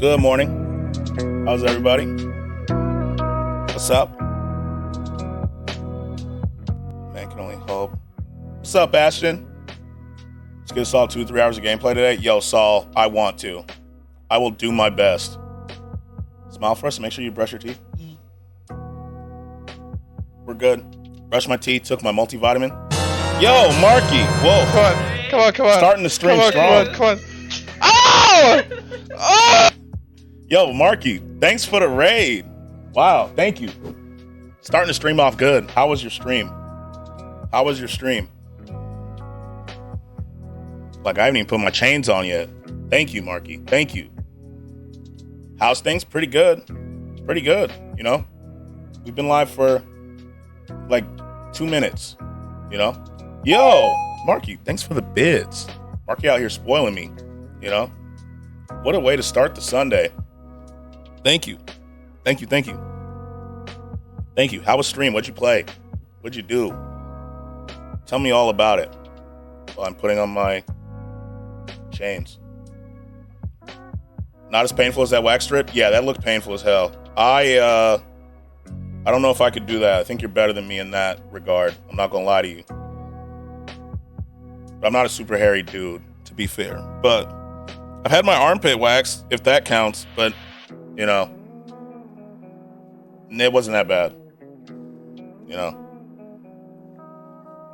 Good morning. How's everybody? What's up? Man can only hope. What's up, Bastion? Let's get us all 2 to 3 hours of gameplay today. Yo, Saul, I want to. I will do my best. Smile for us and make sure you brush your teeth. We're good. Brushed my teeth, took my multivitamin. Yo, Marky. Whoa. Come on. Starting the stream strong. Come on. Oh! Oh! Yo, Marky, thanks for the raid. Wow, thank you. Starting the stream off good. How was your stream? Like, I haven't even put my chains on yet. Thank you, Marky. Thank you. How's things? Pretty good. Pretty good, you know? We've been live for like 2 minutes, you know? Yo, Marky, thanks for the bids. Marky out here spoiling me, you know? What a way to start the Sunday. Thank you. Thank you. How was stream? What'd you play? What'd you do? Tell me all about it while I'm putting on my chains. Not as painful as that wax strip? Yeah, that looked painful as hell. I don't know if I could do that. I think you're better than me in that regard. I'm not gonna lie to you. But I'm not a super hairy dude, to be fair. But I've had my armpit waxed, if that counts, but, you know, it wasn't that bad. You know.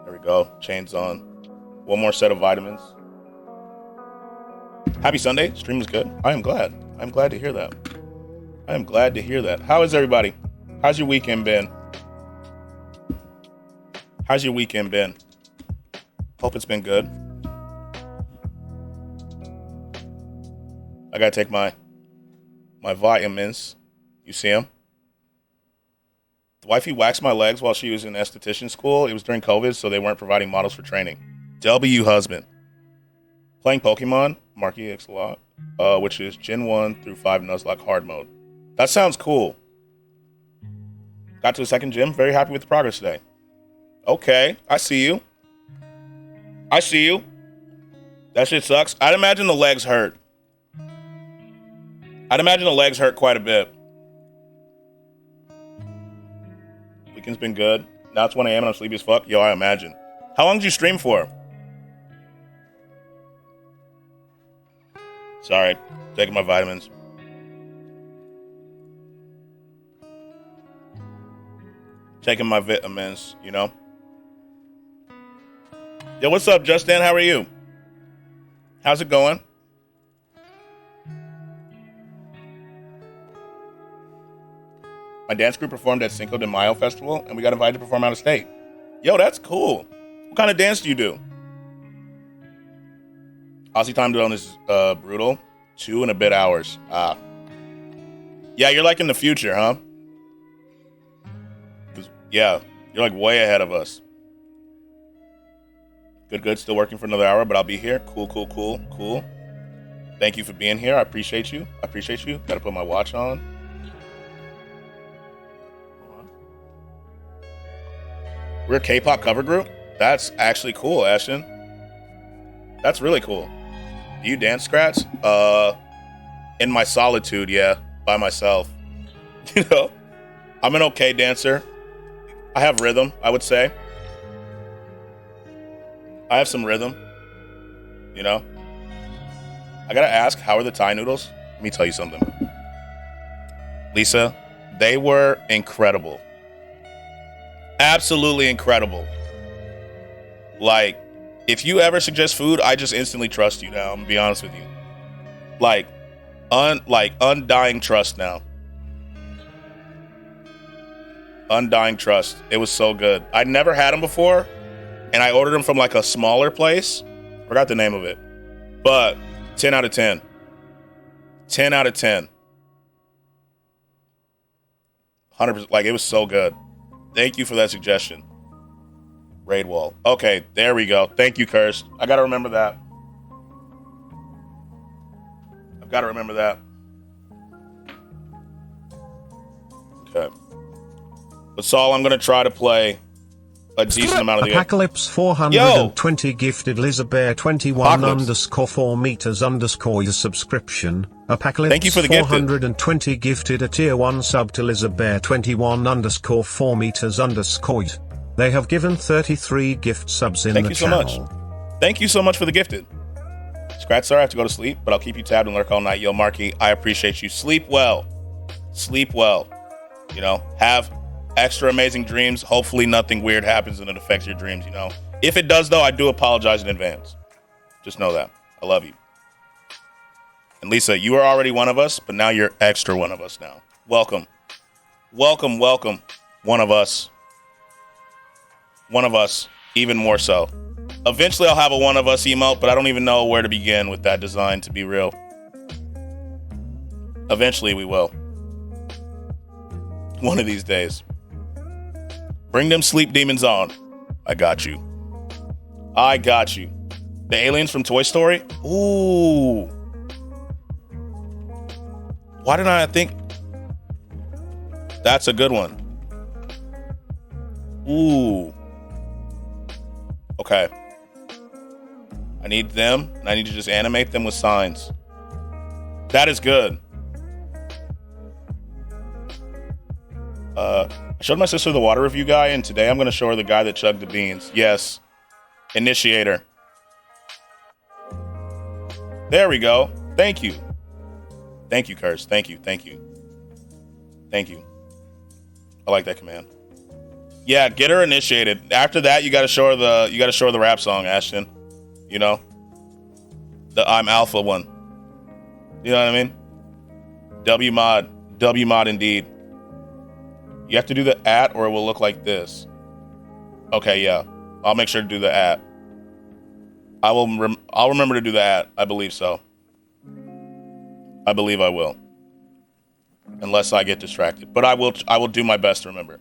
There we go. Chains on. One more set of vitamins. Happy Sunday. Stream was good. I am glad. I'm glad to hear that. How is everybody? How's your weekend been? Hope it's been good. I gotta take my vitamins. You see them? The wifey waxed my legs while she was in esthetician school. It was during COVID, so they weren't providing models for training. W husband. Playing Pokemon, Marky X a lot, which is Gen 1 through 5 Nuzlocke hard mode. That sounds cool. Got to a second gym. Very happy with the progress today. Okay, I see you. That shit sucks. I'd imagine the legs hurt. Quite a bit. Weekend's been good. Now it's 1 a.m. and I'm sleepy as fuck. Yo, I imagine. How long did you stream for? Sorry. Taking my vitamins. You know? Yo, what's up, Justin? How are you? How's it going? My dance group performed at Cinco de Mayo Festival, and we got invited to perform out of state. Yo, that's cool. What kind of dance do you do? Aussie time zone is brutal. 2 and a bit hours. Yeah, you're like in the future, huh? Yeah, you're like way ahead of us. Good. Still working for another hour, but I'll be here. Cool. Thank you for being here. I appreciate you. Gotta put my watch on. We're a K-pop cover group? That's actually cool, Ashton. That's really cool. Do you dance, Skratsx? In my solitude, yeah, by myself. You know, I'm an okay dancer. I have rhythm, I would say. I have some rhythm, you know. I gotta ask, how are the Thai noodles? Let me tell you something. Lisa, they were incredible. Absolutely incredible. Like, if you ever suggest food, I just instantly trust you now. I'm gonna be honest with you. Like undying trust now. Undying trust. It was so good. I'd never had them before, and I ordered them from like a smaller place. Forgot the name of it. But 10 out of 10. 10 out of 10. 100%. Like, it was so good. Thank you for that suggestion. Raid wall. Okay, there we go. Thank you, Curse. I gotta remember that. I've gotta remember that. Okay. But Saul, I'm gonna try to play a decent amount of the Apocalypse 420 gifted Lizabear 21 underscore 4 meters underscore your subscription. Apocalypse thank you for the 420 gifted a tier 1 sub to Lizabear 21 underscore 4 meters underscore. They have given 33 gift subs in the channel. Thank you so much for the gifted. Skratsx, I have to go to sleep, but I'll keep you tabbed and lurk all night. Yo, Marky, I appreciate you. Sleep well. Sleep well. You know, have extra amazing dreams. Hopefully nothing weird happens and it affects your dreams, you know. If it does, though, I do apologize in advance. Just know that. I love you. And Lisa, you are already one of us, but now you're extra one of us now. Welcome. Welcome, welcome. One of us. One of us. Even more so. Eventually, I'll have a one of us emote, but I don't even know where to begin with that design, to be real. Eventually, we will. One of these days. Bring them sleep demons on. I got you. I got you. The aliens from Toy Story? Ooh. Why didn't I think? That's a good one. Ooh. Okay. I need them, and I need to just animate them with signs. That is good. I showed my sister the water review guy, and today I'm going to show her the guy that chugged the beans. Yes. Initiator. There we go. Thank you. Thank you, Curse. Thank you. Thank you. Thank you. I like that command. Yeah, get her initiated. After that, you got to show her the rap song, Ashton. You know? The I'm Alpha one. You know what I mean? W mod indeed. You have to do the @ or it will look like this. Okay, yeah. I'll make sure to do the @ I'll remember to do the @ I believe so. I believe I will. Unless I get distracted. But I will do my best to remember.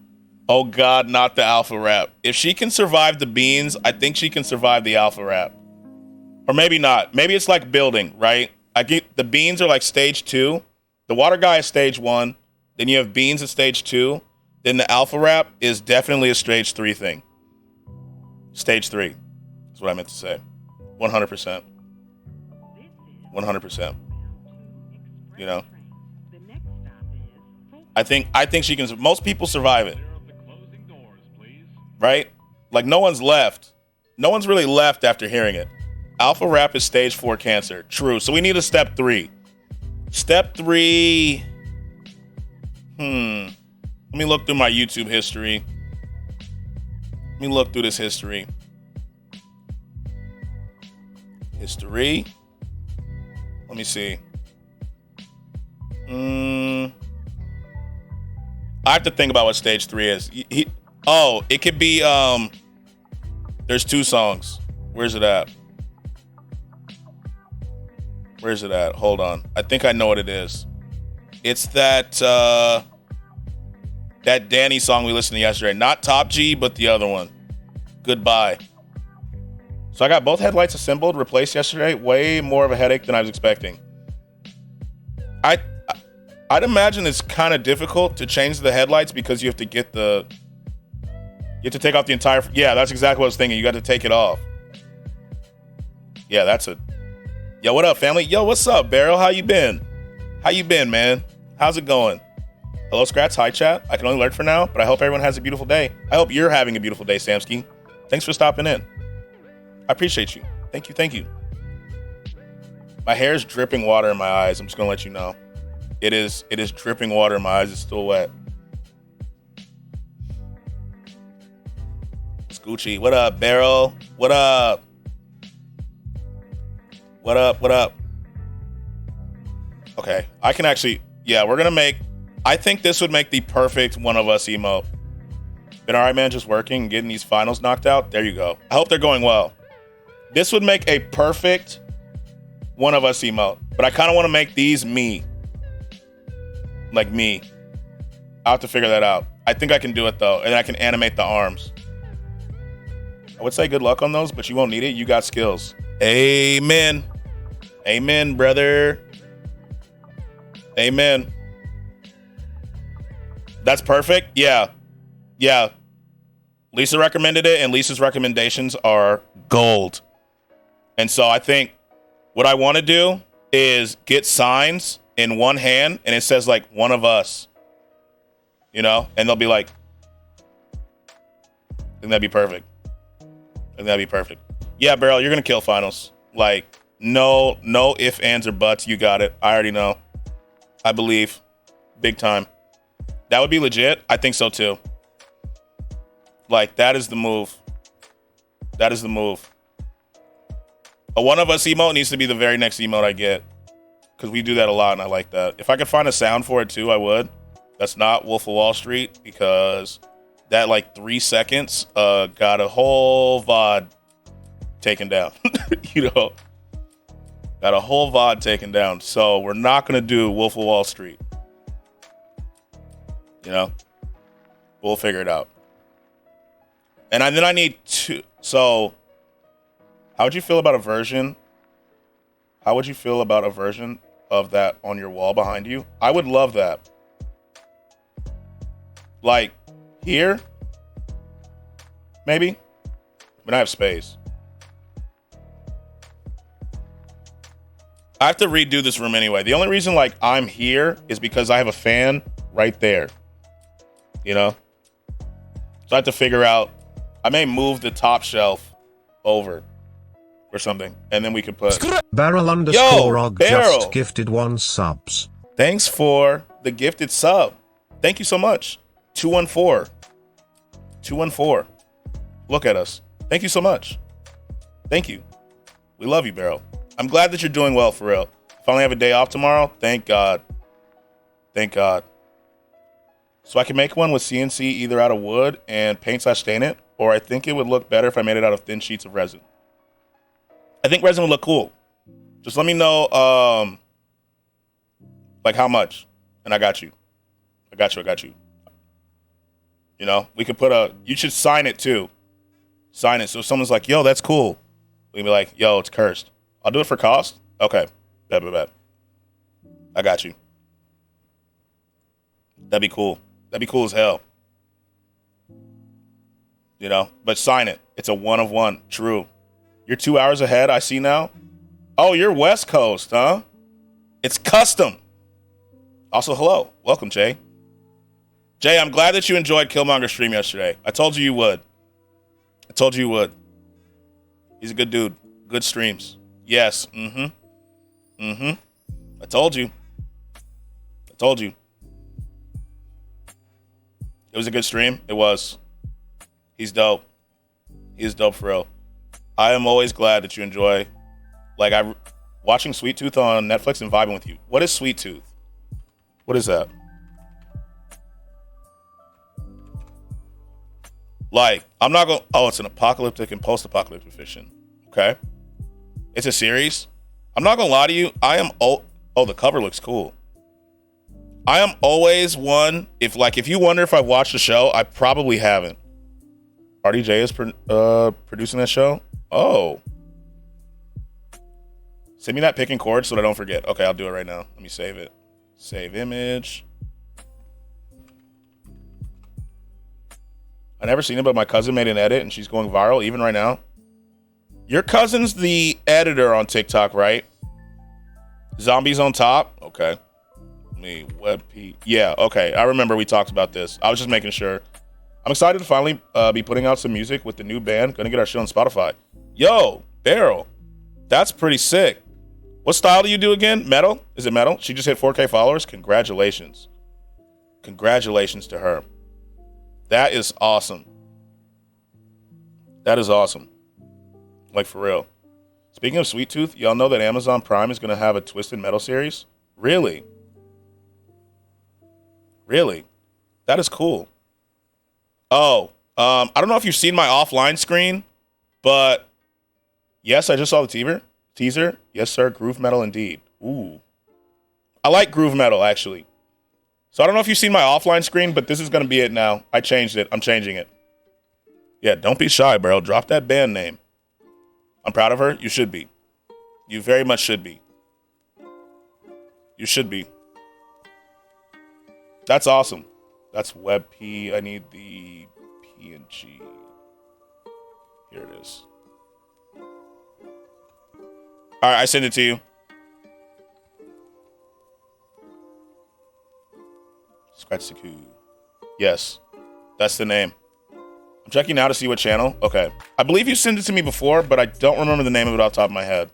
Oh God, not the alpha rap. If she can survive the beans, I think she can survive the alpha rap. Or maybe not. Maybe it's like building, right? I get the beans are like stage 2. The water guy is stage 1. Then you have beans at stage 2. Then the alpha rap is definitely a stage 3 thing. Stage 3 is what I meant to say. 100%. 100%. You know? I think she can. Most people survive it. Right? Like no one's left. No one's really left after hearing it. Alpha rap is stage 4 cancer. True. So we need a step 3. Step 3. Let me look through my YouTube history. Let me look through this history. History. Let me see. I have to think about what stage 3 is. It could be, there's 2 songs. Where's it at? Where's it at? Hold on. I think I know what it is. It's that Danny song we listened to yesterday. Not Top G, but the other one. Goodbye. So I got both headlights assembled, replaced yesterday. Way more of a headache than I was expecting. I'd imagine it's kind of difficult to change the headlights because you have to take off the entire. Yeah, that's exactly what I was thinking. You got to take it off. Yeah, that's it. Yo, what up, family? Yo, what's up, Barrel? How you been? How you been, man? How's it going? Hello, Skratsx. Hi, chat. I can only lurk for now, but I hope everyone has a beautiful day. I hope you're having a beautiful day, Samsky. Thanks for stopping in. I appreciate you. Thank you. Thank you. My hair is dripping water in my eyes. I'm just going to let you know. It is dripping water in my eyes. It's still wet. Scoochie. What up, Barrel? What up? What up? What up? Okay. I can actually... Yeah, we're going to make... I think this would make the perfect one of us emote. Been all right, man, just working and getting these finals knocked out. There you go. I hope they're going well. This would make a perfect one of us emote. But I kind of want to make these me. Like me. I'll have to figure that out. I think I can do it, though. And I can animate the arms. I would say good luck on those, but you won't need it. You got skills. Amen. Amen, brother. Amen. That's perfect? Yeah. Yeah. Lisa recommended it, and Lisa's recommendations are gold. And so I think what I want to do is get signs in one hand, and it says, like, one of us. You know? And they'll be like, I think that'd be perfect. I think that'd be perfect. Yeah, Beryl, you're going to kill finals. Like, No ifs, ands, or buts. You got it. I already know. I believe. Big time. That would be legit. I think so too. Like, that is the move. That is the move. A one of us emote needs to be the very next emote I get. Because we do that a lot and I like that. If I could find a sound for it too, I would. That's not Wolf of Wall Street, because that like 3 seconds got a whole VOD taken down. You know? Got a whole VOD taken down. So we're not going to do Wolf of Wall Street. You know? We'll figure it out. And then I need to... So, how would you feel about a version? How would you feel about a version of that on your wall behind you? I would love that. Like, here? Maybe? I have space. I have to redo this room anyway. The only reason, like, I'm here is because I have a fan right there. You know? So I have to figure out... I may move the top shelf over or something, and then we could put... Barrel_og just gifted 1 subs. Thanks for the gifted sub. Thank you so much. 214. 214. Look at us. Thank you so much. Thank you. We love you, Barrel. I'm glad that you're doing well, for real. If I only have a day off tomorrow, thank God. Thank God. So I can make one with CNC either out of wood and paint/stain it, or I think it would look better if I made it out of thin sheets of resin. I think resin would look cool. Just let me know, like how much, and I got you. I got you. You know, we could put you should sign it too. Sign it. So if someone's like, yo, that's cool, we can be like, yo, it's cursed. I'll do it for cost. Okay. Bet. I got you. That'd be cool. That'd be cool as hell. You know, but sign it. It's a 1 of 1. True. You're 2 hours ahead, I see now. Oh, you're West Coast, huh? It's custom. Also, hello. Welcome, Jay. Jay, I'm glad that you enjoyed Killmonger's stream yesterday. I told you you would. He's a good dude. Good streams. Yes. I told you. It was a good stream. It was. He's dope. He is dope for real. I am always glad that you enjoy, like, watching Sweet Tooth on Netflix and vibing with you. What is Sweet Tooth? What is that? Like, I'm not going... Oh, it's an apocalyptic and post-apocalyptic fiction. Okay. It's a series. I'm not going to lie to you. I am... Oh, the cover looks cool. I am always one... If you wonder if I've watched the show, I probably haven't. RDJ is producing that show? Oh. Send me that pick and cord so that I don't forget. Okay, I'll do it right now. Let me save it. Save image. I never seen it, but my cousin made an edit and she's going viral even right now. Your cousin's the editor on TikTok, right? Zombies on top? Okay. Yeah, okay. I remember we talked about this. I was just making sure. I'm excited to finally be putting out some music with the new band. Gonna get our shit on Spotify. Yo, Barrel. That's pretty sick. What style do you do again? Metal? Is it metal? She just hit 4K followers. Congratulations. Congratulations to her. That is awesome. That is awesome. Like, for real. Speaking of Sweet Tooth, y'all know that Amazon Prime is going to have a Twisted Metal series? Really? Really? That is cool. Oh, I don't know if you've seen my offline screen, but yes, I just saw the teaser. Yes, sir. Groove metal indeed. Ooh. I like groove metal, actually. So I don't know if you've seen my offline screen, but this is going to be it now. I changed it. I'm changing it. Yeah, don't be shy, bro. Drop that band name. I'm proud of her. You should be. You very much should be. You should be. That's awesome. That's WebP. I need the PNG. Here it is. All right, I send it to you. Skratsx. Yes, that's the name. I'm checking now to see what channel. Okay. I believe you sent it to me before, but I don't remember the name of it off the top of my head.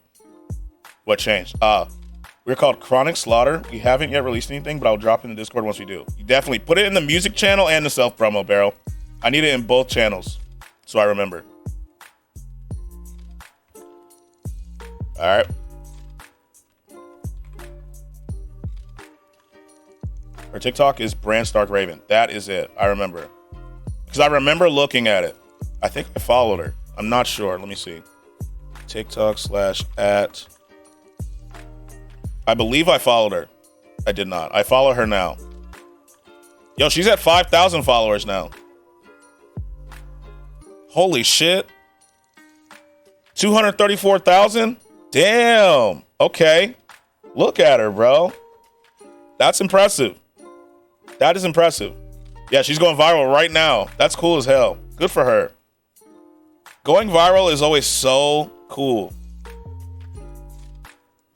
What changed? We're called Chronic Slaughter. We haven't yet released anything, but I'll drop it in the Discord once we do. You definitely put it in the music channel and the self promo, Barrel. I need it in both channels, so I remember. All right. Her TikTok is Brand Stark Raven. That is it. I remember. Because I remember looking at it. I think I followed her. I'm not sure. Let me see. TikTok /@ I believe I followed her. I did not. I follow her now. Yo, she's at 5,000 followers now. Holy shit. 234,000? Damn. Okay. Look at her, bro. That's impressive. That is impressive. Yeah, she's going viral right now. That's cool as hell. Good for her. Going viral is always so cool.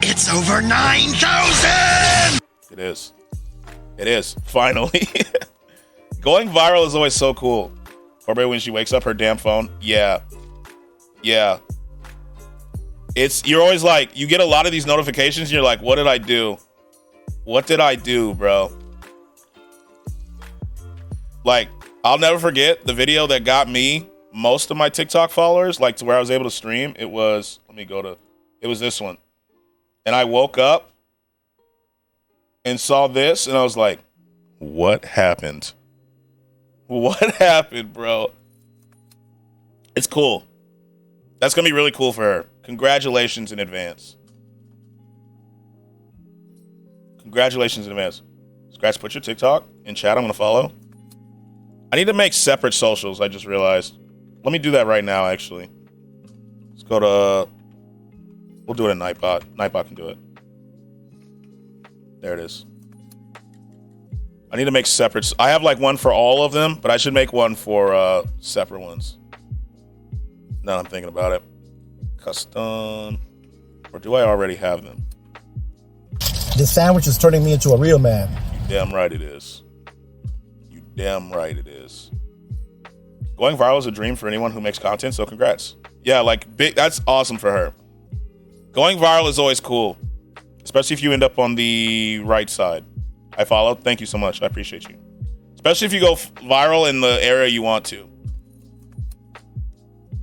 It's over 9,000! It is. It is. Finally. Going viral is always so cool. Or maybe when she wakes up her damn phone. Yeah. Yeah. You're always like, you get a lot of these notifications and you're like, what did I do? What did I do, bro? Like, I'll never forget the video that got me most of my TikTok followers, like to where I was able to stream. It was, it was this one. And I woke up and saw this and I was like, what happened? What happened, bro? It's cool. That's going to be really cool for her. Congratulations in advance. Congratulations in advance. Skratsx, put your TikTok in chat. I'm going to follow. I need to make separate socials, I just realized. Let me do that right now, actually. Let's go to... We'll do it in Nightbot. Nightbot can do it. There it is. I need to make separate... I have like one for all of them, but I should make one for separate ones. Now I'm thinking about it. Custom... Or do I already have them? This sandwich is turning me into a real man. You damn right it is. You damn right it is. Going viral is a dream for anyone who makes content, so congrats. Yeah, like, big. That's awesome for her. Going viral is always cool, especially if you end up on the right side. I follow. Thank you so much. I appreciate you. Especially if you go viral in the area you want to.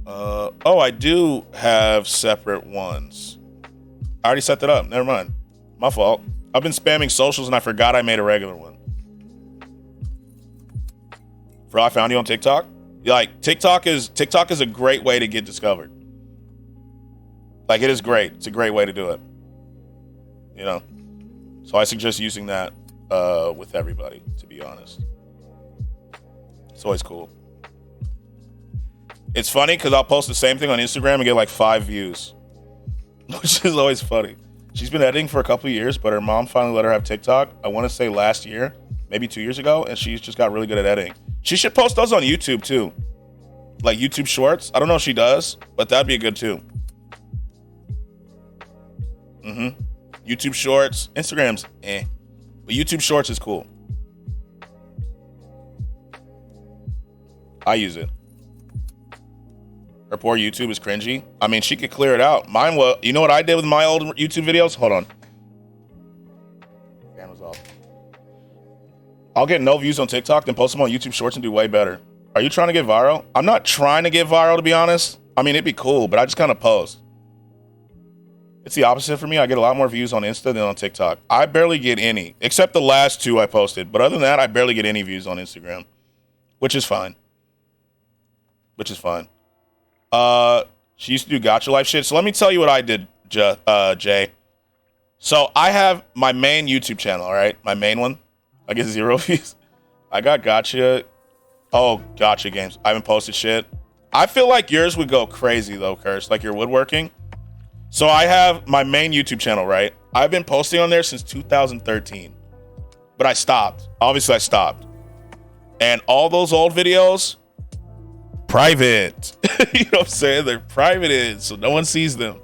Oh, I do have separate ones. I already set that up. Never mind. My fault. I've been spamming socials and I forgot I made a regular one. For I found you on TikTok. Like, TikTok is a great way to get discovered. Like, it is great. It's a great way to do it. You know? So I suggest using that with everybody, to be honest. It's always cool. It's funny because I'll post the same thing on Instagram and get like 5 views. Which is always funny. She's been editing for a couple of years, but her mom finally let her have TikTok. I want to say last year, maybe 2 years ago, and she's just got really good at editing. She should post those on YouTube too. Like YouTube Shorts. I don't know if she does, but that'd be good too. YouTube Shorts. Instagram's but YouTube Shorts is cool. I use it. Her poor YouTube is cringy. I mean, she could clear it out. Mine was, you know what I did with my old YouTube videos? Hold on. Fan was off. I'll get no views on TikTok, then post them on YouTube Shorts and do way better. Are you trying to get viral? I'm not trying to get viral, to be honest. I mean, it'd be cool, but I just kind of post. It's the opposite for me. I get a lot more views on Insta than on TikTok. I barely get any, except the last 2 I posted. But other than that, I barely get any views on Instagram, which is fine. She used to do Gotcha Life shit. So let me tell you what I did, Jay. So I have my main YouTube channel, all right? My main one. I get 0 views. I got Gotcha. Oh, Gotcha games. I haven't posted shit. I feel like yours would go crazy, though, Curse. Like your woodworking. So I have my main YouTube channel, right? I've been posting on there since 2013. But I stopped. Obviously, I stopped. And all those old videos... private. You know what I'm saying? They're private, so no one sees them.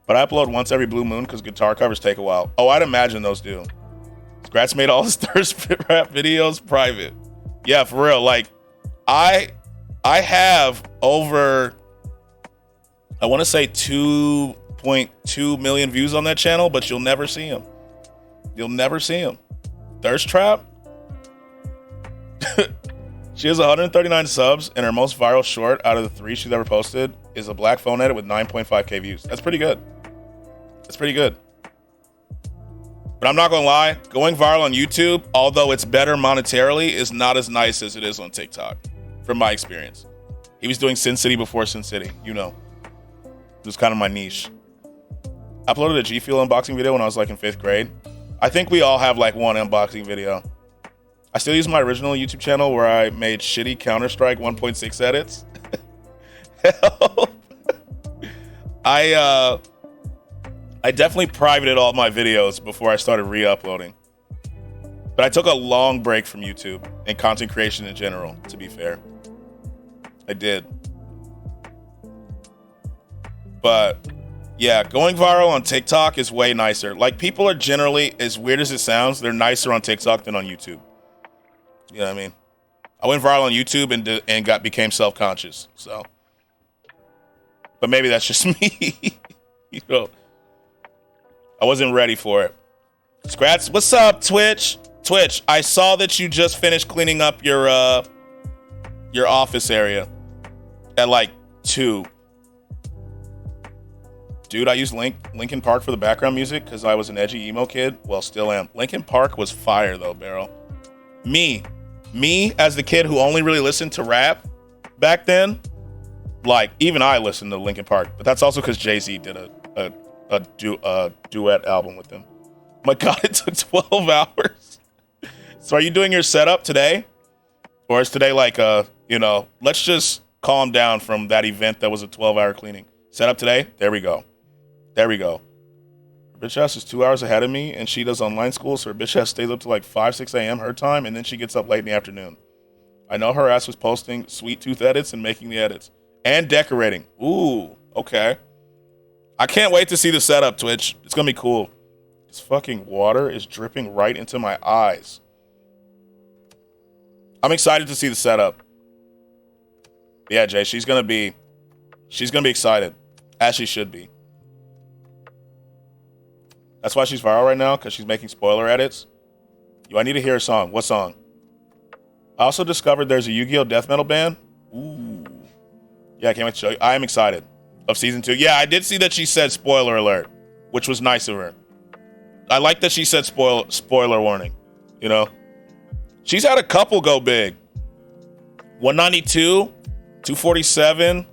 But I upload once every blue moon because guitar covers take a while. Oh, I'd imagine those do. Skratsx made all his thirst rap videos private. Yeah, for real. Like, I have over, I want to say 1.2 million views on that channel, but you'll never see him. You'll never see him. Thirst Trap. She has 139 subs, and her most viral short out of the 3 she's ever posted is a black phone edit with 9.5k views. That's pretty good. That's pretty good. But I'm not gonna lie, going viral on YouTube, although it's better monetarily, is not as nice as it is on TikTok, from my experience. He was doing Sin City before Sin City, you know. It was kind of my niche. I uploaded a G Fuel unboxing video when I was like in 5th grade. I think we all have like one unboxing video. I still use my original YouTube channel where I made shitty Counter-Strike 1.6 edits. Help. I definitely privated all my videos before I started re-uploading. But I took a long break from YouTube and content creation in general, to be fair. I did. But yeah, going viral on TikTok is way nicer. Like, people are generally, as weird as it sounds, they're nicer on TikTok than on YouTube. You know what I mean? I went viral on YouTube and became self-conscious. So, but maybe that's just me. You know, I wasn't ready for it. Skratsx, what's up, Twitch? Twitch, I saw that you just finished cleaning up your office area at like 2. Dude, I used Linkin Park for the background music because I was an edgy emo kid. Well, still am. Linkin Park was fire though, Barrel. Me as the kid who only really listened to rap back then, like, even I listened to Linkin Park, but that's also because Jay-Z did a duet album with them. My God, it took 12 hours. So are you doing your setup today? Or is today like let's just calm down from that event that was a 12-hour cleaning. Setup today? There we go. There we go. Her bitch ass is 2 hours ahead of me, and she does online school, so her bitch ass stays up to like 5, 6 a.m. her time, and then she gets up late in the afternoon. I know her ass was posting sweet tooth edits and making the edits. And decorating. Ooh, okay. I can't wait to see the setup, Twitch. It's gonna be cool. This fucking water is dripping right into my eyes. I'm excited to see the setup. Yeah, Jay, she's gonna be excited, as she should be. That's why she's viral right now, because she's making spoiler edits. Yo, I need to hear a song. What song? I also discovered there's a Yu-Gi-Oh! Death Metal band. Ooh. Yeah, I can't wait to show you. I am excited of season 2. Yeah, I did see that she said spoiler alert, which was nice of her. I like that she said spoiler warning, you know? She's had a couple go big. 192, 247.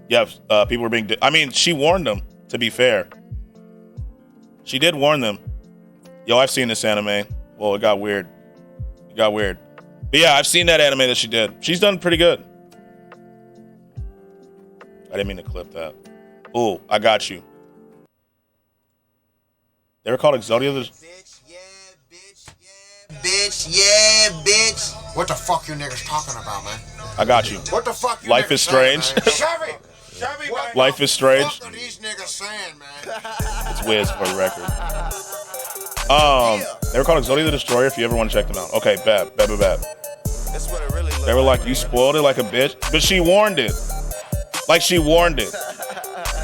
Yeah, people were being... I mean, she warned them, to be fair. She did warn them. Yo, I've seen this anime. Well, it got weird. It got weird. But yeah, I've seen that anime that she did. She's done pretty good. I didn't mean to clip that. Ooh, I got you. They were called Exodia. Bitch, yeah, bitch, yeah, bitch, yeah, bitch. What the fuck you niggas talking about, man? I got you. What the fuck you Life is strange. Chevy! Life is strange. What are these niggas saying, man? It's Wiz for the record. They were called Exodia the Destroyer if you ever want to check them out. Okay, bad. They were like, you spoiled it like a bitch. But she warned it. Like, she warned it.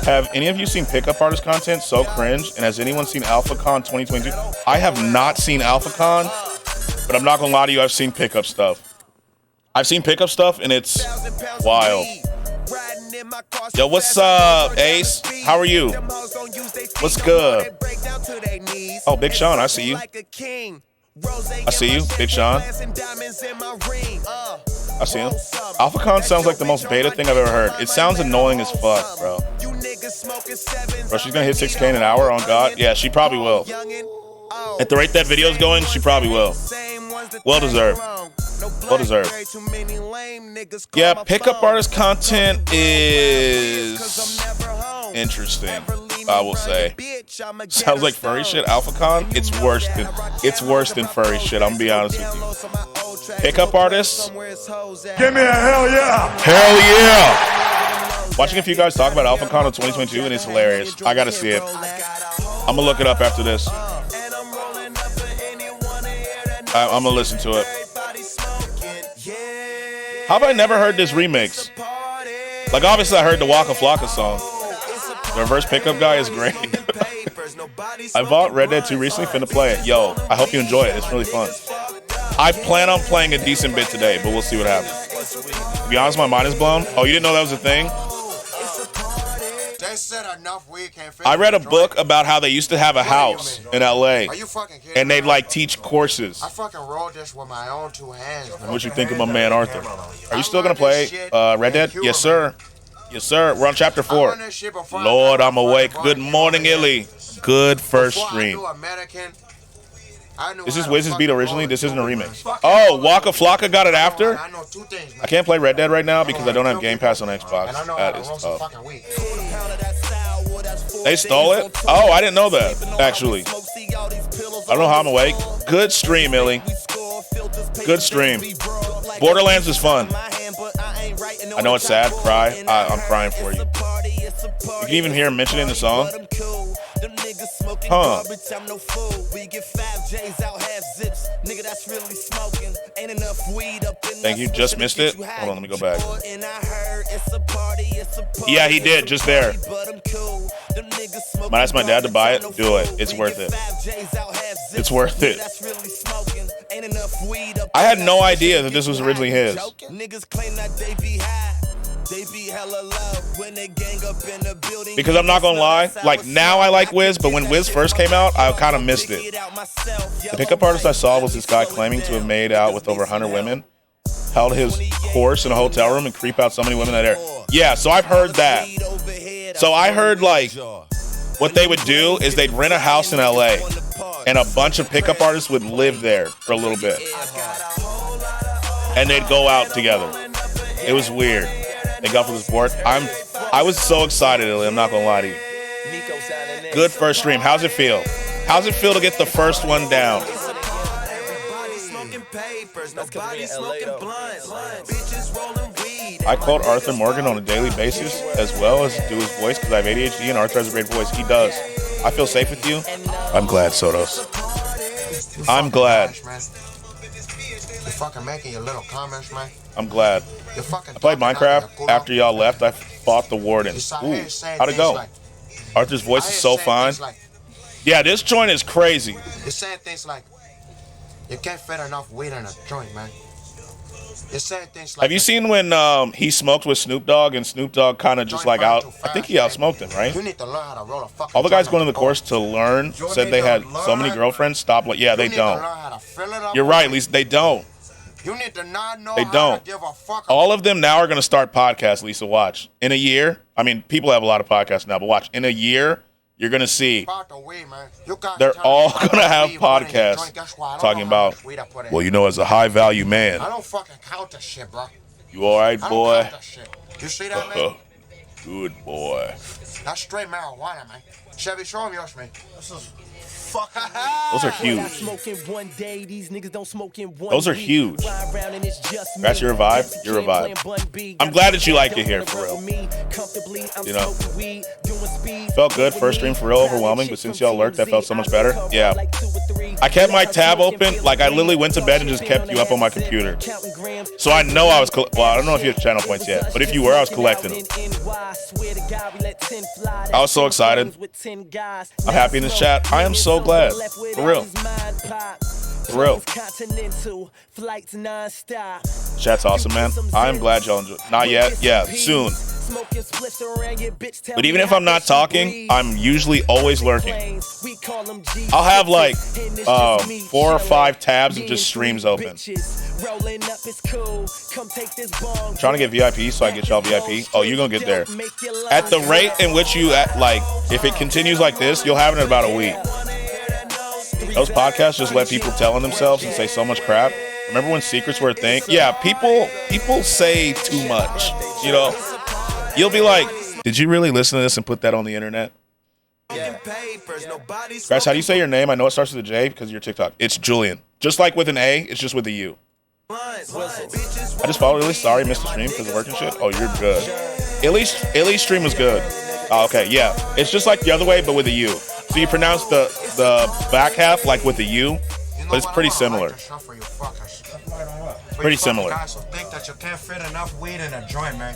Have any of you seen pickup artist content? So cringe. And has anyone seen AlphaCon 2022? I have not seen AlphaCon, but I'm not gonna lie to you, I've seen pickup stuff. I've seen pickup stuff, and it's wild. Yo, what's up, Ace? How are you? What's good? Oh, Big Sean, I see you. I see you, Big Sean. I see him. AlphaCon sounds like the most beta thing I've ever heard. It sounds annoying as fuck, bro. Bro, she's gonna hit 6K in an hour, on God. Yeah, she probably will. At the rate that video's going, she probably will. Well deserved. Well deserved. Yeah, pickup artist content is interesting, I will say. Sounds like furry shit. AlphaCon, it's worse than furry shit, I'm gonna be honest with you. Pickup artists? Give me a hell yeah! Hell yeah! Watching a few guys talk about AlphaCon in 2022, and it's hilarious. I gotta see it. I'm gonna look it up after this. I'm gonna listen to it. How have I never heard this remix? Like, obviously, I heard the Waka Flocka song. The reverse pickup guy is great. I bought Red Dead 2 recently, finna play it. Yo, I hope you enjoy it. It's really fun. I plan on playing a decent bit today, but we'll see what happens. To be honest, my mind is blown. Oh, you didn't know that was a thing? I read a book about how they used to have a house in LA, and they'd like teach courses. I fucking wrote this with my own 2 hands. What you think of my man Arthur? Are you still gonna play Red Dead? Yes, sir. Yes, sir. We're on chapter 4. Lord, I'm awake. Good morning, Illy. Good first stream. This is Wiz's beat originally. This isn't a remix. Oh, Waka Flocka got it after? I can't play Red Dead right now because I don't have Game Pass on Xbox. That is tough. They stole it? Oh, I didn't know that, actually. I don't know how I'm awake. Good stream, Illy. Good stream. Borderlands is fun. I know it's sad. Cry. I'm crying for you. You can even hear him mentioning the song. Huh. Thank you. Just missed it. Hold on, let me go back. Yeah, he did. Just there. Might ask my dad to buy it. Do it. It's worth it. It's worth it. I had no idea that this was originally his. Because I'm not gonna lie, like now I like Wiz, but when Wiz first came out, I kind of missed it. The pickup artist I saw was this guy claiming to have made out with over 100 women, held his horse in a hotel room and creep out so many women that are. Yeah, so I've heard that. So I heard like what they would do is they'd rent a house in LA and a bunch of pickup artists would live there for a little bit. And they'd go out together. It was weird. They got for the sport. I was so excited, Illy. I'm not gonna lie to you. Good first stream. How's it feel? How's it feel to get the first one down? I quote Arthur Morgan on a daily basis as well as do his voice because I have ADHD and Arthur has a great voice. He does. I feel safe with you. I'm glad, Sotos. I'm glad. You're fucking making your little comments, man. I'm glad. I played Minecraft. After y'all left, I fought the warden. Ooh, how'd it go? Arthur's voice is so fine. Yeah, this joint is crazy. You're saying things like, you can't fit enough weed in a joint, man. You're saying things like... Have you seen when he smoked with Snoop Dogg and Snoop Dogg kind of just like out... I think he outsmoked him, right? You need to learn how to roll a fucking all the guys going to the course to learn said they had so many girlfriends. Stop. Yeah, they don't. You're right, at least they don't. You need to not know they don't. Give a fuck. All of them now are going to start podcasts, Lisa. Watch. In a year, I mean, people have a lot of podcasts now, but watch. In a year, you're going to see they're all going to have podcasts talking about, well, you know, as a high-value man. I don't fucking count that shit, bro. You all right, boy? You see that, man? Good boy. That's straight marijuana, man. Chevy, show him yours, man. Those are huge. Those are huge. That's your vibe? Your vibe. I'm glad that you like it here, for real. You know? Felt good. First stream for real overwhelming, but since y'all lurked, that felt so much better. Yeah. I kept my tab open. Like, I literally went to bed and just kept you up on my computer. So I know I was... well, I don't know if you have channel points yet, but if you were, I was collecting them. I was so excited. I'm happy in this chat. I am so glad. For real. For real. Chat's awesome, man. I am glad y'all enjoy. Not yet. Yeah, soon. But even if I'm not talking, I'm usually always lurking. I'll have like 4 or 5 tabs of just streams open. I'm trying to get VIP so I get y'all VIP. Oh, you're gonna get there. At the rate in which you like, if it continues like this, you'll have it in about a week. Those podcasts just let people tell on themselves and say so much crap. Remember when secrets were a thing? Yeah, people say too much. You know, you'll be like, did you really listen to this and put that on the internet? Yeah. Guys, how do you say your name? I know it starts with a J because of your TikTok. It's Julian. Just like with an A, it's just with a U. I just followed Illy's. Sorry, missed the stream because of work and shit. Oh, you're good. Illy's stream was good. Oh, okay, yeah. It's just like the other way, but with a U. So you pronounce the back half like with a U, but it's pretty similar. Pretty similar. Guys who think that you can't fit enough weed in a joint, man.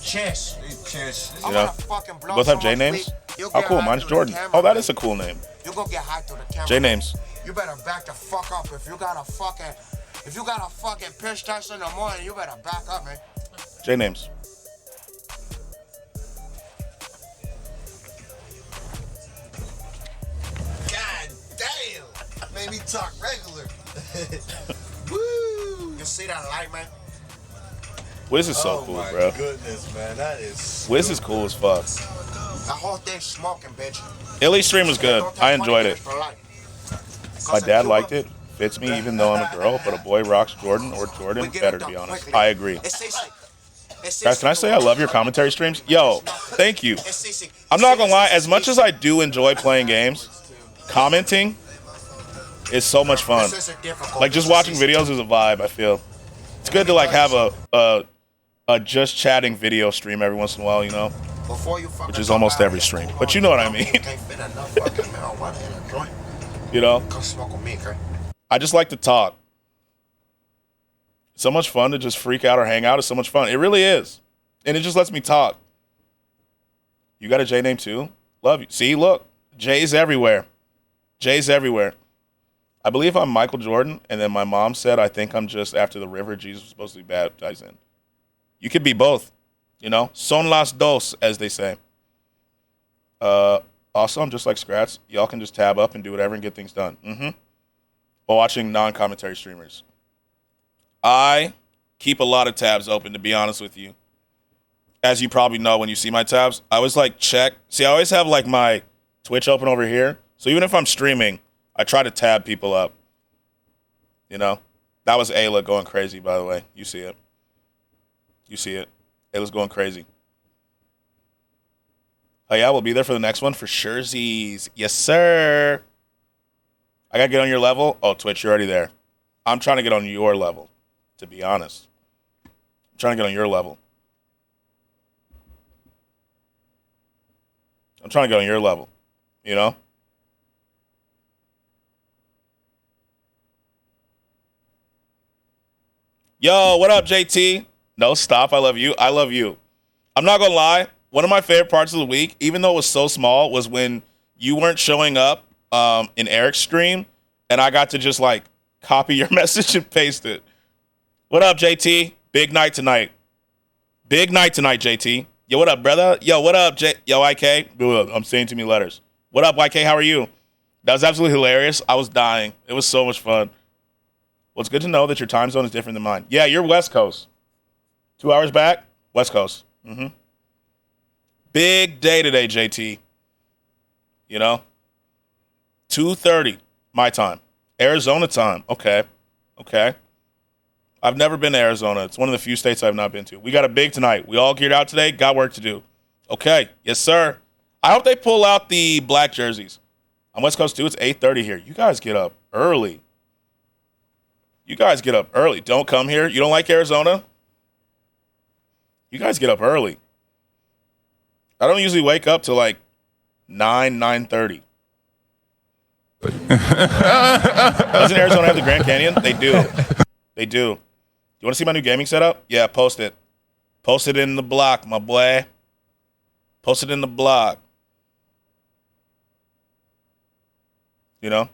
Cheers. Cheers. You know, both have J names. How cool. Mine's Jordan. Oh, that is a cool name. You go get high through the camera. J names. You better back the fuck up. If you got a fucking piss test in the morning, you better back up, man. J names. God damn. Made me talk regular. Woo. You see that light, man? Wiz is so cool, bro. Goodness, man, that is. Wiz is cool as fuck. The whole thing smoking, bitch. Illy's stream was good. I enjoyed it. My dad liked it. Fits me even though I'm a girl, but a boy rocks Jordan or Jordan better, to be honest. I agree. Guys, can I say I love your commentary streams? Yo, thank you. I'm not gonna lie, as much as I do enjoy playing games, commenting is so much fun. Like, just watching videos is a vibe, I feel. It's good to, like, have a just chatting video stream every once in a while, you know? Which is almost every stream. But you know what I mean. You know? I just like to talk. So much fun to just freak out or hang out. It's so much fun. It really is. And it just lets me talk. You got a J name too? Love you. See, look. J's everywhere. J's everywhere. I believe I'm Michael Jordan, and then my mom said I think I'm just after the river Jesus was supposed to be baptized in. You could be both. You know? Son las dos, as they say. Also, I'm just like Skratsx. Y'all can just tab up and do whatever and get things done. While watching non-commentary streamers. I keep a lot of tabs open, to be honest with you. As you probably know when you see my tabs, I always like check. See, I always have like my Twitch open over here. So even if I'm streaming, I try to tab people up. You know? That was Ayla going crazy, by the way. You see it. You see it. Ayla's going crazy. Oh yeah, we'll be there for the next one for sure. Yes, sir. I gotta get on your level. Oh, Twitch, you're already there. I'm trying to get on your level, to be honest. I'm trying to get on your level. I'm trying to get on your level, you know? Yo, what up, JT? No, stop. I love you. I love you. I'm not gonna lie. One of my favorite parts of the week, even though it was so small, was when you weren't showing up in Eric's stream, and I got to just, like, copy your message and paste it. What up, JT? Big night tonight. Big night tonight, JT. Yo, what up, brother? Yo, what up, Yo, IK? I'm saying too many letters. What up, YK? How are you? That was absolutely hilarious. I was dying. It was so much fun. Well, it's good to know that your time zone is different than mine. Yeah, you're West Coast. 2 hours back, West Coast. Big day today, JT. You know? 2:30, my time. Arizona time. Okay. I've never been to Arizona. It's one of the few states I've not been to. We got a big tonight. We all geared out today. Got work to do. Okay. Yes, sir. I hope they pull out the black jerseys. On West Coast, too, it's 8:30 here. You guys get up early. Don't come here. You don't like Arizona? You guys get up early. I don't usually wake up till like 9:30. Doesn't Arizona have the Grand Canyon? They do. You want to see my new gaming setup? Yeah, post it. Post it in the block, my boy. Post it in the block. You know?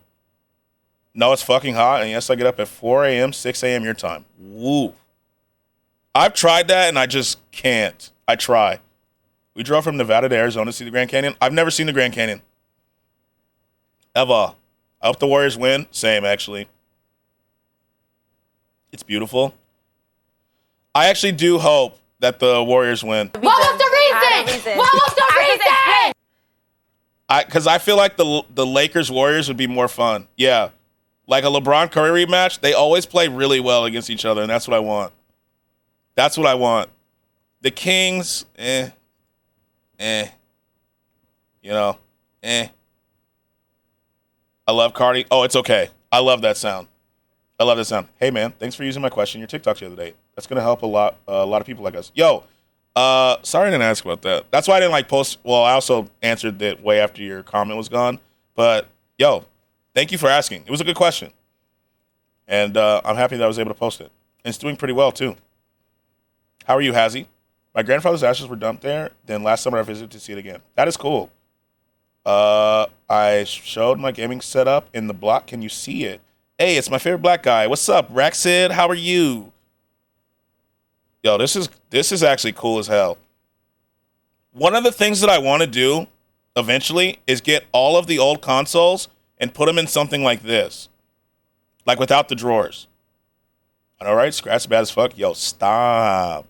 No, it's fucking hot, and yes, I get up at 4 a.m., 6 a.m. your time. Woo. I've tried that, and I just can't. I try. We drove from Nevada to Arizona to see the Grand Canyon. I've never seen the Grand Canyon. Ever. I hope the Warriors win. Same, actually. It's beautiful. I actually do hope that the Warriors win. What was the reason? What was the reason? Because I feel like the Lakers-Warriors would be more fun. Yeah. Like a LeBron Curry rematch, they always play really well against each other, and that's what I want. The Kings, You know, I love Cardi. Oh, it's okay. I love that sound. Hey, man, thanks for using my question in your TikTok the other day. That's going to help a lot of people like us. Yo, sorry I didn't ask about that. That's why I didn't, like, post. Well, I also answered that way after your comment was gone. But, yo, thank you for asking. It was a good question. And I'm happy that I was able to post it. And it's doing pretty well, too. How are you, Hazzy? My grandfather's ashes were dumped there. Then last summer I visited to see it again. That is cool. I showed my gaming setup in the block. Can you see it? Hey, it's my favorite black guy. What's up, Rexid? How are you? Yo, this is actually cool as hell. One of the things that I want to do eventually is get all of the old consoles and put them in something like this. Like without the drawers. All right, Skratsx bad as fuck. Yo, stop.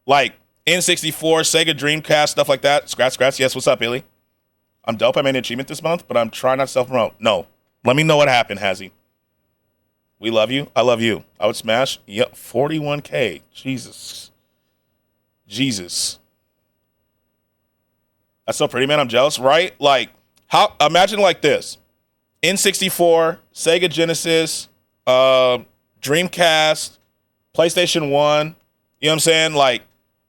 Like N64, Sega Dreamcast, stuff like that. Skratsx. Yes, what's up, Billy? I'm dope. I made an achievement this month, but I'm trying not to self-promote. No. Let me know what happened, Hazzy. We love you. I love you. I would smash. Yep, 41K. Jesus. That's so pretty, man. I'm jealous, right? Like, how? Imagine like this. N64, Sega Genesis, Dreamcast, PlayStation 1. You know what I'm saying? Like,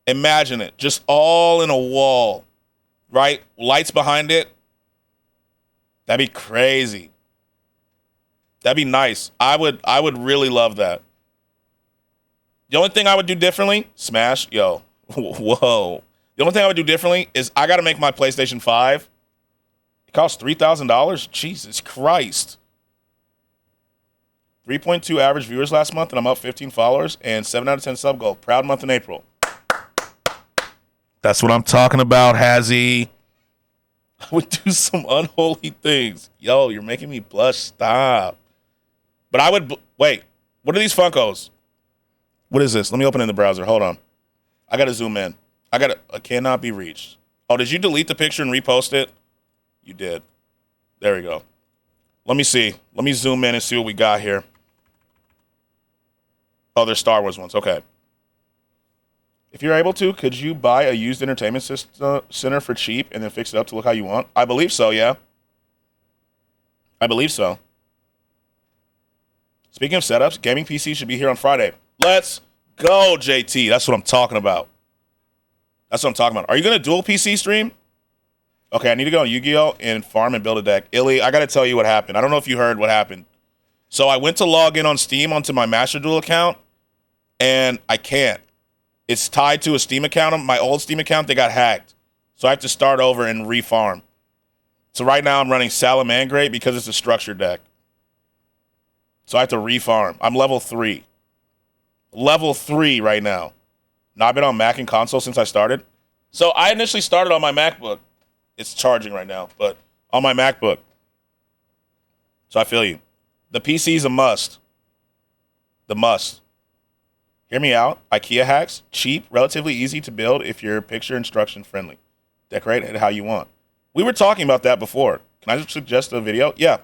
imagine it. Just all in a wall, right? Lights behind it. That'd be crazy. That'd be nice. I would really love that. The only thing I would do differently, smash, yo, whoa. The only thing I would do differently is I got to make my PlayStation 5. It costs $3,000. Jesus Christ. 3.2 average viewers last month, and I'm up 15 followers and 7 out of 10 sub goal. Proud month in April. That's what I'm talking about, Hazzy. I would do some unholy things. Yo, you're making me blush. Stop. But I would, wait, what are these Funkos? What is this? Let me open it in the browser. Hold on. I got to zoom in. I cannot be reached. Oh, did you delete the picture and repost it? You did. There we go. Let me see. Let me zoom in and see what we got here. Oh, they're Star Wars ones. Okay. If you're able to, could you buy a used entertainment center for cheap and then fix it up to look how you want? I believe so, yeah. I believe so. Speaking of setups, gaming PC should be here on Friday. Let's go, JT. That's what I'm talking about. Are you going to dual PC stream? Okay, I need to go on Yu-Gi-Oh! And farm and build a deck. Illy, I got to tell you what happened. I don't know if you heard what happened. So I went to log in on Steam onto my Master Duel account, and I can't. It's tied to a Steam account. My old Steam account, they got hacked. So I have to start over and refarm. So right now I'm running Salamangreat because it's a structured deck. So I have to refarm. I'm level 3. Level 3 right now. Now I've been on Mac and console since I started. So I initially started on my MacBook. It's charging right now, but on my MacBook. So I feel you. The PC is a must. The must. Hear me out. IKEA hacks. Cheap, relatively easy to build if you're picture instruction friendly. Decorate it how you want. We were talking about that before. Can I just suggest a video? Yeah.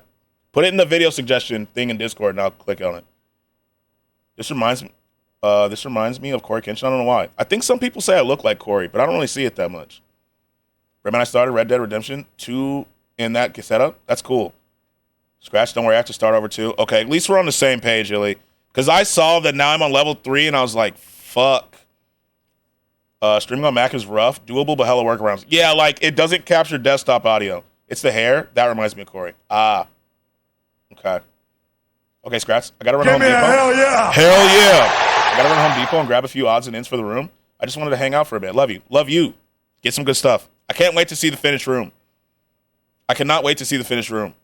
Put it in the video suggestion thing in Discord and I'll click on it. This reminds me of Corey Kenshin. I don't know why. I think some people say I look like Corey, but I don't really see it that much. Right when I started Red Dead Redemption 2 in that setup, that's cool. Scratch, don't worry, I have to start over too. Okay, at least we're on the same page, Illy. Because I saw that now I'm on level 3 and I was like, fuck. Streaming on Mac is rough. Doable, but hella workarounds. Yeah, like it doesn't capture desktop audio. It's the hair. That reminds me of Corey. Ah. Okay. Okay, Scratch. I gotta run Home Depot. Hell yeah! Hell yeah! I gotta run Home Depot and grab a few odds and ends for the room. I just wanted to hang out for a bit. Love you. Love you. Get some good stuff. I can't wait to see the finished room. I cannot wait to see the finished room.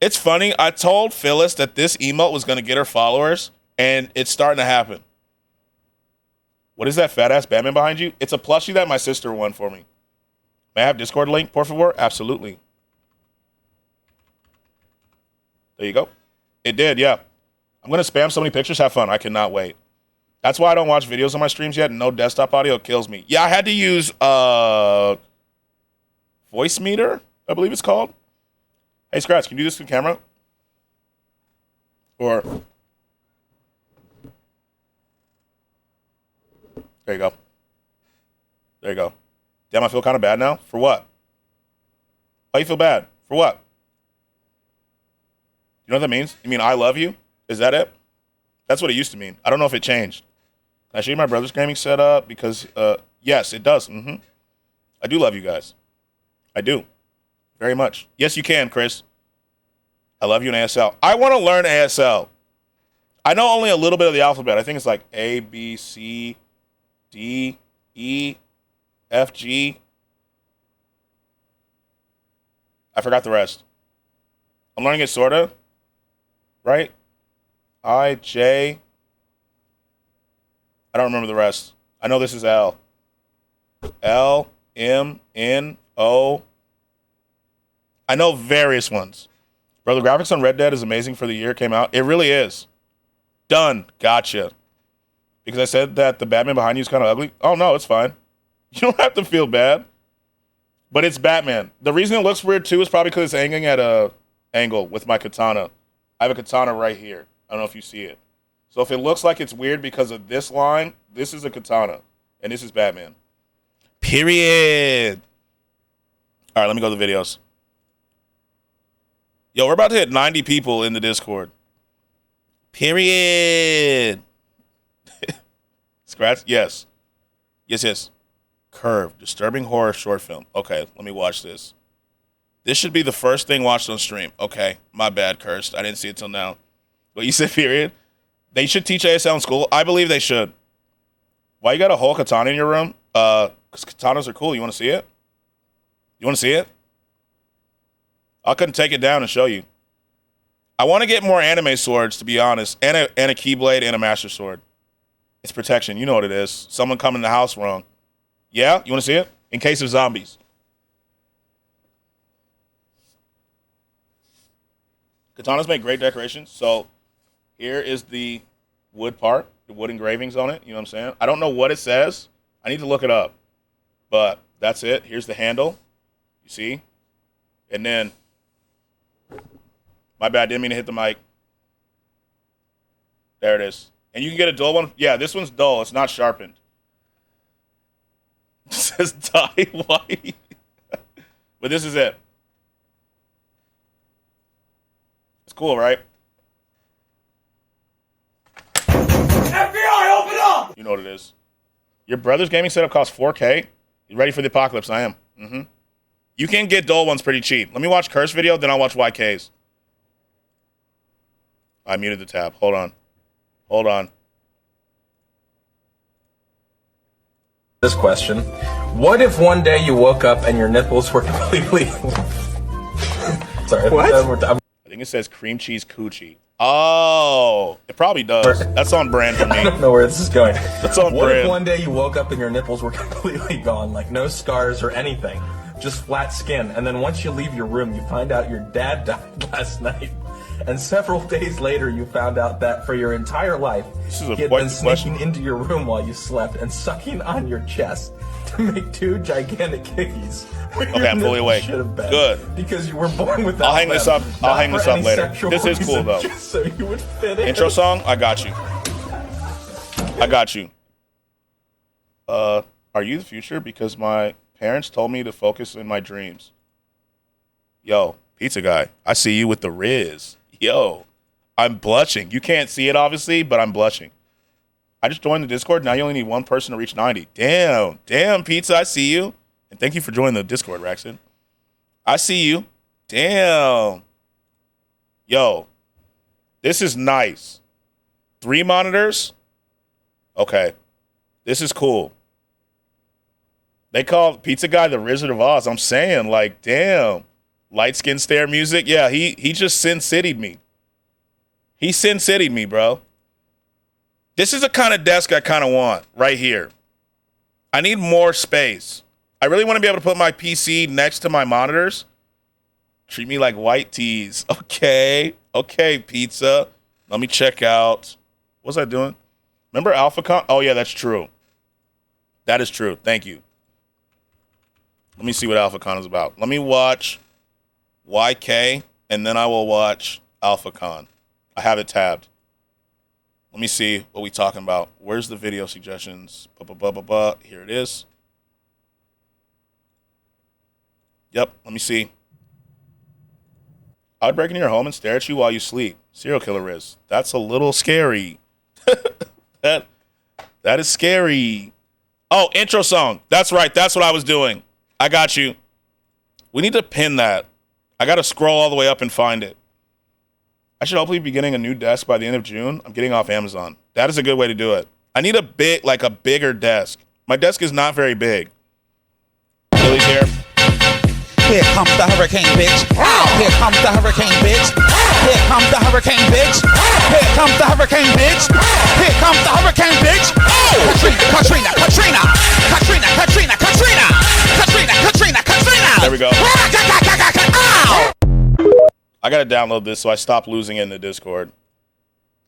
It's funny. I told Phyllis that this emote was going to get her followers, and it's starting to happen. What is that fat-ass Batman behind you? It's a plushie that my sister won for me. May I have Discord link, por favor? Absolutely. There you go. It did, yeah. I'm going to spam so many pictures. Have fun. I cannot wait. That's why I don't watch videos on my streams yet. No desktop audio kills me. Yeah, I had to use voice meter, I believe it's called. Hey, Scratch, can you do this to the camera? Or there you go. There you go. Damn, I feel kind of bad now. For what? Why you feel bad? For what? You know what that means? You mean I love you? Is that it? That's what it used to mean. I don't know if it changed. Can I show you my brother's gaming setup? Because, yes, it does. I do love you guys. I do. Very much. Yes, you can, Chris. I love you in ASL. I want to learn ASL. I know only a little bit of the alphabet. I think it's like A, B, C, D, E, F, G. I forgot the rest. I'm learning it sorta. Right? I, J. I don't remember the rest. I know this is L. L, M, N, O. I know various ones. Bro, the graphics on Red Dead is amazing for the year it came out. It really is. Done. Gotcha. Because I said that the Batman behind you is kind of ugly. Oh, no, it's fine. You don't have to feel bad. But it's Batman. The reason it looks weird, too, is probably because it's hanging at a angle with my katana. I have a katana right here. I don't know if you see it. So if it looks like it's weird because of this line, this is a katana. And this is Batman. Period. All right, let me go to the videos. Yo, we're about to hit 90 people in the Discord. Period. Skratsx? Yes. Yes. Curve. Disturbing horror short film. Okay, let me watch this. This should be the first thing watched on stream. Okay, my bad, Cursed. I didn't see it till now. But you said period? They should teach ASL in school? I believe they should. Why you got a whole katana in your room? Because katanas are cool. You want to see it? You want to see it? I couldn't take it down and show you. I want to get more anime swords, to be honest, and a keyblade and a master sword. It's protection. You know what it is. Someone come in the house wrong. Yeah? You want to see it? In case of zombies. Katanas make great decorations. So here is the wood part, the wood engravings on it. You know what I'm saying? I don't know what it says. I need to look it up. But that's it. Here's the handle. You see? And then, my bad, didn't mean to hit the mic. There it is. And you can get a dull one. Yeah, this one's dull. It's not sharpened. It says die white. But this is it. It's cool, right? FBI, open up! You know what it is. Your brother's gaming setup costs $4K? You ready for the apocalypse? I am. Mm-hmm. You can get dull ones pretty cheap. Let me watch Curse video, then I'll watch YK's. I muted the tab. Hold on. This question. What if one day you woke up and your nipples were completely... Sorry. What? I think it says cream cheese coochie. Oh, it probably does. That's on brand for me. I don't know where this is going. That's on brand. What if one day you woke up and your nipples were completely gone, like no scars or anything, just flat skin, and then once you leave your room, you find out your dad died last night, and several days later you found out that for your entire life, he had been sneaking into your room while you slept and sucking on your chest to make two gigantic hickeys. Okay, I'm fully awake. Good. Because you were born without I'll hang this up. I'll hang this up later. This is cool though. Just so you would fit in. Intro song. I got you. Are you the future? Because my parents told me to focus in my dreams. Yo, pizza guy. I see you with the Riz. Yo, I'm blushing. You can't see it obviously, but I'm blushing. I just joined the Discord. Now you only need one person to reach 90. Damn, pizza. I see you. And thank you for joining the Discord, Raxon. I see you. Damn. Yo, this is nice. 3 monitors? Okay. This is cool. They call Pizza Guy the Wizard of Oz. I'm saying, like, damn. Light skin stare music. Yeah, he just Sin City'd me. He Sin City'd me, bro. This is the kind of desk I kind of want right here. I need more space. I really want to be able to put my PC next to my monitors. Treat me like white tees. Okay, pizza. Let me check out. What was I doing? Remember AlphaCon? Oh, yeah, that's true. That is true. Thank you. Let me see what AlphaCon is about. Let me watch YK, and then I will watch AlphaCon. I have it tabbed. Let me see what we talking about. Where's the video suggestions? Here it is. Yep, let me see. I would break into your home and stare at you while you sleep. Serial killer is. That's a little scary. That is scary. Oh, intro song. That's right. That's what I was doing. I got you. We need to pin that. I got to scroll all the way up and find it. I should hopefully be getting a new desk by the end of June. I'm getting off Amazon. That is a good way to do it. I need a bigger desk. My desk is not very big. Lily's here. Here comes the hurricane, bitch. Here comes the hurricane, bitch. Here comes the hurricane, bitch. Here comes the hurricane, bitch. Here comes the hurricane, bitch. Katrina, Katrina, Katrina, Katrina, Katrina, Katrina, Katrina, Katrina, Katrina. There we go. I gotta download this so I stop losing it in the Discord.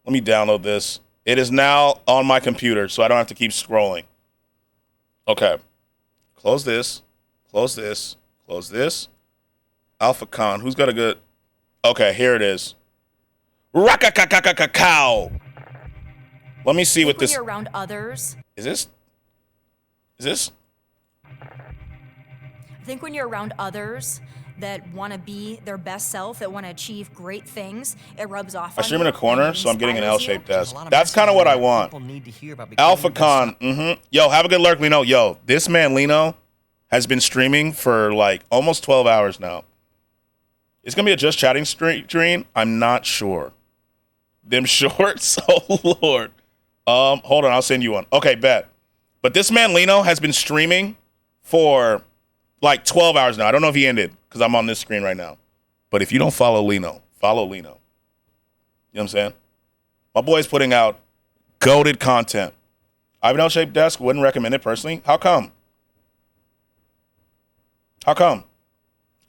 Let me download this. It is now on my computer, so I don't have to keep scrolling. Okay. Close this. Close this. Close this. Alpha Con. Who's got a good... Okay, here it is. Cow. Let me see what this... When you're around others. Is this? I think when you're around others that want to be their best self, that want to achieve great things, it rubs off. I stream in a corner, so I'm getting an L-shaped desk. That's kind of what I want. Alpha Con. Yo, have a good lurk, Lino. Yo, this man, Lino, has been streaming for like almost 12 hours now. It's going to be a just chatting stream. I'm not sure. Them shorts? Oh, Lord. Hold on. I'll send you one. Okay, bet. But this man, Lino, has been streaming for like 12 hours now. I don't know if he ended because I'm on this screen right now. But if you don't follow Lino, follow Lino. You know what I'm saying? My boy's putting out goated content. I have an L-shaped desk. Wouldn't recommend it personally. How come? How come?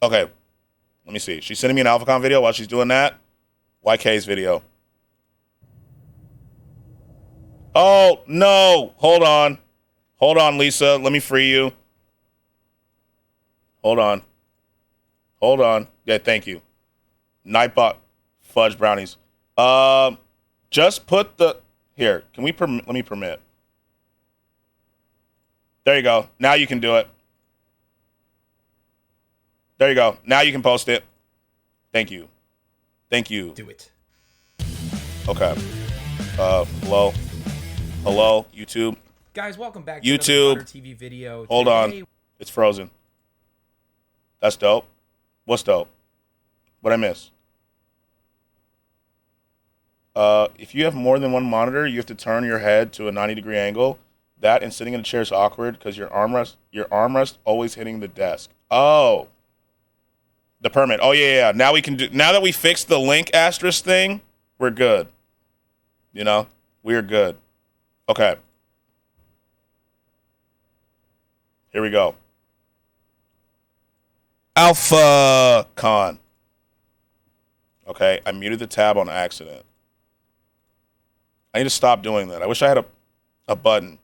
Okay. Let me see. She's sending me an AlphaCon video while she's doing that. YK's video. Oh, no. Hold on. Hold on, Lisa. Let me free you. Hold on. Hold on. Yeah, thank you. Nightbot fudge brownies. Just put the... Here. Can we let me permit. There you go. Now you can do it. There you go. Now you can post it. Thank you. Thank you. Do it. Okay. Hello. Hello, YouTube. Guys, welcome back to YouTube. Another TV video. Hold on. It's frozen. That's dope. What's dope? What'd I miss? If you have more than one monitor, you have to turn your head to a 90-degree angle. That and sitting in a chair is awkward because your armrest always hitting the desk. Oh. The permit. Oh, yeah. Now we can do... Now that we fixed the link asterisk thing, we're good. You know? We're good. Okay. Here we go. Alpha Con. Okay, I muted the tab on accident. I need to stop doing that. I wish I had a button.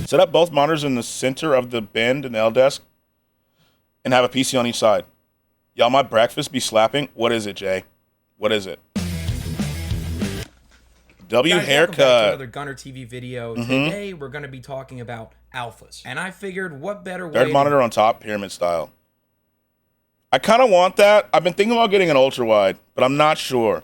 Set up both monitors in the center of the bend in the L desk and have a PC on each side. Y'all, my breakfast be slapping. What is it, Jay? What is it? W Guys, haircut. Welcome back to another Gunner TV video. Today we're going to be talking about alphas, and I figured what better way. Third monitor on top, pyramid style. I kind of want that. I've been thinking about getting an ultra wide, but I'm not sure.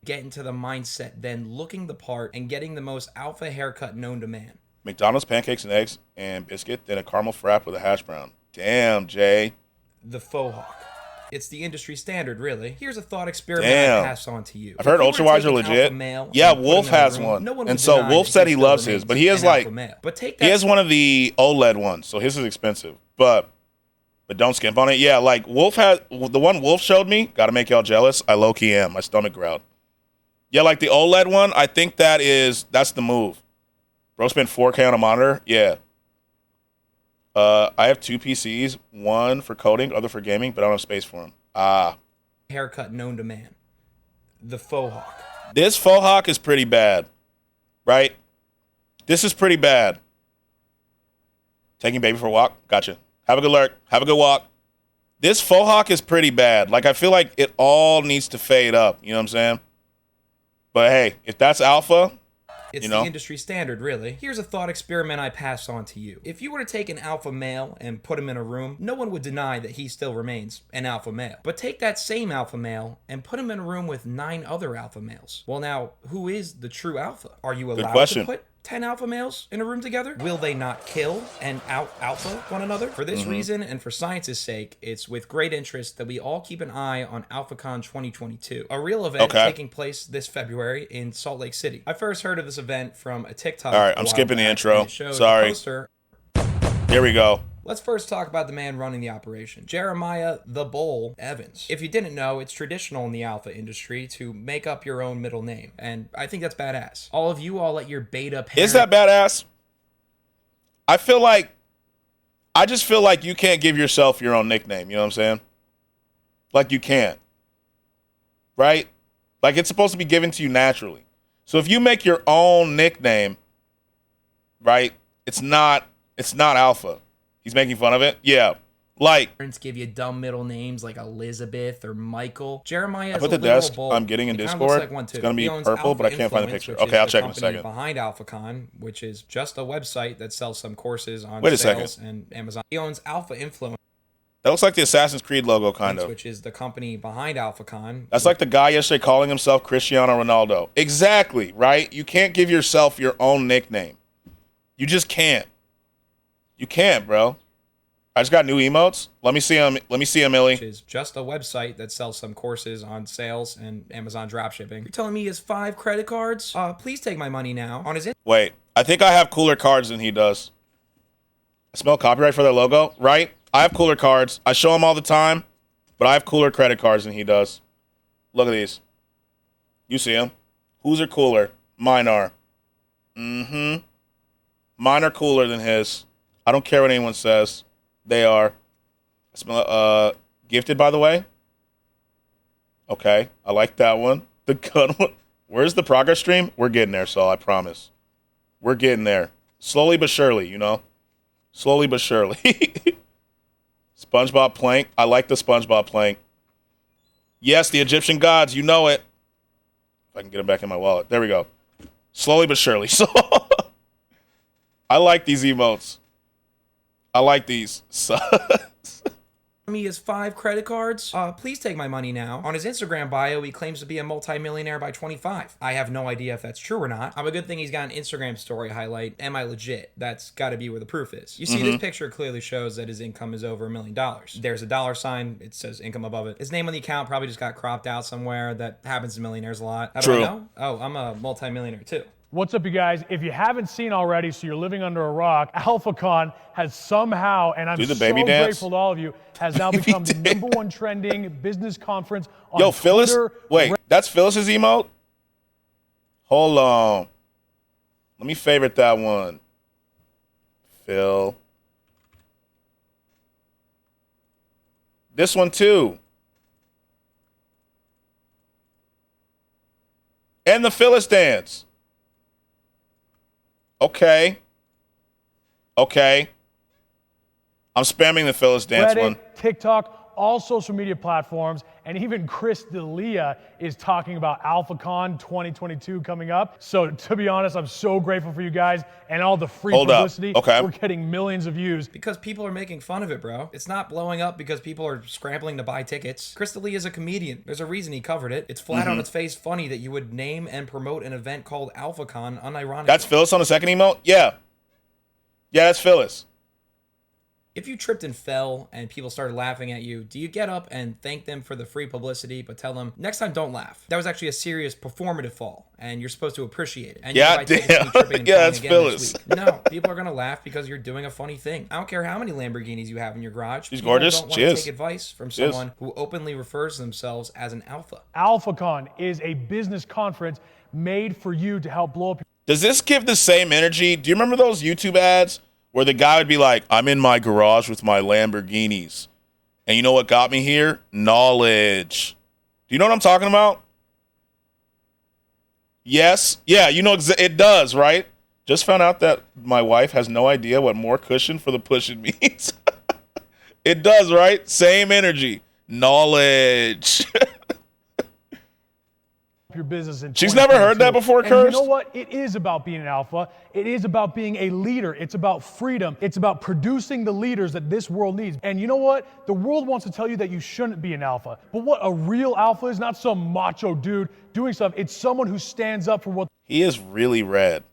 Get into the mindset, then looking the part and getting the most alpha haircut known to man. McDonald's pancakes and eggs and biscuit, then a caramel frap with a hash brown. Damn, Jay. The faux hawk. It's the industry standard, really. Here's a thought experiment I pass on to you. I've heard ultra wides are legit. Yeah, Wolf has one. And so Wolf said he loves his, but he has like he has one of the OLED ones, so his is expensive. But don't skimp on it. Yeah, like Wolf has the one Wolf showed me. Gotta make y'all jealous. I low key am. My stomach growled. Yeah, like the OLED one. I think that's the move. Bro spent 4K on a monitor. Yeah. I have two PCs, one for coding, other for gaming, but I don't have space for them. Haircut known to man. The faux hawk. This faux hawk is pretty bad, right? This is pretty bad. Taking baby for a walk? Gotcha. Have a good lurk. Have a good walk. This faux hawk is pretty bad. Like, I feel like it all needs to fade up. You know what I'm saying? But hey, if that's alpha... It's the industry standard, really. Here's a thought experiment I pass on to you. If you were to take an alpha male and put him in a room, no one would deny that he still remains an alpha male. But take that same alpha male and put him in a room with 9 other alpha males. Well, now, who is the true alpha? Are you allowed to put 10 alpha males in a room together? Will they not kill and out-alpha one another? For this reason, and for science's sake, it's with great interest that we all keep an eye on AlphaCon 2022, a real event taking place this February in Salt Lake City. I first heard of this event from a TikTok. All right, I'm skipping the intro. Sorry. Here we go. Let's first talk about the man running the operation, Jeremiah the Bull Evans. If you didn't know, it's traditional in the alpha industry to make up your own middle name, and I think that's badass. All of you all let your beta parent... Is that badass? I just feel like you can't give yourself your own nickname, you know what I'm saying? Like you can't. Right? Like it's supposed to be given to you naturally. So if you make your own nickname, right, it's not alpha. He's making fun of it? Yeah. Like, parents give you dumb middle names like Elizabeth or Michael. Jeremiah is I put the desk I'm getting in Discord. Like it's going to be purple, but I can't find the picture. Okay, I'll check in a second. Behind AlphaCon, which is just a website that sells some courses on sales and Amazon. He owns Alpha Influence. That looks like the Assassin's Creed logo, kind of. Which is the company behind AlphaCon. That's like the guy yesterday calling himself Cristiano Ronaldo. Exactly, right? You can't give yourself your own nickname. You just can't. You can't, bro. I just got new emotes. Let me see them, Illy. Which is just a website that sells some courses on sales and Amazon dropshipping. You're telling me he has 5 credit cards? Please take my money now. On his Wait, I think I have cooler cards than he does. I smell copyright for their logo, right? I have cooler cards. I show him all the time, but I have cooler credit cards than he does. Look at these. You see them? Whose are cooler? Mine are. Mine are cooler than his. I don't care what anyone says. They are. I smell gifted, by the way. Okay, I like that one. The gun one. Where's the progress stream? We're getting there, Saul, I promise. We're getting there. Slowly but surely, you know? Slowly but surely. SpongeBob plank. I like the SpongeBob plank. Yes, the Egyptian gods, you know it. If I can get it back in my wallet. There we go. Slowly but surely. So I like these emotes. I like these. He has 5 credit cards. Please take my money now. On his Instagram bio, he claims to be a multimillionaire by 25. I have no idea if that's true or not. A good thing he's got an Instagram story highlight. Am I legit? That's got to be where the proof is. You see, this picture clearly shows that his income is over $1 million. There's a dollar sign. It says income above it. His name on the account probably just got cropped out somewhere. That happens to millionaires a lot. How do I know? Oh, I'm a multimillionaire too. What's up, you guys? If you haven't seen already, so you're living under a rock, AlphaCon has somehow, and I'm so grateful to all of you, has now become the #1 trending business conference on Twitter. Phyllis? Wait, that's Phyllis's emote? Hold on. Let me favorite that one. Phil. This one too. And the Phyllis dance. Okay. Okay. I'm spamming the Phyllis dance Reddit, one. TikTok, all social media platforms, and even Chris D'Elia is talking about AlphaCon 2022 coming up. So to be honest, I'm so grateful for you guys and all the free publicity. Okay. We're getting millions of views. Because people are making fun of it, bro. It's not blowing up because people are scrambling to buy tickets. Chris D'Elia is a comedian. There's a reason he covered it. It's flat on its face funny that you would name and promote an event called AlphaCon unironically. That's Phyllis on the second emote? Yeah. Yeah, that's Phyllis. If you tripped and fell and people started laughing at you, do you get up and thank them for the free publicity, but tell them, next time don't laugh? That was actually a serious performative fall, and you're supposed to appreciate it. And yeah, damn. Yeah, that's Phyllis. No, people are going to laugh because you're doing a funny thing. I don't care how many Lamborghinis you have in your garage. She's gorgeous. Don't want to take advice from someone who openly refers to themselves as an alpha. AlphaCon is a business conference made for you to help blow up. Does this give the same energy? Do you remember those YouTube ads where the guy would be like, I'm in my garage with my Lamborghinis. And you know what got me here? Knowledge. Do you know what I'm talking about? Yes. Yeah, you know, it does, right? Just found out that my wife has no idea what more cushion for the pushing means. It does, right? Same energy. Knowledge. Your business in She's never heard that before, Kirst? You know what? It is about being an alpha. It is about being a leader. It's about freedom. It's about producing the leaders that this world needs. And you know what? The world wants to tell you that you shouldn't be an alpha. But what a real alpha is, not some macho dude doing stuff. It's someone who stands up for what... He is really red.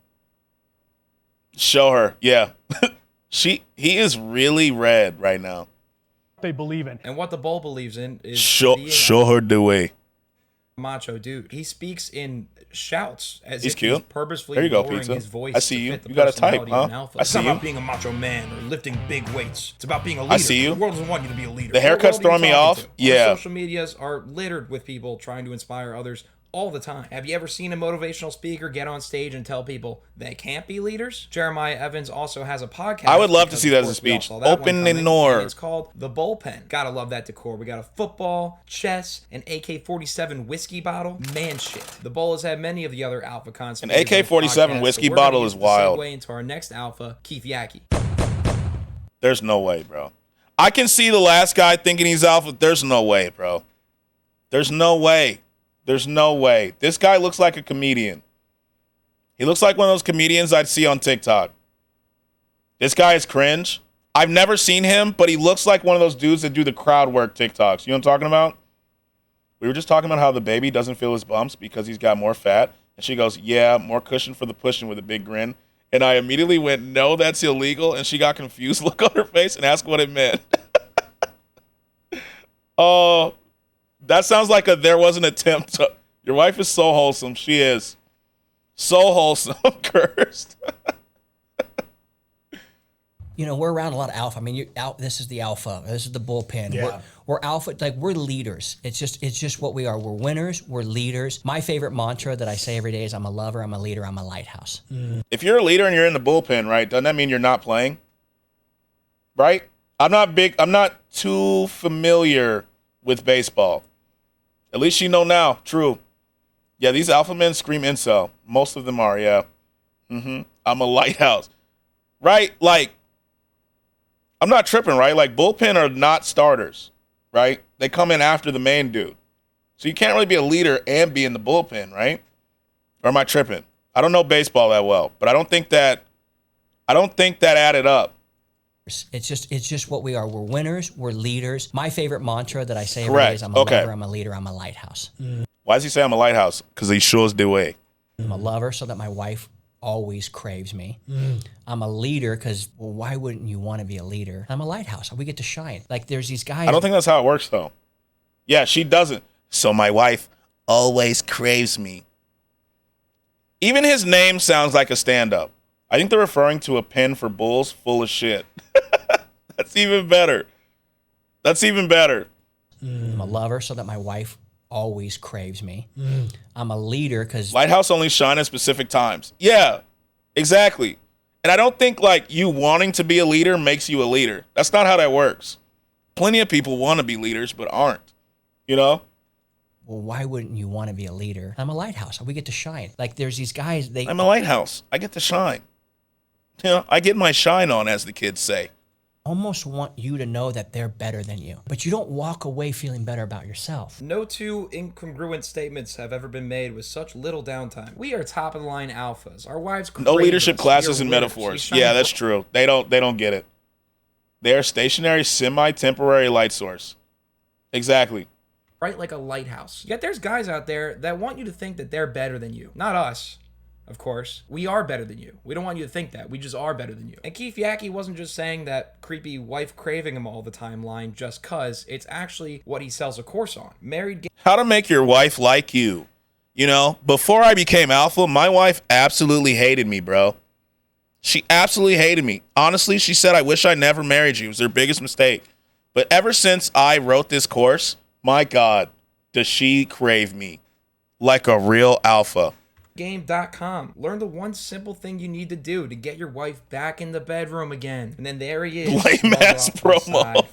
Show her. Yeah. He is really red right now. They believe in. And what the bull believes in is Show her the way. Macho dude. He speaks in shouts as He's if cute. he's purposefully There you go, lowering pizza. his voice. I see to you. fit the You got a type, personality huh? of an alpha. I It's see not you. about being a macho man or lifting big weights. It's about being a leader. I see you. The world doesn't want you to be a leader. The haircut's What world are you throwing me talking off. to? Yeah. Our social medias are littered with people trying to inspire others all the time. Have you ever seen a motivational speaker get on stage and tell people they can't be leaders? Jeremiah Evans also has a podcast. I would love to because, see of that as a course, we all speech. saw that one Open coming, and Nor. and it's called The Bullpen. Gotta love that decor. We got a football, chess, an AK-47 whiskey bottle. Man shit. The Bull has had many of the other alpha concepts. An AK-47 whiskey bottle is wild. Segue into our next alpha, Keith Yackey. There's no way, bro. I can see the last guy thinking he's alpha. There's no way, bro. There's no way. There's no way. This guy looks like a comedian. He looks like one of those comedians I'd see on TikTok. This guy is cringe. I've never seen him, but he looks like one of those dudes that do the crowd work TikToks. You know what I'm talking about? We were just talking about how the baby doesn't feel his bumps because he's got more fat. And she goes, yeah, more cushion for the pushing with a big grin. And I immediately went, no, that's illegal. And she got confused look on her face and asked what it meant. Oh, that sounds like there was an attempt to. Your wife is so wholesome. She is. So wholesome. Cursed. You know, we're around a lot of alpha. I mean, this is the alpha. This is the bullpen. Yeah. We're alpha. Like, we're leaders. It's just what we are. We're winners. We're leaders. My favorite mantra that I say every day is, I'm a lover, I'm a leader, I'm a lighthouse. If you're a leader and you're in the bullpen, right, doesn't that mean you're not playing? Right? I'm not too familiar with baseball. At least you know now. True. Yeah, these alpha men scream incel. Most of them are, yeah. I'm a lighthouse. Right? Like, I'm not tripping, right? Like, bullpen are not starters, right? They come in after the main dude. So you can't really be a leader and be in the bullpen, right? Or am I tripping? I don't know baseball that well, but I don't think that added up. It's just what we are. We're winners. We're leaders. My favorite mantra that I say every Correct. day is, I'm a lover, I'm a leader, I'm a lighthouse. Why does he say I'm a lighthouse? Because he shows the way. I'm a lover so that my wife always craves me. I'm a leader because, well, why wouldn't you want to be a leader? I'm a lighthouse. We get to shine. Like, there's these guys. I don't think that's how it works, though. Yeah, she doesn't. So my wife always craves me. Even his name sounds like a stand-up. I think they're referring to a pen for bulls full of shit. That's even better. That's even better. I'm a lover so that my wife always craves me. I'm a leader because Lighthouse only shine at specific times. Yeah, exactly. And I don't think, like, you wanting to be a leader makes you a leader. That's not how that works. Plenty of people want to be leaders but aren't, you know? well, why wouldn't you want to be a leader? I'm a lighthouse. We get to shine. Like, there's these guys. I'm a lighthouse. I get to shine. You know, I get my shine on, as the kids say. Almost want you to know that they're better than you, but you don't walk away feeling better about yourself. No two incongruent statements have ever been made with such little downtime. We are top of the line alphas. Our wives crave No leadership us. classes We are and winners. metaphors. We Yeah, shine that's true. They don't get it. They are stationary, semi-temporary light source. Exactly. bright like a lighthouse. Yet there's guys out there that want you to think that they're better than you. Not us. Of course, we are better than you. We don't want you to think that. We just are better than you. And Keith Yackey wasn't just saying that creepy wife craving him all the time line just cuz. It's actually what he sells a course on. How to make your wife like you. You know, before I became alpha, my wife absolutely hated me, bro. She absolutely hated me. Honestly, she said, I wish I never married you. It was her biggest mistake. But ever since I wrote this course, my God, does she crave me like a real alpha. Game.com. Learn the one simple thing you need to do to get your wife back in the bedroom again. And then there he is. Lame ass promo.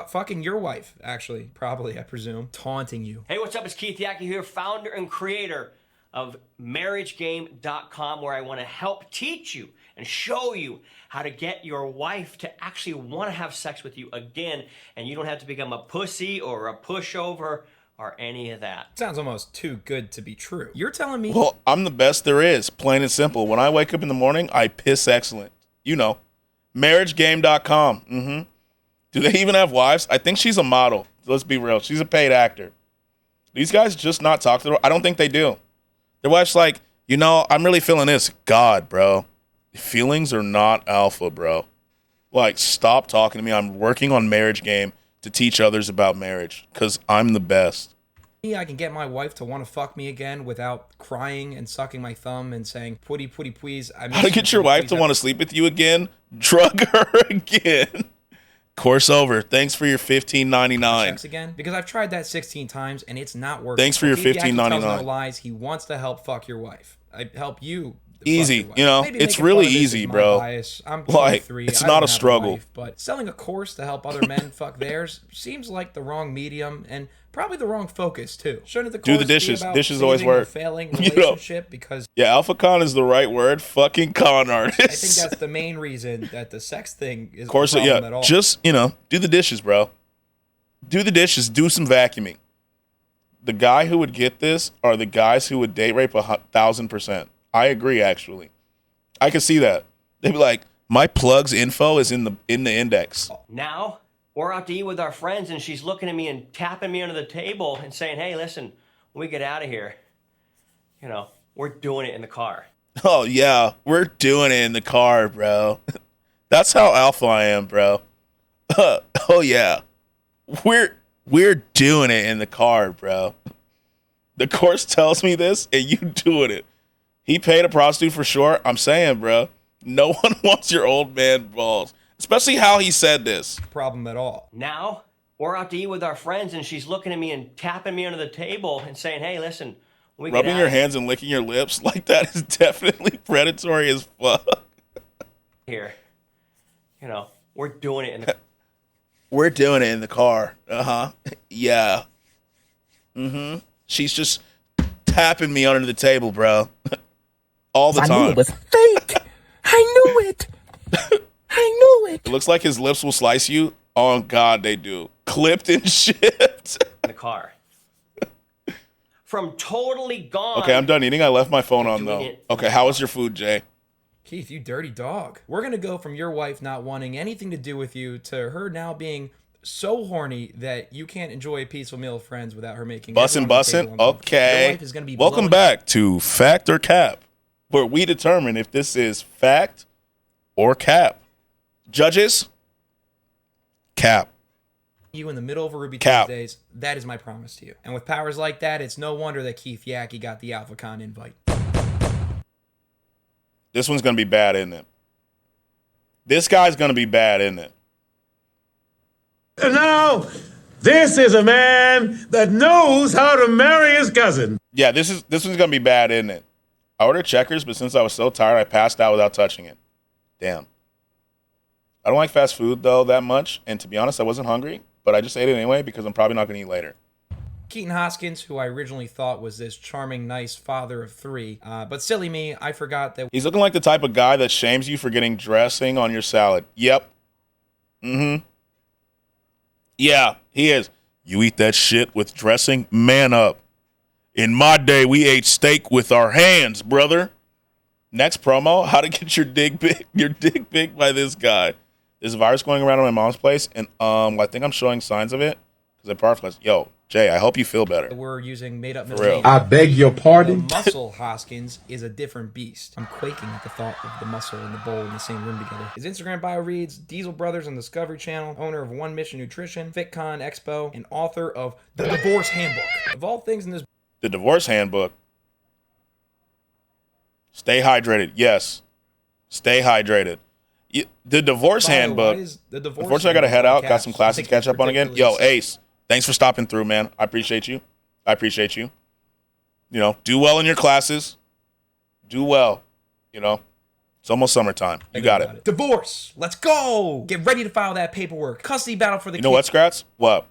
Fucking your wife, actually. Probably, I presume. Taunting you. Hey, what's up? It's Keith Yackey here, founder and creator of MarriageGame.com, where I want to help teach you and show you how to get your wife to actually want to have sex with you again. And you don't have to become a pussy or a pushover or any of that. Sounds almost too good to be true. You're telling me... Well, I'm the best there is, plain and simple. When I wake up in the morning, I piss excellent. You know. MarriageGame.com. Do they even have wives? I think she's a model. Let's be real. She's a paid actor. These guys just not talk to her. I don't think they do. Their wife's like, you know, I'm really feeling this. God, bro. Feelings are not alpha, bro. Like, stop talking to me. I'm working on Marriage Game to teach others about marriage because I'm the best. I can get my wife to want to fuck me again without crying and sucking my thumb and saying, putty, please. How to get your wife to want to sleep with you again? Drug her again. Course over. Thanks for your $15.99. Sex again? Because I've tried that 16 times and it's not working. Thanks for your $15.99. Tells no lies. He wants to help fuck your wife. I help you. Easy, you know, it's really easy, bro. I'm like, 23. it's I not don't a have struggle. Wife, but selling a course to help other men fuck theirs seems like the wrong medium and probably the wrong focus too. Shouldn't the course do the dishes? Be about Dishes always saving a work. failing relationship because alpha con is the right word. Fucking con artist. I think that's the main reason that the sex thing is of course, a problem at all. Just do the dishes, bro. Do the dishes. Do some vacuuming. The guy who would get this are the guys who would date rape 1,000%. I agree, actually. I can see that. They'd be like, my plug's info is in the index. Now, we're out to eat with our friends, and she's looking at me and tapping me under the table and saying, hey, listen, when we get out of here, we're doing it in the car. Oh, yeah. We're doing it in the car, bro. That's how alpha I am, bro. Oh, yeah. We're doing it in the car, bro. The course tells me this, and you doing it. He paid a prostitute for sure. I'm saying, bro, no one wants your old man balls. Especially how he said this. Problem at all. Now, we're out to eat with our friends, and she's looking at me and tapping me under the table and saying, hey, listen, when we get rubbing your hands and licking your lips like that is definitely predatory as fuck. Here, we're doing it in the We're doing it in the car. Uh-huh. Yeah. Mm-hmm. She's just tapping me under the table, bro. All the time. I knew it was fake. I knew it. I knew it. It looks like his lips will slice you. Oh, God, they do. Clipped and shipped. In the car. From totally gone. Okay, I'm done eating. I left my phone on, though. Okay, how was your food, Jay? Keith, you dirty dog. We're going to go from your wife not wanting anything to do with you to her now being so horny that you can't enjoy a peaceful meal with friends without her making Bussin'. Okay. Your wife is gonna be welcome back to Fact or Cap, where we determine if this is fact or cap. Judges, cap. You in the middle of a Ruby Cap. Tuesdays, that is my promise to you. And with powers like that, it's no wonder that Keith Yackey got the AlphaCon invite. This one's going to be bad, isn't it? This guy's going to be bad, isn't it? Now, this is a man that knows how to marry his cousin. Yeah, this one's going to be bad, isn't it? I ordered Checkers, but since I was so tired, I passed out without touching it. Damn. I don't like fast food, though, that much. And to be honest, I wasn't hungry, but I just ate it anyway because I'm probably not going to eat later. Keaton Hoskins, who I originally thought was this charming, nice father of three. But silly me, I forgot that... He's looking like the type of guy that shames you for getting dressing on your salad. Yep. Mm-hmm. Yeah, he is. You eat that shit with dressing? Man up. In my day, we ate steak with our hands, brother. Next promo, how to get your dick big by this guy. There's a virus going around at my mom's place, and I think I'm showing signs of it because I paraphrased. Yo, Jay, I hope you feel better. We're using made-up For real. I beg your pardon? The muscle Hoskins is a different beast. I'm quaking at the thought of the muscle and the bowl in the same room together. His Instagram bio reads, Diesel Brothers on Discovery Channel, owner of One Mission Nutrition, FitCon Expo, and author of The Divorce Handbook. Of all things in this... The Divorce Handbook. Stay hydrated. Yes. Stay hydrated. The Divorce Handbook. Unfortunately, I got to head out. Got some classes to catch up on again. Yo, Ace, thanks for stopping through, man. I appreciate you. You know, do well in your classes. Do well. You know, it's almost summertime. You got it. Divorce. Let's go. Get ready to file that paperwork. Custody battle for the You know what, Skratsx? What?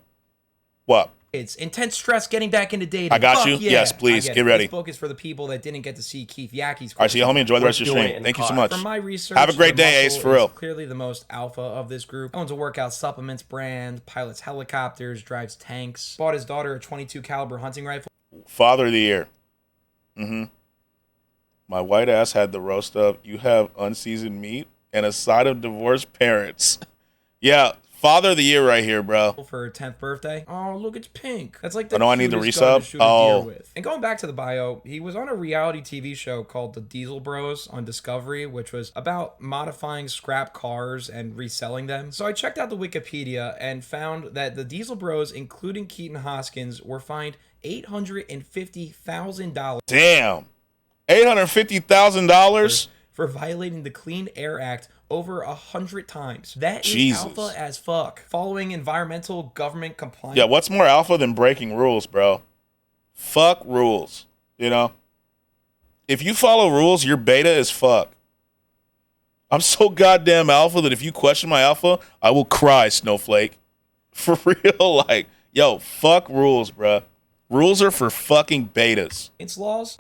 It's intense stress getting back into dating. I got Fuck you. Yeah. Yes, please. Get ready. This book is for the people that didn't get to see Keith Yackey's. All right, so you homie, enjoy the rest of your stream. Thank you so much. From my research, have a great day, Ace, for real. Clearly the most alpha of this group. Owns a workout supplements brand, pilots helicopters, drives tanks. Bought his daughter a .22 caliber hunting rifle. Father of the year. Mm-hmm. My white ass had the roast of, you have unseasoned meat and a side of divorced parents. Yeah, Father of the year right here, bro. For her 10th birthday. Oh, look, it's pink. That's like the know I need the cutest gun to resub. shoot a deer Oh. with. And going back to the bio, he was on a reality TV show called The Diesel Bros on Discovery, which was about modifying scrap cars and reselling them. So I checked out the Wikipedia and found that the Diesel Bros, including Keaton Hoskins, were fined $850,000. Damn. $850,000 for violating the Clean Air Act over 100 times. That is Jesus. alpha as fuck. Following environmental government compliance. Yeah, what's more alpha than breaking rules, bro? Fuck rules. You know? If you follow rules, you're beta as fuck. I'm so goddamn alpha that if you question my alpha, I will cry, Snowflake. For real, like, yo, fuck rules, bro. Rules are for fucking betas. It's laws.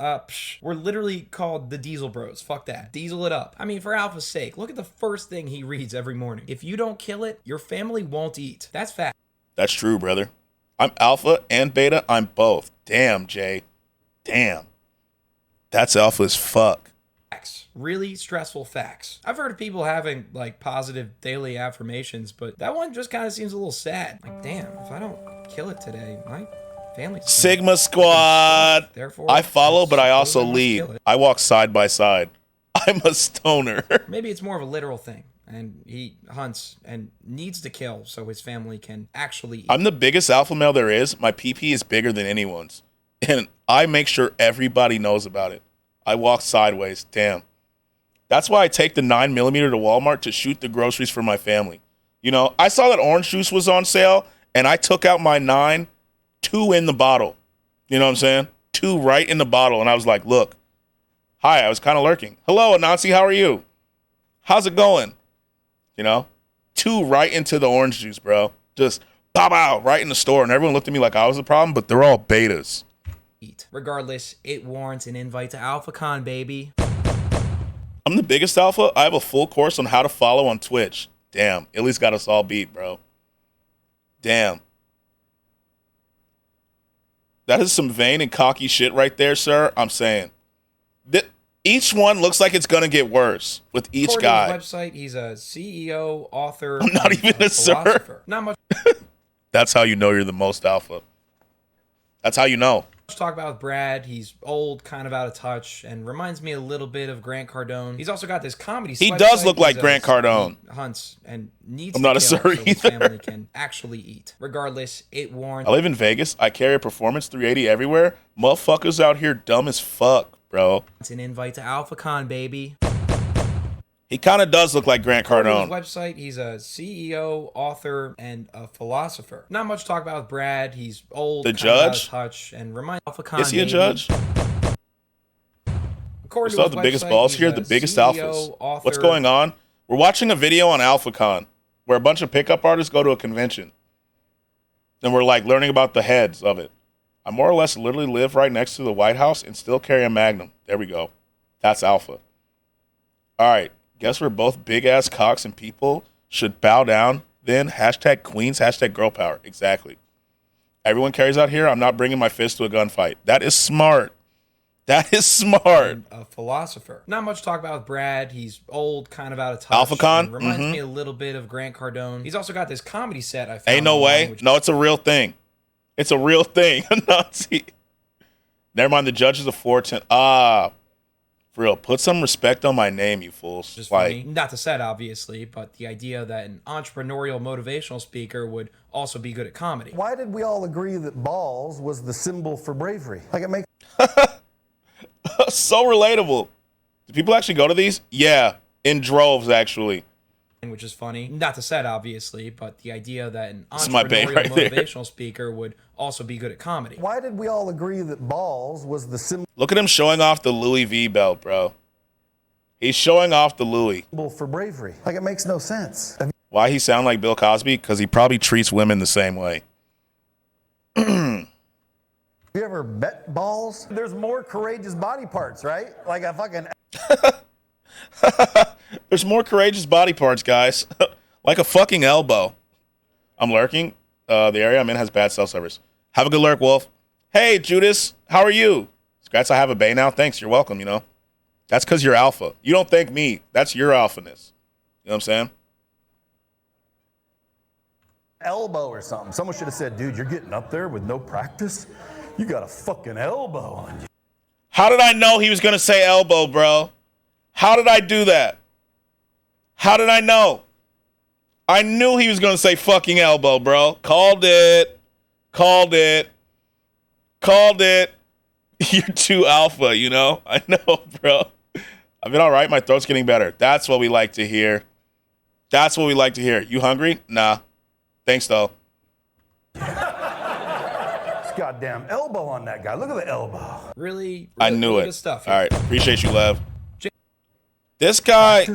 We're literally called the Diesel Bros. Fuck that. Diesel it up. I mean, for alpha's sake, look at the first thing he reads every morning. If you don't kill it, your family won't eat. That's fact. That's true, brother. I'm alpha and beta. I'm both. Damn, Jay. Damn. That's alpha as fuck. Facts. Really stressful facts. I've heard of people having like positive daily affirmations, but that one just kind of seems a little sad. Like, damn, if I don't kill it today, my family's Sigma Squad. Therefore, I follow, but I also lead. I walk side by side. I'm a stoner. Maybe it's more of a literal thing, and he hunts and needs to kill so his family can actually eat. I'm the biggest alpha male there is. My PP is bigger than anyone's, and I make sure everybody knows about it. I walk sideways. Damn. That's why I take the 9mm to Walmart to shoot the groceries for my family. You know, I saw that orange juice was on sale, and I took out my 9, 2 in the bottle. You know what I'm saying? 2 right in the bottle. And I was like, look, hi, I was kind of lurking. Hello, Anansi, how are you? How's it going? You know, 2 right into the orange juice, bro. Just bow, right in the store. And everyone looked at me like I was the problem, but they're all betas. Regardless, it warrants an invite to AlphaCon, baby. I'm the biggest alpha. I have a full course on how to follow on Twitch. Damn, Illy's got us all beat, bro. Damn. That is some vain and cocky shit right there, sir. I'm saying. Each one looks like it's going to get worse with each According guy. to his website, he's a CEO, author, I'm not even a sir. Not much That's how you know you're the most alpha. That's how you know. to talk about with Brad. He's old, kind of out of touch, and reminds me a little bit of Grant Cardone. He's also got this comedy. He does look like Grant Cardone. He hunts and needs I'm to not a kill sir so his either. family can actually eat. Regardless, it warrants. I live in Vegas. I carry a performance 380 everywhere. Motherfuckers out here dumb as fuck, bro. It's an invite to AlphaCon, baby. He kind of does look like Grant On his Cardone. website, he's a CEO, author, and a philosopher. Not much to talk about with Brad. He's old, The kind of out of judge? touch, and reminds AlphaCon. Is he a baby. judge? According We to saw his the biggest website, balls he's here, a the biggest CEO, alphas. author, What's going on? We're watching a video on AlphaCon where a bunch of pickup artists go to a convention. And we're like learning about the heads of it. I more or less literally live right next to the White House and still carry a Magnum. There we go. That's alpha. All right. Guess we're both big ass cocks and people should bow down. Then hashtag queens, hashtag girl power. Exactly. Everyone carries out here. I'm not bringing my fist to a gunfight. That is smart. That is smart. a philosopher. Not much to talk about with Brad. He's old, kind of out of touch. AlphaCon? and Reminds Mhm. me a little bit of Grant Cardone. He's also got this comedy set I found. Ain't no online, way. which- No, it's a real thing. It's a real thing. Nazi. Never mind. The judge is a 410. For real. Put some respect on my name, you fools. Just Like, funny. Not the set, obviously, but the idea that an entrepreneurial motivational speaker would also be good at comedy. Why did we all agree that balls was the symbol for bravery? Like it makes so relatable. Do people actually go to these? Yeah, in droves, actually. Which is funny. Not the set, obviously, but the idea that an This is my bae entrepreneurial right there. motivational speaker would also be good at comedy. Why did we all agree that balls was the symbol Look at him showing off the Louis V belt, bro. He's showing off the Louis. for bravery? Like it makes no sense. Why he sound like Bill Cosby? Because he probably treats women the same way. Have you ever bet balls? There's more courageous body parts, right? Like a fucking There's more courageous body parts, guys. Like a fucking elbow. I'm lurking. The area I'm in has bad cell service. Have a good lurk, Wolf. Hey, Judas. How are you? Skrats, I have a bay now. Thanks. You're welcome, you know. That's because you're alpha. You don't thank me. That's your alphaness. You know what I'm saying? elbow or something. Someone should have said, dude, you're getting up there with no practice? You got a fucking elbow on you. How did I know he was going to say elbow, bro? How did I do that? How did I know? I knew he was going to say fucking elbow, bro. Called it. Called it. Called it. You're too alpha, you know? I know, bro. I've been all right. My throat's getting better. That's what we like to hear. That's what we like to hear. You hungry? Nah. Thanks, though. Goddamn elbow on that guy. Look at the elbow. Really I knew good it. stuff All here. right. Appreciate you, Lev. This guy.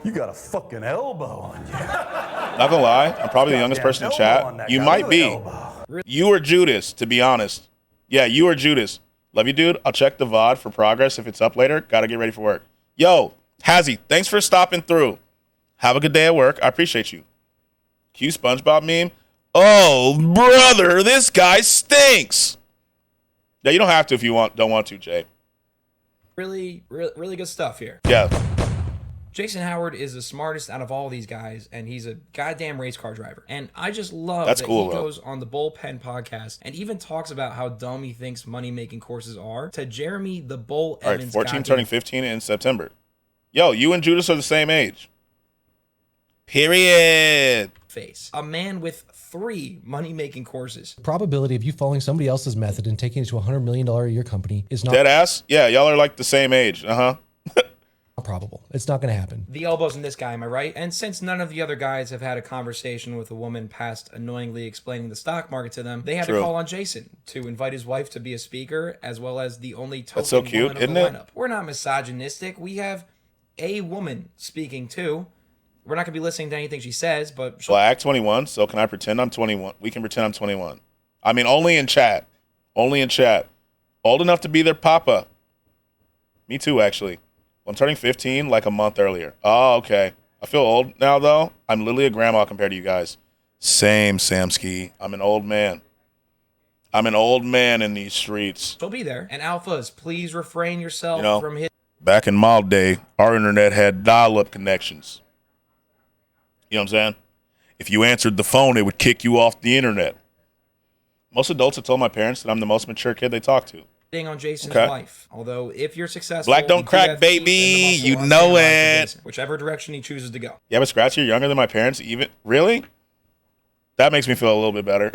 You got a fucking elbow on you. Not gonna lie. I'm probably the youngest person in elbow chat. on that You guy. might Look at the be. elbow. You or Judas, to be honest. Yeah, you or Judas. Love you, dude. I'll check the VOD for progress if it's up later. Gotta get ready for work. Yo, Hazzy, thanks for stopping through. Have a good day at work. I appreciate you. Q SpongeBob meme. Oh, brother, this guy stinks. Yeah, you don't have to if you don't want to, Jay. Really good stuff here. Yeah. Jason Howard is the smartest out of all these guys, and he's a goddamn race car driver. And I just love That's that cool, he though. goes on the Bullpen podcast and even talks about how dumb he thinks money-making courses are to Jeremy the Bull All right, Evans. 14 turning 15 in September. Yo, you and Judas are the same age. Period. Face. A man with 3 money-making courses. The probability of you following somebody else's method and taking it to a $100 million a year company is not Dead ass? Yeah, y'all are like the same age. Uh-huh. probable. It's not going to happen. The elbows in this guy, am I right? And since none of the other guys have had a conversation with a woman past annoyingly explaining the stock market to them, they had True. to call on Jason to invite his wife to be a speaker, as well as the only token That's so cute, woman of isn't the it? lineup. We're not misogynistic. We have a woman speaking too. We're not going to be listening to anything she says, but she'll Black 21, so can I pretend I'm 21? We can pretend I'm 21. I mean, only in chat. Only in chat. Old enough to be their papa. Me too, actually. I'm turning 15 like a month earlier. Oh, okay. I feel old now, though. I'm literally a grandma compared to you guys. Same, Samsky. I'm an old man. I'm an old man in these streets. she'll be there. And alphas, please refrain yourself You know, from hitting back in my day, our internet had dial-up connections. You know what I'm saying? If you answered the phone, it would kick you off the internet. Most adults have told my parents that I'm the most mature kid they talk to. on Jason's Okay. wife. Although, if you're successful, Black don't you do crack, have teeth and the baby. muscle You on know standby for it. Jason, whichever direction he chooses to go. Yeah, but Scratch, you're younger than my parents. Even really? That makes me feel a little bit better.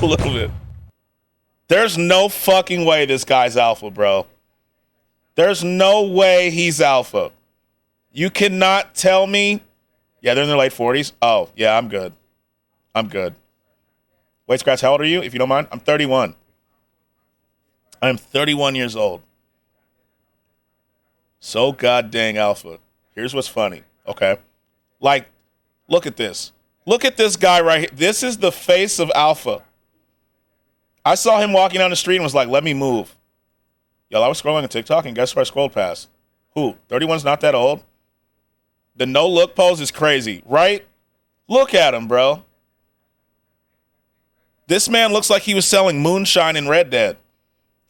A little bit. There's no fucking way this guy's alpha, bro. There's no way he's alpha. You cannot tell me. Yeah, they're in their late 40s. Oh, yeah, I'm good. I'm good. Wait, Scratch, how old are you, if you don't mind? I'm 31. I am 31 years old. So goddamn alpha. Here's what's funny, okay? Like, look at this. Look at this guy right here. This is the face of alpha. I saw him walking down the street and was like, let me move. Yo, I was scrolling on TikTok, and guess who I scrolled past? Who? 31's not that old? The no-look pose is crazy, right? Look at him, bro. This man looks like he was selling moonshine in Red Dead.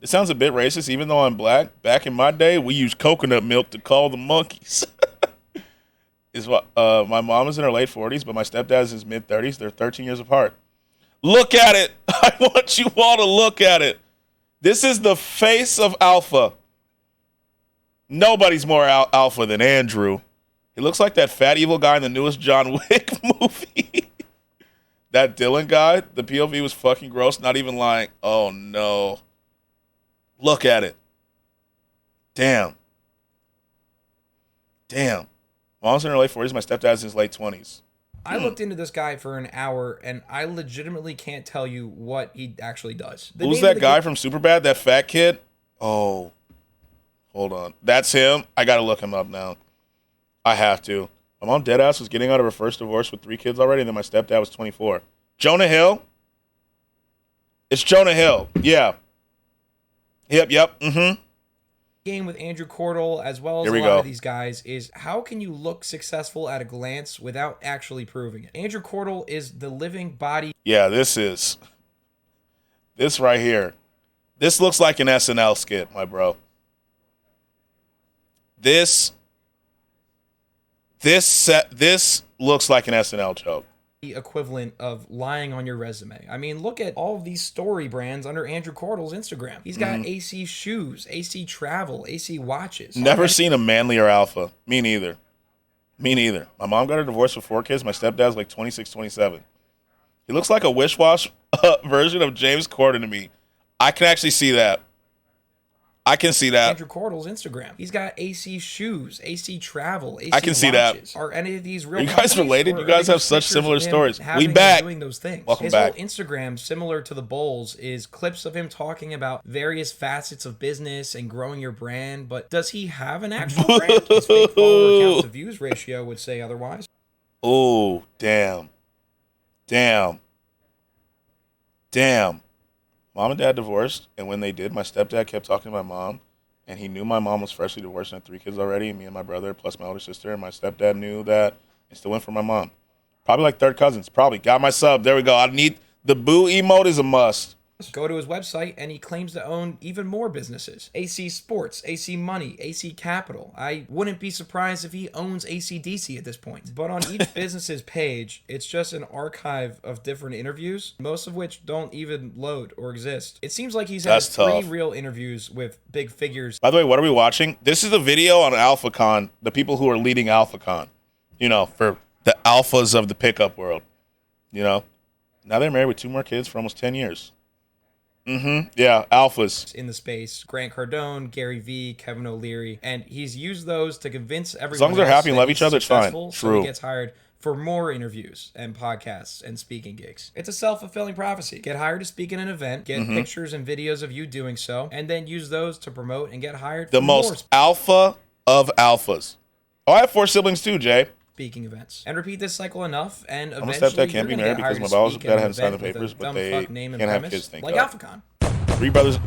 It sounds a bit racist, even though I'm black. Back in my day, we used coconut milk to call the monkeys. Is what my mom is in her late 40s, but my stepdad is in his mid-30s. They're 13 years apart. Look at it. I want you all to look at it. This is the face of alpha. Nobody's more alpha than Andrew. He looks like that fat evil guy in the newest John Wick movie. That Dylan guy, the POV was fucking gross, not even lying. Oh, no. Look at it. Damn. Damn. Mom's in her late 40s. My stepdad's in his late 20s. I looked into this guy for an hour, and I legitimately can't tell you what he actually does. The Who's name of that the guy kid- from Superbad? That fat kid? Oh. Hold on. That's him? I got to look him up now. I have to. My mom deadass was getting out of her first divorce with 3 kids already, and then my stepdad was 24. Jonah Hill? It's Jonah Hill. Yeah. Yep. Mm-hmm. Game with Andrew Cordell, as well as Here a we lot go. of these guys, is how can you look successful at a glance without actually proving it? Andrew Cordell is the living body. Yeah, this right here. This looks like an SNL skit, my bro. This looks like an SNL joke. the equivalent of lying on your resume. I mean, look at all of these story brands under Andrew Cordell's Instagram. He's got AC shoes, AC travel, AC watches. Never seen a manlier alpha. Me neither. Me neither. My mom got a divorce with 4 kids. My stepdad's like 26, 27. He looks like a wish-wash version of James Corden to me. I can actually see that. I can see that. Andrew Cordell's Instagram. He's got AC shoes, AC travel, AC I can see watches. that. Are any of these real? Are you guys related? You guys have such similar stories. We back. Doing those things. Welcome His back. whole Instagram, similar to the Bulls, is clips of him talking about various facets of business and growing your brand. But does he have an actual brand? His fake follower count to views ratio would say otherwise. Oh, damn. Damn. Damn. Mom and dad divorced, and when they did, my stepdad kept talking to my mom, and he knew my mom was freshly divorced and had 3 kids already, me and my brother, plus my older sister, and my stepdad knew that and still went for my mom. Probably like third cousins. Probably. Got my sub. There we go. I need the boo emote is a must. Go to his website, and he claims to own even more businesses. AC Sports, AC Money, AC Capital. I wouldn't be surprised if he owns AC/DC at this point. But on each business's page, it's just an archive of different interviews, most of which don't even load or exist. It seems like he's had That's 3 tough. real interviews with big figures. By the way, what are we watching? This is a video on AlphaCon, the people who are leading AlphaCon, you know, for the alphas of the pickup world, you know. Now they're married with 2 more kids for almost 10 years. Yeah, alphas. In the space, Grant Cardone, Gary Vee, Kevin O'Leary, and he's used those to convince everyone As long as they're else happy and that love he's each other, it's fine. successful, So True. he gets hired for more interviews and podcasts and speaking gigs. It's a self-fulfilling prophecy. Get hired to speak at an event, get pictures and videos of you doing so, and then use those to promote and get hired The for more most alpha of alphas. Oh, I have 4 siblings too, Jay. speaking events. And repeat this cycle enough, and I'm a eventually stepdad can't you're be gonna married get hired because to my speak dad at an hadn't signed the event with a papers, but dumb they fuck name and can't have premise, kids, thank like God. AlphaCon. 3 brothers.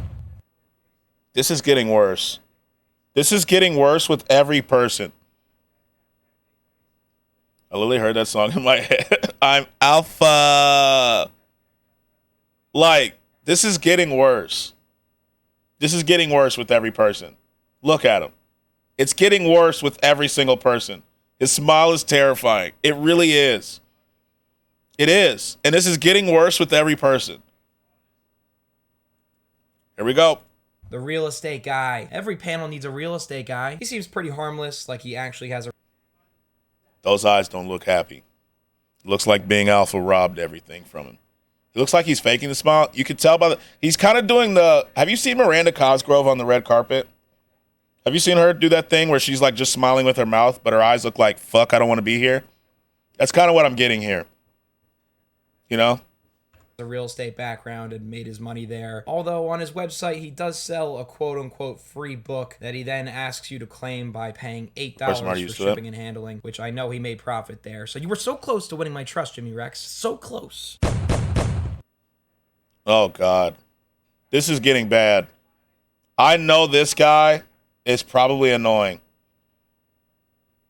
This is getting worse. This is getting worse with every person. I literally heard that song in my head. I'm alpha. Like, this is getting worse. This is getting worse with every person. Look at him. It's getting worse with every single person. His smile is terrifying. It really is. It is. And this is getting worse with every person. Here we go. The real estate guy. Every panel needs a real estate guy. He seems pretty harmless, like he actually has a... Those eyes don't look happy. Looks like being alpha robbed everything from him. It looks like he's faking the smile. You can tell by the... He's kind of doing the... Have you seen Miranda Cosgrove on the red carpet? Have you seen her do that thing where she's like just smiling with her mouth, but her eyes look like, fuck, I don't want to be here? That's kind of what I'm getting here. You know? a real estate background and made his money there. Although on his website, he does sell a quote-unquote free book that he then asks you to claim by paying $8 for shipping and handling, which I know he made profit there. So you were so close to winning my trust, Jimmy Rex. So close. Oh, God. This is getting bad. I know this guy is probably annoying.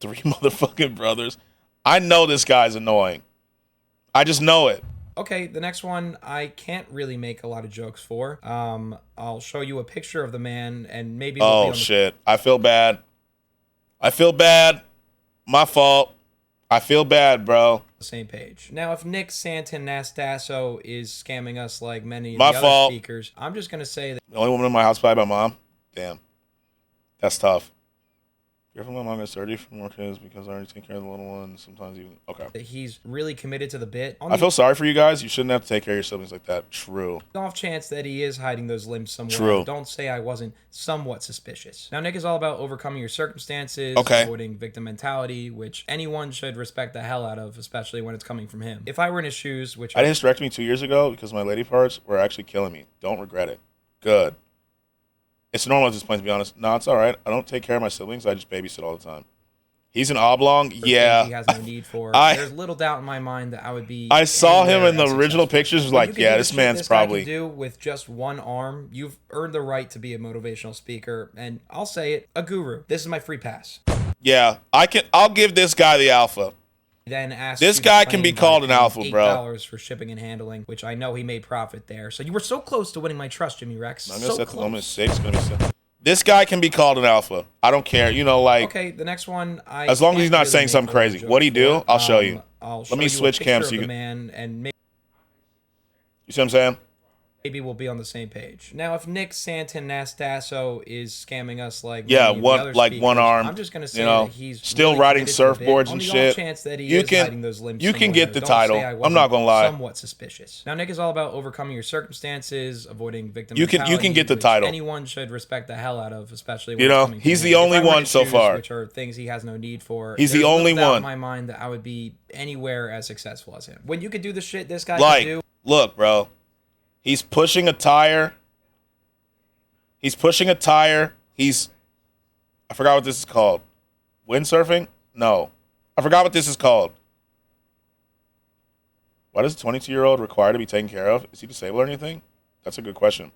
3 motherfucking brothers. I know this guy's annoying. I just know it. Okay, the next one I can't really make a lot of jokes for. I'll show you a picture of the man and maybe... Oh, shit. I feel bad. I feel bad. My fault. I feel bad, bro. The same page. Now, if Nick Santanastasso is scamming us like many of My the other fault. speakers, I'm just going to say that... The only woman in my house is probably my mom. Damn. That's tough. Careful, my mom gets dirty for more kids because I already take care of the little ones. Sometimes even... Okay. that he's really committed to the bit. On I the feel sorry for you guys. You shouldn't have to take care of your siblings like that. True. off chance that he is hiding those limbs somewhere. True. Don't say I wasn't somewhat suspicious. Now, Nick is all about overcoming your circumstances, Okay. avoiding victim mentality, which anyone should respect the hell out of, especially when it's coming from him. If I were in his shoes, which... I had hysterectomy 2 years ago because my lady parts were actually killing me. Don't regret it. Good. It's normal at this point, to be honest. No, it's all right. I don't take care of my siblings. I just babysit all the time. He's an oblong. Yeah. He has no need for. There's little doubt in my mind that I would be... I saw him anywhere in the as original successful. pictures. Was When like, you can yeah, do this the shit man's this guy can probably... do with just one arm, you've earned the right to be a motivational speaker, and I'll say it, a guru. This is my free pass. Yeah, I'll give this guy the alpha. Then ask This you to guy can claim be by called an paying alpha, bro. $8 for shipping and handling, which I know he made profit there. So you were so close to winning my trust, Jimmy Rex. I'm gonna So set the close. limit at 6. Gonna be 7. This guy can be called an alpha. I don't care. You know, like... Okay, the next one, as long as he's not saying something crazy. What'd he do? I'll show you. I'll show Let me you switch a picture cams of so you the can. man and maybe You see what I'm saying? we'll be on the same page. Now, if Nick Santanastasso is scamming us like Yeah, many of the other speakers, one arm. I'm just gonna say you know, that he's still really riding committed to the bit. surfboards On and the shit. off chance that he is hiding those limbs You can somewhere, get the don't title. say I I'm wasn't not gonna lie. somewhat suspicious. Now, Nick is all about overcoming your circumstances, avoiding victim You can mentality, get the which title. anyone should respect the hell out of, especially when You it's know, coming from he's him. the only If I were one to so choose, far. which are things he has no need for. He's the there's only no doubt one. in my mind that I would be anywhere as successful as him. When you could do the shit this guy Like, can do. look, bro. He's pushing a tire. He's pushing a tire. I forgot what this is called. Windsurfing? No. I forgot what this is called. Why does a 22-year-old require to be taken care of? Is he disabled or anything? That's a good question.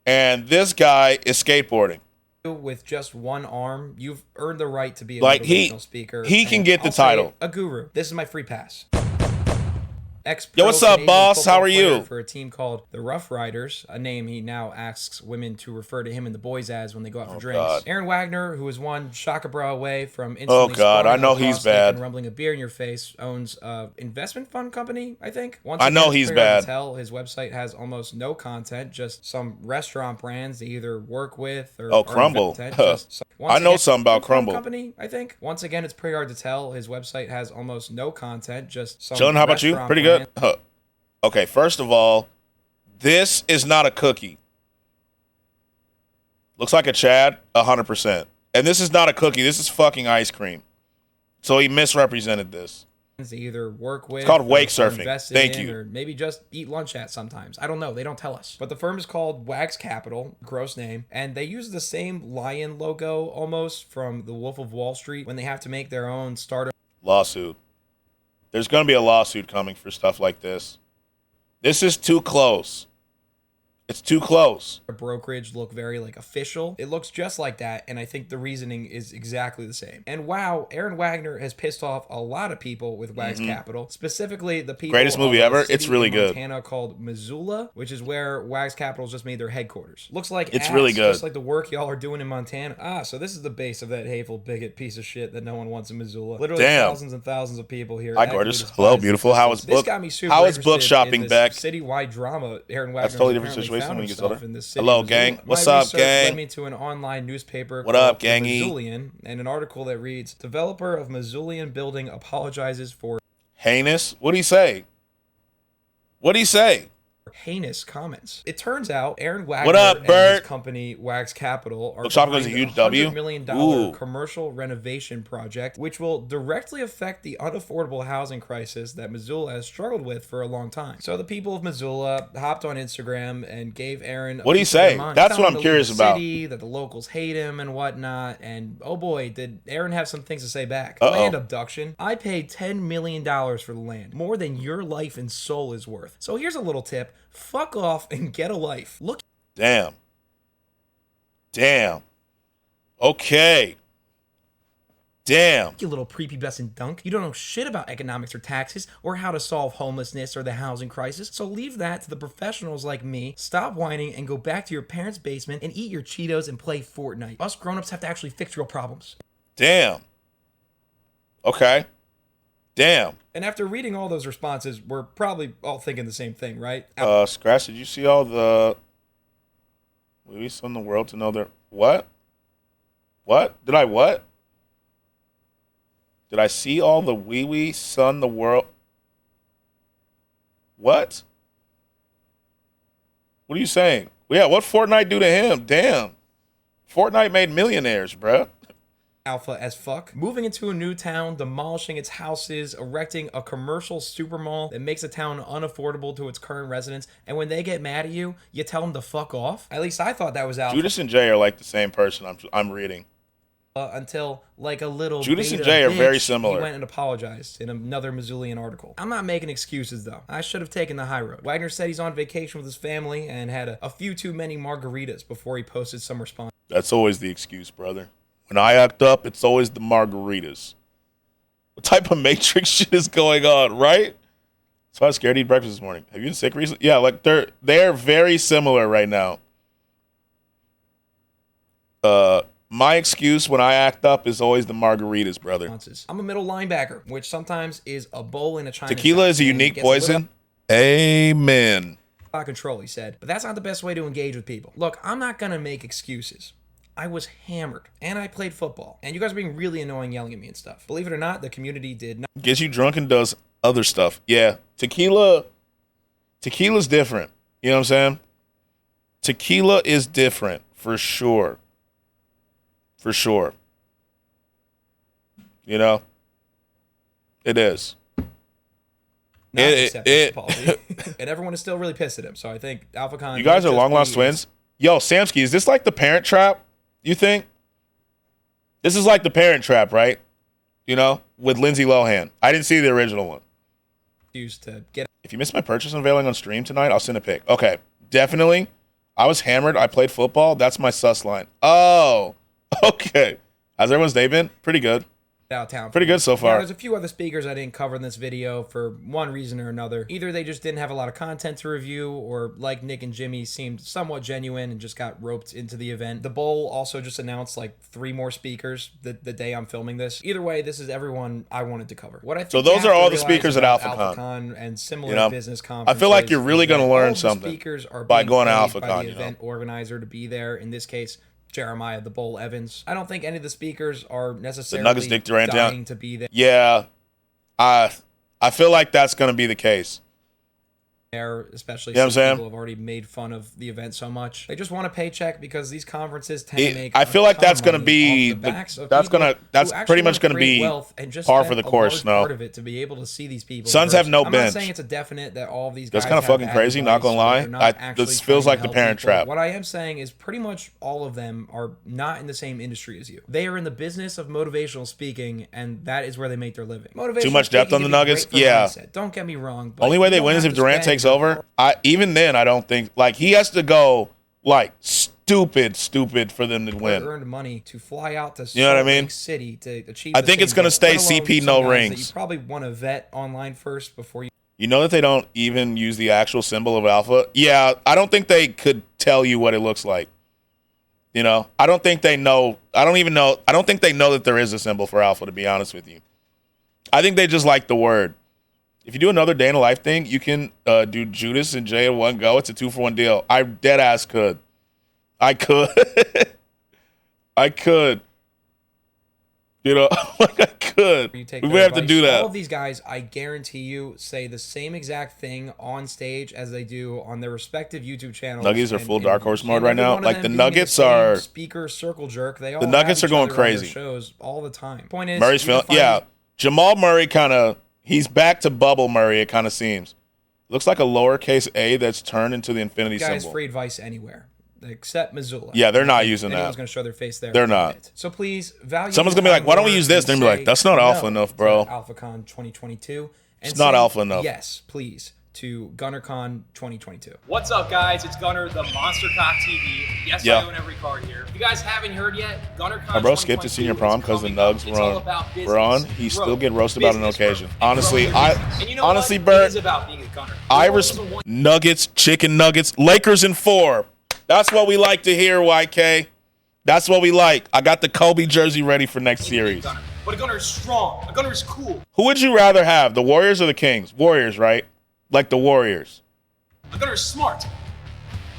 And this guy is skateboarding. With just one arm, you've earned the right to be a Like, motivational speaker. he can and get the I'll say title. it, a guru. This is my free pass. Yo, what's up, boss? How are you? For a team called the Rough Riders, a name he now asks women to refer to him and the boys as when they go out for drinks. God. Aaron Wagner, who is one shaka bra away from instantly God, I scoring know on he's caustic bad. and rumbling a beer in your face, owns an investment fund company, I think. Once I know again, it's he's pretty hard bad. to tell. His website has almost no content, just some restaurant brands they either work with or Oh, are Crumble. invented. Huh. Just I know something about Crumble. Company, I think. Once again, it's pretty hard to tell. His website has almost no content, just some Chillin', how about you? restaurant Pretty good? brand. Huh. Okay, first of all, this is not a cookie. Looks like a Chad, 100%. And this is not a cookie. This is fucking ice cream. So he misrepresented this. They either work with, It's called or wake are surfing. invested Thank in, you. or maybe just eat lunch at sometimes. I don't know. They don't tell us. But the firm is called Wags Capital, gross name, and they use the same lion logo almost from The Wolf of Wall Street when they have to make their own startup Lawsuit. There's going to be a lawsuit coming for stuff like this. This is too close. It's too close. brokerage look very like official. It looks just like that, and I think the reasoning is exactly the same. And wow, Aaron Wagner has pissed off a lot of people with Wags Capital, specifically the people Greatest movie of a ever. city It's really in good. Montana called Missoula, which is where Wags Capital just made their headquarters. Looks like It's ass, really good. just like the work y'all are doing in Montana. So this is the base of that hateful bigot piece of shit that no one wants in Missoula. Literally Damn. thousands and thousands of people here. Hi, actively gorgeous. despise Hello, this beautiful. How existence. is This book? got me super How is book interested shopping in this back? citywide drama Aaron Wagner That's totally different apparently situation found when you get himself older. in this city Hello, of Missoula. gang. What's My up, research gang? led me to an online newspaper What called up, The gangy? Missoulian, and an article that reads, developer of Missoulian building apologizes for Heinous? What'd he say? What'd he say? heinous comments. It turns out Aaron Wagner What up, and Bert? his company Wags Capital are Book shopping was a behind huge W? $100 million Ooh. commercial renovation project, which will directly affect the unaffordable housing crisis that Missoula has struggled with for a long time. So the people of Missoula hopped on Instagram and gave Aaron a What'd he piece of their say? mind. That's Telling what him I'm to leave curious the about. city, that the locals hate him and whatnot. And oh boy, did Aaron have some things to say back. Uh-oh. Land abduction. I paid $10 million for the land, more than your life and soul is worth. So here's a little tip. Fuck off and get a life. Look. Damn. Damn. Okay. Damn. You little prepubescent dunk. You don't know shit about economics or taxes or how to solve homelessness or the housing crisis. So leave that to the professionals like me. Stop whining and go back to your parents' basement and eat your Cheetos and play Fortnite. Us grown-ups have to actually fix real problems. Damn. Okay. Damn. And after reading all those responses, we're probably all thinking the same thing, right? Scratch, did you see all the we son the world to know their what? What? Did I what? Did I see all the wee son the world? What? What are you saying? Yeah, what Fortnite do to him? Damn. Fortnite made millionaires, bruh. Alpha as fuck, moving into a new town, demolishing its houses, erecting a commercial super mall that makes a town unaffordable to its current residents, and when they get mad at you, you tell them to fuck off? At least I thought that was Alpha. Judas and Jay are like the same person I'm reading. Until, like a little Judas and beta Jay are bitch, very similar. He went and apologized in another Missoulian article. I'm not making excuses, though. I should have taken the high road. Wagner said he's on vacation with his family and had a few too many margaritas before he posted some response. That's always the excuse, brother. When I act up, it's always the margaritas. What type of Matrix shit is going on, right? So I was scared to eat breakfast this morning. Have you been sick recently? Yeah, like they're very similar right now. My excuse when I act up is always the margaritas, brother. I'm a middle linebacker, which sometimes is a bowl in a China Tequila shop, is a and unique it gets a little poison. Amen. out of control, he said. But that's not the best way to engage with people. Look, I'm not going to make excuses. I was hammered, and I played football, and you guys are being really annoying yelling at me and stuff. Believe it or not, the community did not. Gets you drunk and does other stuff. Yeah. Tequila's different. You know what I'm saying? Tequila is different for sure. For sure. And everyone is still really pissed at him. So I think AlphaCon. You guys are long lost twins. Yo, Samsky, is this like the Parent Trap? You think? This is like the Parent Trap, right? With Lindsay Lohan. I didn't see the original one. Used to get. If you missed my purchase unveiling on stream tonight, I'll send a pic. Okay, definitely. I was hammered. I played football. That's my sus line. Oh, okay. How's everyone's day been? Pretty good. Downtown. Pretty good so far. Yeah, there's a few other speakers I didn't cover in this video for one reason or another. Either they just didn't have a lot of content to review, or like Nick and Jimmy seemed somewhat genuine and just got roped into the event. The Bowl also just announced like 3 more speakers the day I'm filming this. Either way, this is everyone I wanted to cover. What I think so those are all the speakers at AlphaCon and similar business conferences. I feel like you're really going to learn something by going to AlphaCon. By the event organizer to be there. In this case, Jeremiah the Bull Evans. I don't think any of the speakers are necessarily the Nuggets Dick Durant dying to be there. Yeah, I feel like that's going to be the case. Especially since people have already made fun of the event so much. They just want a paycheck because these conferences tend to make. I feel like that's going to be that's pretty much going to be par for the course. No, part of it to be able to see these people. Suns have no I'm bench. not saying it's a definite that all of these guys. That's kind of fucking crazy. Not gonna lie, this feels like the Parent Trap. What I am saying is pretty much all of them are not in the same industry as you. They are in the business of motivational speaking, and that is where they make their living. Too much depth on the Nuggets. Yeah. Mindset. Don't get me wrong. Only way they win is if Durant takes over. Even then, I don't think he has to go stupid for them to win. Earned money to fly out to Salt Lake City to achieve. I think it's going to stay CP no rings. You probably want to vet online first before you. You know that they don't even use the actual symbol of Alpha. Yeah, I don't think they could tell you what it looks like. I don't think they know. I don't think they know that there is a symbol for Alpha. To be honest with you, I think they just like the word. If you do another day in a life thing, you can do Judas and Jay in one go. It's a 2-for-1 deal. I dead ass could. I could. I could. I could. We would have to do that. All of these guys, I guarantee you, say the same exact thing on stage as they do on their respective YouTube channels. Nuggets are full dark horse mode right now. Like the Nuggets are speaker circle jerk. They all the Nuggets are going crazy. Shows all the time. Point is, Murray's feeling. Yeah, Jamal Murray kind of. He's back to bubble Murray, it kind of seems. Looks like a lowercase a that's turned into the infinity symbol. Guys, free advice anywhere, except Missoula. Yeah, they're not using that. Anyone's going to show their face there. They're not. So please, value. Someone's going to be like, why don't we use this? They're going to be like, that's not alpha enough, bro. AlphaCon 2022. It's not alpha enough. Yes, please, to GunnerCon 2022. What's up, guys? It's Gunner, the Monster Cock TV. Yes, I own every card here. If you guys haven't heard yet, GunnerCon. My bro skipped his senior prom because the Nugs were on. He still get roasted about an occasion. Honestly, Bert, Nuggets, chicken nuggets, Lakers in 4. That's what we like to hear, YK. That's what we like. I got the Kobe jersey ready for next series. But a Gunner is strong. A Gunner is cool. Who would you rather have, the Warriors or the Kings? Warriors, right? Like the Warriors. A Gunner is smart.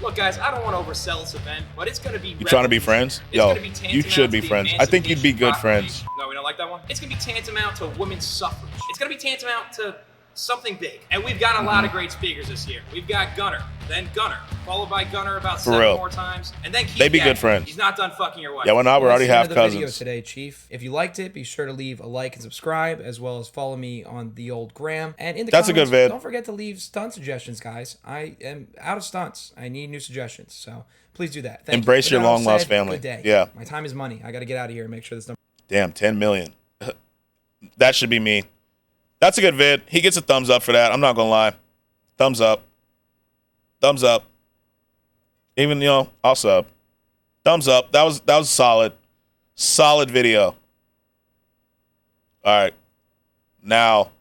Look, guys, I don't want to oversell this event, but it's going to be... You trying to be friends? Yo, you should be friends. I think you'd be good friends. No, we don't like that one? It's going to be tantamount to women's suffrage. It's going to be tantamount to something big. And we've got a lot of great speakers this year. We've got Gunner, then Gunner, followed by Gunner about 7 more times, and then Keith. They'd be good friends. He's not done fucking your wife. Yeah, why not? We already have cousins. Video today, Chief. If you liked it, be sure to leave a like and subscribe, as well as follow me on the old gram. And in the comments, a good vid. Don't forget to leave stunt suggestions, guys. I am out of stunts. I need new suggestions, so please do that. Embrace your long lost family. Good day. Yeah. My time is money. I got to get out of here and make sure this number. Damn, 10 million. That should be me. That's a good vid. He gets a thumbs up for that. I'm not gonna lie. Thumbs up. Thumbs up. Even I'll sub. Thumbs up. That was solid. Solid video. All right. Now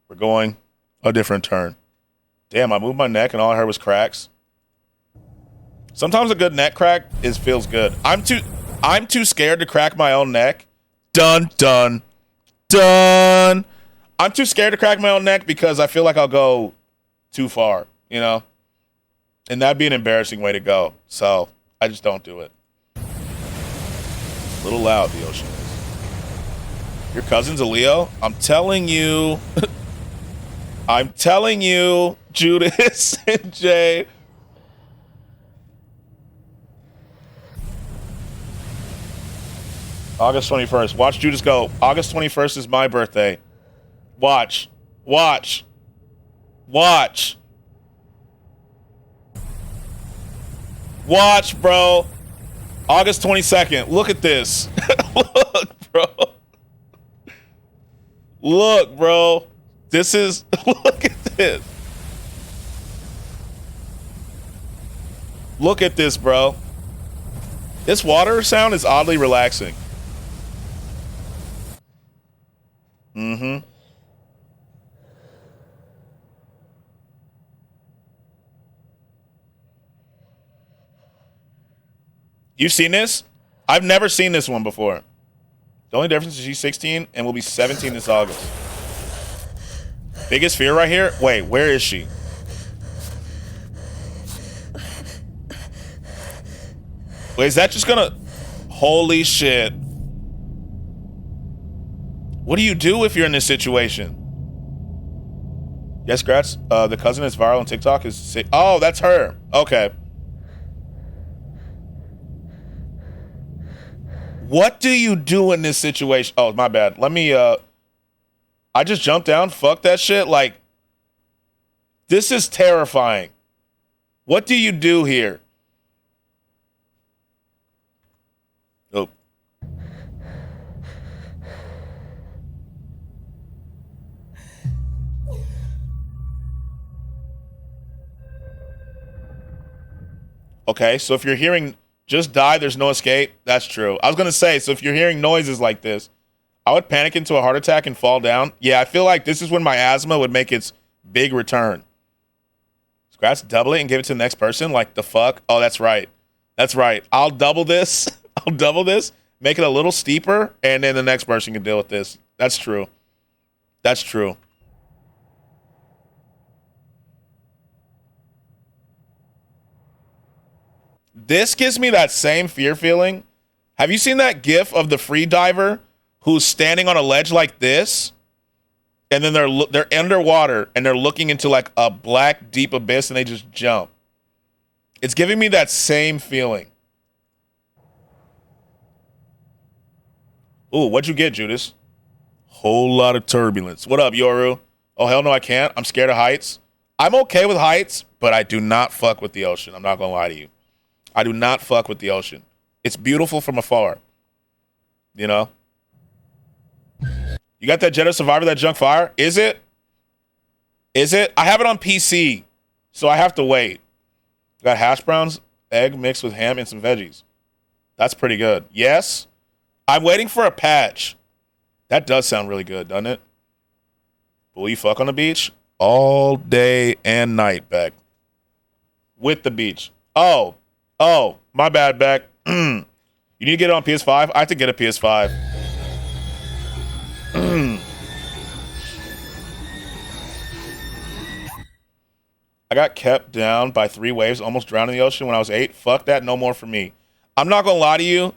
we're going a different turn. Damn, I moved my neck and all I heard was cracks. Sometimes a good neck crack feels good. I'm too scared to crack my own neck. Dun. I'm too scared to crack my own neck because I feel like I'll go too far, you know? And that'd be an embarrassing way to go. So I just don't do it. A little loud, the ocean is. Your cousin's a Leo? I'm telling you, Judas and Jay. August 21st. Watch Judas go. August 21st is my birthday. Watch, bro. August 22nd. Look at this. Look, bro. Look at this. Look at this, bro. This water sound is oddly relaxing. Mm-hmm. You've seen this? I've never seen this one before. The only difference is she's 16 and will be 17 this August. Biggest fear right here? Wait, where is she? Wait, is that just gonna... Holy shit. What do you do if you're in this situation? Yes, Skratsx. The cousin that's viral on TikTok is sick. Oh, that's her. Okay. What do you do in this situation? Oh, my bad. Let me, I just jumped down. Fuck that shit. Like, this is terrifying. What do you do here? Oh. Okay, so if you're hearing just die, there's no escape, that's true. I was going to say, so if you're hearing noises like this, I would panic into a heart attack and fall down. Yeah, I feel like this is when my asthma would make its big return. Skratsx, double it and give it to the next person? Like, the fuck? Oh, that's right. That's right. I'll double this. Make it a little steeper, and then the next person can deal with this. That's true. That's true. This gives me that same fear feeling. Have you seen that gif of the free diver who's standing on a ledge like this? And then they're underwater and they're looking into like a black deep abyss and they just jump. It's giving me that same feeling. Ooh, what'd you get, Judas? Whole lot of turbulence. What up, Yoru? Oh, hell no, I can't. I'm scared of heights. I'm okay with heights, but I do not fuck with the ocean. I'm not gonna lie to you. I do not fuck with the ocean. It's beautiful from afar. You know? You got that Jedi Survivor, that junk fire? Is it? Is it? I have it on PC, so I have to wait. Got hash browns, egg mixed with ham, and some veggies. That's pretty good. Yes? I'm waiting for a patch. That does sound really good, doesn't it? Will you fuck on the beach? All day and night, Beck. With the beach. Oh, my bad, Beck. You need to get it on PS5? I have to get a PS5. I got kept down by 3 waves, almost drowned in the ocean when I was 8. Fuck that, no more for me. I'm not going to lie to you.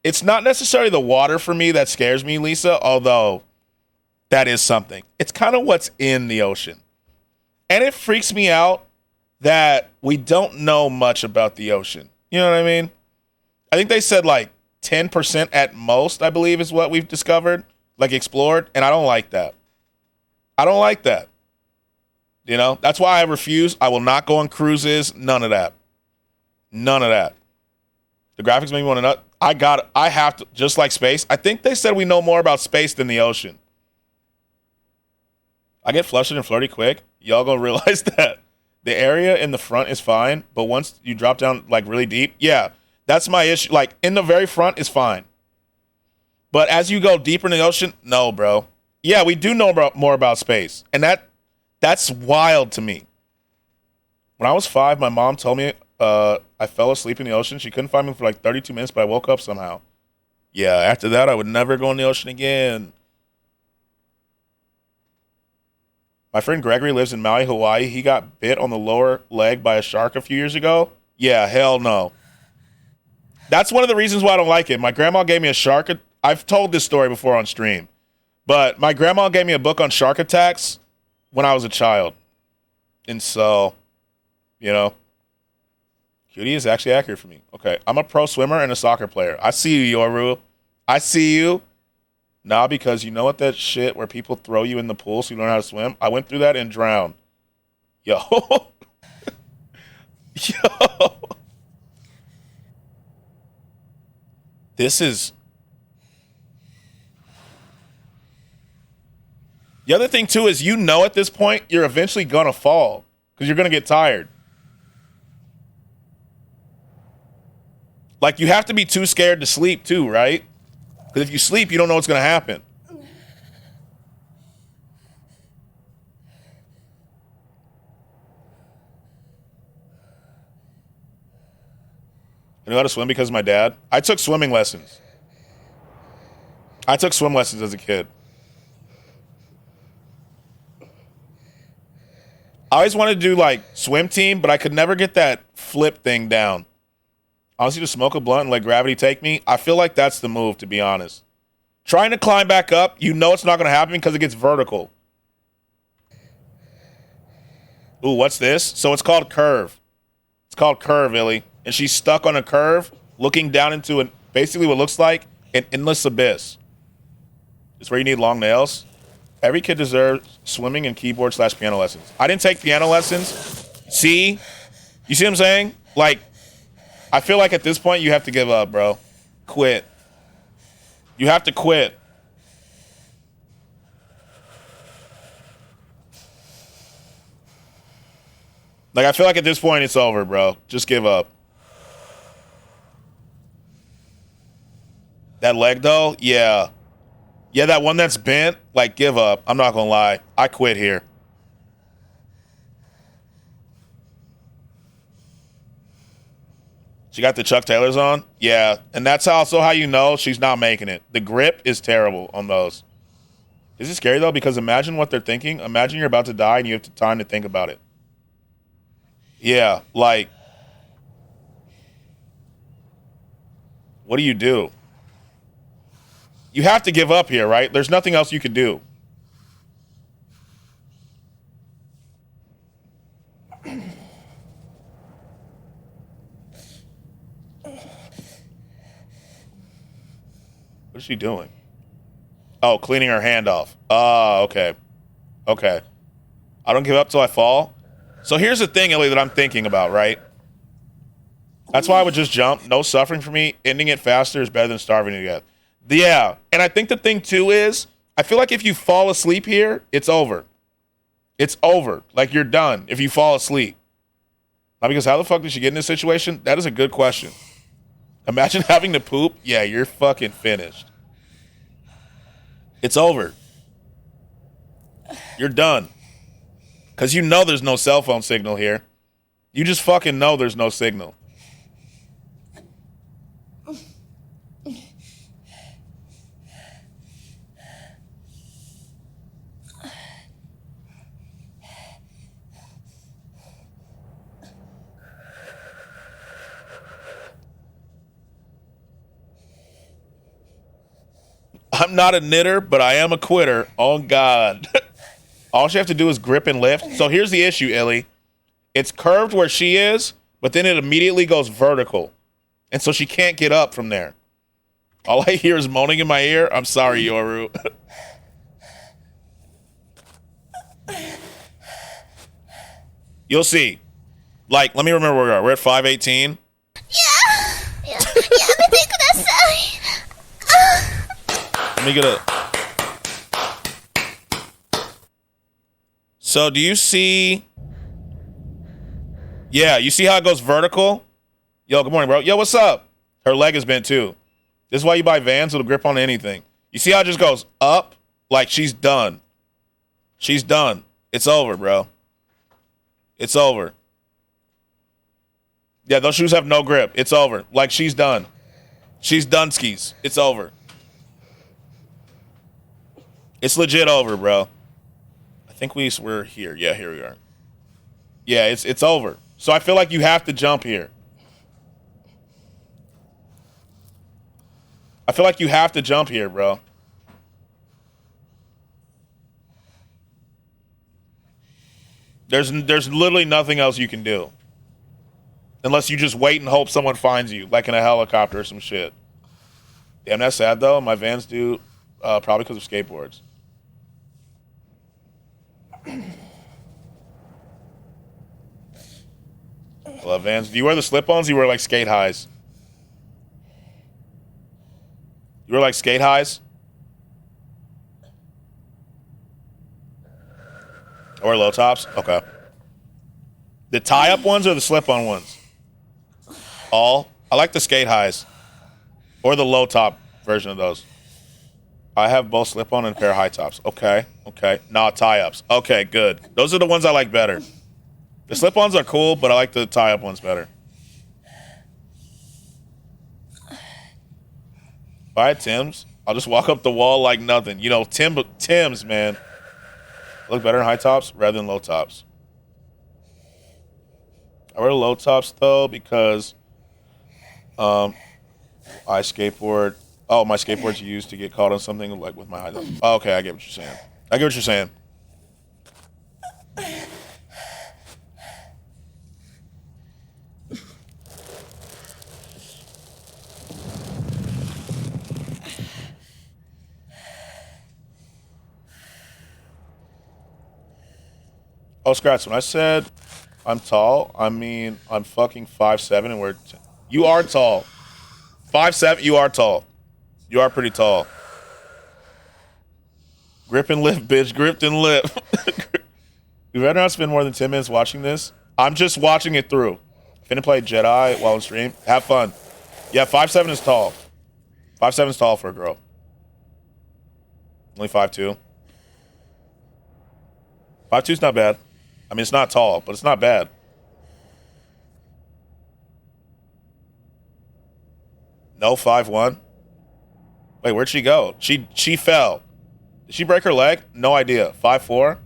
It's not necessarily the water for me that scares me, Lisa, although that is something. It's kind of what's in the ocean. And it freaks me out that we don't know much about the ocean. You know what I mean? I think they said like 10% at most, I believe, is what we've discovered, like explored, and I don't like that. I don't like that. You know, that's why I refuse. I will not go on cruises. None of that. None of that. The graphics make me want to nut. I have to, just like space. I think they said we know more about space than the ocean. I get flustered and flirty quick. Y'all gonna realize that. The area in the front is fine, but once you drop down like really deep, yeah, that's my issue. Like in the very front is fine. But as you go deeper in the ocean, no, bro. Yeah, we do know more about space. And that's wild to me. When I was 5, my mom told me I fell asleep in the ocean. She couldn't find me for like 32 minutes, but I woke up somehow. Yeah, after that, I would never go in the ocean again. My friend Gregory lives in Maui, Hawaii. He got bit on the lower leg by a shark a few years ago. Yeah, hell no. That's one of the reasons why I don't like it. My grandma gave me a shark. I've told this story before on stream. But my grandma gave me a book on shark attacks when I was a child. And so, you know, QD is actually accurate for me. Okay, I'm a pro swimmer and a soccer player. I see you, Yoru. I see you. Nah, because you know what that shit where people throw you in the pool so you learn how to swim? I went through that and drowned. Yo. Yo. This is... The other thing, too, is you know at this point you're eventually going to fall because you're going to get tired. Like, you have to be too scared to sleep, too, right? Because if you sleep, you don't know what's going to happen. I know how to swim because of my dad. I took swimming lessons. I took swim lessons as a kid. I always wanted to do, like, swim team, but I could never get that flip thing down. Honestly, to smoke a blunt and let gravity take me, I feel like that's the move, to be honest. Trying to climb back up, you know it's not going to happen because it gets vertical. Ooh, what's this? So it's called curve. It's called curve, Illy. And she's stuck on a curve, looking down into basically what looks like an endless abyss. It's where you need long nails. Every kid deserves swimming and keyboard/piano lessons. I didn't take piano lessons. See? You see what I'm saying? Like, I feel like at this point you have to give up, bro. Quit. You have to quit. Like, I feel like at this point it's over, bro. Just give up. That leg, though? Yeah. Yeah, that one that's bent, like, give up. I'm not gonna lie. I quit here. She got the Chuck Taylors on? Yeah. And that's also how you know she's not making it. The grip is terrible on those. Is it scary, though? Because imagine what they're thinking. Imagine you're about to die and you have time to think about it. Yeah, like, what do you do? You have to give up here, right? There's nothing else you can do. What is she doing? Oh, cleaning her hand off. Oh, okay. Okay. I don't give up till I fall. So here's the thing, Ellie, that I'm thinking about, right? That's why I would just jump. No suffering for me. Ending it faster is better than starving to death. Yeah. And I think the thing, too, is I feel like if you fall asleep here, it's over. It's over. Like, you're done if you fall asleep. Not because how the fuck did she get in this situation? That is a good question. Imagine having to poop. Yeah, you're fucking finished. It's over. You're done. Because you know there's no cell phone signal here. You just fucking know there's no signal. I'm not a knitter, but I am a quitter. Oh, God. All she have to do is grip and lift. So here's the issue, Illy. It's curved where she is, but then it immediately goes vertical. And so she can't get up from there. All I hear is moaning in my ear. I'm sorry, Yoru. You'll see. Like, let me remember where we are. We're at 518. Let me get a... So do you see... Yeah, you see how it goes vertical? Yo, good morning, bro. Yo, what's up? Her leg is bent, too. This is why you buy Vans. It'll grip on anything. You see how it just goes up? Like, she's done. She's done. It's over, bro. It's over. Yeah, those shoes have no grip. It's over. Like, she's done. She's done skis. It's over. It's legit over, bro. I think we're here. Yeah, here we are. Yeah, it's over. So I feel like you have to jump here. I feel like you have to jump here, bro. There's literally nothing else you can do. Unless you just wait and hope someone finds you, like in a helicopter or some shit. Damn, that's sad, though. My Vans do, probably because of skateboards. I love Vans. Do you wear the slip-ons? Do you wear, like, skate highs? You wear, like, skate highs? Or low tops? Okay. The tie-up ones or the slip-on ones? All? I like the skate highs. Or the low top version of those. I have both slip-on and a pair of high tops. Okay. Okay. Nah, tie-ups. Okay, good. Those are the ones I like better. The slip-ons are cool, but I like the tie-up ones better. All right, Tim's. I'll just walk up the wall like nothing. You know, Tim's, man. I look better in high tops rather than low tops. I wear low tops, though, because I skateboard. Oh, my skateboard's used to get caught on something like with my high tops. Oh, okay, I get what you're saying. I get what you're saying. Oh, Skratsx, when I said I'm tall, I mean I'm fucking 5'7" and we're... You are tall. 5'7", you are tall. You are pretty tall. Grip and lip, bitch. Gripped and lip. You'd rather not spend more than 10 minutes watching this? I'm just watching it through. Finna play Jedi while on stream. Have fun. Yeah, 5'7" is tall. 5'7" is tall for a girl. Only 5'2". 5'2" is not bad. I mean, it's not tall, but it's not bad. No, 5'1". Wait, where'd she go? She fell. Did she break her leg? No idea. 5'4".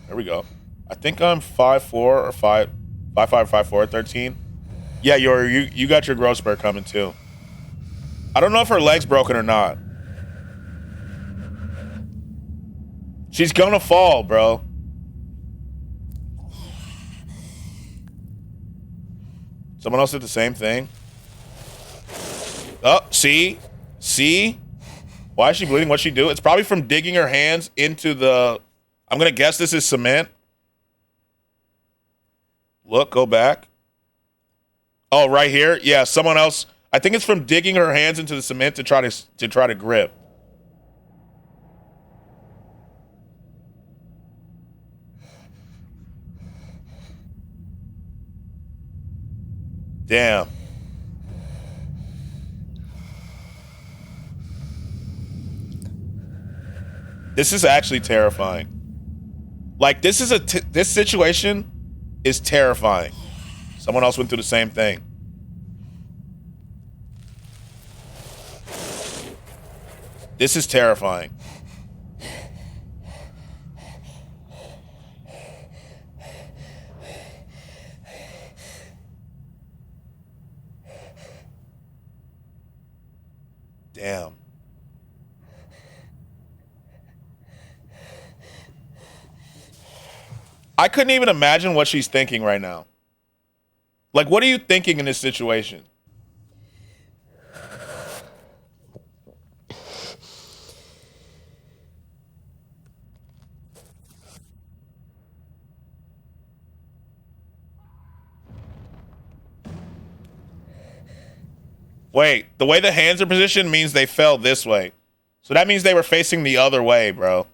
There we go. I think I'm 5'4" or 5'5", 5'4", 13. Yeah, you got your growth spurt coming too. I don't know if her leg's broken or not. She's gonna fall, bro. Someone else did the same thing. Oh, see? See? Why is she bleeding? What'd she do? It's probably from digging her hands into the... I'm going to guess this is cement. Look, go back. Oh, right here? Yeah, someone else... I think it's from digging her hands into the cement to try to grip. Damn. This is actually terrifying. Like, this situation is terrifying. Someone else went through the same thing. This is terrifying. Damn. I couldn't even imagine what she's thinking right now. Like, what are you thinking in this situation? Wait, the way the hands are positioned means they fell this way. So that means they were facing the other way, bro.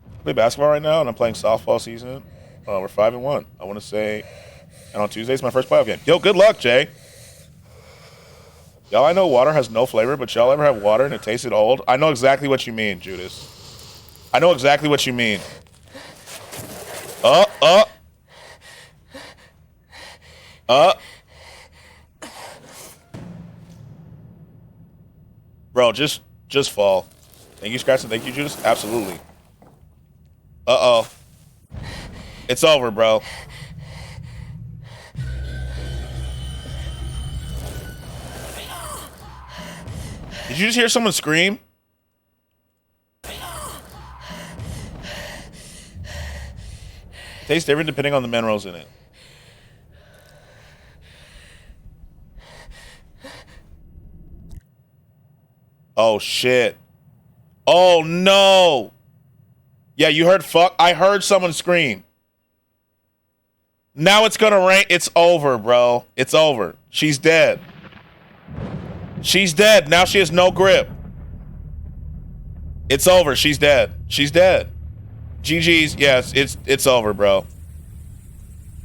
I play basketball right now, and I'm playing softball season. We're 5-1. I want to say, and on Tuesday's my first playoff game. Yo, good luck, Jay. Y'all, I know water has no flavor, but y'all ever have water and it tasted old? I know exactly what you mean, Judas. I know exactly what you mean. just fall. Thank you, Skratsx, and thank you, Judas. Absolutely. Uh-oh. It's over, bro. Did you just hear someone scream? Tastes different depending on the minerals in it. Oh, shit. Oh, no. Yeah, you heard fuck? I heard someone scream. Now it's gonna rain. It's over, bro. It's over. She's dead. She's dead. Now she has no grip. It's over. She's dead. She's dead. GG's. Yes, it's over, bro.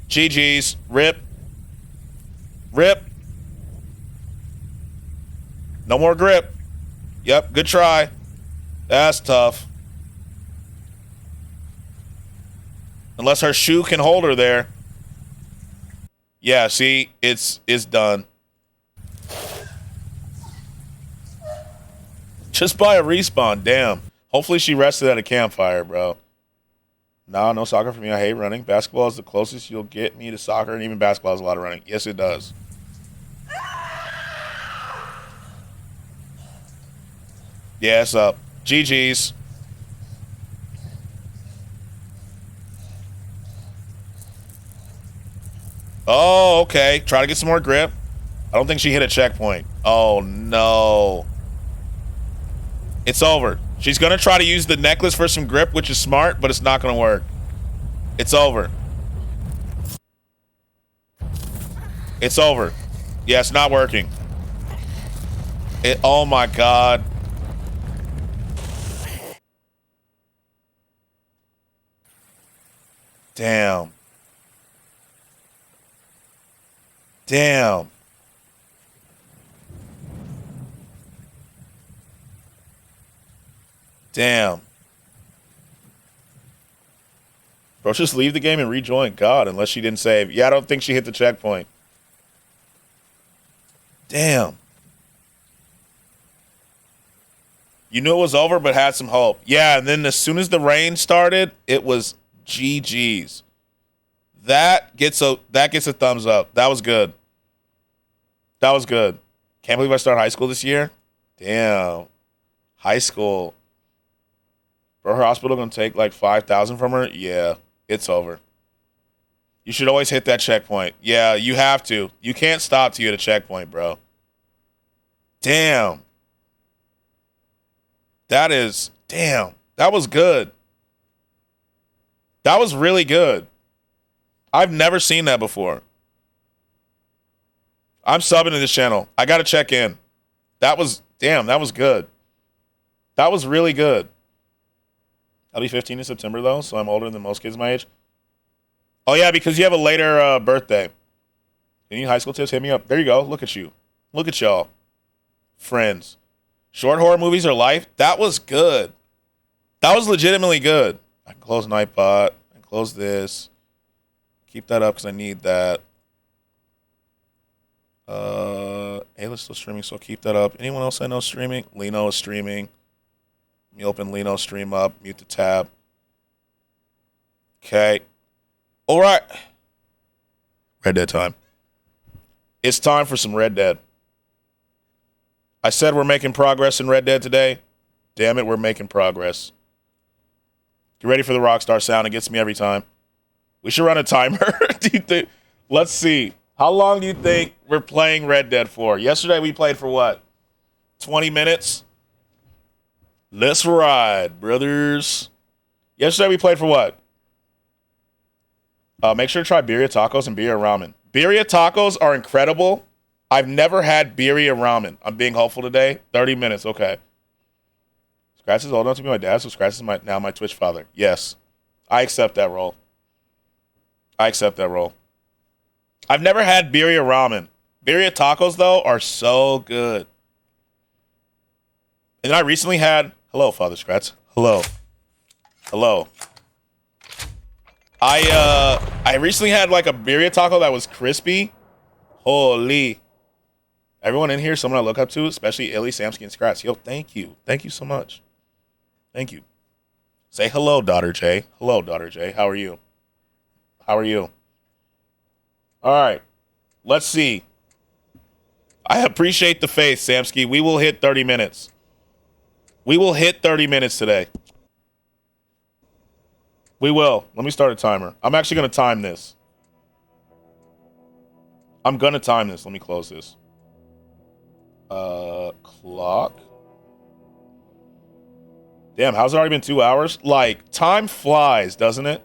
GG's. Rip. Rip. No more grip. Yep, good try. That's tough. Unless her shoe can hold her there. Yeah, see, it's done. Just by a respawn, damn. Hopefully she rested at a campfire, bro. No soccer for me. I hate running. Basketball is the closest you'll get me to soccer, and even basketball is a lot of running. Yes, it does. Yeah, it's up. GG's. Oh, okay. Try to get some more grip. I don't think she hit a checkpoint. Oh, no. It's over. She's going to try to use the necklace for some grip, which is smart, but it's not going to work. It's over. It's over. Yeah, it's not working. Oh, my God. Damn. Damn. Damn. Bro, just leave the game and rejoin. God, unless she didn't save. Yeah, I don't think she hit the checkpoint. Damn. You knew it was over, but had some hope. Yeah, and then as soon as the rain started, it was GG's. That gets a thumbs up. That was good. That was good. Can't believe I started high school this year. Damn. High school. Bro, her hospital gonna take like 5,000 from her? Yeah, it's over. You should always hit that checkpoint. Yeah, you have to. You can't stop till you hit a checkpoint, bro. Damn. That was good. That was really good. I've never seen that before. I'm subbing to this channel. I got to check in. That was good. That was really good. I'll be 15 in September, though, so I'm older than most kids my age. Oh, yeah, because you have a later birthday. Any high school tips? Hit me up. There you go. Look at you. Look at y'all. Friends. Short horror movies are life. That was good. That was legitimately good. I can close Nightbot. I can close this. Keep that up because I need that. Ayla's still streaming, so keep that up. Anyone else I know streaming? Lino is streaming. Let me open Lino's stream up. Mute the tab. Okay. All right. Red Dead time. It's time for some Red Dead. I said we're making progress in Red Dead today. Damn it, we're making progress. Get ready for the Rockstar sound. It gets me every time. We should run a timer. Do you think? Let's see. How long do you think we're playing Red Dead for? Yesterday we played for what? 20 minutes? Let's ride, brothers. Yesterday we played for what? Make sure to try birria tacos and birria ramen. Birria tacos are incredible. I've never had birria ramen. I'm being hopeful today. 30 minutes, okay. Skratsx is old enough to be my dad, so Skratsx is now my Twitch father. Yes. I accept that role. I've never had birria ramen. Birria tacos, though, are so good. And I recently had... Hello, Father Skratsx. Hello. I recently had like a birria taco that was crispy. Holy. Everyone in here, someone I look up to, especially Illy, Samsky, and Skratsx. Yo, thank you. Thank you so much. Thank you. Say hello, Daughter J. Hello, Daughter J. How are you? How are you? All right. Let's see. I appreciate the faith, Samsky. We will hit 30 minutes. We will hit 30 minutes today. We will. Let me start a timer. I'm actually going to time this. I'm going to time this. Let me close this. Clock. Damn, how's it already been 2 hours? Like, time flies, doesn't it?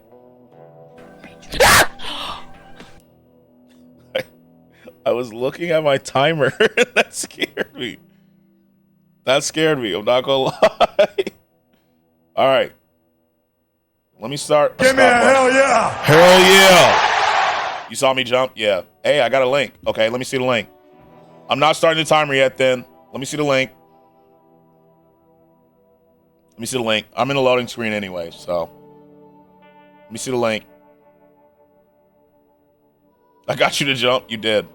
I was looking at my timer. That scared me. That scared me. I'm not going to lie. All right. Let me start. Give me a hell yeah. Hell yeah. You saw me jump? Yeah. Hey, I got a link. Okay, let me see the link. I'm not starting the timer yet then. Let me see the link. Let me see the link. I'm in the loading screen anyway, so. Let me see the link. I got you to jump. You did.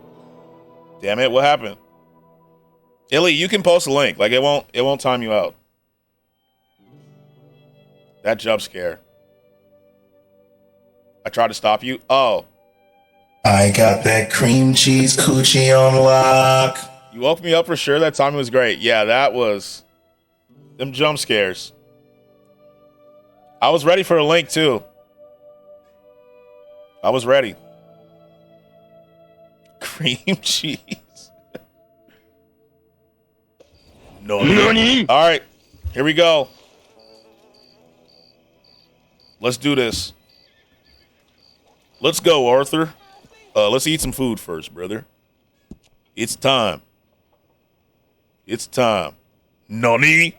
Damn it, what happened? Illy, you can post a link. Like it won't time you out. That jump scare. I tried to stop you. Oh. I got that cream cheese coochie on lock. You woke me up for sure. That timing was great. Yeah, that was them jump scares. I was ready for a link too. I was ready. Cream cheese. No. All right, here we go. Let's do this. Let's go, Arthur. Let's eat some food first, brother. It's time. It's time. Nani?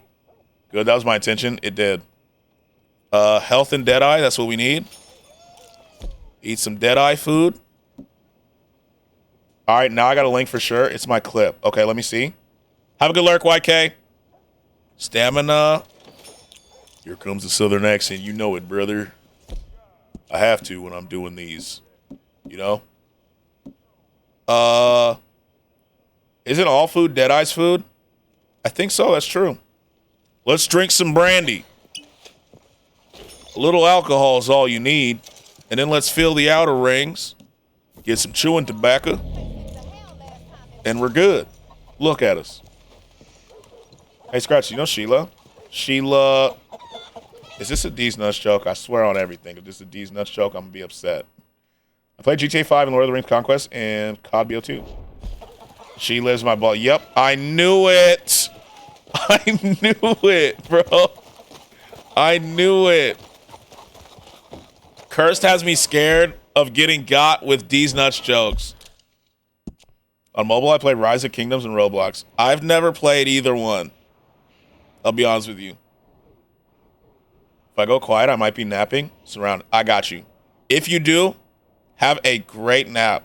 Good, that was my intention. It did. Health and Deadeye, that's what we need. Eat some Deadeye food. All right, now I got a link for sure. It's my clip. Okay, let me see. Have a good lurk, YK. Stamina. Here comes the southern accent. You know it, brother. I have to when I'm doing these. You know? Isn't all food Deadeye's food? I think so. That's true. Let's drink some brandy. A little alcohol is all you need. And then let's fill the outer rings. Get some chewing tobacco. And we're good. Look at us. Hey, Skratsx, you know Sheila? Sheila. Is this a D's Nuts joke? I swear on everything. If this is a D's Nuts joke, I'm going to be upset. I played GTA 5 and Lord of the Rings Conquest and COD BO2. She lives my ball. Yep, I knew it. I knew it, bro. I knew it. Cursed has me scared of getting got with D's Nuts jokes. On mobile, I played Rise of Kingdoms and Roblox. I've never played either one. I'll be honest with you. If I go quiet, I might be napping. Surround. I got you. If you do, have a great nap.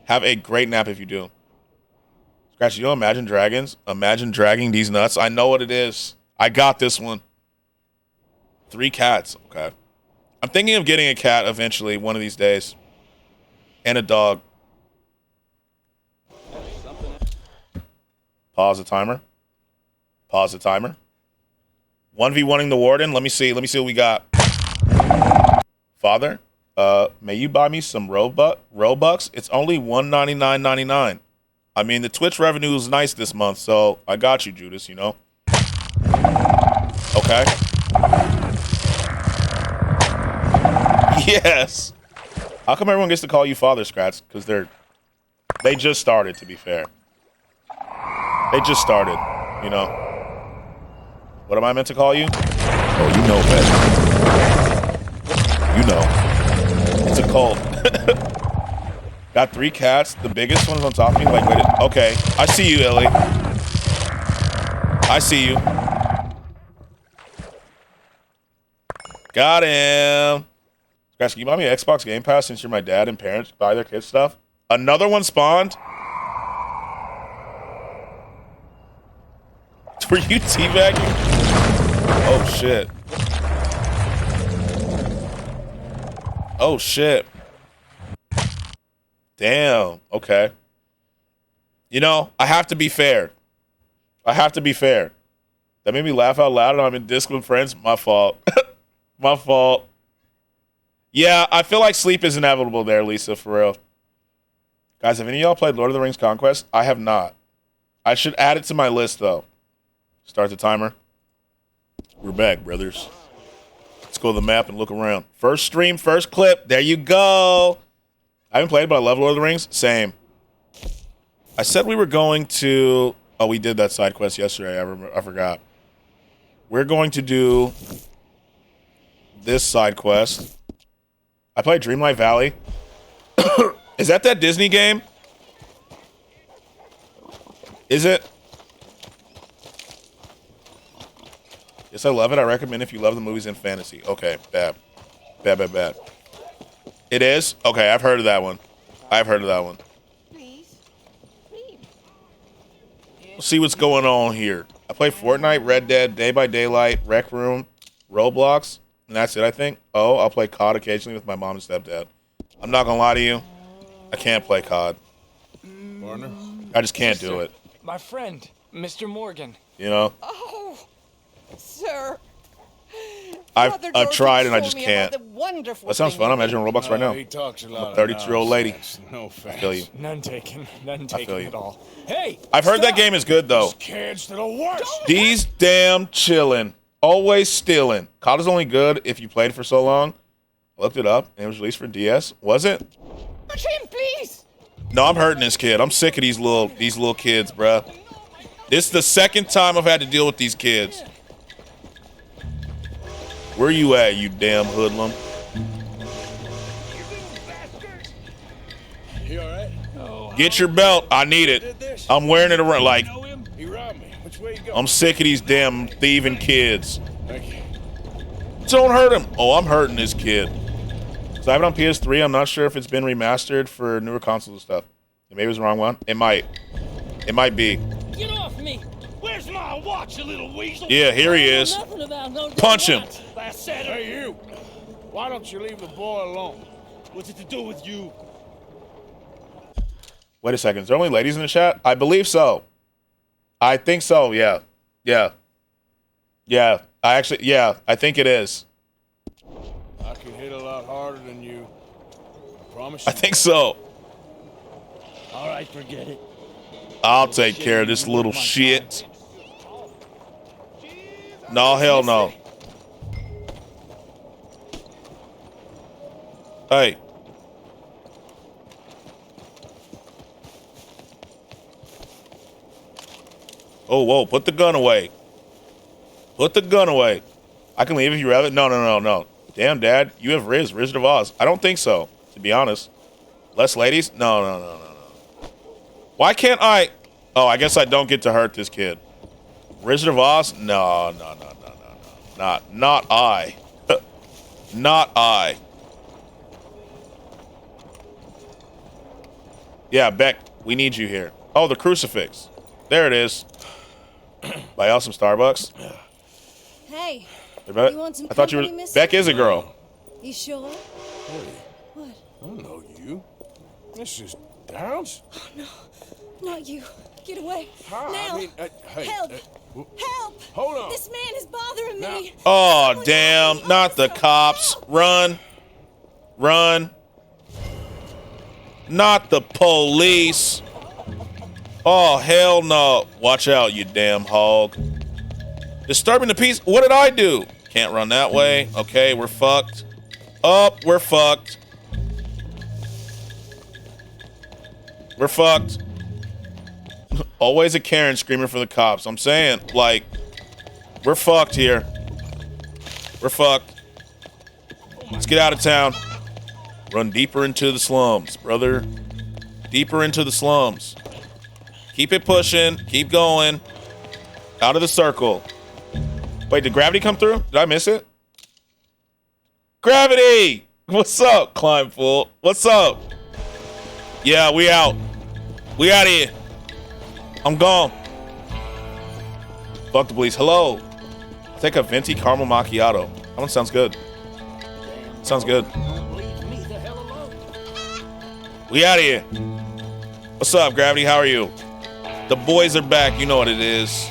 Have a great nap if you do. Scratch, you know Imagine Dragons? Imagine dragging these nuts. I know what it is. I got this one. 3 cats. Okay. I'm thinking of getting a cat eventually, one of these days. And a dog. Pause the timer. Pause the timer. 1v1ing the warden. Let me see. Let me see what we got. Father, may you buy me some Robux? It's only $199.99. I mean, the Twitch revenue is nice this month, so I got you, Judas, you know? Okay. Yes. How come everyone gets to call you Father, Skratsx? Because they just started, to be fair. They just started, you know? What am I meant to call you? Oh, you know better. You know. It's a cult. Got 3 cats. The biggest one's on top of me. Like, wait. Okay. I see you, Ellie. I see you. Got him. Guys, can you buy me an Xbox Game Pass since you're my dad and parents buy their kids stuff? Another one spawned? Were you teabagging? Oh, shit. Oh, shit. Damn. Okay. You know, I have to be fair. I have to be fair. That made me laugh out loud and I'm in disc with friends. My fault. My fault. Yeah, I feel like sleep is inevitable there, Lisa, for real. Guys, have any of y'all played Lord of the Rings Conquest? I have not. I should add it to my list, though. Start the timer. We're back, brothers. Let's go to the map and look around. First stream, first clip. There you go. I haven't played, but I love Lord of the Rings. Same. I said we were going to... Oh, we did that side quest yesterday. I forgot. We're going to do this side quest. I played Dreamlight Valley. Is that Disney game? Is it? Yes, I love it. I recommend if you love the movies and fantasy. Okay, bad. Bad. It is? Okay, I've heard of that one. We'll see what's going on here. I play Fortnite, Red Dead, Day by Daylight, Rec Room, Roblox, and that's it, I think. Oh, I'll play COD occasionally with my mom and stepdad. I'm not gonna lie to you. I can't play COD. Partner? I just can't do it. My friend, Mr. Morgan. You know? Oh, sir. I've tried and I just can't. That sounds fun. I'm entering Roblox right now. He talks a lot. I'm a 32-year-old lady. No I facts. feel you. None taken. None I feel taken you. at all. Hey! I've heard that game is good, though. These kids that are worse. These damn chillin'. Always stealing. COD is only good if you played for so long. I looked it up, and it was released for DS. Was it? Push him, please. No, I'm hurting this kid. I'm sick of these little kids, bruh. This is the second time I've had to deal with these kids. Where you at, you damn hoodlum? You all right? Oh, Get your belt. I need it. I'm wearing it around like he robbed me. Which way you go? I'm sick of these damn thieving kids. Thank you. Don't hurt him. Oh, I'm hurting this kid. So I have it on PS3. I'm not sure if it's been remastered for newer consoles and stuff. Maybe it was the wrong one. It might. It might be. Get off me! Where's my watch, you little weasel? Yeah, here he is. Punch him. Hey, you. Why don't you leave the boy alone? What's it to do with you? Wait a second. Is there only ladies in the chat? I believe so. I think so. Yeah. I think it is. I can hit a lot harder than you. I promise I you. think so. All right, forget it. I'll take care of this little shit. No, hell no. Hey. Oh, whoa, put the gun away. Put the gun away. I can leave if you rather. No. Damn, Dad, you have Wizard of Oz. I don't think so, to be honest. Less ladies? No. Why can't I? Oh, I guess I don't get to hurt this kid. Wizard of Oz? No. Not I. Not I. Yeah, Beck, we need you here. Oh, the crucifix. There it is. Buy out some Starbucks. Hey, You want some I thought you were. company, mister? Beck is a girl. You sure? Hey, What? I don't know you. This is Downs? Oh, no, not you. Get away. Huh? Now. I mean, hey, Help. w- Help. Hold on. This man is bothering me. Oh, damn. Not the cops. Run. Not the police. Oh, hell no. Watch out, you damn hog. Disturbing the peace. What did I do? Can't run that way. Okay, we're fucked. We're fucked. We're fucked. Always a Karen screaming for the cops. I'm saying, like, we're fucked here. We're fucked. Let's get out of town. Run deeper into the slums, brother. Deeper into the slums. Keep it pushing. Keep going. Out of the circle. Wait, did gravity come through? Did I miss it? Gravity! What's up, Climb Fool? What's up? Yeah, we out. We out here. I'm gone. Fuck the police. Hello. Take a venti caramel macchiato. That one sounds good. Sounds good. We out of here. What's up, Gravity? How are you? The boys are back. You know what it is.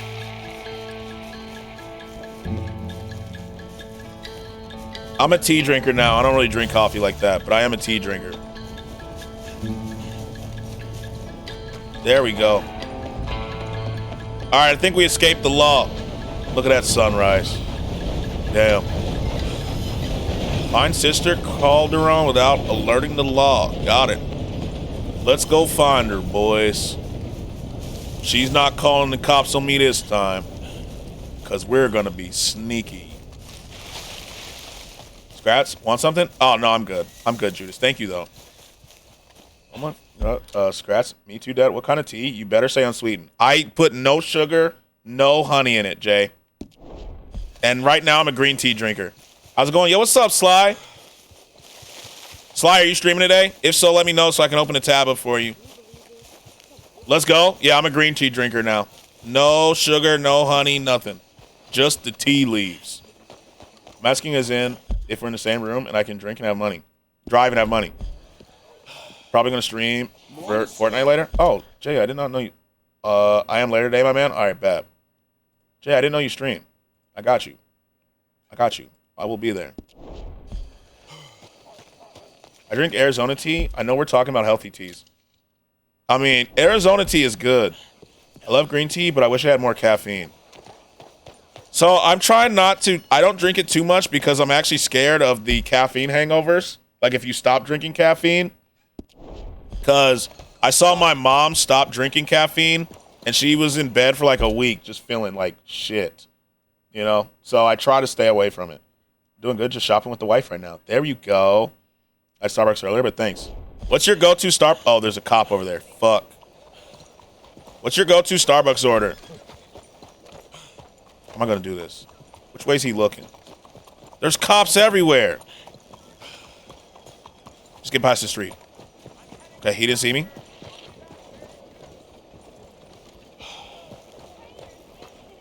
I'm a tea drinker now. I don't really drink coffee like that, but I am a tea drinker. There we go. All right, I think we escaped the law. Look at that sunrise. Damn. Find Sister Calderon without alerting the law. Got it. Let's go find her, boys. She's not calling the cops on me this time, because we're going to be sneaky. Skratsx, want something? Oh, no, I'm good. I'm good, Judas. Thank you, though. Skratsx, me too, Dad. What kind of tea? You better say unsweetened. I put no sugar, no honey in it, Jay. And right now, I'm a green tea drinker. I was going, yo, what's up, Sly? Sly, are you streaming today? If so, let me know so I can open a tab up for you. Let's go. Yeah, I'm a green tea drinker now. No sugar, no honey, nothing. Just the tea leaves. I'm asking us in if we're in the same room and I can drink and have money. Drive and have money. Probably going to stream for Fortnite later. Oh, Jay, I did not know you. I am later today, my man. All right, bad. Jay, I didn't know you stream. I got you. I got you. I will be there. I drink Arizona tea. I know we're talking about healthy teas. I mean, Arizona tea is good. I love green tea, but I wish I had more caffeine. So I'm trying not to, I don't drink it too much because I'm actually scared of the caffeine hangovers. Like if you stop drinking caffeine. Because I saw my mom stop drinking caffeine and she was in bed for like a week just feeling like shit. You know? So I try to stay away from it. Doing good, just shopping with the wife right now. There you go. I had Starbucks earlier, but thanks. What's your go-to Oh, there's a cop over there. Fuck. What's your go-to Starbucks order? How am I going to do this? Which way is he looking? There's cops everywhere. Just get past the street. Okay, he didn't see me.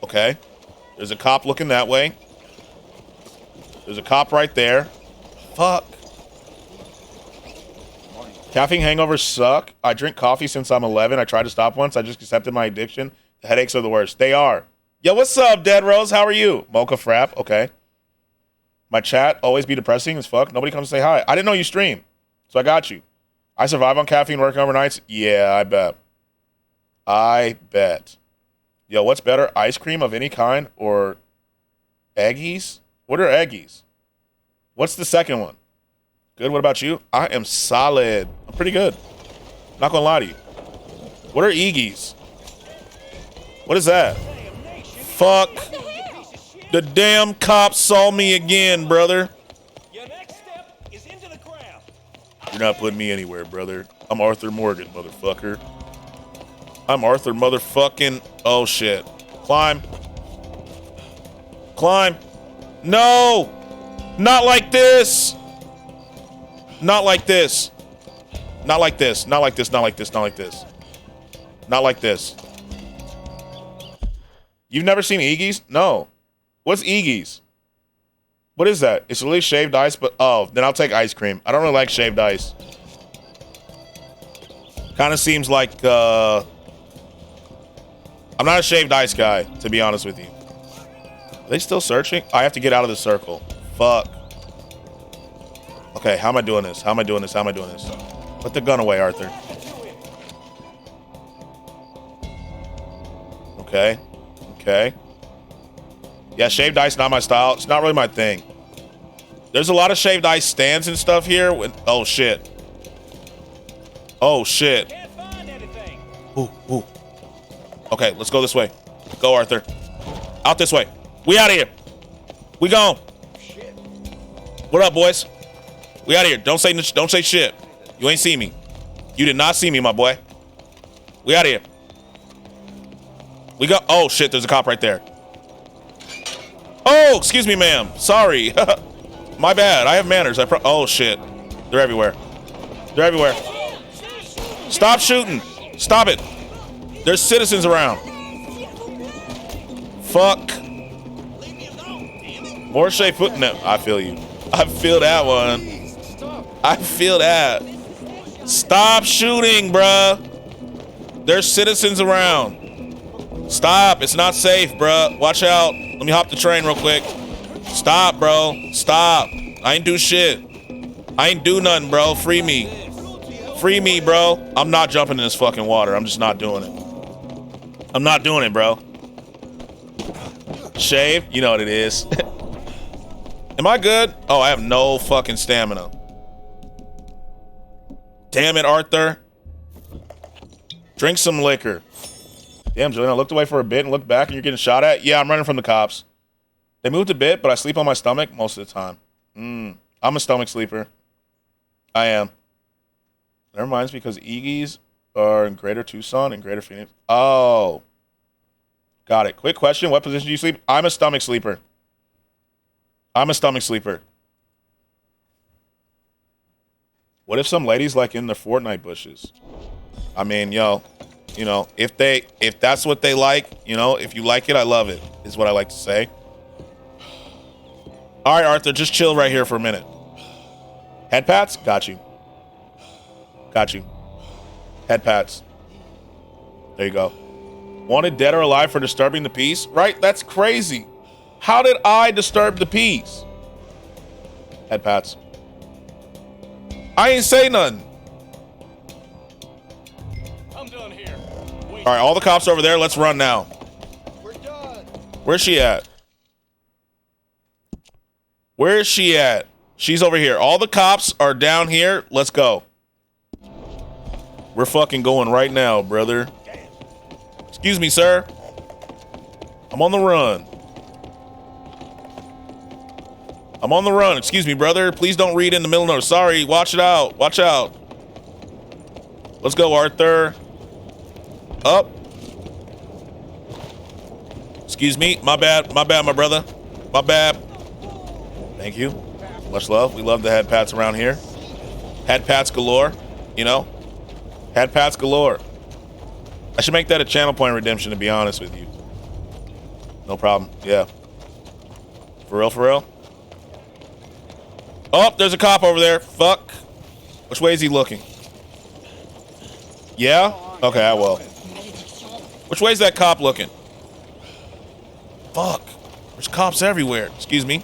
Okay. There's a cop looking that way. There's a cop right there. Fuck. Caffeine hangovers suck. I drink coffee since I'm 11. I tried to stop once. I just accepted my addiction. The headaches are the worst. They are. Yo, what's up, Dead Rose? How are you? Mocha Frap. Okay. My chat always be depressing as fuck. Nobody comes to say hi. I didn't know you stream, so I got you. I survive on caffeine working overnights? Yeah, I bet. I bet. Yo, what's better? Ice cream of any kind or Eggies? What are Eggies? What's the second one? Good. What about you? I am solid. I'm pretty good. Not gonna lie to you. What are Eggies? What is that? Fuck. The damn cops saw me again, brother. You're not putting me anywhere, brother. I'm Arthur Morgan, motherfucker. I'm Arthur motherfucking... Oh, shit. Climb. Climb. No! Not like this! Not like this. Not like this. Not like this. Not like this. Not like this. Not like this. You've never seen Eggies? No. What's Eggies? What is that? It's really shaved ice, but... Oh, then I'll take ice cream. I don't really like shaved ice. Kind of seems like... I'm not a shaved ice guy, to be honest with you. Are they still searching? I have to get out of the circle. Fuck. Okay, how am I doing this? How am I doing this? How am I doing this? Put the gun away, Arthur. Okay. Okay. Yeah, shaved ice, not my style. It's not really my thing. There's a lot of shaved ice stands and stuff here. Oh, shit. Oh, shit. Ooh, ooh. Okay, let's go this way. Go, Arthur. Out this way. We out of here. We gone. What up, boys? We out of here. Don't say shit. You ain't see me. You did not see me, my boy. We out of here. We go. Oh, shit, there's a cop right there. Oh, excuse me, ma'am. Sorry. My bad. I have manners. Oh, shit. They're everywhere. They're everywhere. Stop shooting. Stop it. There's citizens around. Fuck. More Shea foot. No, I feel you. I feel that one. I feel that. Stop shooting, bruh. There's citizens around. Stop. It's not safe, bruh. Watch out. Let me hop the train real quick. Stop, bro. Stop. I ain't do shit. I ain't do nothing, bro. Free me. Free me, bro. I'm not jumping in this fucking water. I'm just not doing it. I'm not doing it, bro. Shave? You know what it is. Am I good? Oh, I have no fucking stamina. Damn it, Arthur. Drink some liquor. Damn, Julian, I looked away for a bit and looked back and you're getting shot at? Yeah, I'm running from the cops. They moved a bit, but I sleep on my stomach most of the time. I'm a stomach sleeper. I am. That reminds me because Iggy's are in Greater Tucson and Greater Phoenix. Oh. Got it. Quick question. What position do you sleep? I'm a stomach sleeper. I'm a stomach sleeper. What if some ladies like in the Fortnite bushes? I mean, yo, you know, if that's what they like, you know, if you like it, I love it, is what I like to say. All right, Arthur, just chill right here for a minute. Head pats? Got you. Got you. Head pats. There you go. Wanted dead or alive for disturbing the peace? Right? That's crazy. How did I disturb the peace? Head pats. I ain't say nothing. I'm done here. All right, all the cops over there. Let's run now. We're done. Where's she at? Where is she at? She's over here. All the cops are down here. Let's go. We're fucking going right now, brother. Excuse me, sir. I'm on the run. I'm on the run. Excuse me, brother. Please don't read in the middle note. Sorry. Watch it out. Watch out. Let's go, Arthur. Up. Excuse me. My bad. My bad, my brother. My bad. Thank you. Much love. We love the head pats around here. Head pats galore. You know? Head pats galore. I should make that a channel point redemption, to be honest with you. No problem. Yeah. For real, for real? Oh, there's a cop over there. Fuck. Which way is he looking? Yeah? Okay, I will. Which way is that cop looking? Fuck. There's cops everywhere. Excuse me.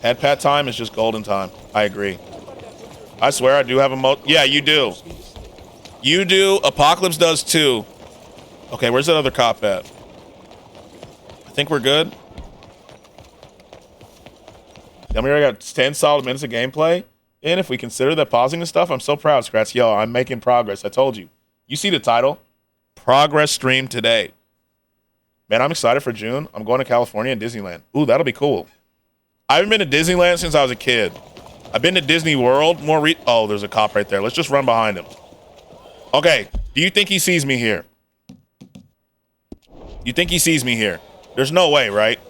Head pat time is just golden time. I agree. I swear I do have a yeah, you do. You do. Apocalypse does too. Okay, where's that other cop at? I think we're good. Tell me, I got 10 solid minutes of gameplay. And if we consider that pausing and stuff, I'm so proud, Skratsx. Yo, I'm making progress. I told you. You see the title? Progress stream today. Man, I'm excited for June. I'm going to California and Disneyland. Ooh, that'll be cool. I haven't been to Disneyland since I was a kid. I've been to Disney World more oh, there's a cop right there. Let's just run behind him. Okay, do you think he sees me here? You think he sees me here? There's no way, right?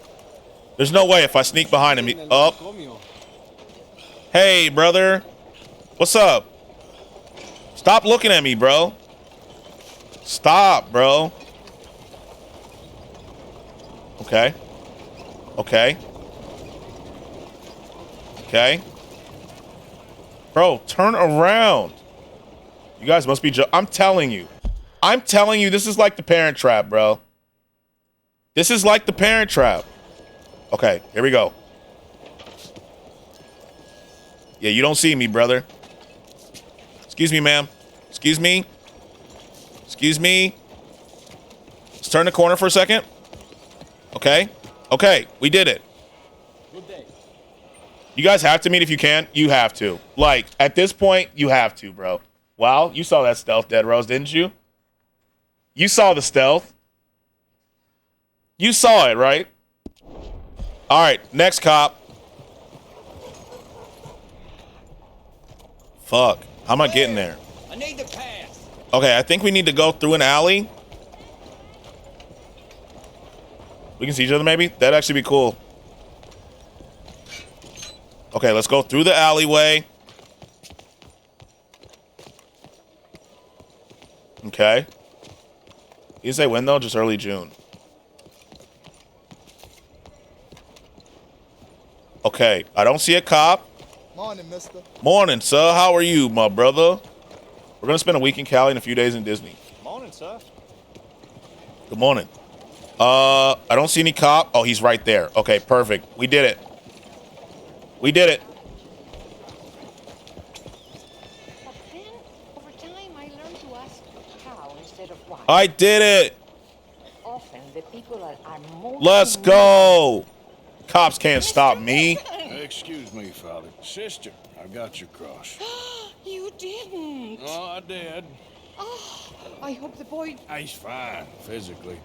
There's no way if I sneak behind him. Up. Hey, brother. What's up? Stop looking at me, bro. Stop, bro. Okay. Okay. Okay. Bro, turn around. You guys must be I'm telling you. I'm telling you, this is like the Parent Trap, bro. This is like the Parent Trap. Okay, here we go. Yeah, you don't see me, brother. Excuse me, ma'am. Excuse me. Excuse me. Let's turn the corner for a second. Okay. Okay, we did it. You guys have to meet if you can. You have to. Like, at this point, you have to, bro. Wow, you saw that stealth, Dead Rose, didn't you? You saw the stealth. You saw it, right? All right, next cop. Fuck. How am I getting there? I need to pass. Okay, I think we need to go through an alley. We can see each other, maybe? That'd actually be cool. Okay, let's go through the alleyway. Okay. You say when, though? Just early June. Okay, I don't see a cop. Morning, mister. Morning, sir. How are you, my brother? We're going to spend a week in Cali and a few days in Disney. Morning, sir. Good morning. I don't see any cop. Oh, he's right there. Okay, perfect. We did it. We did it. But then, over time, I learned to ask how instead of why. I did it. Often, the people that are most Let's go. Cops can't stop me. Excuse me, Father. Sister, I got your cross. You didn't. Oh, I did. Oh, I hope the boy... He's fine, physically.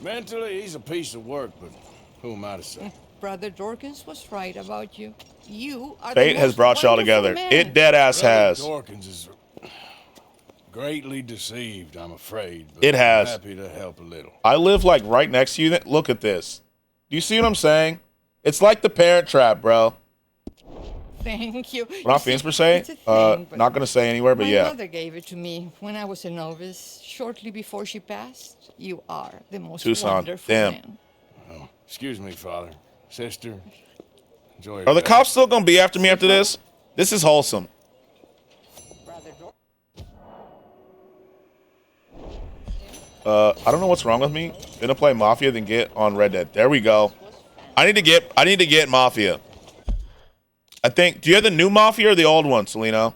Mentally, he's a piece of work, but who am I to say? Brother Dorkins was right about you. You are Fate the has most brought y'all wonderful together. man. It dead ass has. Dorkins is greatly deceived, I'm afraid. But It has. I'm happy to help a little. I live like right next to you. Look at this. Do you see what I'm saying? It's like the Parent Trap, bro. Thank you. We're not famous per se. It's a thing, but Not gonna say anywhere, but my yeah. mother gave it to me when I was a novice, shortly before she passed. You are the most Tucson. wonderful Damn. man. Oh, excuse me, Father. Sister, enjoy your Are the day. cops still gonna be after me after this? This is wholesome. I don't know what's wrong with me. Gonna play Mafia, then get on Red Dead. There we go. I need to get Mafia. I think. Do you have the new Mafia or the old one, Celino?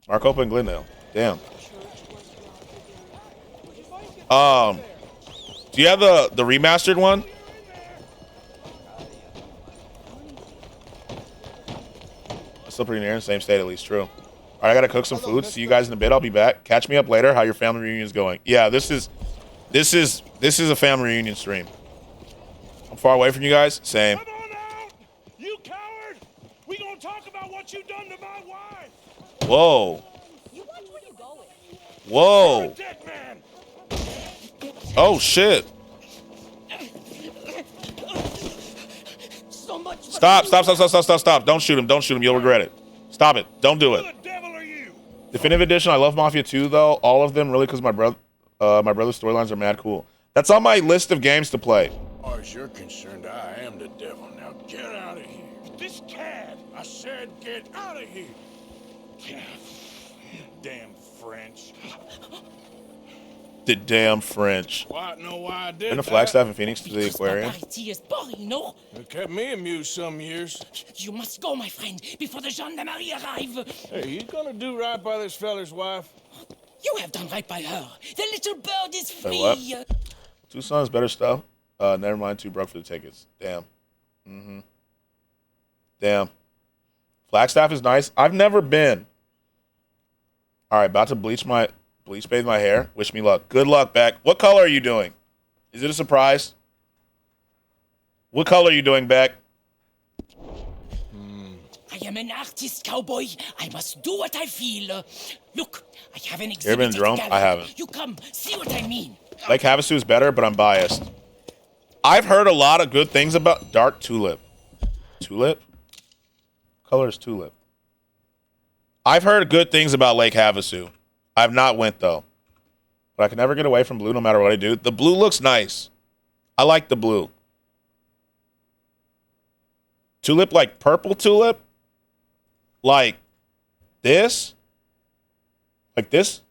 Marco and Glendale. Damn. Do you have the remastered one? It's still pretty near in the same state, at least. True. All right, I gotta cook some food. See you guys in a bit. I'll be back. Catch me up later. How your family reunion is going? Yeah, this is a family reunion stream. I'm far away from you guys. Same. Come on out, you coward! We gonna talk about what you done to my wife. Whoa. You watch where you going. Whoa. Dead man. Oh shit. So much. Stop. Don't shoot him. You'll regret it. Stop it. Don't do it. Who the devil are you? Definitive Edition. I love Mafia 2 though. All of them really because my brother's storylines are mad cool. That's on my list of games to play. As far as you're concerned, I am the devil. Now get out of here. This cad. I said get out of here. Damn French. The damn French. Why? No, why I did Been to that. Flagstaff in Phoenix to the aquarium. Is boring, no? It kept me amused some years. You must go, my friend, before the gendarmerie arrive. Hey, you gonna do right by this feller's wife? You have done right by her. The little bird is Say free. what? Tucson's better stuff. Never mind. Too broke for the tickets. Damn. Damn. Flagstaff is nice. I've never been. All right, about to bleach bathe my hair. Wish me luck. Good luck, Beck. What color are you doing? Is it a surprise? What color are you doing, Beck? I am an artist, cowboy. I must do what I feel. Look, I have an You ever been exhibit in Rome? at the I gallery. haven't. You come, see what I mean. Lake Havasu is better, but I'm biased. I've heard a lot of good things about Dark Tulip. Tulip? Color is tulip. I've heard good things about Lake Havasu. I've not went, though. But I can never get away from blue no matter what I do. The blue looks nice. I like the blue. Tulip, like purple tulip? Like this? Like this?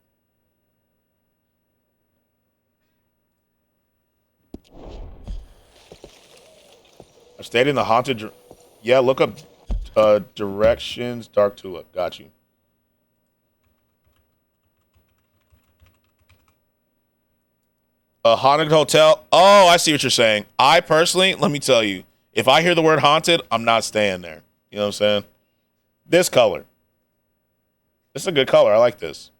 I stayed in the haunted... Yeah, look up directions, Dark Tulip. Got you. A haunted hotel. Oh, I see what you're saying. I personally, let me tell you, if I hear the word haunted, I'm not staying there. You know what I'm saying? This color. This is a good color. I like this.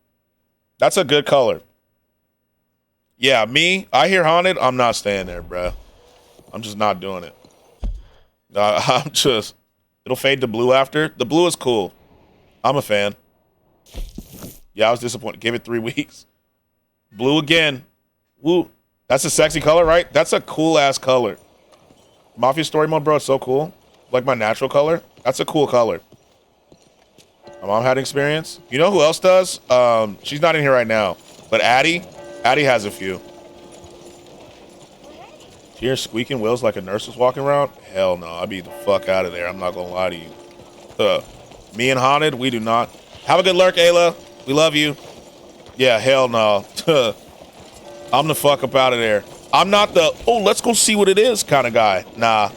That's a good color. Yeah, me, I hear haunted, I'm not staying there, bro. I'm just not doing it. I'm just, it'll fade to blue after. The blue is cool. I'm a fan. Yeah, I was disappointed. Gave it 3 weeks. Blue again. Woo. That's a sexy color, right? That's a cool-ass color. Mafia Story Mode, bro, it's so cool. Like my natural color. That's a cool color. My mom had experience. You know who else does? She's not in here right now. But Addie has a few. Hear squeaking wheels like a nurse was walking around? Hell no, I'd be the fuck out of there. I'm not gonna lie to you. Me and Haunted, we do not. Have a good lurk, Ayla. We love you. Yeah, hell no. I'm the fuck up out of there. I'm not the, oh, let's go see what it is kind of guy. Nah.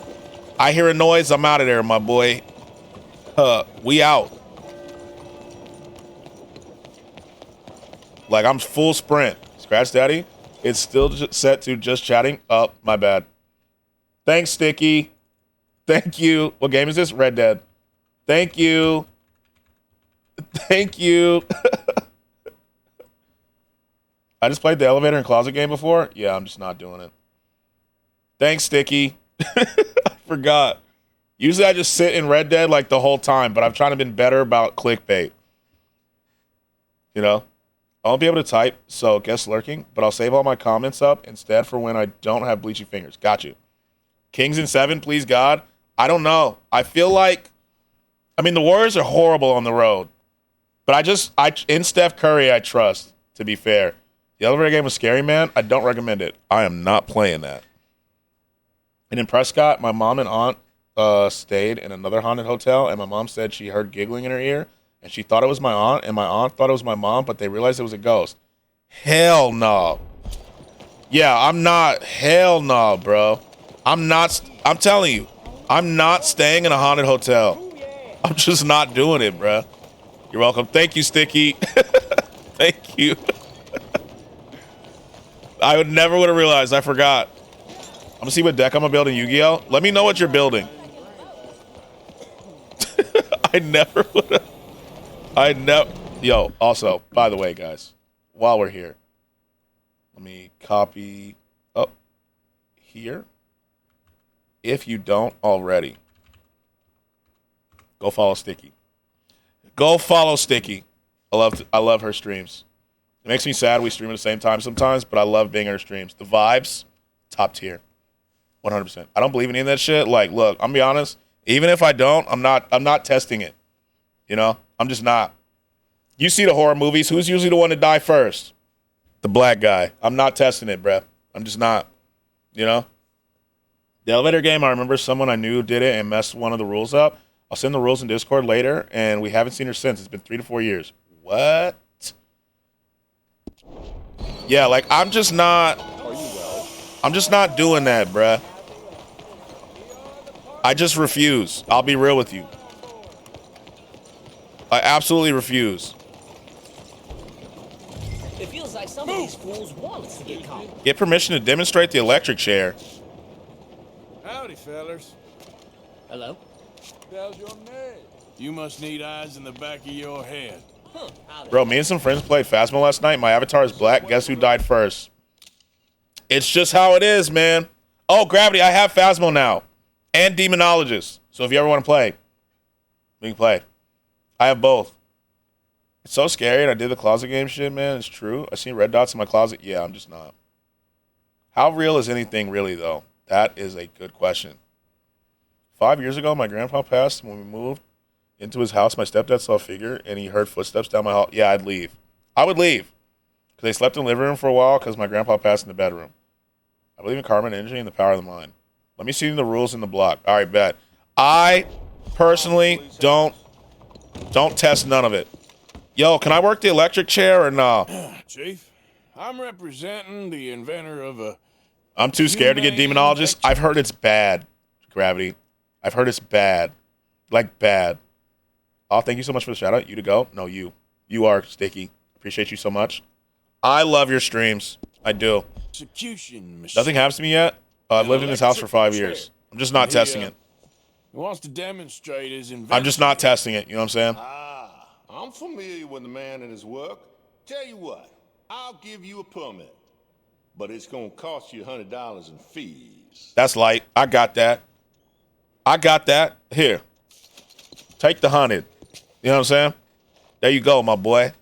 I hear a noise, I'm out of there, my boy. We out. Like, I'm full sprint. Scratch Daddy, it's still set to just chatting. Oh, my bad. Thanks, Sticky. Thank you. What game is this? Red Dead. Thank you. Thank you. I just played the elevator and closet game before. Yeah, I'm just not doing it. Thanks, Sticky. I forgot. Usually I just sit in Red Dead like the whole time, but I've tried to be better about clickbait. You know? I won't be able to type, so guess lurking, but I'll save all my comments up instead for when I don't have bleachy fingers. Got you. Kings in 7, please God. I don't know. I feel like, I mean, the Warriors are horrible on the road, but in Steph Curry, I trust, to be fair. The elevator game was scary, man. I don't recommend it. I am not playing that. And in Prescott, my mom and aunt stayed in another haunted hotel, and my mom said she heard giggling in her ear, and she thought it was my aunt, and my aunt thought it was my mom, but they realized it was a ghost. Hell no. Yeah, I'm not. Hell no, bro. I'm telling you, I'm not staying in a haunted hotel. I'm just not doing it, bro. You're welcome. Thank you, Sticky. Thank you. I would never would have realized. I forgot. I'm gonna see what deck I'm gonna build in Yu-Gi-Oh. Let me know what you're building. I never would have. Yo, also, by the way, guys, while we're here, let me copy up here. If you don't already, go follow Sticky. Go follow Sticky. I love her streams. It makes me sad we stream at the same time sometimes, but I love being in her streams. The vibes, top tier. 100%. I don't believe in any of that shit. Like, look, I'm gonna be honest. Even if I don't, I'm not testing it. You know? I'm just not. You see the horror movies. Who's usually the one to die first? The black guy. I'm not testing it, bruh. I'm just not. You know? The elevator game, I remember someone I knew did it and messed one of the rules up. I'll send the rules in Discord later, and we haven't seen her since. It's been 3 to 4 years. What? Yeah, like, I'm just not doing that, bruh. I just refuse. I'll be real with you. I absolutely refuse. It feels like some of these fools want us to get caught. Get permission to demonstrate the electric chair. Howdy, fellas. Hello? How's your name? You must need eyes in the back of your head. Bro, me and some friends played Phasma last night. My avatar is black. Guess who died first? It's just how it is, man. Oh, Gravity, I have Phasma now. And Demonologist. So if you ever want to play, we can play. I have both. It's so scary, and I did the closet game shit, man. It's true. I seen red dots in my closet. Yeah, I'm just not. How real is anything really, though? That is a good question. 5 years ago, my grandpa passed. When we moved into his house, my stepdad saw a figure, and he heard footsteps down my hall. Yeah, I'd leave. I would leave. Because they slept in the living room for a while because my grandpa passed in the bedroom. I believe in karma and energy and the power of the mind. Let me see the rules in the block. All right, bet. I personally don't test none of it. Yo, can I work the electric chair or no? Chief, I'm representing the inventor of a... I'm too scared to get Demonologist. I've heard it's bad, Gravity. I've heard it's bad. Like, bad. Oh, thank you so much for the shout-out. You to go? No, you. You are Sticky. Appreciate you so much. I love your streams. I do. Execution machine. Nothing happens to me yet. I've lived in this house for 5 years. I'm just not testing it. He wants to demonstrate his invention. I'm just not testing it. You know what I'm saying? I'm familiar with the man and his work. Tell you what, I'll give you a permit, but it's gonna cost you $100 in fees. That's light. I got that. Here. Take the 100. You know what I'm saying? There you go, my boy.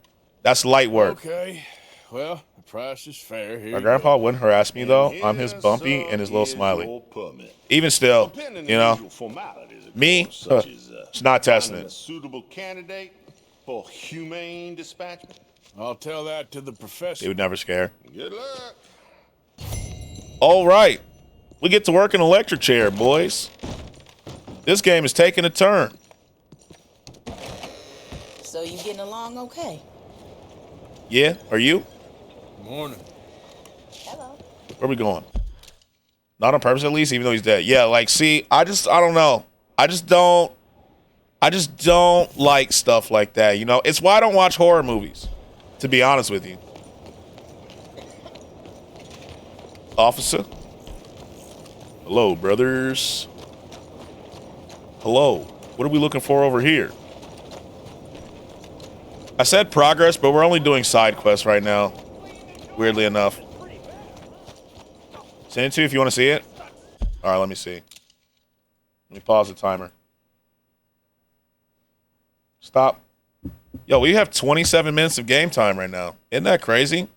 That's light work. Okay. Well, the price is fair here. My grandpa wouldn't harass me, though. I'm his bumpy and his little smiley. Even still, you know, me, it's not testing A it. suitable candidate for humane dispatchment. I'll tell that to the professor. He would never scare. Good luck. All right. We get to work an electric chair, boys. This game is taking a turn. So you getting along okay? Yeah, are you? Morning. Where we going? Not on purpose, at least, even though he's dead. Yeah, like, see, I don't know. I just don't like stuff like that, you know? It's why I don't watch horror movies, to be honest with you. Officer? Hello, brothers. Hello. What are we looking for over here? I said progress, but we're only doing side quests right now, weirdly enough. Send it to you if you want to see it. All right, let me see. Let me pause the timer. Stop. Yo, we have 27 minutes of game time right now. Isn't that crazy?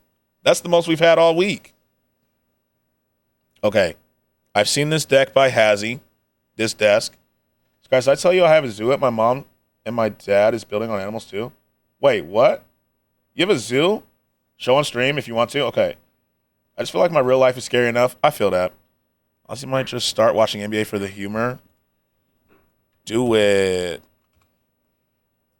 That's the most we've had all week. Okay. I've seen this deck by Hazzy. This desk. Guys, did I tell you I have a zoo at my mom and my dad is building on animals too? Wait, what? You have a zoo? Show on stream if you want to? Okay. I just feel like my real life is scary enough. I feel that. I also might just start watching NBA for the humor. Do it.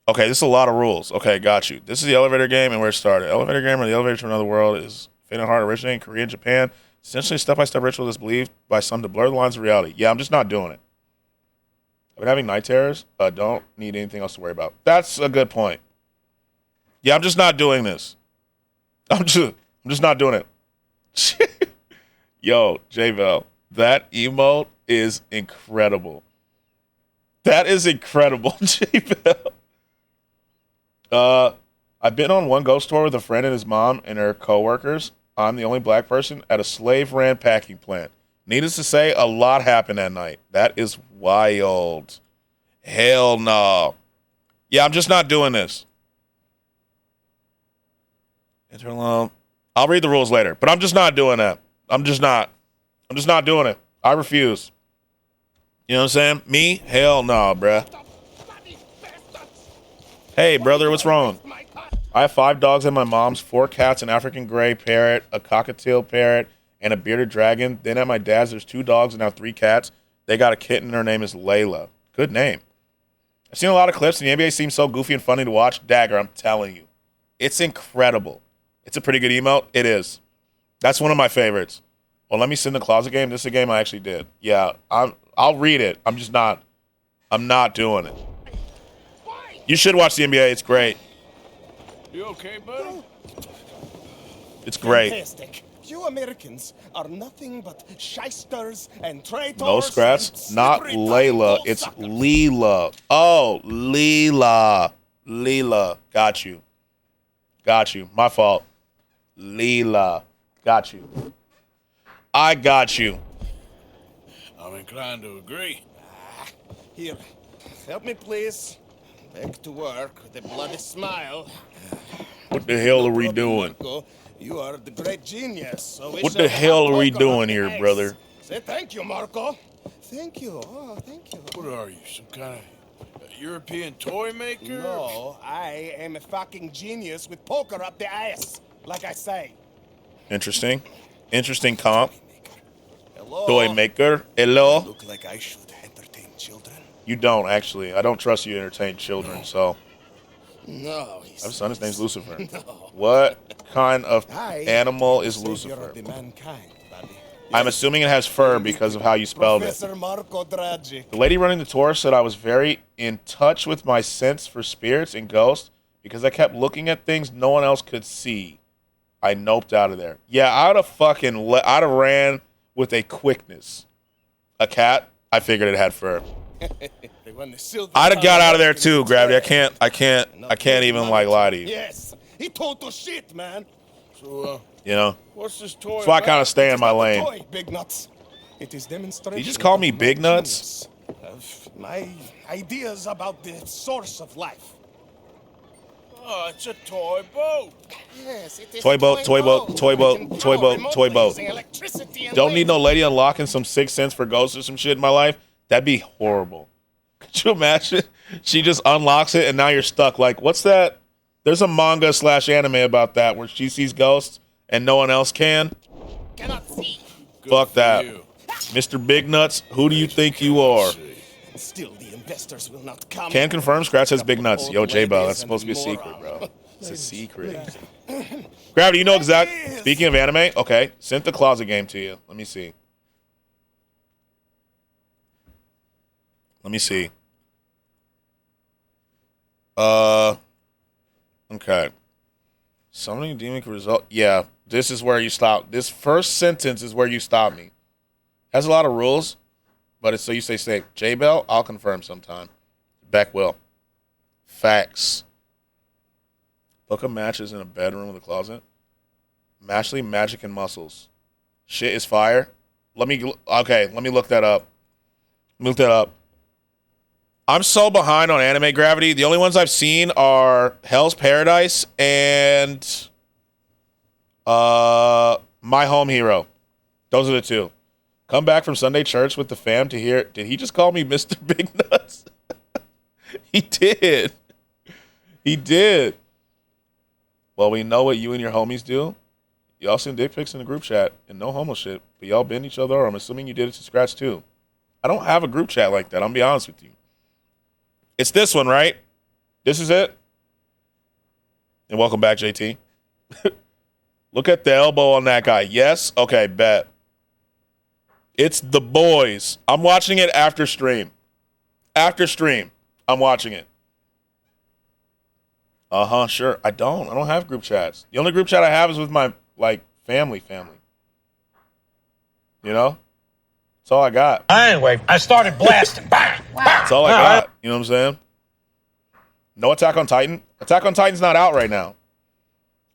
Okay, this is a lot of rules. Okay, got you. This is the elevator game and where it started. Elevator game or the elevator to another world is Fate and Heart originating in Korea and Japan. Essentially a step-by-step ritual that's believed by some to blur the lines of reality. Yeah, I'm just not doing it. I've been having night terrors. Don't need anything else to worry about. That's a good point. Yeah, I'm just not doing this. I'm just not doing it. Yo, J-Vel, that emote is incredible. That is incredible, J-Vel. I've been on one ghost tour with a friend and his mom and her coworkers. I'm the only black person at a slave-ran packing plant. Needless to say, a lot happened that night. That is wild. Hell no. Yeah, I'm just not doing this. I'll read the rules later, but I'm just not doing that. I'm just not doing it. I refuse. You know what I'm saying? Me? Hell no, bruh. Hey, brother, what's wrong? I have 5 dogs at my mom's, 4 cats, an African gray parrot, a cockatiel parrot, and a bearded dragon. Then at my dad's, there's 2 dogs and now 3 cats. They got a kitten. Her name is Layla. Good name. I've seen a lot of clips, and the NBA seems so goofy and funny to watch. Dagger, I'm telling you. It's incredible. It's a pretty good emote. It is. That's one of my favorites. Well, let me send the closet game. This is a game I actually did. Yeah, I'll read it. I'm not doing it. You should watch the NBA. It's great. You okay, buddy? It's great. Fantastic. You Americans are nothing but shysters and traitors. No, Skratsx. Not Layla. It's Leela. Oh, Leela. Leela. Got you. Got you. My fault. Leela. Got you. I got you. I'm inclined to agree. Here, help me, please. Back to work with a bloody smile. What the hell are we doing? You are the great genius. So what the hell are we doing here, brother? Say thank you, Marco. Thank you. Oh, thank you. What are you, some kind of European toy maker? No, I am a fucking genius with poker up the ass, like I say. Interesting. Interesting comp. Hello. Toy maker. Hello. Look like I should entertain children. You don't, actually. I don't trust you to entertain children, so. No. I have a son, his name's Lucifer. No. What kind of animal is Lucifer? Of the mankind, buddy. I'm assuming it has fur because of how you spelled it. Marco the lady running the tour said I was very in touch with my sense for spirits and ghosts because I kept looking at things no one else could see. I noped out of there. Yeah, I'd have ran with a quickness. A cat, I figured it had fur. I'd have got out of there too, Gravity. I can't even like lie to you. Yes, he total shit, man. So, you know, what's this toy? That's why I kind of stay in my lane. Toy, Big Nuts. It is demonstration. You just call me Big Nuts? My ideas about the source of life. Oh, it's a toy boat. Yes, it is toy boat. Don't need no lady unlocking some 6th sense for ghosts or some shit in my life. That'd be horrible. Could you imagine? She just unlocks it and now you're stuck. Like, what's that? There's a manga / anime about that where she sees ghosts and no one else can. Cannot see. Fuck that. Mr. Big Nuts, who do you think you are? Still, the investors will not come. Can confirm Skratsx has big nuts. Yo, J-Bell, that's supposed to be a secret, bro. It's a secret. Gravity, you know exact. Speaking of anime, okay, sent the closet game to you. Let me see. Okay. Summoning demon result. Yeah, this is where you stop. This first sentence is where you stop me. Has a lot of rules, but it's so you say safe. J-Bell, I'll confirm sometime. Beck will. Facts. Book of matches in a bedroom with a closet. Mashley, magic, and muscles. Shit is fire. Let me look that up. I'm so behind on anime, Gravity. The only ones I've seen are Hell's Paradise and My Home Hero. Those are the two. Come back from Sunday church with the fam to hear. Did he just call me Mr. Big Nuts? He did. He did. Well, we know what you and your homies do. Y'all send dick pics in the group chat and no homo shit, but y'all bend each other, or I'm assuming you did it to Skratsx too. I don't have a group chat like that. I'm gonna be honest with you. It's this one, right? This is it. And welcome back, JT. Look at the elbow on that guy. Yes? Okay, bet. It's the boys. I'm watching it after stream. After stream, I'm watching it. Sure. I don't have group chats. The only group chat I have is with my, family. You know? That's all I got. Anyway, I started blasting. Bang! That's all I got. You know what I'm saying? No Attack on Titan. Attack on Titan's not out right now.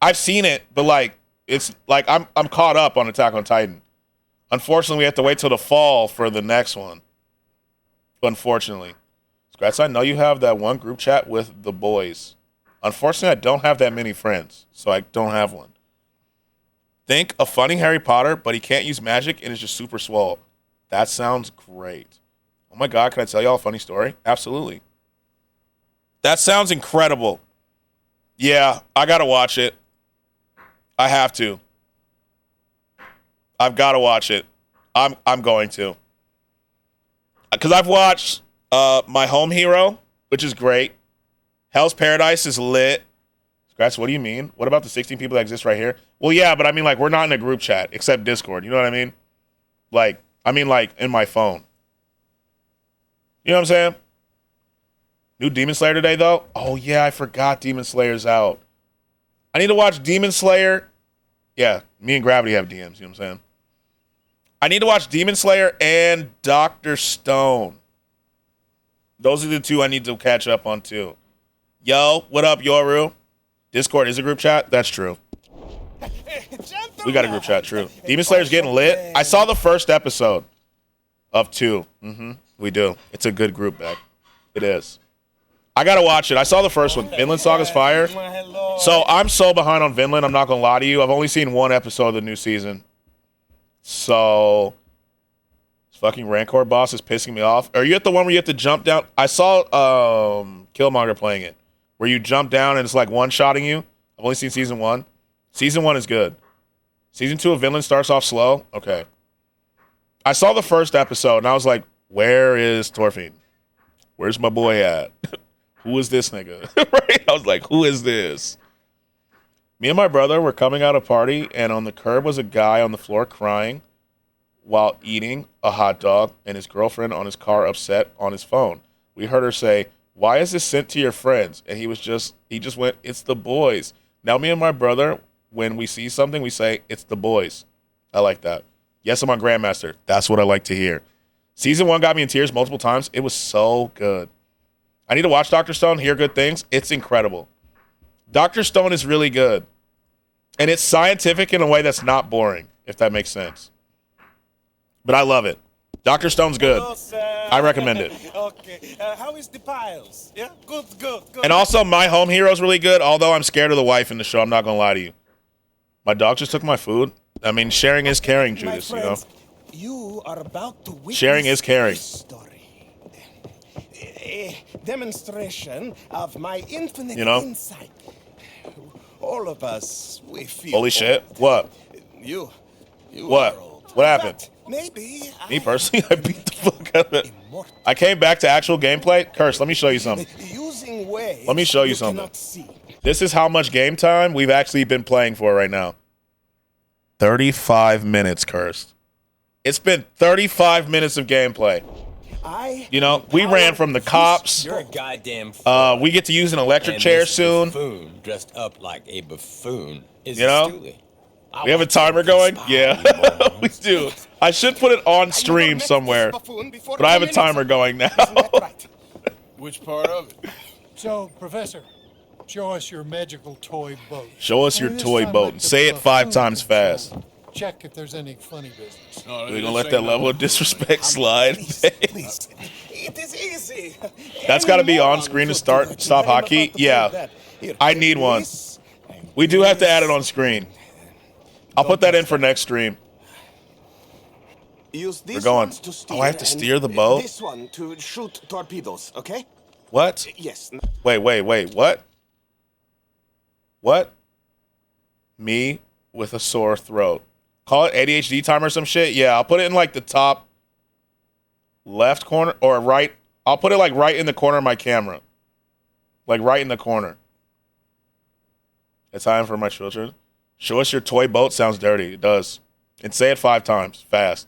I've seen it, but I'm caught up on Attack on Titan. Unfortunately, we have to wait till the fall for the next one. Unfortunately. Skratsx, I know you have that one group chat with the boys. Unfortunately, I don't have that many friends, so I don't have one. Think a funny Harry Potter, but he can't use magic and is just super swole. That sounds great. Oh my God, can I tell y'all a funny story? Absolutely. That sounds incredible. Yeah, I gotta watch it. I have to. I've got to watch it. I'm going to. Because I've watched My Home Hero, which is great. Hell's Paradise is lit. Skratsx, what do you mean? What about the 16 people that exist right here? Well, yeah, but I mean, we're not in a group chat except Discord. You know what I mean? In my phone. You know what I'm saying? New Demon Slayer today, though? Oh, yeah, I forgot Demon Slayer's out. I need to watch Demon Slayer. Yeah, me and Gravity have DMs, you know what I'm saying? I need to watch Demon Slayer and Dr. Stone. Those are the two I need to catch up on, too. Yo, what up, Yoru? Discord is a group chat? That's true. We got a group chat, true. Demon Slayer's getting lit. I saw the first episode of 2. We do. It's a good group, Beck. It is. I gotta watch it. I saw the first one. Vinland Saga's fire. So I'm so behind on Vinland, I'm not gonna lie to you. I've only seen one episode of the new season. So this fucking Rancor boss is pissing me off. Are you at the one where you have to jump down? I saw Killmonger playing it, where you jump down and it's one-shotting you. I've only seen season 1. Season 1 is good. Season 2 of Vinland starts off slow. Okay. I saw the first episode and I was like, where is Thorfinn? Where's my boy at? Who is this nigga? Right? I was like, who is this? Me and my brother were coming out of a party, and on the curb was a guy on the floor crying while eating a hot dog, and his girlfriend on his car upset on his phone. We heard her say, why is this sent to your friends? And he just went, it's the boys. Now me and my brother, when we see something, we say, it's the boys. I like that. Yes, I'm on Grandmaster. That's what I like to hear. Season 1 got me in tears multiple times. It was so good. I need to watch Dr. Stone, hear good things. It's incredible. Dr. Stone is really good. And it's scientific in a way that's not boring, if that makes sense. But I love it. Dr. Stone's good. Hello, I recommend it. Okay. How is the piles? Yeah? Good. And also, My Home Hero is really good, although I'm scared of the wife in the show. I'm not going to lie to you. My dog just took my food. I mean, sharing is caring, Judas, you know? You are about to witness Sharing is caring. A demonstration of my infinite You know? insight. All of us, we feel. Holy shit. What? You What? What happened? Maybe. Me personally, I beat the fuck out of it. I came back to actual gameplay. Curse, let me show you something. Using ways Let me show you something. cannot see. This is how much game time we've actually been playing for right now. 35 minutes, Cursed. It's been 35 minutes of gameplay. You know, we ran from the cops. You're a goddamn we get to use an electric chair soon. Buffoon dressed up like a buffoon is You know? Stooley. We have a timer going? Yeah, we do. I should put it on stream somewhere, but I have a timer going now. Which part of it? So, Professor, show us your magical toy boat. Show us your toy boat and say it 5 times fast. Check if there's any funny business. We're gonna let that level of disrespect slide. Please. It is easy. That's got to be on screen to stop hotkey. Yeah, I need one. We do have to add it on screen. I'll put that in for next stream. Use We're this going. one to steer Oh, I have to and steer the boat? This one to shoot torpedoes, okay? What? Yes. Wait, what? What? Me with a sore throat. Call it ADHD time or some shit? Yeah, I'll put it in like the top left corner or right. I'll put it like right in the corner of my camera. Like right in the corner. It's time for my children. Show us your toy boat sounds dirty. It does. And say it 5 times, fast.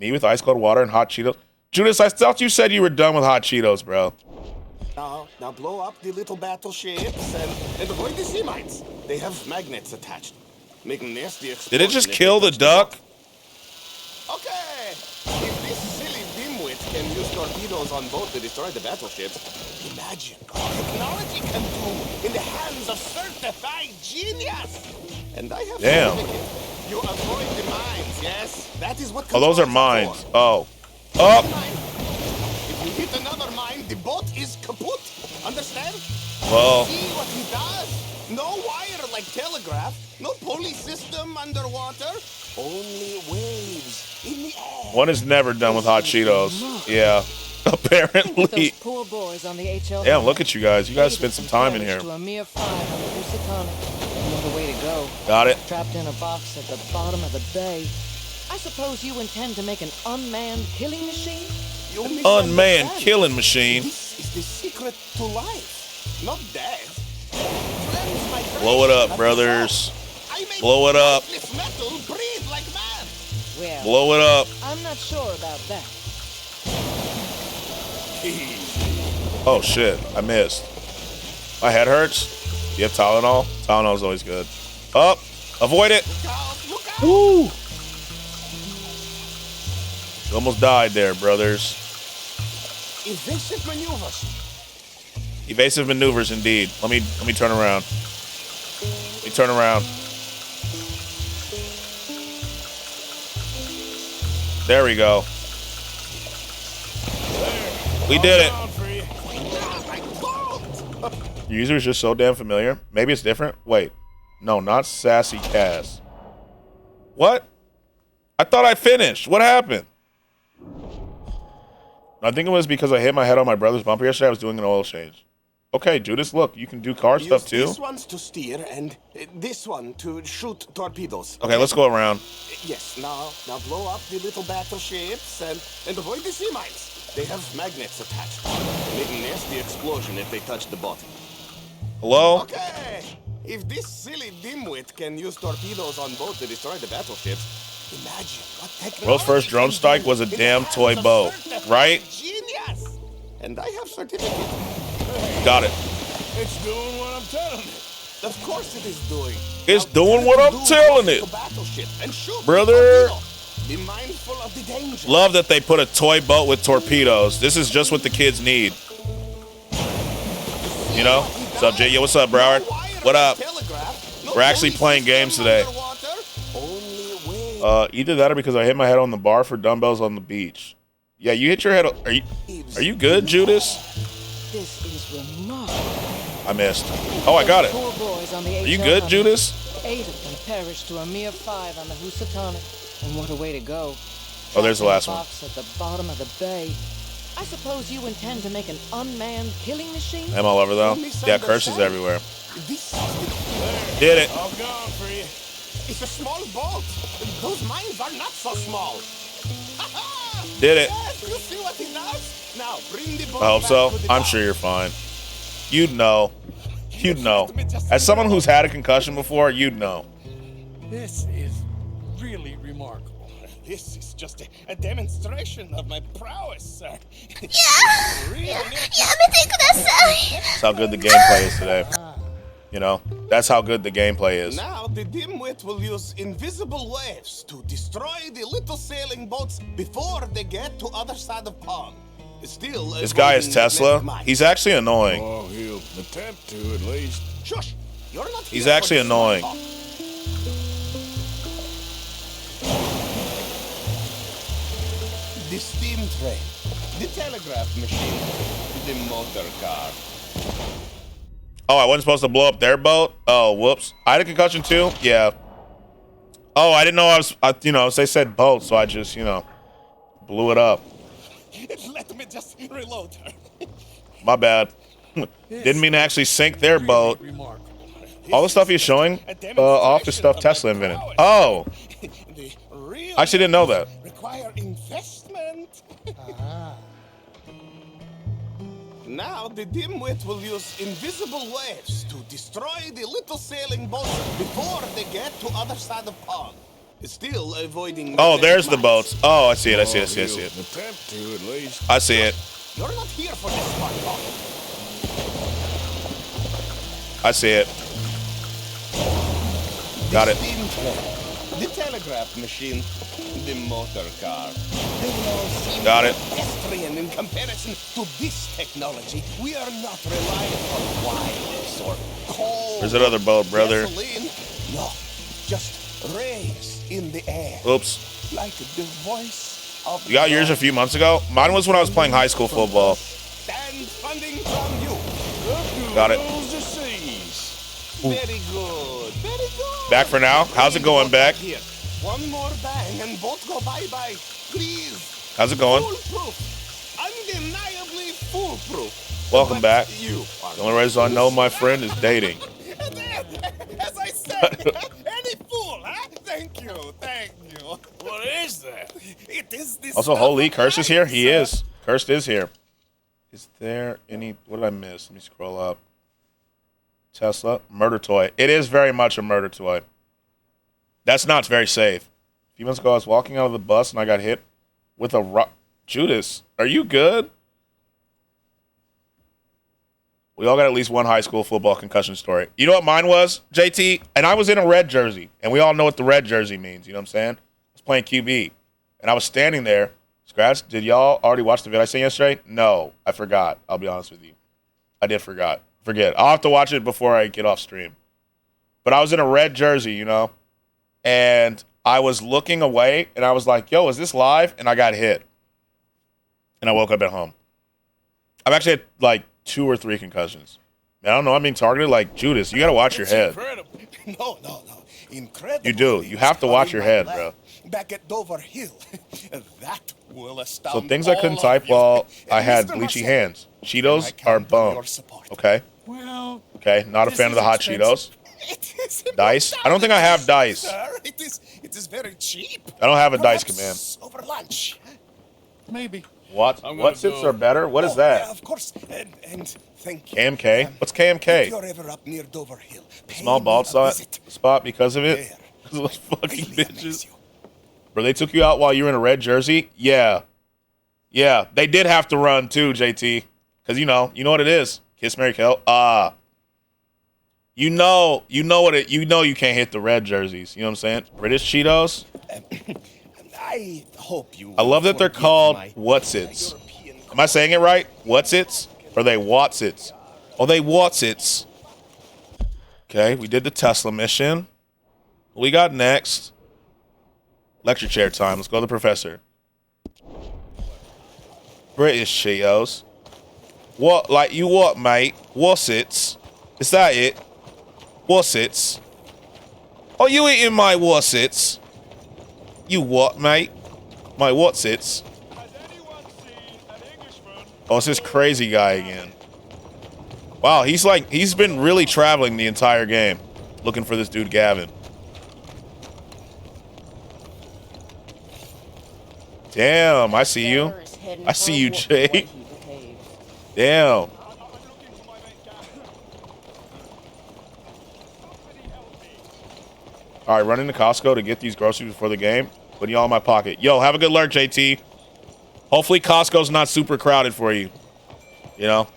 Me with ice cold water and hot Cheetos. Judas, I thought you said you were done with hot Cheetos, bro. Now blow up the little battleships and avoid the sea mines. They have magnets attached. Make nasty explosions. Did it just kill the duck? Okay. If this silly dimwit can use torpedoes on boat to destroy the battleships, imagine what technology can do in the hands of certified genius. And I have Damn. certificate. You avoid the mines, yes? That is what Oh, those are mines. Oh. Oh. If you hit another mine, the boat is kaput. Understand? Well. See what he does? No wire like telegraph. No pulley system underwater. Only waves in the air. One is never done with hot Cheetos. Yeah. Apparently. Poor boys on the HL. Damn, look at you guys. You guys spent some time in here. To a mere 5 on the Housatonic. What a way to go. Got it. Trapped in a box at the bottom of the bay. I suppose you intend to make an unmanned killing machine? Unmanned killing machine. This is the secret to life, not death. Blow it up, brothers. Blow it up. Metal breathe like man. Well, Blow it up. I'm not sure about that. Oh, shit. I missed. My head hurts. You have Tylenol? Tylenol's always good. Up. Avoid it. Woo. You almost died there, brothers. Evasive maneuvers. Evasive maneuvers, indeed. Let me turn around. Let me turn around. There we go. We did it. Your user is just so damn familiar. Maybe it's different. Wait. No, not Sassy Cass. What? I thought I finished. What happened? I think it was because I hit my head on my brother's bumper yesterday. I was doing an oil change. Okay, Judas, look, you can do car stuff too. This one's to steer and this one to shoot torpedoes. Okay, let's go around. Yes, now blow up the little battleships and avoid the sea mines. They have magnets attached. Make a nasty explosion if they touch the bottom. Hello? Okay, if this silly dimwit can use torpedoes on boat to destroy the battleships, imagine what technology. World's first drone strike was a damn toy boat, right? Genius! And I have certificate. Got it. It's doing what I'm telling it. Of course it is doing. It's doing what I'm telling it. Brother. Be mindful of the danger. Love that they put a toy boat with torpedoes. This is just what the kids need. You know? What's up, Jay? Yo, what's up, Broward? What up? We're actually playing games today. Either that or because I hit my head on the bar for dumbbells on the beach. Yeah, you hit your head. Are you good, Judas? This is remarkable. I missed. Oh, I got it. Poor boys on the Are you good, Judas? 8 of them perished to a mere 5 on the Housatonic. And what a way to go. Oh, there's the last one. Box at the bottom of the bay. I suppose you intend to make an unmanned killing machine? I'm all over though. Yeah, curses everywhere. Did it. All gone for you. It's a small boat. Those mines are not so small. Did it. Yes, you see what he does? Now bring the boat I hope so. back to the I'm dock. sure you're fine. You'd know. You'd know. As someone who's had a concussion before, you'd know. This is really remarkable. This is just a demonstration of my prowess, sir. That's how good the gameplay is today. You know, that's how good the gameplay is. Now the dimwit will use invisible waves to destroy the little sailing boats before they get to other side of pond. Still, This guy is Tesla. He's actually annoying. Oh, he'll attempt to at least. Shush! You're not He's here actually for this annoying. talk. The steam train, the telegraph machine, the motor car. Oh, I wasn't supposed to blow up their boat? Oh, whoops. I had a concussion too? Yeah. Oh, I didn't know they said boat, so I just, blew it up. Let me just reload her. My bad. Didn't mean to actually sink their boat. All the stuff he's showing off is stuff Tesla invented. Oh. I actually didn't know that. Require investment. Now the dimwit will use invisible waves to destroy the little sailing boats before they get to other side of pond. Still avoiding. Oh, there's the boats. Oh, I see it. I see it. I see it. I see it. Attempt to at least. I see it. You're not here for this smart talk. I see it. Got it. Steam train, the telegraph machine, the motor car. They will all seem Got it. pedestrian in comparison to this technology. We are not reliant on wires or coal. Where's that other boat, brother? Gasoline. No, just rays in the air. Oops. Like the voice of. You got yours a few months ago? Mine was when I was playing high school football. Stand funding from you. Got it. Very good. Very good. Back for now? How's it going, Beck? Here. One more bang and both go bye-bye. Please. How's it going? Foolproof. Undeniably foolproof. Welcome back. You The only reason I know my friend is dating. As I said, any fool, huh? Thank you, thank you. What is that? It is this. Also, holy, Cursed is here? He is. Cursed is here. Is there any... What did I miss? Let me scroll up. Tesla. Murder toy. It is very much a murder toy. That's not very safe. A few months ago, I was walking out of the bus and I got hit with a rock. Judas, are you good? We all got at least one high school football concussion story. You know what mine was, JT? And I was in a red jersey. And we all know what the red jersey means. You know what I'm saying? I was playing QB. And I was standing there. Skratsx, did y'all already watch the video I sent yesterday? No, I forgot. I'll be honest with you. I did forget. I'll have to watch it before I get off stream. But I was in a red jersey, and I was looking away, and I was like, yo, is this live? And I got hit. And I woke up at home. I've actually had, 2 or 3 concussions. I don't know. I'm being targeted like Judas. You got to watch your head. Incredible. No. Incredible. You do. You have to watch your head, bro. Back at Dover Hill. That will astound. So things I couldn't type while I had bleachy hands. Cheetos are bum. Okay? Well, okay, not a fan of the hot Cheetos. Dice? I don't think I have dice. Sir, it is very cheap. I don't have a dice command. Over lunch. Maybe. What? What sips are better? What is that? Yeah, of course. And thank you. KMK? What's KMK? If you're ever up near Dover Hill, small bald spot because of it? Because of those fucking bitches. Bro, they took you out while you were in a red jersey? Yeah. Yeah, they did have to run too, JT. Because you know what it is. Kiss, Mary, Kill. You know you can't hit the red jerseys. You know what I'm saying? British Cheetos. I hope you. I love that they're called Whatsits. Am I saying it right? Whatsits? Or are they Watsits? Oh, they Watsits. Okay, we did the Tesla mission. What we got next? Lecture chair time. Let's go to the professor. British Cheetos. What, mate? Watsits? Is that it? Watsits? Are you eating my Watsits? You what, mate? My Watsits? Oh, it's this crazy guy again. Wow, he's been really traveling the entire game, looking for this dude Gavin. Damn, I see you. I see you, Jay. Damn. All right, running to Costco to get these groceries before the game. Putting y'all in my pocket. Yo, have a good lurk, JT. Hopefully Costco's not super crowded for you. You know?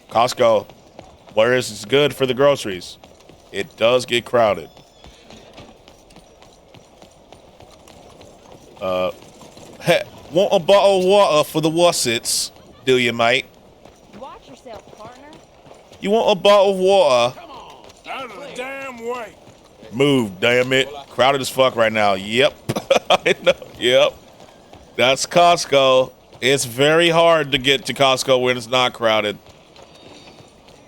Costco, whereas it's good for the groceries, it does get crowded. Want a bottle of water for the wussets, do you, mate? Watch yourself, partner. You want a bottle of water? Out of the damn way. Move, damn it. Crowded as fuck right now. Yep. I know. Yep. That's Costco. It's very hard to get to Costco when it's not crowded.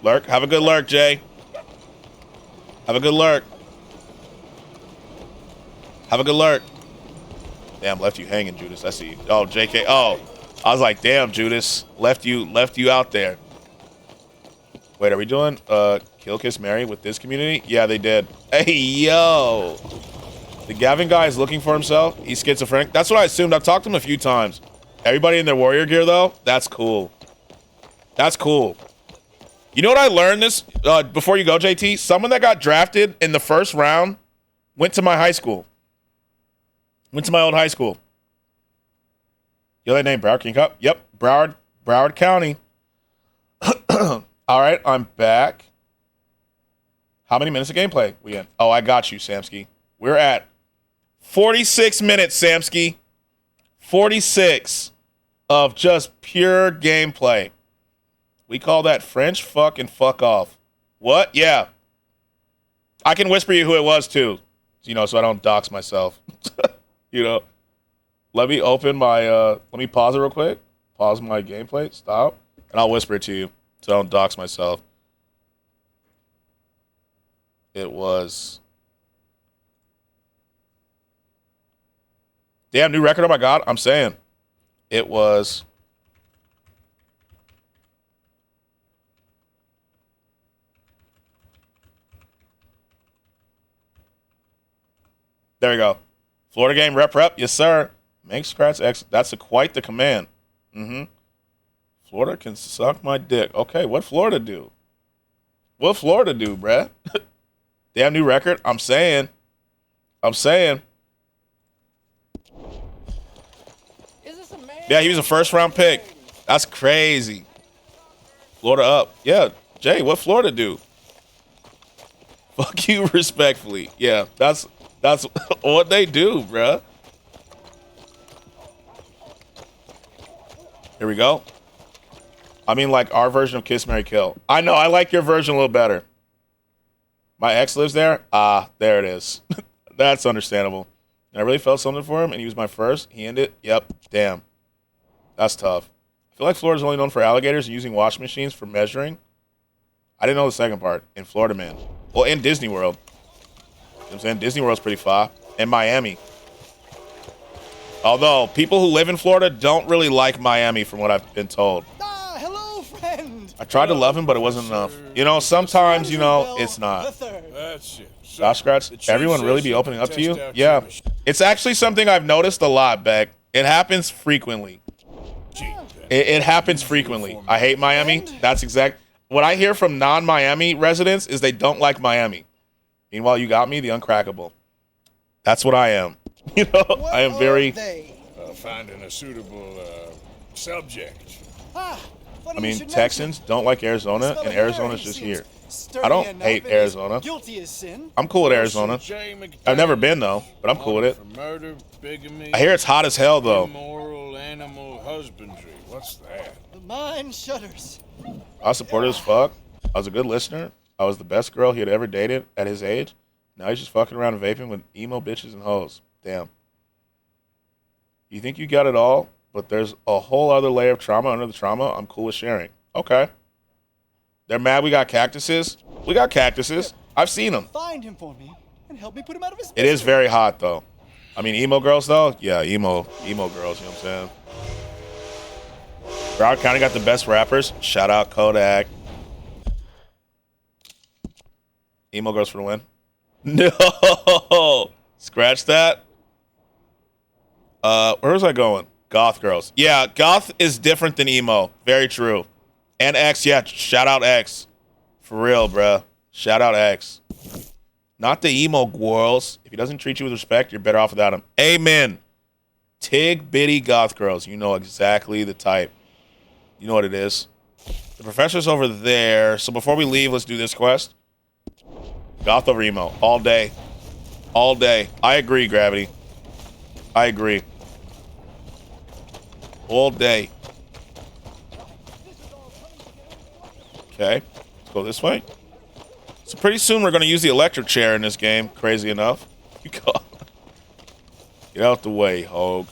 Lurk. Have a good lurk, Jay. Have a good lurk. Have a good lurk. Damn, left you hanging, Judas. I see you. Oh, JK. Oh, I was like, damn, Judas. Left you out there. Wait, are we doing Kill Kiss Mary with this community? Yeah, they did. Hey, yo. The Gavin guy is looking for himself. He's schizophrenic. That's what I assumed. I've talked to him a few times. Everybody in their warrior gear, though, that's cool. That's cool. You know what I learned this before you go, JT? Someone that got drafted in the first round went to my high school. Went to my old high school. You know that name, Broward King Cup? Yep, Broward County. All right, I'm back. How many minutes of gameplay we in? Oh, I got you, Samsky. We're at 46 minutes, Samsky. 46 of just pure gameplay. We call that French fuck and fuck off. What? Yeah. I can whisper you who it was, too. You know, so I don't dox myself. You know. Let me open my, let me pause it real quick. Pause my gameplay. Stop. And I'll whisper it to you so I don't dox myself. It was... Damn, new record. Oh, my God. I'm saying. It was... There you go. Florida game rep. Yes, sir. Make Skratsx. That's quite the command. Florida can suck my dick. Okay, what Florida do? What Florida do, bruh? Damn new record. I'm saying. Yeah, he was a first round pick. That's crazy. Florida up. Yeah, Jay, what Florida do? Fuck you respectfully. Yeah, that's what they do, bruh. Here we go. I mean, like our version of Kiss, Marry, Kill. I know, I like your version a little better. My ex lives there? Ah, there it is. That's understandable. And I really felt something for him, and he was my first. He ended. Yep, damn. That's tough. I feel like Florida's only known for alligators and using washing machines for measuring. I didn't know the second part. In Florida, man. Well, in Disney World. You know what I'm saying? Disney World's pretty far. And Miami. Although, people who live in Florida don't really like Miami from what I've been told. Hello, friend. I tried to love him, but it wasn't enough. You know, sometimes, you know, it's not. That's it. Josh Scratch, everyone really be opening up to you? Yeah. It's actually something I've noticed a lot, Beck. It happens frequently. It happens frequently. I hate Miami. That's exact. What I hear from non-Miami residents is they don't like Miami. Meanwhile, you got me, the uncrackable. That's what I am. You know, I am very... Finding a suitable subject. I mean, Texans don't like Arizona, and Arizona's just here. I don't hate Arizona. Guilty as sin. I'm cool with Arizona. I've never been, though, but I'm cool with it. Murder, bigamy, I hear it's hot as hell, though. immoral animal husbandry. What's that? The mind shudders. I was supportive as fuck. I was a good listener. I was the best girl he had ever dated at his age. Now he's just fucking around and vaping with emo bitches and hoes. Damn. You think you got it all, but there's a whole other layer of trauma under the trauma I'm cool with sharing. Okay. They're mad we got cactuses. We got cactuses. I've seen them. Find him for me and help me put him out of his It is very hot, though. I mean, emo girls, though? Yeah, emo girls, you know what I'm saying? Broward County got the best rappers. Shout out Kodak. Emo girls for the win. No! Scratch that. Where was I going? Goth girls. Yeah, goth is different than emo. Very true. And X, yeah, shout out X. For real, bruh. Shout out X. Not the emo girls. If he doesn't treat you with respect, you're better off without him. Amen. Tig bitty goth girls. You know exactly the type. You know what it is. The professor's over there. So before we leave, let's do this quest. Goth over emo. All day. All day. I agree, Gravity. I agree. All day. Okay. Let's go this way. So pretty soon we're going to use the electric chair in this game. Crazy enough. Get out the way, Hogue.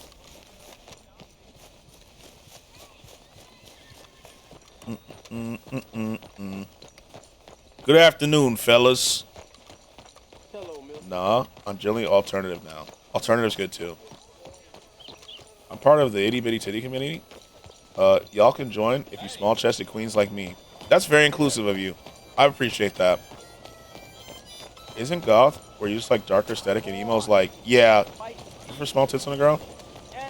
Good afternoon, fellas. Nah, I'm generally alternative now. Alternative's good too. I'm part of the itty bitty titty community. Y'all can join if you small chested queens like me. That's very inclusive of you. I appreciate that. Isn't goth where you just like darker aesthetic and emo's like, yeah, you prefer small tits on a girl?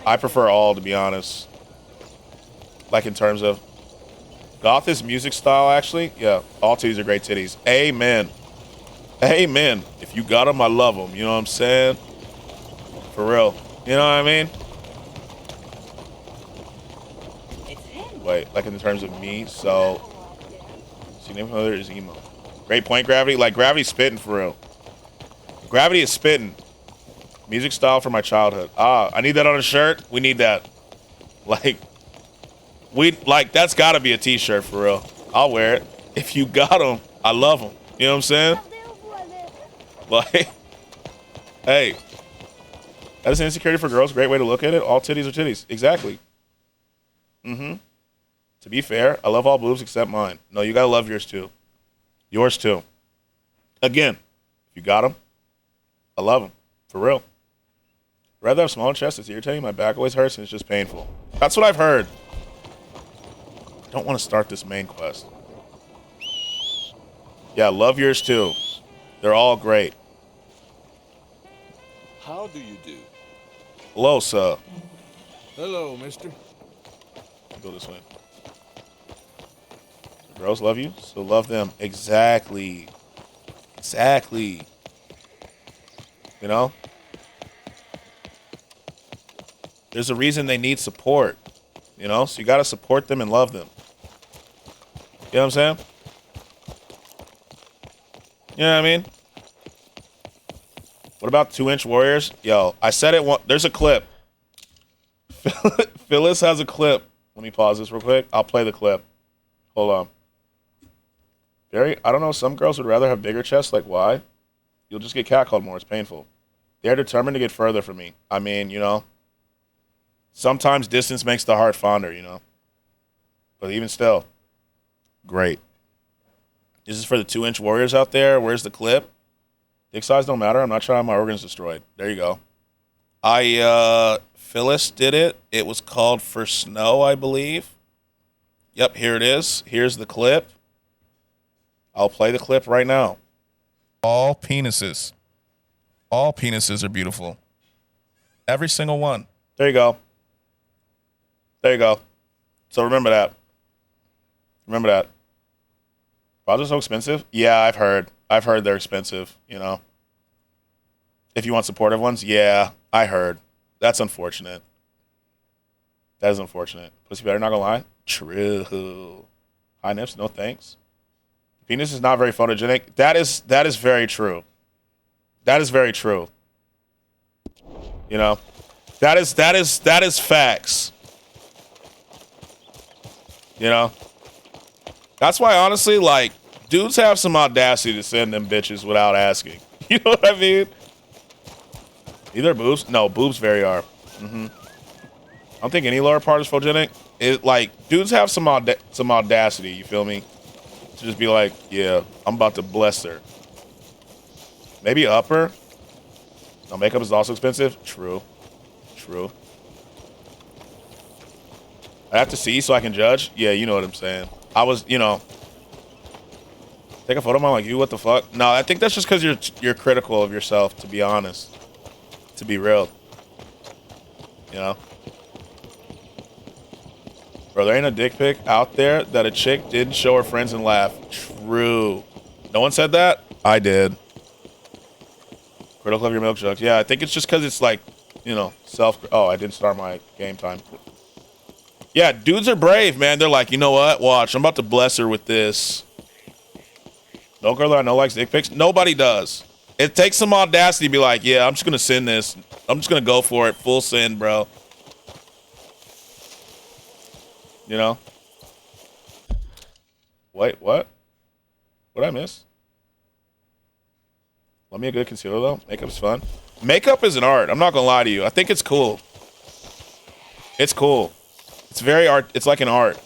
I prefer all, to be honest. Like in terms of goth is music style, actually. Yeah, all titties are great titties. Amen. Amen. If you got them, I love them. You know what I'm saying? For real. You know what I mean? Wait, like in terms of me, so significant other is emo. Great point, Gravity. Like Gravity's spitting for real. Gravity is spitting. Music style from my childhood. Ah, I need that on a shirt. We need that. Like that's gotta be a t-shirt for real. I'll wear it. If you got them, I love them. You know what I'm saying? Like, hey, that is insecurity for girls. Great way to look at it. All titties are titties. Exactly. Mm-hmm. To be fair, I love all boobs except mine. No, you gotta love yours too. Yours too. Again, if you got them, I love them. For real. I'd rather have small chest. It's irritating. My back always hurts and it's just painful. That's what I've heard. I don't want to start this main quest. Yeah, love yours too. They're all great. How do you do? Hello, sir. Hello, mister. Go this way. Girls love you, so love them. Exactly. Exactly. You know? There's a reason they need support. You know? So you got to support them and love them. You know what I'm saying? You know what I mean? What about 2-inch warriors? Yo, I said it. There's a clip. Phyllis has a clip. Let me pause this real quick. I'll play the clip. Hold on. I don't know. Some girls would rather have bigger chests. Like, why? You'll just get catcalled more. It's painful. They're determined to get further from me. I mean, you know, sometimes distance makes the heart fonder, you know. But even still, great. This is for the 2-inch warriors out there. Where's the clip? Dick size don't matter. I'm not trying to have my organs destroyed. There you go. Phyllis did it. It was called For Snow, I believe. Yep, here it is. Here's the clip. I'll play the clip right now. All penises. All penises are beautiful. Every single one. There you go. There you go. So remember that. Remember that. Bras are so expensive? Yeah, I've heard. I've heard they're expensive, you know. If you want supportive ones, yeah, I heard. That's unfortunate. That is unfortunate. Pussy better, not gonna lie. True. High nips, no thanks. Penis is not very photogenic. That is very true. That is very true. You know, that is facts. You know, that's why honestly, like, dudes have some audacity to send them bitches without asking. You know what I mean? Either boobs? No, boobs very are. I don't think any lower part is photogenic. It like dudes have some audacity. You feel me? To just be like, yeah, I'm about to bless her. Maybe upper. No, makeup is also expensive. True. True. I have to see so I can judge. Yeah, you know what I'm saying. I was, you know, take a photo of mine like you. What the fuck? No, I think that's just because you're critical of yourself. To be honest, to be real, you know. Bro, there ain't a dick pic out there that a chick didn't show her friends and laugh. True. No one said that? I did. Critical of your milk jugs. Yeah, I think it's just because it's like, you know, self. Oh, I didn't start my game time. Yeah, dudes are brave, man. They're like, you know what? Watch, I'm about to bless her with this. No girl that I know likes dick pics. Nobody does. It takes some audacity to be like, yeah, I'm just gonna send this. I'm just gonna go for it, full send, bro. You know? Wait, what? What did I miss? Let me a good concealer though. Makeup's fun. Makeup is an art. I'm not gonna lie to you. I think it's cool. It's cool. It's very art. It's like an art.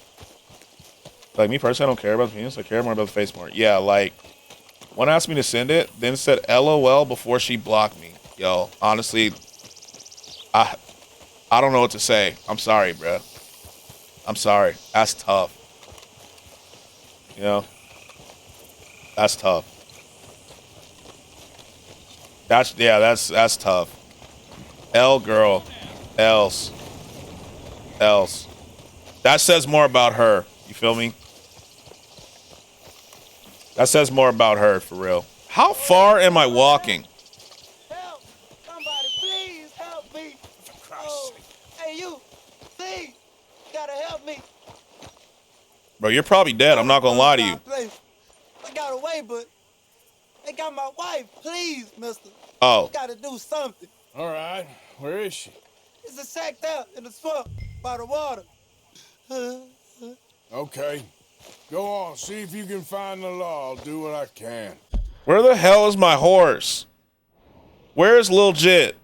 Like me personally, I don't care about the penis. I care more about the face more. Yeah, like one asked me to send it, then said LOL before she blocked me. Yo, honestly, I don't know what to say. I'm sorry, bro. I'm sorry. That's tough. You know? That's tough. That's tough. L girl. Else. That says more about her. You feel me? That says more about her, for real. How far am I walking? Help! Somebody, please help me! Oh, hey, you! Please! You gotta help me! Bro, you're probably dead. I'm not gonna lie to you. I got away, but they got my wife. Please, mister. Oh. You gotta do something. All right. Where is she? It's a sacked out in the swamp by the water. Okay. Go on. See if you can find the law. I'll do what I can. Where the hell is my horse? Where is Lil Jit?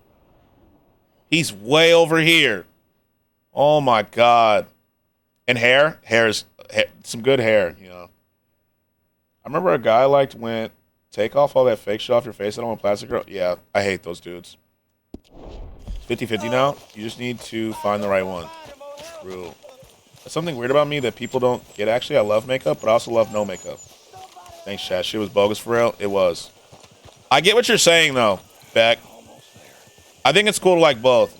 He's way over here. Oh my God. And hair? Some good hair, you know. I remember a guy I liked went, take off all that fake shit off your face. I don't want plastic girl. Yeah, I hate those dudes. 50-50 now. You just need to find the right one. True. That's something weird about me that people don't get. Actually, I love makeup, but I also love no makeup. Thanks, chat. Shit was bogus for real. It was. I get what you're saying, though, Beck. I think it's cool to like both.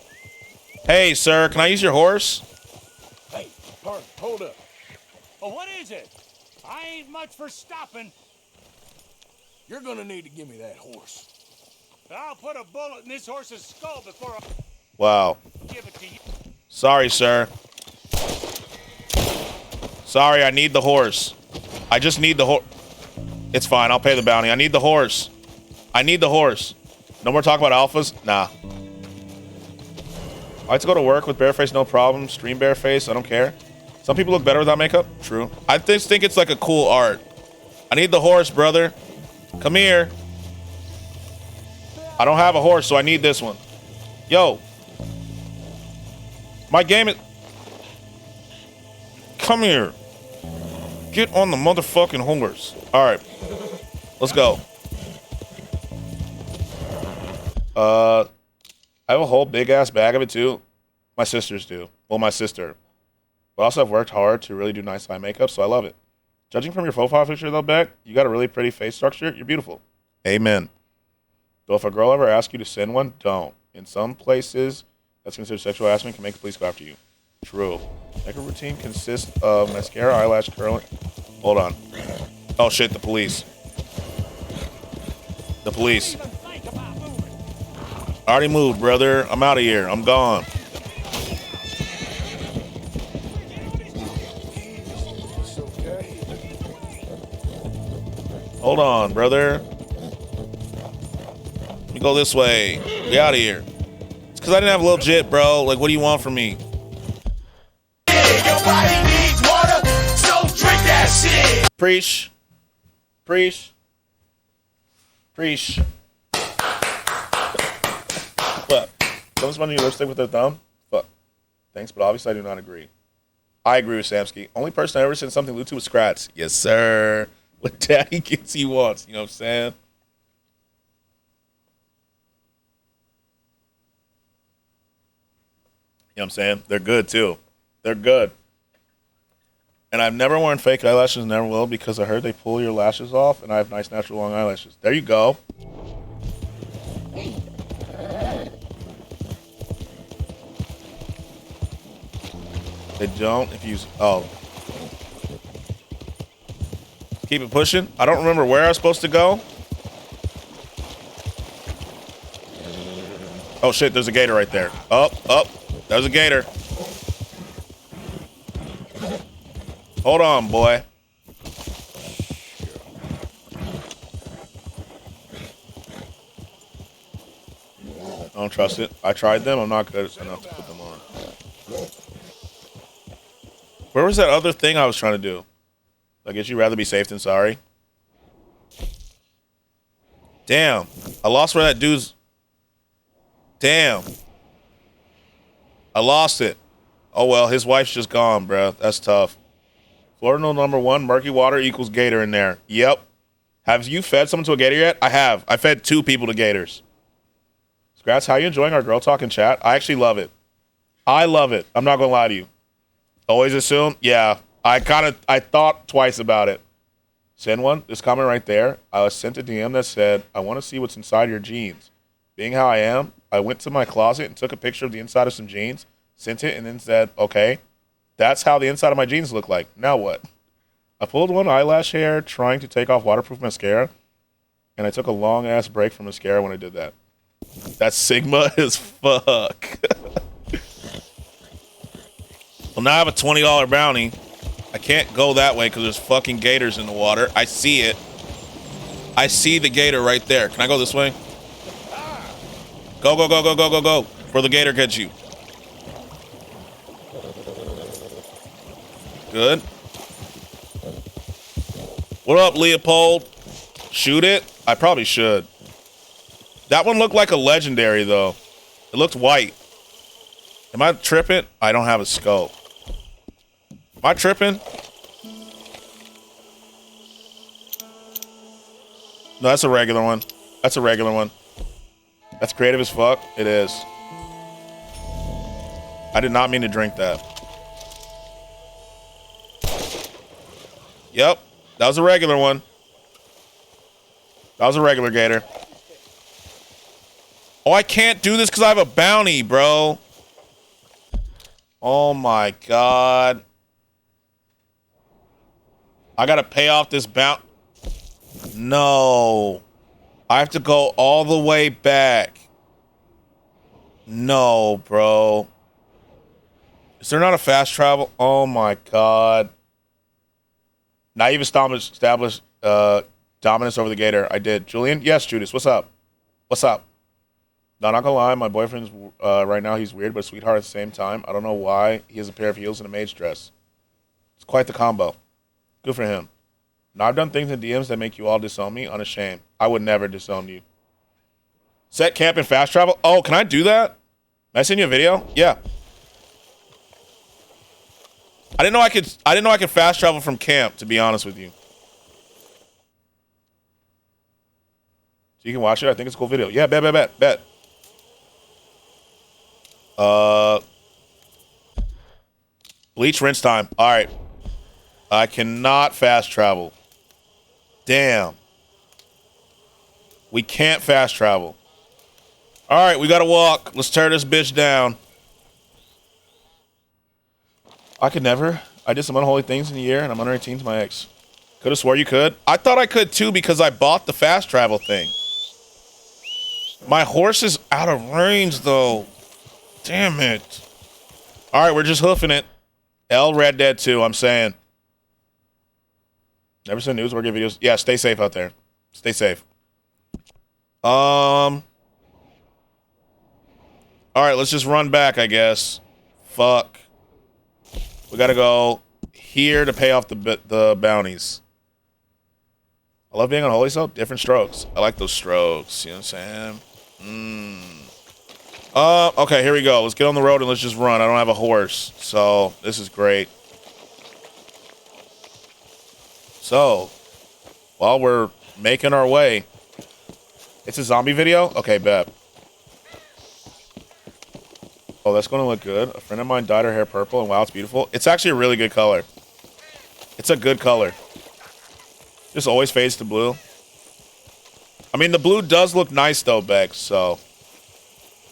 Hey, sir, can I use your horse? Hey, pardon, hold up. Well, what is it? I ain't much for stopping. You're gonna need to give me that horse. I'll put a bullet in this horse's skull before I Wow. give it to you. Sorry, sir. Sorry, I need the horse. I just need the horse. It's fine. I'll pay the bounty. I need the horse. I need the horse. No more talk about alphas? Nah. I like to go to work with bare face, no problem. Stream bare face, I don't care. Some people look better without makeup. True. I just think it's like a cool art. I need the horse, brother. Come here. I don't have a horse, so I need this one. Yo. My game is... Come here. Get on the motherfucking horse. All right. Let's go. I have a whole big-ass bag of it, too. My sisters do. Well, my sister. But also, I've worked hard to really do nice eye makeup, so I love it. Judging from your profile picture, though, Beck, you got a really pretty face structure. You're beautiful. Amen. Though if a girl ever asks you to send one, don't. In some places, that's considered sexual harassment, can make the police go after you. True. Makeup routine consists of mascara, eyelash curling. Hold on. Oh, shit, the police. The police. I already moved, brother. I'm out of here. I'm gone. Hold on, brother. Let me go this way. Get out of here. It's because I didn't have a little jit, bro. Like, what do you want from me? Your body needs water, so drink that shit. Preach. Preach. Preach. What? Someone's running your lipstick with their thumb? Fuck. Thanks, but obviously I do not agree. I agree with Samsky. Only person I ever sent something lewd to was Skratsx. Yes, sir. What daddy gets he wants. You know what I'm saying? You know what I'm saying? They're good, too. They're good. And I've never worn fake eyelashes and never will because I heard they pull your lashes off and I have nice natural long eyelashes. There you go. They don't if you use... Oh. Keep it pushing. I don't remember where I was supposed to go. Oh shit, there's a gator right there. Oh, there's a gator. Hold on, boy. I don't trust it. I tried them. I'm not good enough to put them on. Where was that other thing I was trying to do? I guess you'd rather be safe than sorry. Damn. I lost where that dude's... Damn. I lost it. Oh, well. His wife's just gone, bro. That's tough. Florida number 1, murky water equals gator in there. Yep. Have you fed someone to a gator yet? I have. I fed 2 people to gators. Skratsx, how you enjoying our girl talk in chat? I actually love it. I love it. I'm not going to lie to you. Always assume? Yeah. I thought twice about it. Send one. This comment right there. I was sent a DM that said, I want to see what's inside your jeans. Being how I am, I went to my closet and took a picture of the inside of some jeans, sent it, and then said, okay, that's how the inside of my jeans look like. Now what? I pulled one eyelash hair trying to take off waterproof mascara, and I took a long-ass break from mascara when I did that. That's Sigma as fuck. Well, now I have a $20 bounty. I can't go that way because there's fucking gators in the water. I see it. I see the gator right there. Can I go this way? Go, go, go, go, go, go, go. Where the gator gets you. Good. What up, Leopold? Shoot it? I probably should. That one looked like a legendary, though. It looked white. Am I tripping? I don't have a scope. Am I tripping? No, that's a regular one. That's a regular one. That's creative as fuck. It is. I did not mean to drink that. Yep. That was a regular one. That was a regular gator. Oh, I can't do this because I have a bounty, bro. Oh my god. I gotta pay off this bounty. No. I have to go all the way back. No, bro. Is there not a fast travel? Oh my god. Now you've established dominance over the gator. I did. Julian? Yes, Judas. What's up? What's up? No, not gonna lie. My boyfriend's right now, he's weird, but a sweetheart at the same time. I don't know why he has a pair of heels and a mage dress. It's quite the combo. Good for him. Now, I've done things in DMs that make you all disown me. Unashamed. I would never disown you. Set camp and fast travel. Oh, can I do that? Can I send you a video? Yeah. I didn't know I could fast travel from camp, to be honest with you. So you can watch it. I think it's a cool video. Yeah, bet. Bleach rinse time. All right. I cannot fast travel. Damn. We can't fast travel. All right, we gotta walk. Let's tear this bitch down. I could never. I did some unholy things in a year, and I'm under 18 to my ex. Could have swore you could. I thought I could too because I bought the fast travel thing. My horse is out of range though. Damn it. All right, we're just hoofing it. L Red Dead 2, I'm saying. Never send news or get videos. Yeah, stay safe out there. Stay safe. All right, let's just run back, I guess. Fuck. We gotta go here to pay off the bounties. I love being on Holy Soap. Different strokes. I like those strokes. You know what I'm saying? Okay, here we go. Let's get on the road and let's just run. I don't have a horse, so this is great. So, while we're making our way, it's a zombie video? Okay, bet. Oh, that's going to look good. A friend of mine dyed her hair purple, and wow, it's beautiful. It's actually a really good color. It's a good color. Just always fades to blue. I mean, the blue does look nice, though, Bex, so,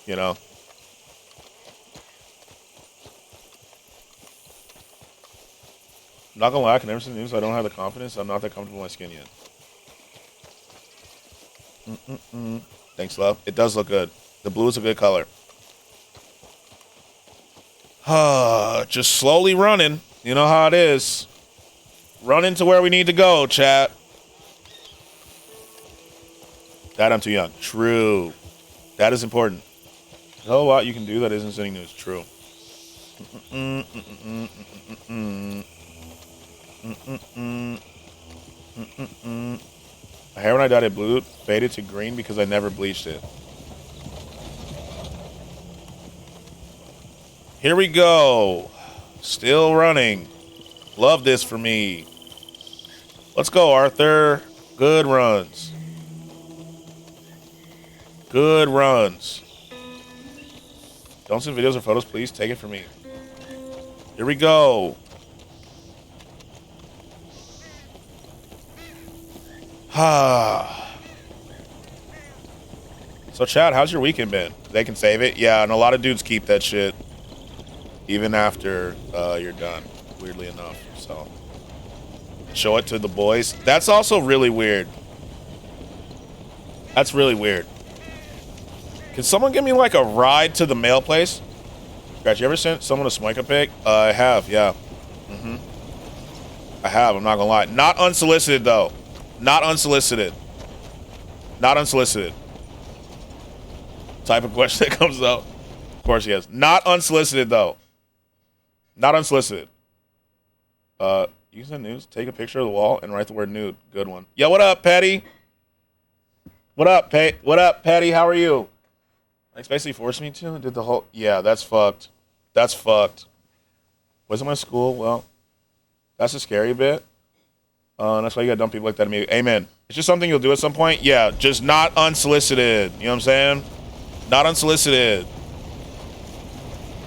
you know. I'm not gonna lie, I can never see the news. I don't have the confidence. I'm not that comfortable in my skin yet. Thanks, love. It does look good. The blue is a good color. Just slowly running. You know how it is. Running to where we need to go, chat. Dad, I'm too young. True. That is important. There's a whole lot you can do that isn't sitting news. True. My hair when I dyed it blue faded to green because I never bleached it. Here we go. Still running. Love this for me. Let's go, Arthur. Good runs. Good runs. Don't send videos or photos, please. Take it from me. Here we go. So, Chad, how's your weekend been? They can save it? Yeah, and a lot of dudes keep that shit even after you're done, weirdly enough. So, show it to the boys. That's also really weird. That's really weird. Can someone give me, like, a ride to the mail place? Scratch, you ever sent someone a Smoika pic? I have, yeah. I have, I'm not gonna lie. Not unsolicited, though. Not unsolicited. Not unsolicited. Type of question that comes up. Of course, yes. Not unsolicited, though. Not unsolicited. Use the news, take a picture of the wall, and write the word nude. Good one. Yo, what up, Patty? What up, What up, Patty? How are you? Like, basically forced me to. Did the whole... Yeah, that's fucked. That's fucked. Wasn't my school? Well, that's a scary bit. And that's why you gotta dump people like that immediately. Amen. It's just something you'll do at some point. Yeah, just not unsolicited. You know what I'm saying? Not unsolicited.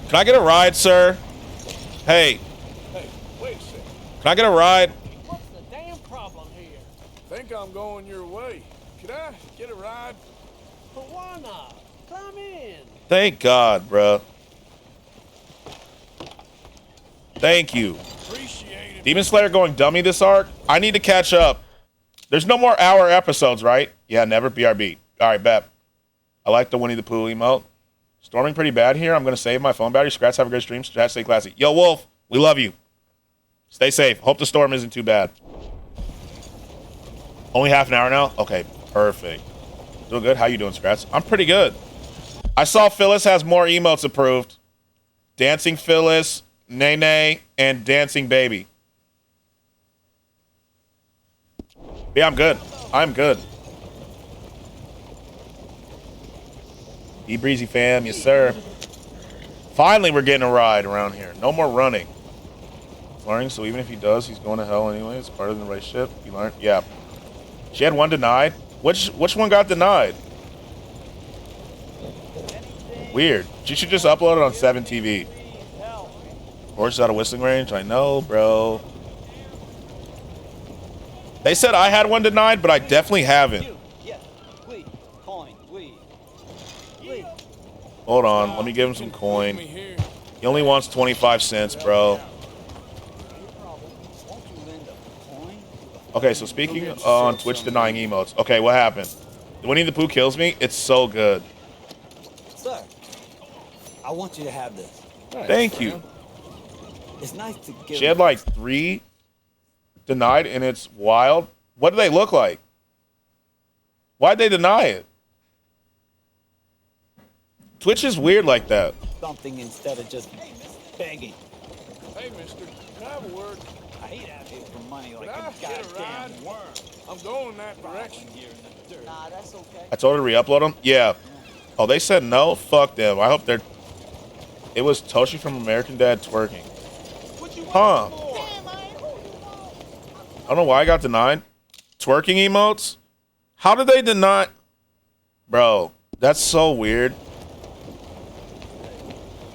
Can I get a ride, sir? Hey. Hey, wait a second. Can I get a ride? What's the damn problem here? Think I'm going your way. Could I get a ride? But why not? Come in. Thank God, bruh. Thank you. Appreciate it. Demon Slayer going dummy this arc? I need to catch up. There's no more hour episodes, right? Yeah, never. BRB. All right, bet. I like the Winnie the Pooh emote. Storming pretty bad here. I'm going to save my phone battery. Skratsx, have a great stream. Chat, stay classy. Yo, Wolf, we love you. Stay safe. Hope the storm isn't too bad. Only half an hour now? Okay, perfect. Doing good? How you doing, Skratsx? I'm pretty good. I saw Phyllis has more emotes approved. Dancing Phyllis, Nene, and Dancing Baby. Yeah, I'm good. I'm good. E-Breezy fam, yes sir. Finally, we're getting a ride around here. No more running. Learning, so even if he does, he's going to hell anyway. It's part of the relationship. You learned? Yeah. She had one denied. Which one got denied? Weird. She should just upload it on 7TV. Horse out of whistling range. I know, bro. They said I had one denied, but I definitely haven't. Hold on. Let me give him some coin. He only wants 25 cents, bro. Okay, so speaking on Twitch denying emotes. Okay, what happened? Winnie the Pooh kills me. It's so good. Sir, I want you to have this. Thank you. It's nice to give. She had like 3 denied, and it's wild. What do they look like? Why'd they deny it? Twitch is weird like that. Something instead of just begging. Hey, mister, can I have a word? I hate out here for money like Can I a get a ride? goddamn worm. I'm going that direction. Nah, that's okay. I told her to re-upload them. Yeah. Oh, they said no? Fuck them. I hope they're... It was Toshi from American Dad twerking. Huh. I don't know why I got denied. Twerking emotes? How did they deny... Bro, that's so weird.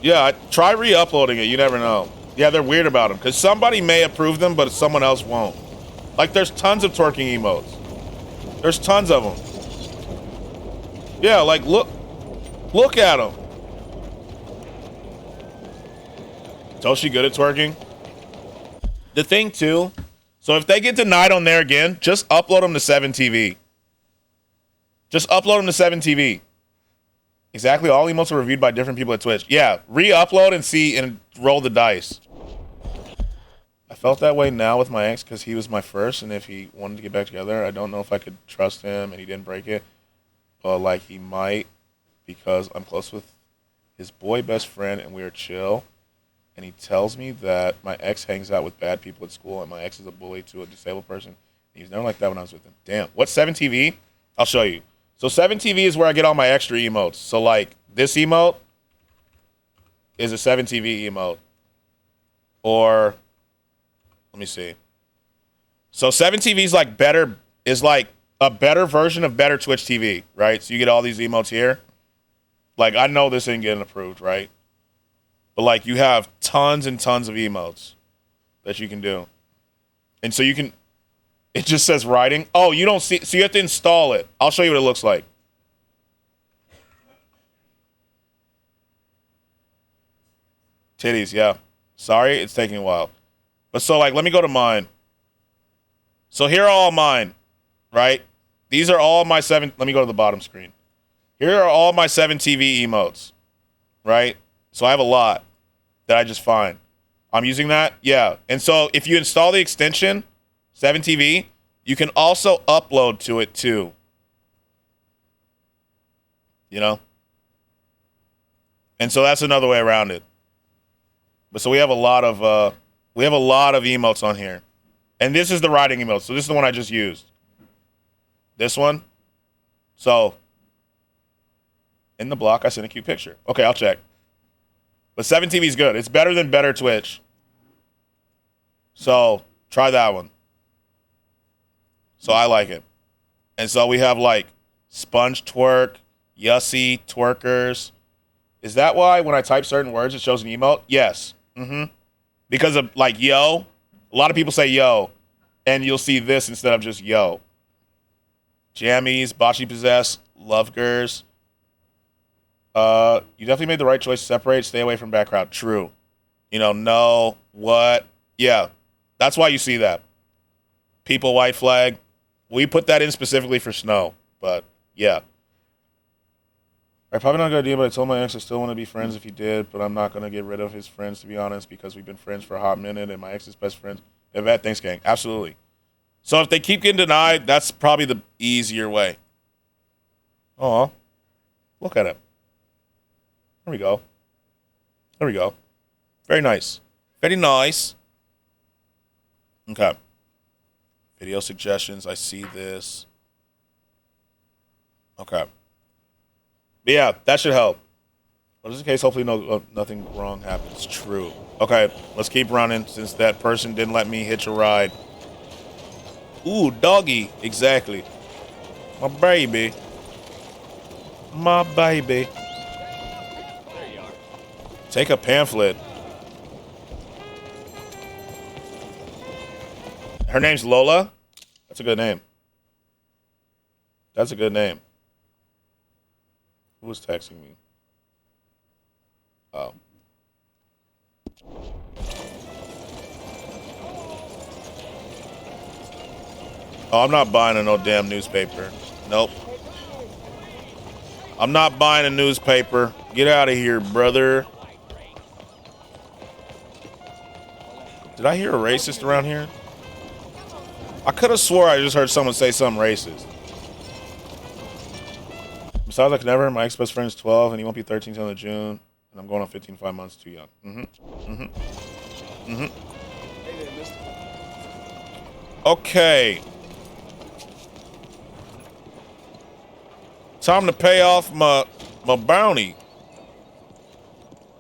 Yeah, try re-uploading it. You never know. Yeah, they're weird about them. Because somebody may approve them, but someone else won't. Like, there's tons of twerking emotes. There's tons of them. Yeah, like, look at them. Toshi good at twerking? The thing, too, so if they get denied on there again, just upload them to 7TV. Just upload them to 7TV. Exactly. All emotes are reviewed by different people at Twitch. Yeah, re-upload and see and roll the dice. I felt that way now with my ex because he was my first, and if he wanted to get back together, I don't know if I could trust him, and he didn't break it. But, like, he might because I'm close with his boy best friend, and we are chill. And he tells me that my ex hangs out with bad people at school, and my ex is a bully to a disabled person. He was never like that when I was with him. Damn. What's 7TV? I'll show you. So 7TV is where I get all my extra emotes. So, like, this emote is a 7TV emote. Or... let me see. So 7TV is like better, is like a better version of better Twitch TV, right? So you get all these emotes here. Like, I know this ain't getting approved, right? But, like, you have tons and tons of emotes that you can do. And so you can, it just says writing. Oh, you don't see, so you have to install it. I'll show you what it looks like. Titties, yeah. Sorry, it's taking a while. But so, like, let me go to mine. So here are all mine, right? These are all my 7... let me go to the bottom screen. Here are all my 7TV emotes, right? So I have a lot that I just find. I'm using that? Yeah. And so if you install the extension, 7TV, you can also upload to it, too. You know? And so that's another way around it. But so we have a lot of... we have a lot of emotes on here. And this is the writing emote. So this is the one I just used. This one. So, in the block, I sent a cute picture. Okay, I'll check. But 7TV is good. It's better than better Twitch. So, try that one. So, I like it. And so, we have, like, sponge twerk, yussy, twerkers. Is that why when I type certain words, it shows an emote? Yes. Mm-hmm. Because of, like, yo. A lot of people say yo. And you'll see this instead of just yo. Jammies, Bocce Possess, Love Gers. You definitely made the right choice to separate. Stay away from background. True. You know, no, what. Yeah. That's why you see that. People, white flag. We put that in specifically for snow. But, yeah. Probably not a good idea, but I told my ex I still want to be friends if he did, but I'm not going to get rid of his friends, to be honest, because we've been friends for a hot minute, and my ex's best friends. Yvette, thanks, gang. Absolutely. So if they keep getting denied, that's probably the easier way. Oh, look at it. There we go. There we go. Very nice. Very nice. Okay. Video suggestions. I see this. Okay. But yeah, that should help. But just in case, hopefully nothing wrong happens. True. Okay, let's keep running since that person didn't let me hitch a ride. Ooh, doggy. Exactly. My baby. My baby. There you are. Take a pamphlet. Her name's Lola? That's a good name. That's a good name. Who was texting me? Oh. Oh, I'm not buying no damn newspaper. Nope. I'm not buying a newspaper. Get out of here, brother. Did I hear a racist around here? I could have swore I just heard someone say something racist. Besides, I could never. My ex-best friend is 12, and he won't be 13 until June. And I'm going on 15 5 months too young. Okay. Time to pay off my bounty.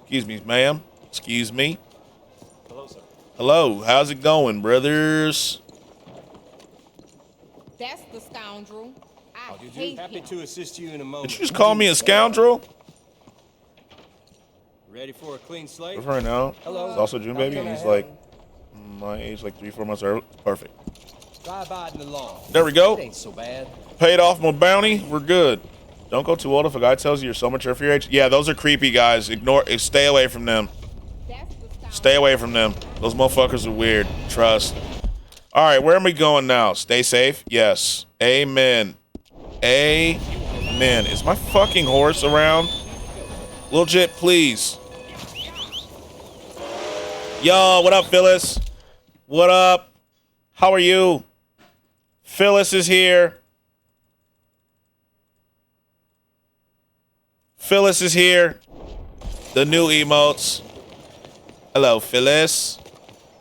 Excuse me, ma'am. Excuse me. Hello, sir. Hello. How's it going, brothers? That's the scoundrel. I Did you? hate Happy him. to assist you in a moment. Did you just call me a scoundrel? Ready for a clean slate? For right now. Hello. He's also June baby. He's like my age, like 3-4 months early. Perfect. Try abiding the law. There we go. It ain't so bad. Paid off my bounty. We're good. Don't go too old if a guy tells you you're so mature for your age. Yeah, those are creepy guys. Stay away from them. Stay away from them. Those motherfuckers are weird. Trust. All right, where am we going now? Stay safe? Yes. Amen. Amen. Is my fucking horse around? Legit, please. Yo, what up, Phyllis? What up? How are you? Phyllis is here. Phyllis is here. The new emotes. Hello, Phyllis.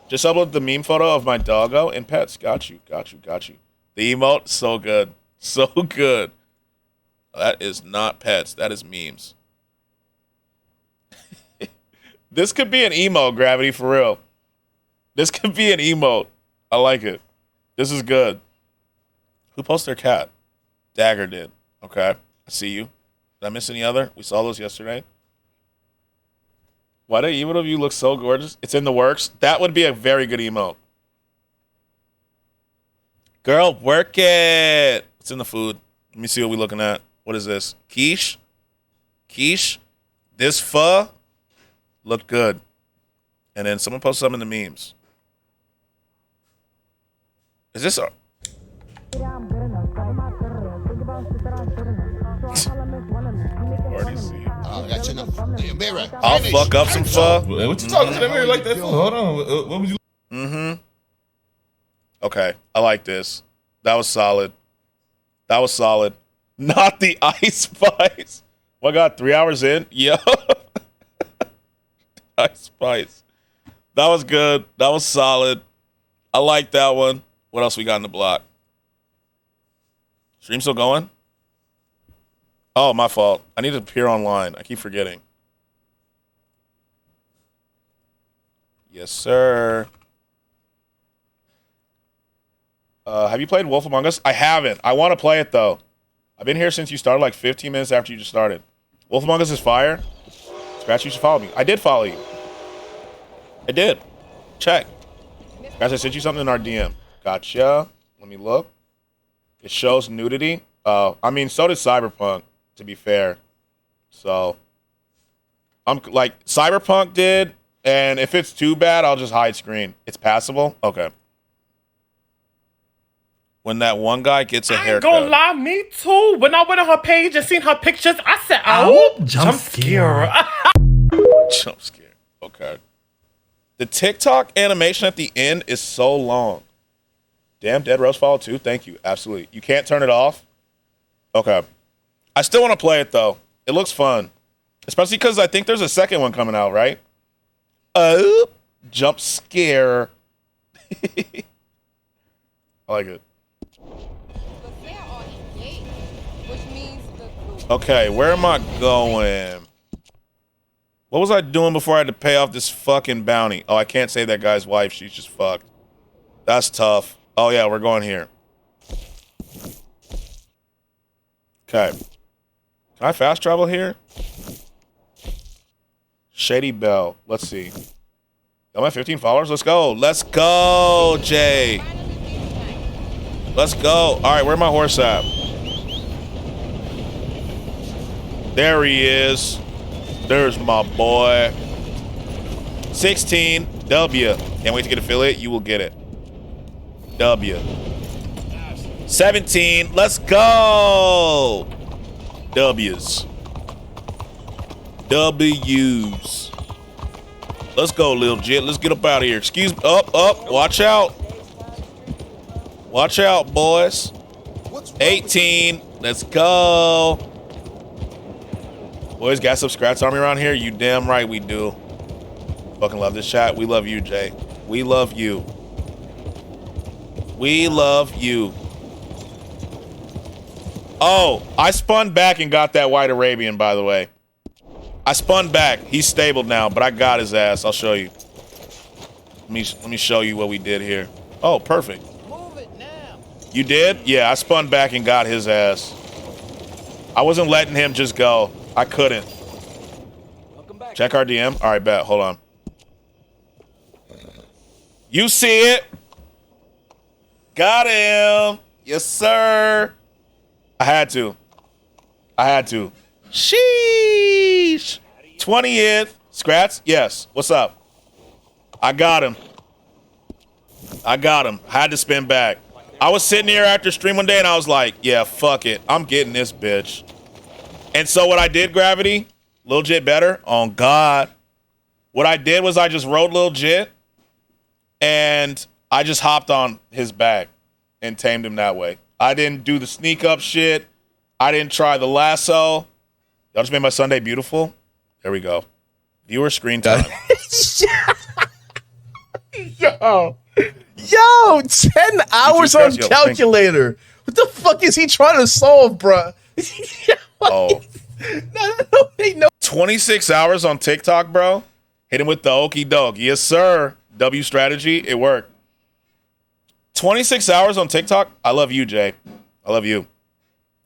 Just upload the meme photo of my doggo and pets. Got you, got you, got you. The emote, so good. So good. That is not pets. That is memes. This could be an emote, Gravity, for real. This could be an emote. I like it. This is good. Who posted their cat? Dagger did. Okay. I see you. Did I miss any other? We saw those yesterday. Why do emote of you look so gorgeous? It's in the works. That would be a very good emote. Girl, work it. It's in the food. Let me see what we're looking at. What is this? Quiche? Quiche? This pho looked good. And then someone posted something in the memes. Is this a... I'll fuck up some pho. What you talking to that mirror like that for? Hold on. What was you? Mm-hmm. Okay, I like this. That was solid. That was solid. Not the Ice Spice. Oh my God, 3 hours in? Yo. Ice Spice. That was good. That was solid. I like that one. What else we got in the block? Stream still going? Oh, my fault. I need to appear online. I keep forgetting. Yes, sir. Have you played Wolf Among Us? I haven't. I want to play it, though. I've been here since you started, like 15 minutes after you just started. Wolf Among Us is fire. Scratch, you should follow me. I did follow you. I did. Check. Guys, I sent you something in our DM. Gotcha. Let me look. It shows nudity. I mean, so did Cyberpunk, to be fair. So, I'm like, Cyberpunk did, and if it's too bad, I'll just hide screen. It's passable? Okay. When that one guy gets a haircut. I ain't gonna lie, me too. When I went on her page and seen her pictures, I said, oh, jump scare. Jump scare. Okay. The TikTok animation at the end is so long. Damn, Dead Rose follow too? Thank you. Absolutely. You can't turn it off? Okay. I still want to play it, though. It looks fun. Especially because I think there's a second one coming out, right? Jump scare. I like it. Okay, where am I going? What was I doing before I had to pay off this fucking bounty? Oh, I can't save that guy's wife. She's just fucked. That's tough. Oh, yeah, we're going here. Okay. Can I fast travel here? Shady Bell. Let's see. Am I 15 followers? Let's go. Let's go, Jay. Let's go. All right, where my horse at? There he is. There's my boy. 16. W. Can't wait to get affiliate. You will get it. W. 17. Let's go. W's. W's. Let's go, Lil Jit. Let's get up out of here. Excuse me. Up. Watch out. Watch out, boys. 18. Let's go. Boys, got some Skratsx army around here? You damn right we do. Fucking love this chat. We love you, Jay. We love you. We love you. Oh, I spun back and got that white Arabian, by the way. I spun back. He's stable now, but I got his ass. I'll show you. Let me show you what we did here. Oh, perfect. You did? Yeah, I spun back and got his ass. I wasn't letting him just go. I couldn't. Check our DM. All right, bet. Hold on. You see it. Got him. Yes, sir. I had to. Sheesh. 20th. Skratsx? Yes. What's up? I got him. Had to spin back. I was sitting here after stream one day and I was like, yeah, fuck it. I'm getting this bitch. And so what I did, Gravity, Lil Jit better? On God. What I did was I just rode Lil Jit and I just hopped on his back and tamed him that way. I didn't do the sneak up shit. I didn't try the lasso. Y'all just made my Sunday beautiful. There we go. Viewer screen time. Yo, 10 hours on calculator. What the fuck is he trying to solve, bruh? Oh. No. 26 hours on TikTok, bro. Hit him with the okey doke. Yes, sir. W strategy. It worked. 26 hours on TikTok. I love you, Jay. I love you.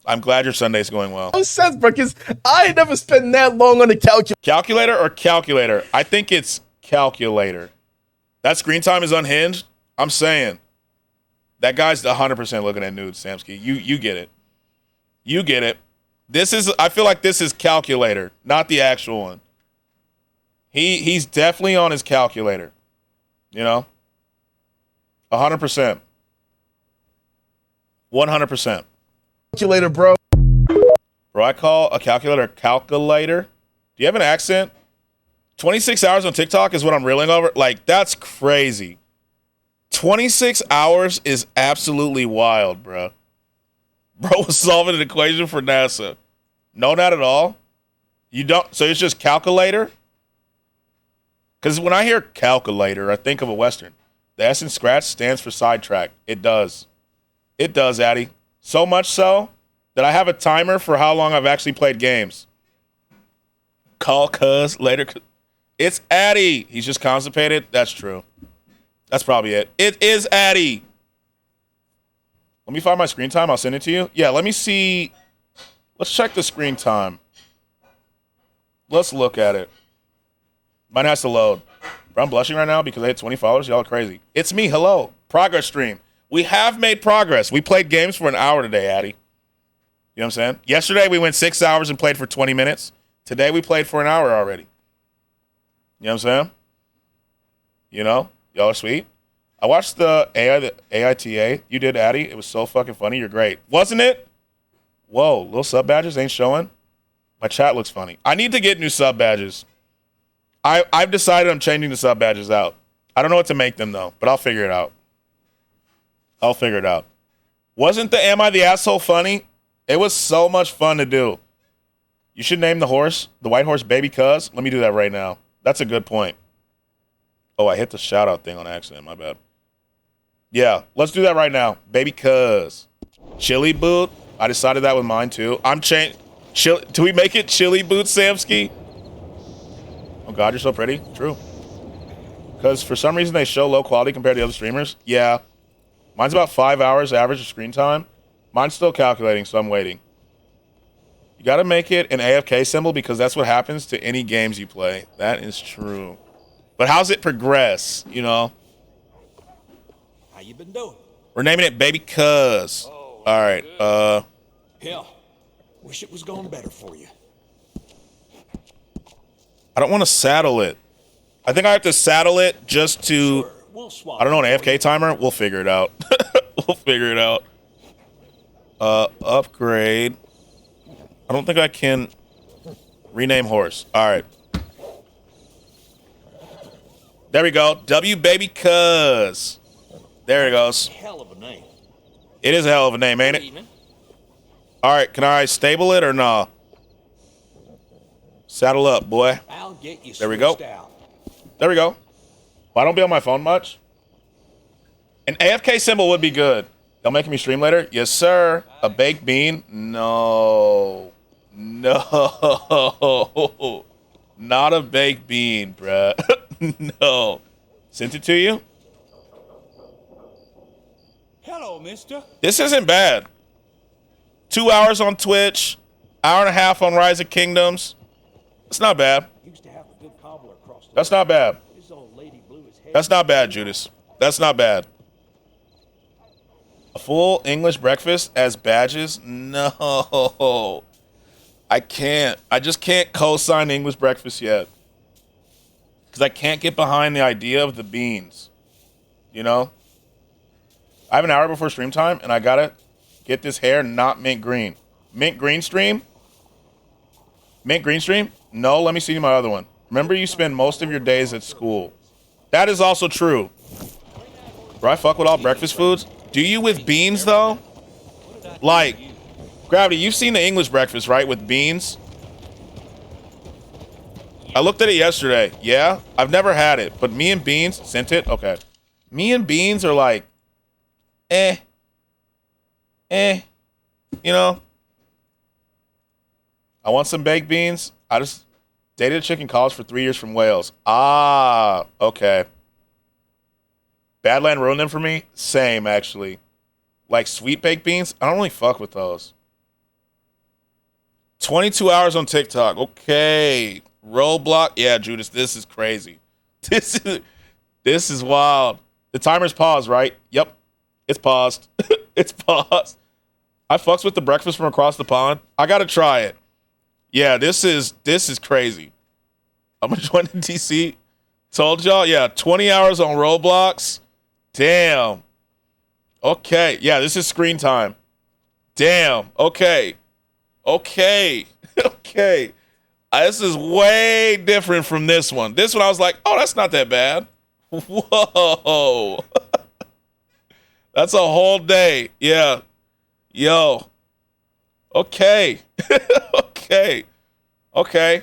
I'm glad your Sunday's going well. No sense, bro, because I ain't never spent that long on a calculator. Calculator or calculator? I think it's calculator. That screen time is unhinged. I'm saying. That guy's 100% looking at nudes, Samsky. You get it. You get it. I feel like this is calculator, not the actual one. He's definitely on his calculator. You know? 100%. 100%. Calculator, bro. Bro, I call a calculator calculator. Do you have an accent? 26 hours on TikTok is what I'm reeling over. Like, that's crazy. 26 hours is absolutely wild, bro. Bro was solving an equation for NASA. No, not at all. You don't. So it's just calculator? Because when I hear calculator, I think of a Western. The S in Skratsx stands for sidetrack. It does. It does, Addy. So much so that I have a timer for how long I've actually played games. Call cuz later. It's Addy. He's just constipated. That's true. That's probably it. It is Addy. Let me find my screen time. I'll send it to you. Yeah, let me see. Let's check the screen time. Let's look at it. Mine has to load. Bro, I'm blushing right now because I hit 20 followers. Y'all are crazy. It's me. Hello. Progress stream. We have made progress. We played games for an hour today, Addy. You know what I'm saying? Yesterday, we went 6 hours and played for 20 minutes. Today, we played for an hour already. You know what I'm saying? You know? Y'all are sweet. I watched the AITA you did, Addy. It was so fucking funny. You're great. Wasn't it? Whoa, little sub badges ain't showing. My chat looks funny. I need to get new sub badges. I've decided I'm changing the sub badges out. I don't know what to make them, though, but I'll figure it out. I'll figure it out. Wasn't the Am I the Asshole funny? It was so much fun to do. You should name the horse, the white horse, Baby Cuz. Let me do that right now. That's a good point. Oh, I hit the shout-out thing on accident. My bad. Yeah, let's do that right now. Baby Cuz. Chili Boot. I decided that with mine, too. I'm changing. Do we make it Chili Boot, Samsky? Oh, God, you're so pretty. True. Because for some reason they show low quality compared to other streamers. Yeah. Mine's about 5 hours average of screen time. Mine's still calculating, so I'm waiting. You got to make it an AFK symbol because that's what happens to any games you play. That is true. But how's it progress, you know? How you been doing? We're naming it Baby Cuz. All right. Hell, wish it was going better for you. I don't want to saddle it. I think I have to saddle it just to... Sure, we'll swap. I don't know, an AFK timer? We'll figure it out. We'll figure it out. Upgrade. I don't think I can rename horse. All right. There we go. W Baby Cuz. There it goes. Hell of a name. It is a hell of a name, ain't it? All right, can I stable it or nah? Saddle up, boy. I'll get you there we go. out. There we go. Well, I don't be on my phone much. An AFK symbol would be good. Y'all making me stream later? Yes, sir. A baked bean? No. No. Not a baked bean, bruh. No. Sent it to you? Hello, mister. This isn't bad. 2 hours on Twitch. Hour and a half on Rise of Kingdoms. It's not bad. That's not bad. That's not bad, Judas. That's not bad. A full English breakfast as badges? No. I can't. I just can't co-sign English breakfast yet. Because I can't get behind the idea of the beans. You know? I have an hour before stream time, and I gotta get this hair not mint green. Mint green stream? Mint green stream? No, let me see my other one. Remember you spend most of your days at school. That is also true. Bro, I fuck with all breakfast foods. Do you with beans, though? Like, Gravity, you've seen the English breakfast, right? With beans? I looked at it yesterday. Yeah, I've never had it. But me and beans, sent it? Okay. Me and beans are like, you know? I want some baked beans. I just dated a chick in college for 3 years from Wales. Ah, okay. Badland ruined them for me? Same, actually. Like sweet baked beans? I don't really fuck with those. 22 hours on TikTok. Okay. Roadblock. Yeah, Judas, this is crazy. This is wild. The timer's paused, right? Yep. It's paused. It's paused. I fucks with the breakfast from across the pond. I gotta try it. Yeah, this is crazy. I'm gonna join the DC. Told y'all, yeah, 20 hours on Roblox. Damn. Okay. Yeah, this is screen time. Damn. Okay. Okay. Okay. This is way different from this one. This one I was like, oh, that's not that bad. Whoa. That's a whole day. Yeah. Yo. Okay. Okay. Okay.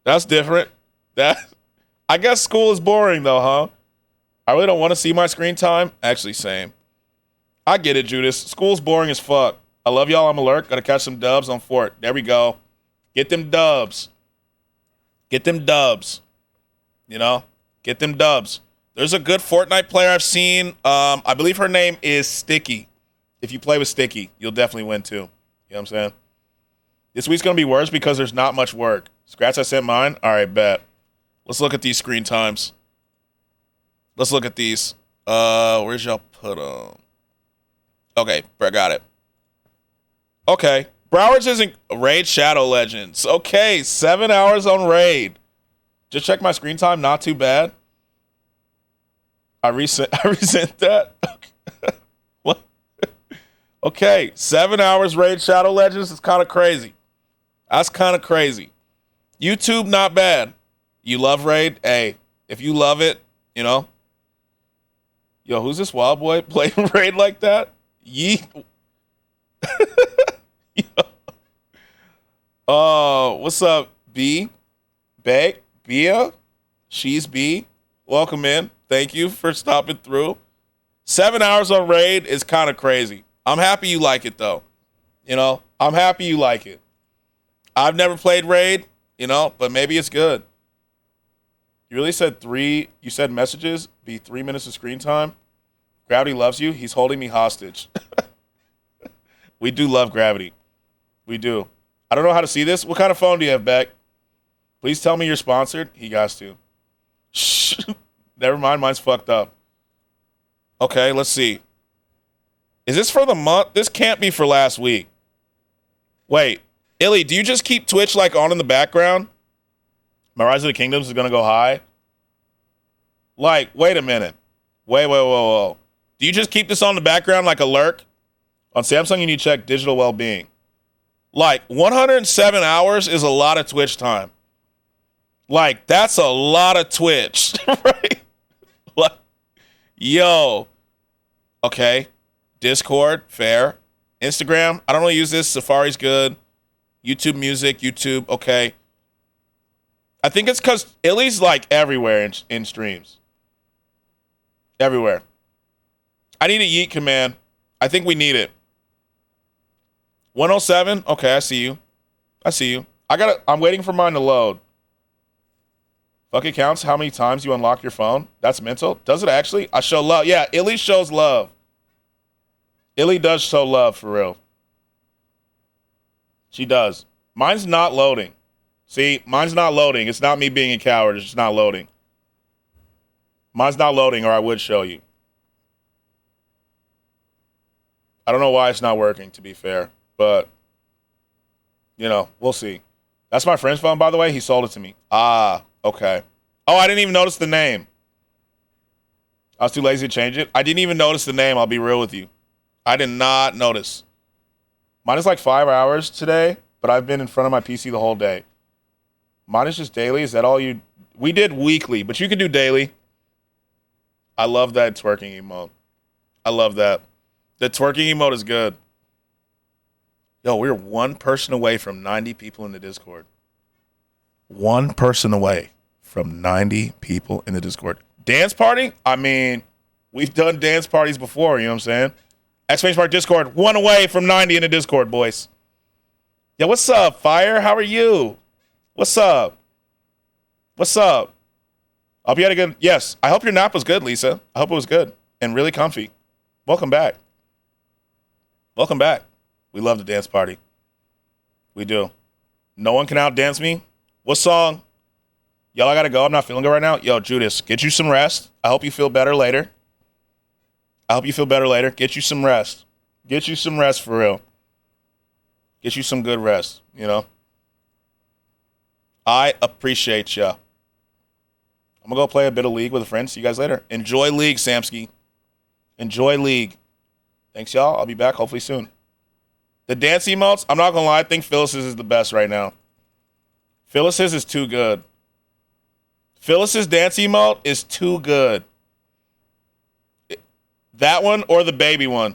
That's different. I guess school is boring though, huh? I really don't want to see my screen time. Actually, same. I get it, Judas. School's boring as fuck. I love y'all. I'm alert. Gotta catch some dubs on Fort. There we go. Get them dubs. Get them dubs. You know? Get them dubs. There's a good Fortnite player I've seen. I believe her name is Sticky. If you play with Sticky, you'll definitely win too. You know what I'm saying? This week's going to be worse because there's not much work. Skratsx, I sent mine. All right, bet. Let's look at these screen times. Let's look at these. Where's y'all put them? Okay, I got it. Okay. Broward's isn't Raid Shadow Legends. Okay, 7 hours on Raid. Just check my screen time. Not too bad. I resent that. What? Okay, 7 hours Raid Shadow Legends is kind of crazy. That's kind of crazy. YouTube, not bad. You love Raid? Hey, if you love it, you know. Yo, who's this wild boy playing Raid like that? Yeet. Oh, what's up, B? Beg? Bia? She's B. Welcome in. Thank you for stopping through. 7 hours on Raid is kind of crazy. I'm happy you like it, though. You know, I'm happy you like it. I've never played Raid, you know, but maybe it's good. You really said three. You said messages be 3 minutes of screen time. Gravity loves you. He's holding me hostage. We do love Gravity. We do. I don't know how to see this. What kind of phone do you have, Beck? Please tell me you're sponsored. He got to. Shh. Never mind. Mine's fucked up. Okay, let's see. Is this for the month? This can't be for last week. Wait. Illy, do you just keep Twitch like on in the background? My Rise of the Kingdoms is going to go high? Like, wait a minute. Whoa. Do you just keep this on the background like a lurk? On Samsung, you need to check digital well-being. Like, 107 hours is a lot of Twitch time. Like, that's a lot of Twitch, right? Like, yo. Okay. Discord, fair. Instagram, I don't really use this. Safari's good. YouTube Music, YouTube, okay. I think it's because Illy's like everywhere in streams. Everywhere. I need a yeet command. I think we need it. 107? Okay, I see you. I'm waiting for mine to load. Fuck, it counts how many times you unlock your phone? That's mental. Does it actually? I show love. Yeah, Illy shows love. Illy does show love, for real. She does. Mine's not loading. See, mine's not loading. It's not me being a coward. It's just not loading. Mine's not loading, or I would show you. I don't know why it's not working, to be fair. But, you know, we'll see. That's my friend's phone, by the way. He sold it to me. Ah, okay. Oh, I didn't even notice the name. I was too lazy to change it. I didn't even notice the name. I'll be real with you. I did not notice. Mine is like 5 hours today, but I've been in front of my PC the whole day. Mine is just daily. Is that all you? We did weekly, but you could do daily. I love that twerking emote. I love that. The twerking emote is good. Yo, we're one person away from 90 people in the Discord. One person away from 90 people in the Discord. Dance party? I mean, we've done dance parties before, you know what I'm saying? Exclamation mark Discord. One away from 90 in the Discord, boys. Yo, what's up, Fire? How are you? What's up? What's up? I hope you had a good... Yes, I hope your nap was good, Lisa. I hope it was good and really comfy. Welcome back. Welcome back. We love the dance party. We do. No one can outdance me. What song? Y'all, I gotta go. I'm not feeling good right now. Yo, Judas, get you some rest. I hope you feel better later. I hope you feel better later. Get you some rest. Get you some rest for real. Get you some good rest, you know? I appreciate ya. I'm gonna go play a bit of League with a friend. See you guys later. Enjoy League, Samsky. Enjoy League. Thanks, y'all. I'll be back hopefully soon. The dance emotes, I'm not gonna lie, I think Phyllis's is the best right now. Phyllis's is too good. Phyllis's dance emote is too good. That one or the baby one.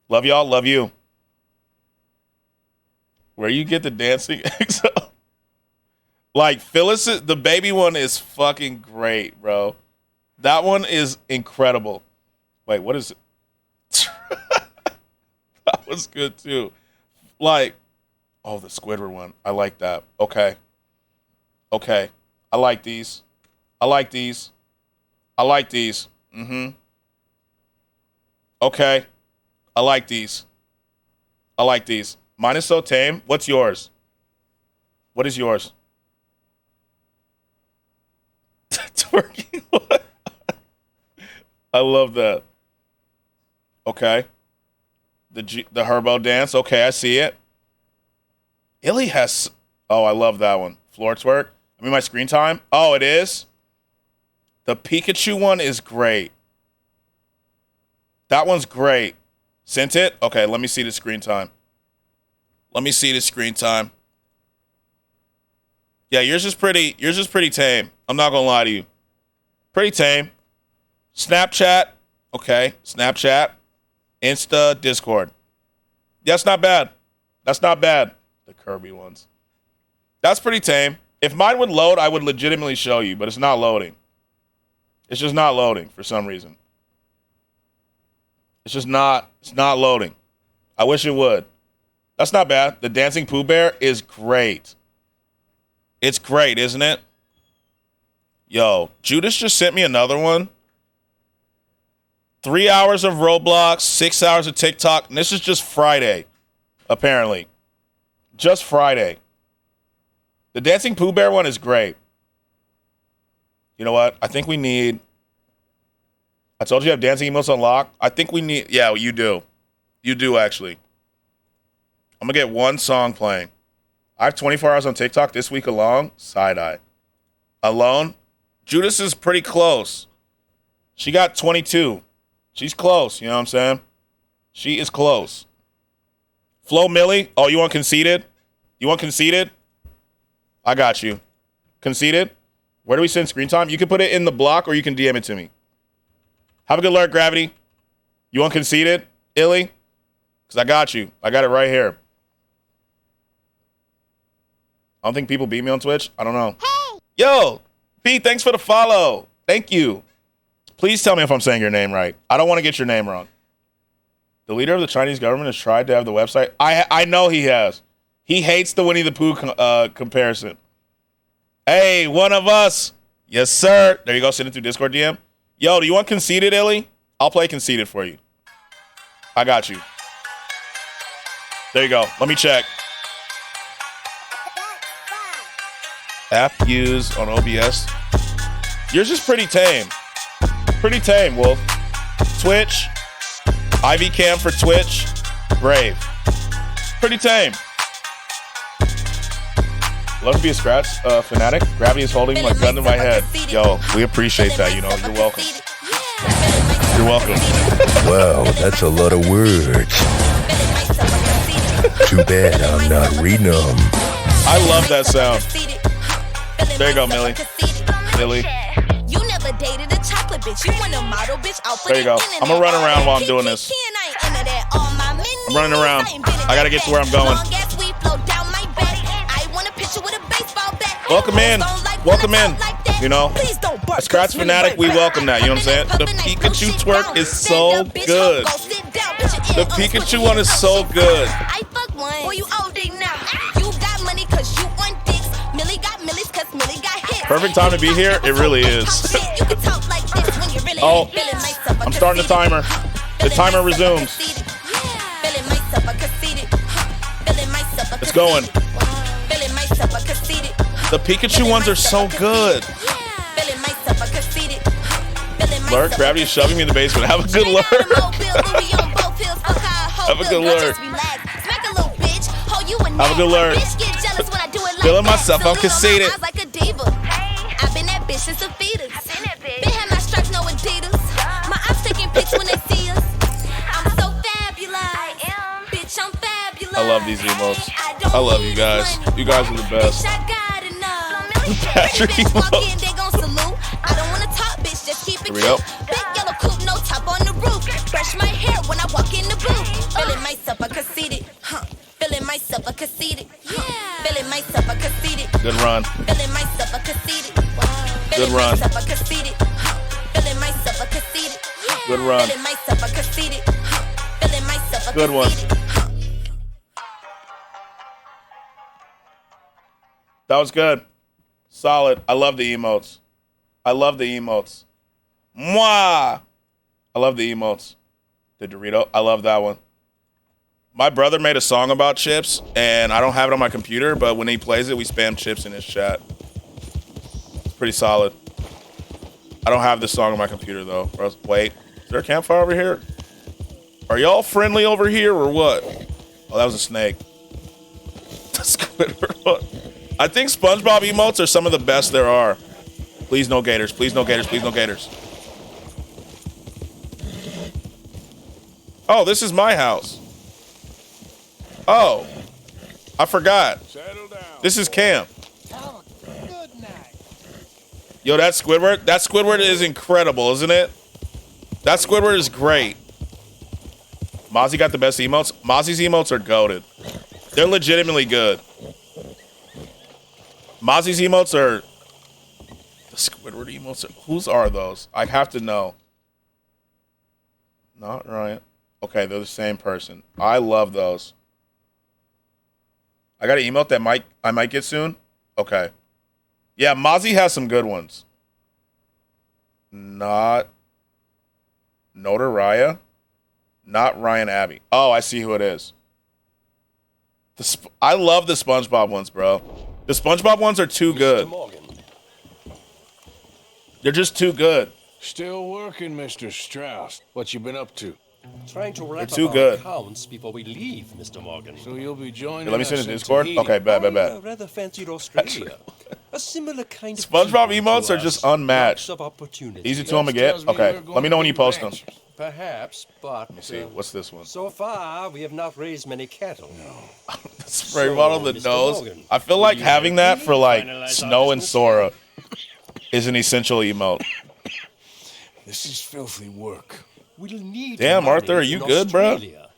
Love y'all, love you. Where you get the dancing? Like Phyllis's, the baby one is fucking great, bro. That one is incredible. Wait, what is it? That was good too. Like, oh, the Squidward one. I like that. Okay. Okay. I like these. I like these. I like these. Mm-hmm. Okay. I like these. I like these. Mine is so tame. What's yours? What is yours? Twerking. I love that. Okay. The Herbo dance. Okay, I see it. Illy has... Oh, I love that one. Floor twerk. I mean, my screen time. Oh, it is? The Pikachu one is great. That one's great. Sent it? Okay, let me see the screen time. Let me see the screen time. Yeah, yours is pretty tame. I'm not gonna lie to you. Pretty tame. Snapchat. Okay, Snapchat. Insta, Discord. That's not bad. That's not bad. The Kirby ones. That's pretty tame. If mine would load, I would legitimately show you, but it's not loading. It's just not loading for some reason. It's not loading. I wish it would. That's not bad. The Dancing Pooh Bear is great. It's great, isn't it? Yo, Judas just sent me another one. 3 hours of Roblox, 6 hours of TikTok, and this is just Friday, apparently. Just Friday. The Dancing Pooh Bear one is great. You know what? I think we need... I told you have dancing emotes unlocked. I think we need... Yeah, you do. You do, actually. I'm going to get one song playing. I have 24 hours on TikTok this week alone. Side-eye. Alone? Judas is pretty close. She got 22. She's close, you know what I'm saying? She is close. Flo Millie. Oh, you want Conceited? You want Conceited? I got you. Conceited? Where do we send screen time? You can put it in the block or you can DM it to me. Have a good lurk, Gravity. You want Conceited, Illy? Because I got you. I got it right here. I don't think people beat me on Twitch. I don't know. Hey! Yo, Pete, thanks for the follow. Thank you. Please tell me if I'm saying your name right. I don't want to get your name wrong. The leader of the Chinese government has tried to have the website. I know he has. He hates the Winnie the Pooh comparison. Hey, one of us. Yes, sir. There you go. Send it through Discord DM. Yo, do you want Conceited, Illy? I'll play Conceited for you. I got you. There you go. Let me check. App used on OBS. Yours is pretty tame. Pretty tame, Wolf. Twitch. IV Cam for Twitch. Brave. Pretty tame. Love to be a Skratsx fanatic. Gravity is holding my gun to my head. Yo, we appreciate that, you know. You're welcome. You're welcome. Wow, that's a lot of words. Too bad I'm not reading them. I love that sound. There you go, Millie. Millie. You never dated a chocolate bitch. You want a model bitch out for There you go. I'm gonna run around while I'm doing this. I'm running around. I gotta get to where I'm going. Welcome in. Welcome in. You know, a Skratsx fanatic, we welcome that. You know what I'm saying? The Pikachu twerk is so good. The Pikachu one is so good. I fuck one. Boy, you OD now. You got money cause you want dicks. Millie got millies cause Millie got hits. Perfect time to be here. It really is. Oh, I'm starting the timer. The timer resumes. It's going. The Pikachu ones are so good. Lurk, Gravity's shoving me in the basement. Have a good lurk. Have a good lurk. Have a good lurk. Feeling myself, I'm conceited. I've been that bitch since a fetus. Been had my stripes, no Adidas. My ops taking pics when they see us. I'm so fabulous. Bitch, I'm fabulous. I love these emotes. I love you guys. You guys are the best. Patrick emotes. I don't wanna talk, bitch, just keep it Here we go. Big yellow coupe, no top on the roof. Brush my hair when I walk in the booth. Feeling myself, I conceited. Feeling myself, I conceited. Feeling myself, I conceited. Good run. Feeling myself, I conceited. Good run. Feeling myself, I conceited. Good run. Feeling myself, I conceited. Feeling myself, I Good one. That was good. Solid. I love the emotes. I love the emotes. Mwah! I love the emotes. The Dorito. I love that one. My brother made a song about chips, and I don't have it on my computer, but when he plays it, we spam chips in his chat. It's pretty solid. I don't have this song on my computer, though. Wait. Is there a campfire over here? Are y'all friendly over here, or what? Oh, that was a snake. The Squidward. I think SpongeBob emotes are some of the best there are. Please no gators. Please no gators. Please no gators. Oh, this is my house. Oh, I forgot. This is camp. Yo, that Squidward is incredible, isn't it? That Squidward is great. Mozzie got the best emotes. Mozzie's emotes are goated. They're legitimately good. Mozzie's emotes are... The Squidward emotes are... Whose are those? I have to know. Not right. Okay, they're the same person. I love those. I got an emote that I might get soon. Okay. Yeah, Mozzie has some good ones. Not Notoriah. Not Ryan Abbey. Oh, I see who it is. I love the SpongeBob ones, bro. The SpongeBob ones are too good. They're just too good. Still working, Mr. Strauss. What you been up to? Trying to wrap too up good. our accounts before we leave, Mr. Morgan. So you'll be joining Let me send us a in Discord. Tahiti. Okay, bet. I rather fancied Australia. A similar kind of SpongeBob people emotes to are us. just unmatched. Lots of opportunity. Easy to them to get. Okay, let me know when you post them. Perhaps, but Let me see. What's this one? so far we have not raised many cattle. Spray bottle the Mr. nose. Morgan, I feel like having that for like Snow and Sora is an essential emote. This is filthy work. We'll need Damn, money Arthur, are you in good, bro? Australia.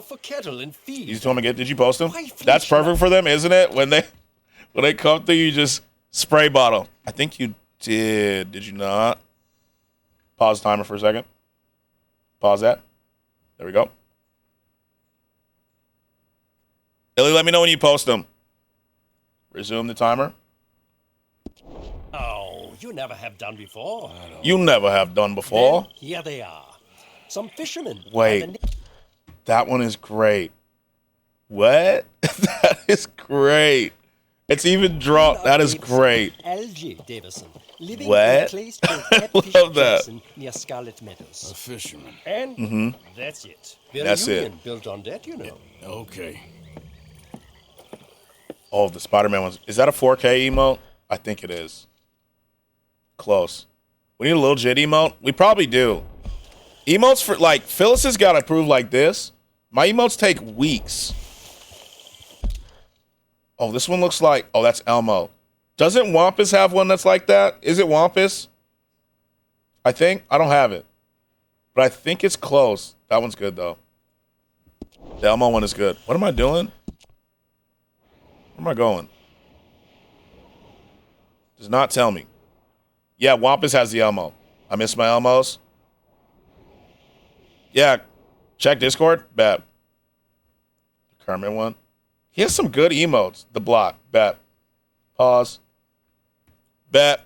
For cattle and feed. Easy to them to get. Did you post them? That's perfect for them, isn't it? When they come through, you just spray bottle. I think you did. Did you not? Pause timer for a second. Pause that. There we go. Illy, let me know when you post them. Resume the timer. Oh, you never have done before. You never have done before. Then here they are. Some fishermen. Wait. That one is great. What? That is great. It's even dropped. That is great. Algae Davison. Living What? in a place called Catfish Love that. Jackson near Scarlet Meadows. A fisherman. And that's it. We're That's a it. union built on that, you know. Okay. Oh, the Spider-Man ones. Is that a 4K emote? I think it is. Close. We need a little jit emote? We probably do. Emotes for, like, Phyllis has got to prove like this. My emotes take weeks. Oh, this one looks like, oh, that's Elmo. Doesn't Wampus have one that's like that? Is it Wampus? I think. I don't have it. But I think it's close. That one's good, though. The Elmo one is good. What am I doing? Where am I going? Does not tell me. Yeah, Wampus has the Elmo. I miss my Elmos. Yeah. Check Discord. Bet. Kermit one. He has some good emotes. The block. Bet. Pause. Bet.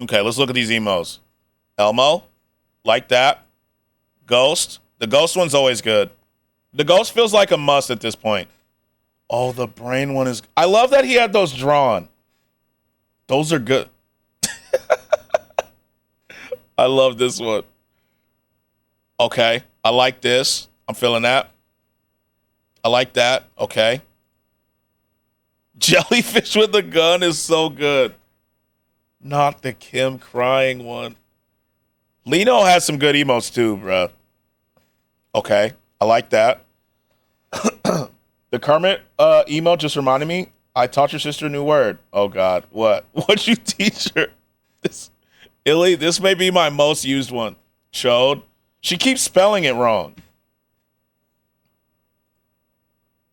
Okay, let's look at these emotes. Elmo. Like that. Ghost. The Ghost one's always good. The Ghost feels like a must at this point. Oh, the brain one is... I love that he had those drawn. Those are good. I love this one. Okay. I like this. I'm feeling that. I like that. Okay. Jellyfish with the gun is so good. Not the Kim crying one. Lino has some good emotes too, bro. Okay. I like that. The Kermit emote just reminded me, I taught your sister a new word. Oh, God. What? What'd you teach her? Illy, this may be my most used one. Chode. She keeps spelling it wrong.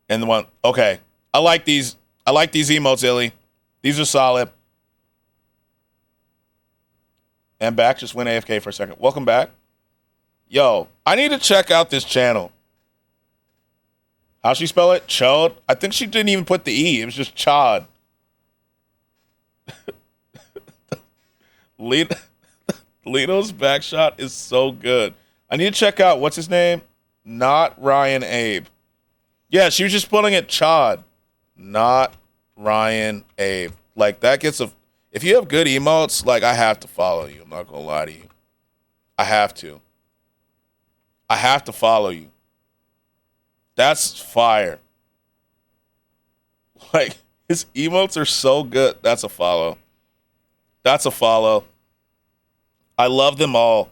And the one, okay. I like these emotes, Illy. These are solid. And back, just went AFK for a second. Welcome back. Yo, I need to check out this channel. How'd she spell it? Chode? I think she didn't even put the E. It was just Chod. Lino's back shot is so good. I need to check out, what's his name? Not Ryan Abe. Yeah, she was just putting it Chod. Not Ryan Abe. Like, that gets a... If you have good emotes, like, I have to follow you. I'm not going to lie to you. I have to. I have to follow you. That's fire. Like, his emotes are so good. That's a follow. That's a follow. I love them all.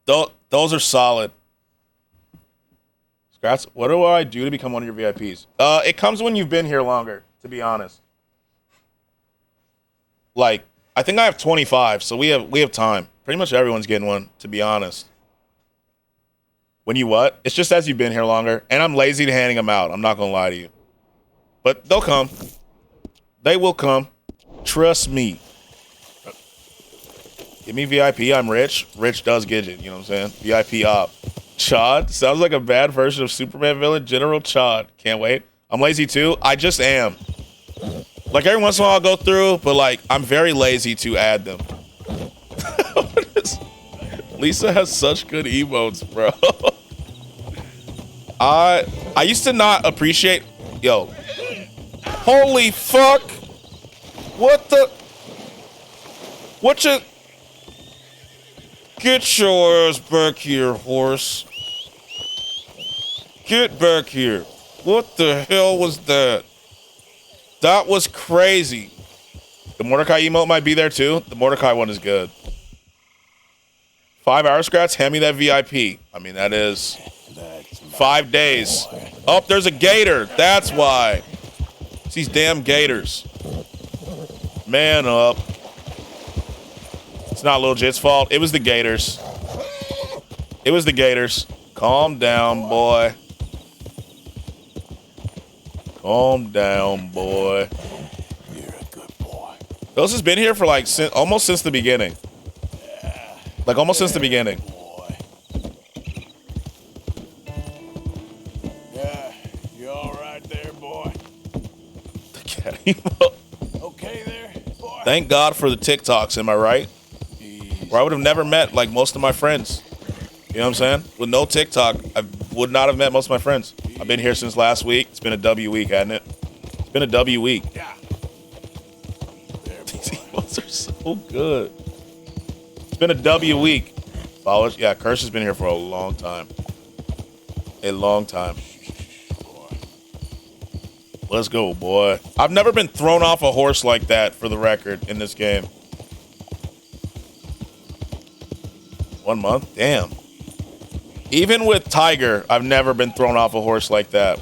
Those are solid. Skratsx, what do I do to become one of your VIPs? It comes when you've been here longer, to be honest. Like, I think I have 25, so we have time. Pretty much everyone's getting one, to be honest. When you what? It's just as you've been here longer. And I'm lazy to handing them out. I'm not going to lie to you. But they'll come. They will come. Trust me. Give me VIP. I'm rich. Rich does Gidget. You know what I'm saying? VIP op. Chod. Sounds like a bad version of Superman villain. General Chod. Can't wait. I'm lazy too. I just am. Like every once in a while I'll go through. But like I'm very lazy to add them. Lisa has such good emotes, bro. I used to not appreciate... Yo. Holy fuck. What the... What you... Get your ass back here, horse. Get back here. What the hell was that? That was crazy. The Mordecai emote might be there too. The Mordecai one is good. 5 hour Skratsx, hand me that VIP. I mean, that is 5 days. Oh, there's a gator. That's why. It's these damn gators. Man up. It's not Lil Jit's fault. It was the gators. It was the gators. Calm down, boy. Calm down, boy. You're a good boy. Those has been here for like almost since the beginning. Like almost since the beginning. Yeah, you all right there, boy? The cat emote. Okay there, boy? Thank God for the TikToks, am I right? Or I would have never met like most of my friends. You know what I'm saying? With no TikTok, I would not have met most of my friends. I've been here since last week. It's been a W week, hasn't it? It's been a W week. Yeah. These emotes are so good. It's been a W week. Followers, yeah, Curse has been here for a long time. A long time. Let's go, boy. I've never been thrown off a horse like that, for the record, in this game. 1 month? Damn. Even with Tiger, I've never been thrown off a horse like that.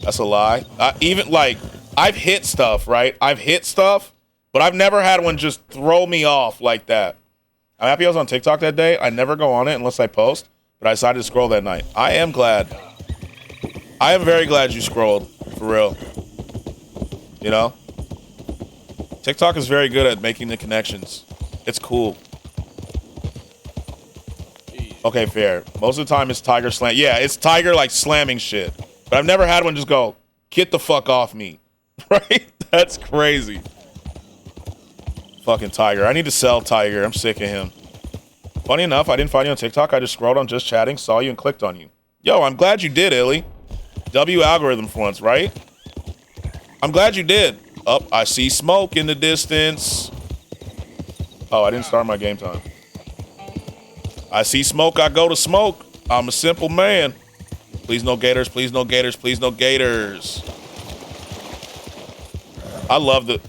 That's a lie. Even like I've hit stuff, right? I've hit stuff, but I've never had one just throw me off like that. I'm happy I was on TikTok that day. I never go on it unless I post, but I decided to scroll that night. I am glad. I am very glad you scrolled, for real. You know? TikTok is very good at making the connections. It's cool. Okay, fair. Most of the time it's Tiger slam. Yeah, it's Tiger like slamming shit. But I've never had one just go, get the fuck off me. Right? That's crazy. Fucking Tiger. I need to sell Tiger. I'm sick of him. Funny enough, I didn't find you on TikTok. I just scrolled on Just Chatting, saw you, and clicked on you. Yo, I'm glad you did, Illy. W algorithm for once, right? I'm glad you did. Oh, I see smoke in the distance. Oh, I didn't start my game time. I see smoke, I go to smoke. I'm a simple man. Please no gators, please no gators, please no gators. I love the...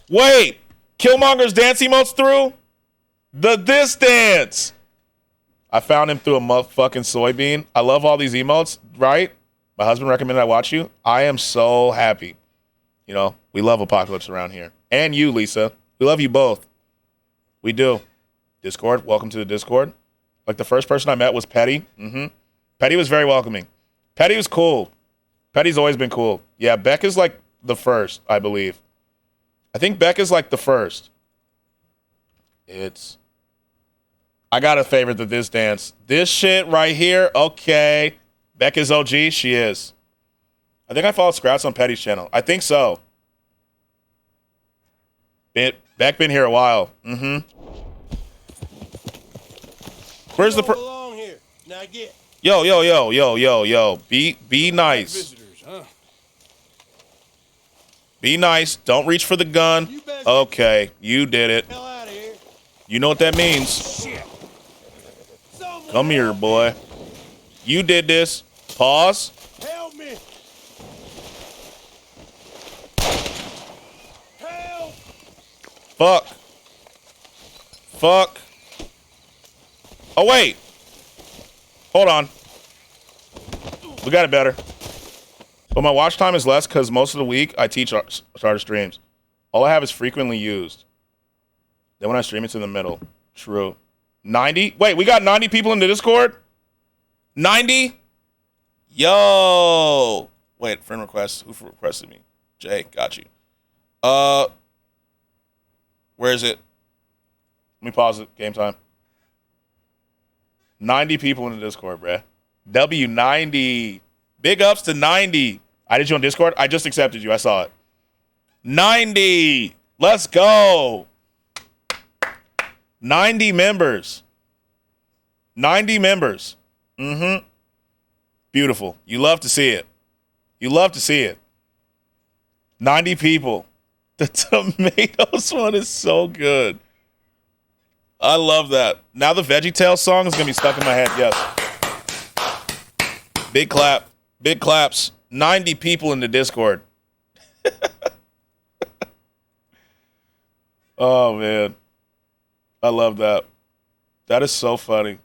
Wait! Killmonger's dance emotes through? This dance! I found him through a motherfucking soybean. I love all these emotes, right? My husband recommended I watch you. I am so happy. You know, we love Apocalypse around here. And you, Lisa. We love you both. We do. Discord, welcome to the Discord. Like the first person I met was Petty. Petty was very welcoming. Petty was cool. Petty's always been cool. Yeah, Beck is like the first, I believe. I think Beck is like the first. I got a favorite to this dance. This shit right here, okay. Beck is OG, she is. I think I followed Skratsx on Petty's channel. I think so. Beck been here a while. Where's the here. Now get. Yo. Be nice. Visitors, huh? Be nice. Don't reach for the gun. Okay, you did it. You know what that means. Come here, boy. You did this. Pause. Help me. Help. Fuck. Oh, wait. Hold on. We got it better. But my watch time is less because most of the week I teach starter streams. All I have is frequently used. Then when I stream, it's in the middle. True. 90? Wait, we got 90 people in the Discord? 90? Yo. Wait, friend request. Who requested me? Jay, got you. Where is it? Let me pause it. Game time. 90 people in the Discord, bruh. W90. Big ups to 90. I did you on Discord? I just accepted you. I saw it. 90. Let's go. 90 members. 90 members. Beautiful. You love to see it. You love to see it. 90 people. The tomatoes one is so good. I love that. Now the VeggieTales song is going to be stuck in my head. Yes. Big clap. Big claps. 90 people in the Discord. Oh, man. I love that. That is so funny.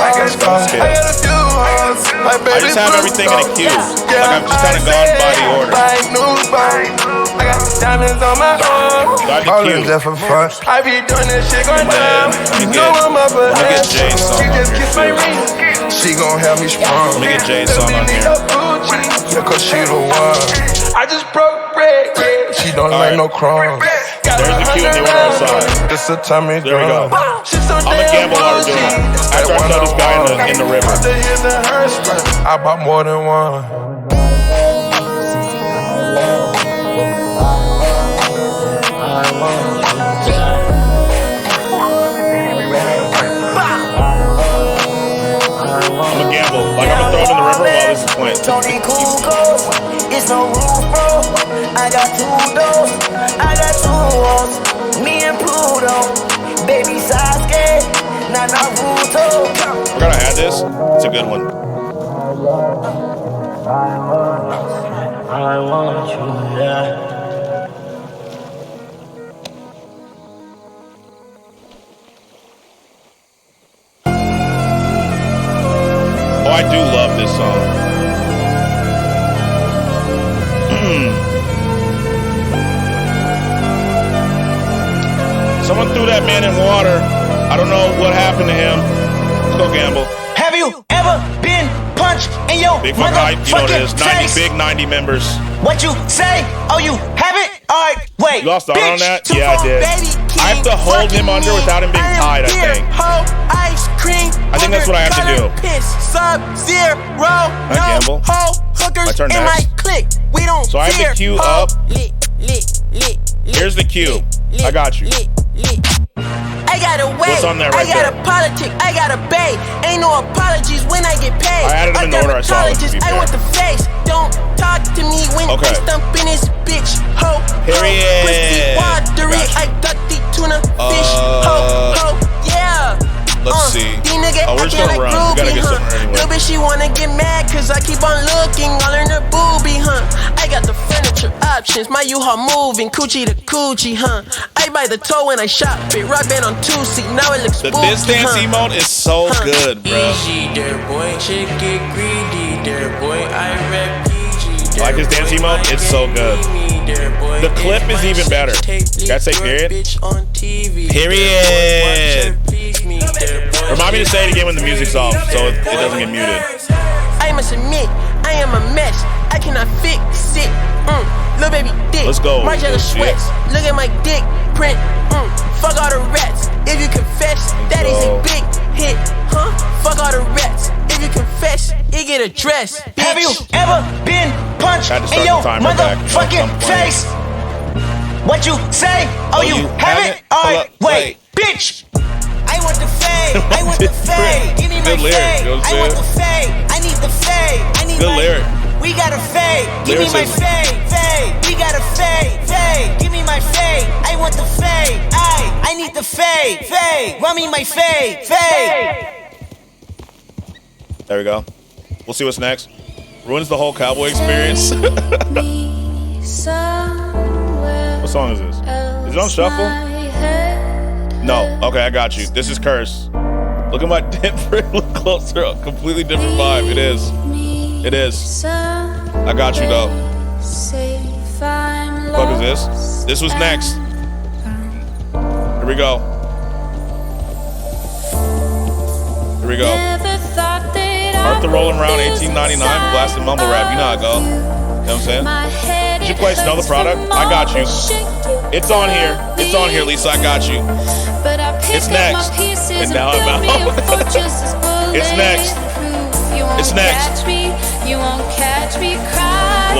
I just have everything in a queue. Like I've just kind of gone by the order. I got diamonds on my arm. All in just for fun. I be doing this shit going down. You know I'm up ahead. She just kissed my ring. She gon' have me strong. Let me get Jay's song on here. Yeah, cause she the one. I just broke bread. She don't like no crumbs. There's the cue and the order outside. This a tummy There we go. I'm a gamble while we're doing it. After I throw this guy in the river. I bought more than one. I'm a gamble. Like I'm gonna throw him in the river while this is playing. Tony Kukoc, it's no roof, bro. I got 2 doors, I got 2 walls. Me and Pluto, baby Sasuke, not Naruto. We're gonna add this. It's a good one. I want you, yeah. Oh, I do love this song. Someone threw that man in water. I don't know what happened to him. Let's go gamble. Have you ever been punched in your Big fucking hype, you know what it is. 90 face? big 90 members. What you say? Oh, you haven't? Alright, wait. You lost the on that? Yeah, I did. I have to hold him under without him being tied, I think. Ice cream. I think that's what I have to do. Sub-Zero. I gamble. My turn in next. my clique. We don't So I have the queue up. Here's the queue. I got you. I gotta wait. What's on there right I gotta there? politic. I gotta bait. Ain't no apologies when I get paid. I added them in the order I saw it, to be I fair. want the face. Don't talk to me when Okay. I stump in this bitch. Ho, Period. pussy watery. I got the tuna fish. Ho, yeah. Let's see. Oh, we're just gonna run. We gotta get somewhere anyway. Little bitch, she wanna get mad cause I keep on looking all in her boobie, huh? I got the furniture options, my U-Haul moving, coochie to coochie, huh? I buy the toe when I shop it, rock band on 2C, now it looks spooky, This dance emote is so good, bro. Easy there, boy, chick get greedy there, boy, I rap PG there, Like his dance emote, it's so good. The clip is even better. Gotta say period. Period. Remind me to say it again when the music's off so it doesn't get muted. I must admit, I am a mess. I cannot fix it. Little baby dick. Let's go. Margiela Good shit. sweats. Look at my dick print. Fuck all the rats. If you confess, that is a big hit. Huh? Fuck all the rats. If you confess, it get addressed. Have you ever been punched Had to start in your the timer back. motherfucking I'm playing. face? What you say? Oh, you haven't? Alright, wait, bitch. I want the fade. I want the fade. Give me my Good lyric, fade. you know what I'm I want the saying? fade. I need the fade. I need Good my lyric. We got a fade. Give me my Lyricism. fade. Fade. We got a fade. Fade. Give me my fade. I want the fade. I need the fade. Fade. Want me my fade. Fade. There we go. We'll see what's next. Ruins the whole cowboy experience. What song is this? Is it on shuffle? No. Okay, I got you. This is Curse. Look at my different, look closer up. Completely different vibe. It is. It is. I got you though. What the fuck is this? This was next. Here we go. Here we go. Arthur rolling around 1899, blasting mumble rap. You know how I go. You know what I'm saying? Did you place know the product? I got you. It's on here. It's on here, Lisa. I got you. It's next. And now I'm out. It's next. It's next. You won't catch me crying.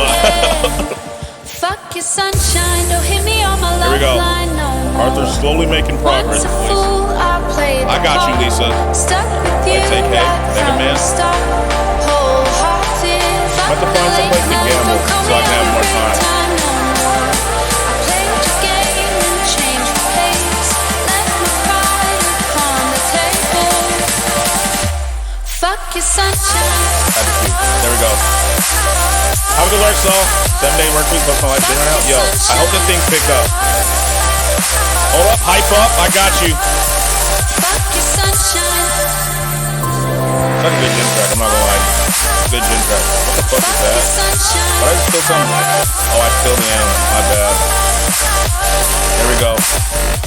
Fuck your sunshine, don't hit me on my Here we go. lifeline no more. Arthur's slowly making progress, Once a please. fool, I played I got you, Lisa. Stuck with you Let's take right Mega from Man. the start. Wholehearted. I'm about to find some place to gamble so I can have more time. I played your game and changed the pace. Left my pride upon the table. Fuck your sunshine. There we go. Have a good work, Saul. 7-day work week, bust my life right out. Yo, I hope this thing's picked up. Hold up, hype up. I got you. Fuck your sunshine. But I still sound like, oh, I still am. My bad. Here we go.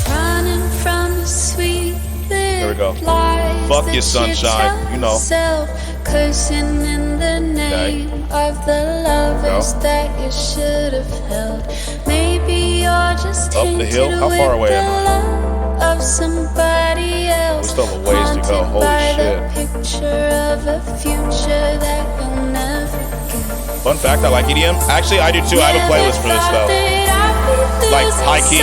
Running from the sweet Here we go. Fuck your sunshine. You know. Cursing in the name of the lovers that you should have held. Maybe you're just up the hill. How far away am I? Of somebody else. We still have a ways to go. Holy shit. Picture of a future that you'll never get. Fun fact, I like EDM. Actually, I do too. I have a playlist for this stuff. Like high key.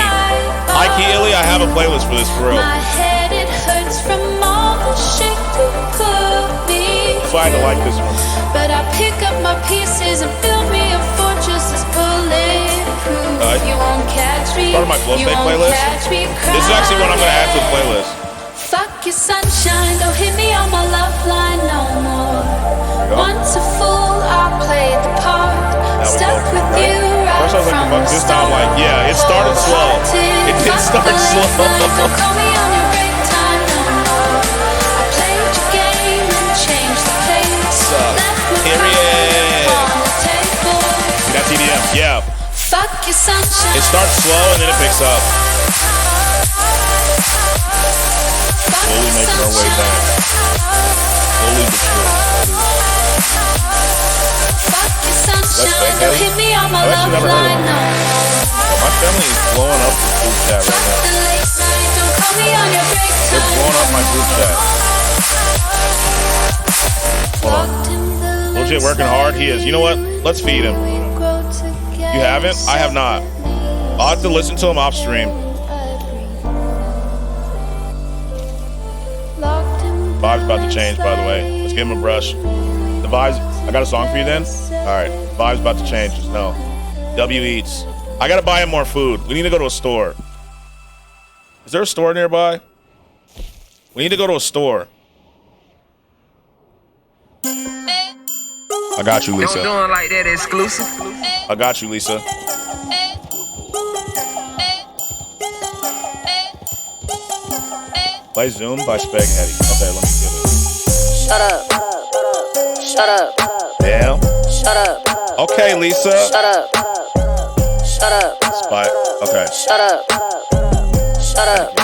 High key, Illy, I have a playlist for this for real. My head, it hurts from all the shit you could be. That's why I don't like this one. But I pick up my pieces and build me a fortress that's bulletproof. You won't catch me. Part of my flow state playlist. This is actually what I'm gonna add to the playlist. Fuck your sunshine, don't hit me on my love line no more. Once a fool, I played the part. Stuck with you right first I was like, from fuck this time. I'm like, yeah, it started slow. It did start slow. Don't call me on your break time no more. I played your game and changed the pace. Period. That's EDM, yeah. Fuck your sunshine. It starts slow and then it picks up. Slowly making our way back. Slowly but surely. That's fake, I've actually never heard of it. My family is blowing up the group chat right now. They're blowing up my group chat. Hold on. Legit working hard. He is. You know what? Let's feed him. You haven't? I have not. I'll have to listen to him off stream. Vibe's about to change, by the way. Let's give him a brush. The vibes. I got a song for you then? Alright. Vibe's about to change. Just know. W Eats. I gotta buy him more food. We need to go to a store. Is there a store nearby? We need to go to a store. I got you, Lisa. Don't do it like that exclusive. I got you, Lisa. By Zoom, by Spaghetti. Okay, let me get it. Shut up. Shut up. Damn. Shut up. Okay, Lisa. Shut up. Shut up. Spy. Okay. Shut up. Shut up.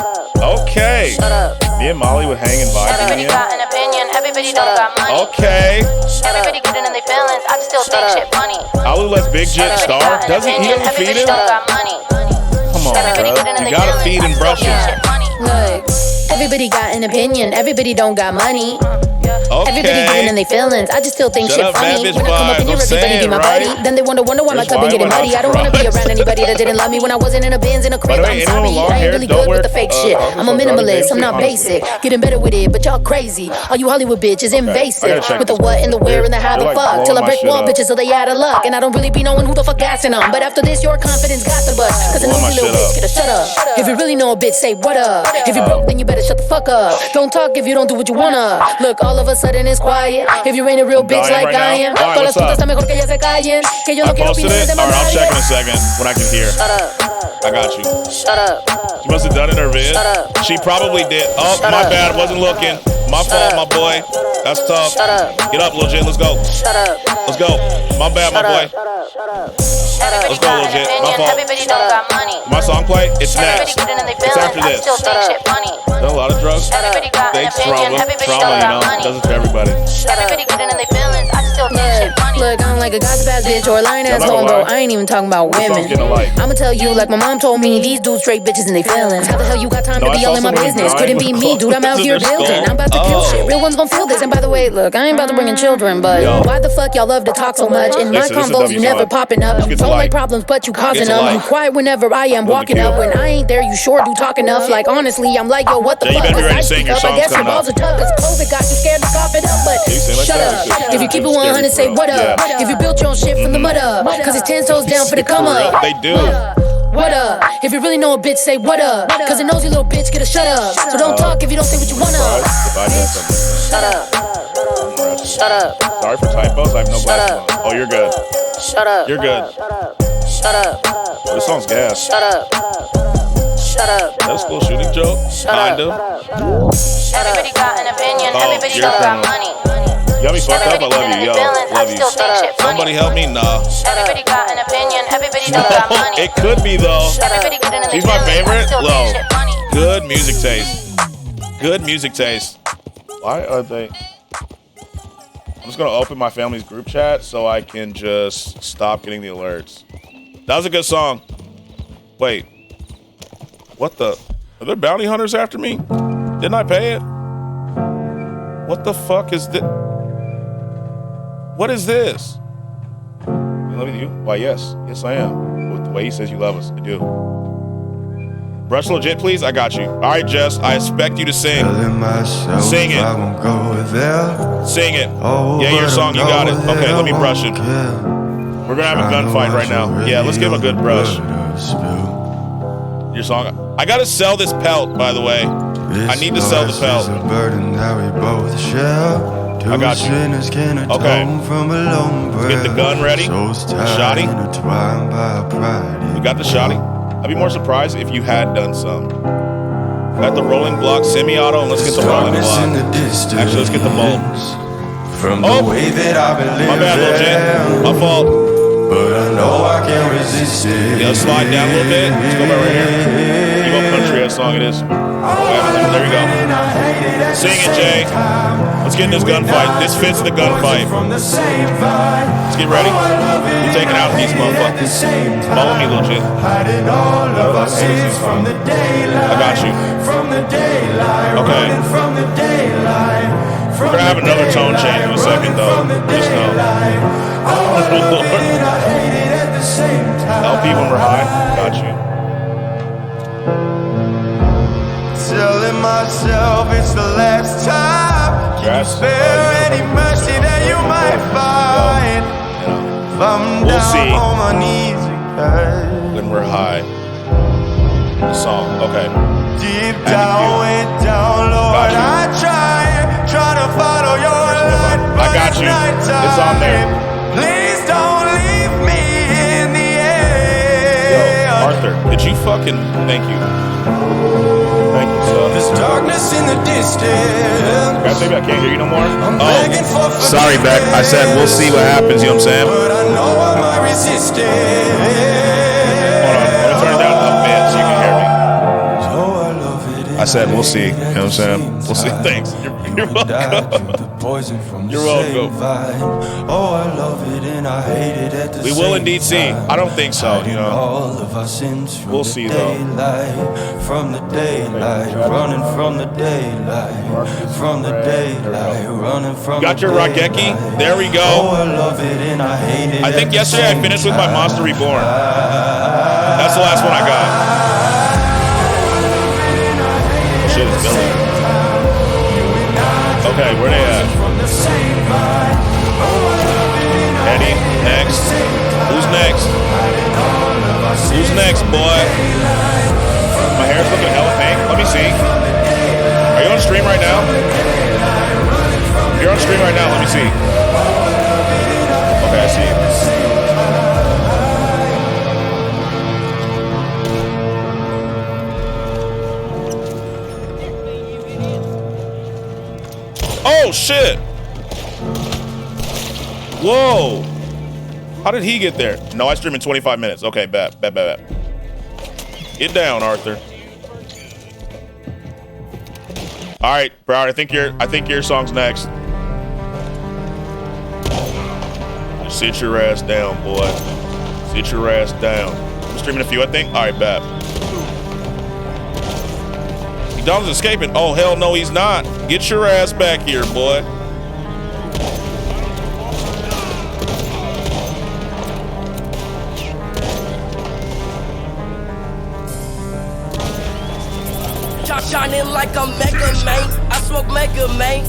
Okay. Shut up. Me and Molly would hang and vibe. Everybody got an opinion. Everybody don't got money. Okay. Everybody getting in their feelings. I just still think shit funny. I'll let Big Jit star. Doesn't he ever feed him? Come on, bro. You gotta feed and brush him. Look, everybody got an opinion. Everybody don't got money. Okay. Everybody getting in their feelings. I just still think Shut shit up, funny. bad bitch When I come up in here, vibes. everybody be my Right? buddy. Then they wonder why my cup be getting muddy. I don't wanna be around anybody that didn't love me when I wasn't in a Benz in a crib. I'm sorry, I ain't really good with the fake shit. I'm a minimalist. I'm not basic. Getting better with it, but y'all crazy. All you Hollywood bitches invasive. With the what and the where and the how the fuck. Till I break one bitches so they out of luck. And I don't really be knowing who the fuck gassing them. But after this, your confidence got the bust. Cause a nosy little bitch gotta shut up. If you really know a bitch, say what up. If you broke, then you better shut the fuck up. Don't talk if you don't do what you wanna. Look, all of a sudden it's quiet. If you ain't a real bitch like I am, todas las putas está mejor que ellas se callen. Que yo no quiero Posted Shut up. I got you. Shut up. She must have done it in her vid. She probably did. Oh, my bad. Wasn't looking. My fault, my boy. That's tough. Get up, Lil J. Let's go. Shut up. Let's go. My bad, my boy. Let's go, Lil J. My fault. Everybody don't got money. My song play? It's next. Getting in their It's after feelings. I this. still think shit funny. Done a lot of drugs. Everybody got an Thanks, opinion. trauma. Everybody Trauma, don't you got know. money. Does it to everybody. Everybody getting in their feelings. I still think shit funny. Look, I don't like a gossip ass bitch or a lying Yeah, I'm ass not hoe, gonna bro. lie. I ain't even talking about This song's women. getting a like. I'ma tell you, like my mom told me, these dudes straight bitches in their feelings. How the hell you got time No, to I be saw all in my someone business? dying Couldn't be with me, dude. I'm out bullets in here their building. skull. I'm about to kill Oh. shit. Real ones gon' feel this. And by the way, look, I ain't about to bring in children, but Yo. why the fuck y'all love to talk so much? In my Listen, this is combos, you W never song. popping up. Let's get to Don't like like. problems, but you causing Get to them. like. You quiet whenever I am Love walking the up. kill. When I ain't there, you sure do talk enough. Like honestly, I'm like, yo, what the Jay, you fuck? better be Cause ready I to sing. speak Your up. I song's guess your coming balls up. are tough. Cause COVID got you scared to cough it up. But You sing like shut that? up. If you keep it Scary 100, say bro. what up. Yeah. If you built your own shit from the mud up. Cause it's 10 toes down for the come up. They do. What up? If you really know a bitch, say what up. Cause a nosy little bitch get a shut up. So don't talk if you don't say what you wanna. If I did something. Shut up. Shut up. Sorry for typos. I have no glasses on. Oh, you're good. Shut up. You're good. Shut up. Oh, this song's gas. Shut up. Shut up. Is that a school shooting joke? Shut up. Kinda. Everybody got an opinion. Oh, Everybody you're don't got criminal. money. got me fucked up. I love you, yo. Love you. Somebody help me? Nah. Everybody got an opinion. Everybody knows got money. It could be though. She's my favorite. Low. Good music taste. Good music taste. Why are they? I'm just gonna open my family's group chat so I can just stop getting the alerts. That was a good song. Wait. What the? Are there bounty hunters after me? Didn't I pay it? What the fuck is this? What is this? In love with you? Why, yes. Yes, I am. With the way he says you love us. I do. Brush legit, please? I got you. All right, Jess. I expect you to sing. Sing it. Sing it. Yeah, your song. You got it. Okay, let me brush it. We're going to have a gunfight right now. Yeah, let's give him a good brush. Your song. I got to sell this pelt, by the way. I need to sell the pelt. I got you. Okay. Let's get the gun ready. Shotty. We got the shotty. I'd be more surprised if you had done some. Got the rolling block semi-auto, and let's get the rolling block. Actually, let's get the bulb. Oh! My bad, Lil Jen. My fault. But I know I can't resist it. Yeah, slide down a little bit. Let's go right here. Keep up country, that song it is. There we go. Sing it, Jay. Let's get in this gunfight. This fits the gunfight. Let's get ready. We're taking out these motherfuckers. Follow me, Lil Jen. I got you. Okay. We're gonna have another tone change in a second, though. Just know. LP when we're high. Got you. Telling myself it's the last time. Can you spare any mercy that you might find? If I'm down on my knees again. When we're high. The song. Okay. Deep down, way down, Lord, I try to follow your light. I got you. It's on there. Please don't leave me in the air. Yo, Arthur, did you fucking... Thank you. Thank you, son. There's darkness in the distance. Guys, maybe I can't hear you no more. Oh, sorry, Beck. I said we'll see what happens, you know what I'm saying? But I know I might resist it. Hold on, let me turn it down a bit so you can hear me. I said we'll see, you know what I'm saying? We'll see. Thanks. You're welcome. You're welcome. Oh, I love it and I hate it at the we will indeed see. I don't think so, you know. We'll see though. From the daylight, running from the daylight, from the daylight, running from. Got your Rageki? There we go. Oh, I love it and I hate it. I think yesterday I finished with my Monster Reborn. That's the last one I got. Shit is building. Okay, where they at? Eddie, next. Who's next? Who's next, boy? My hair's looking hella pink. Let me see. Are you on stream right now? You're on stream right now. Let me see. Okay, I see you. Oh, shit. Whoa. How did he get there? No, I stream in 25 minutes. Okay, bet. Get down, Arthur. All right, Broward, I think your song's next. Just sit your ass down, boy. Sit your ass down. I'm streaming a few, I think. All right, bet. Donald's escaping. Oh, hell no, he's not. Get your ass back here, boy. Shining like a Mega Man. I smoke Mega Man.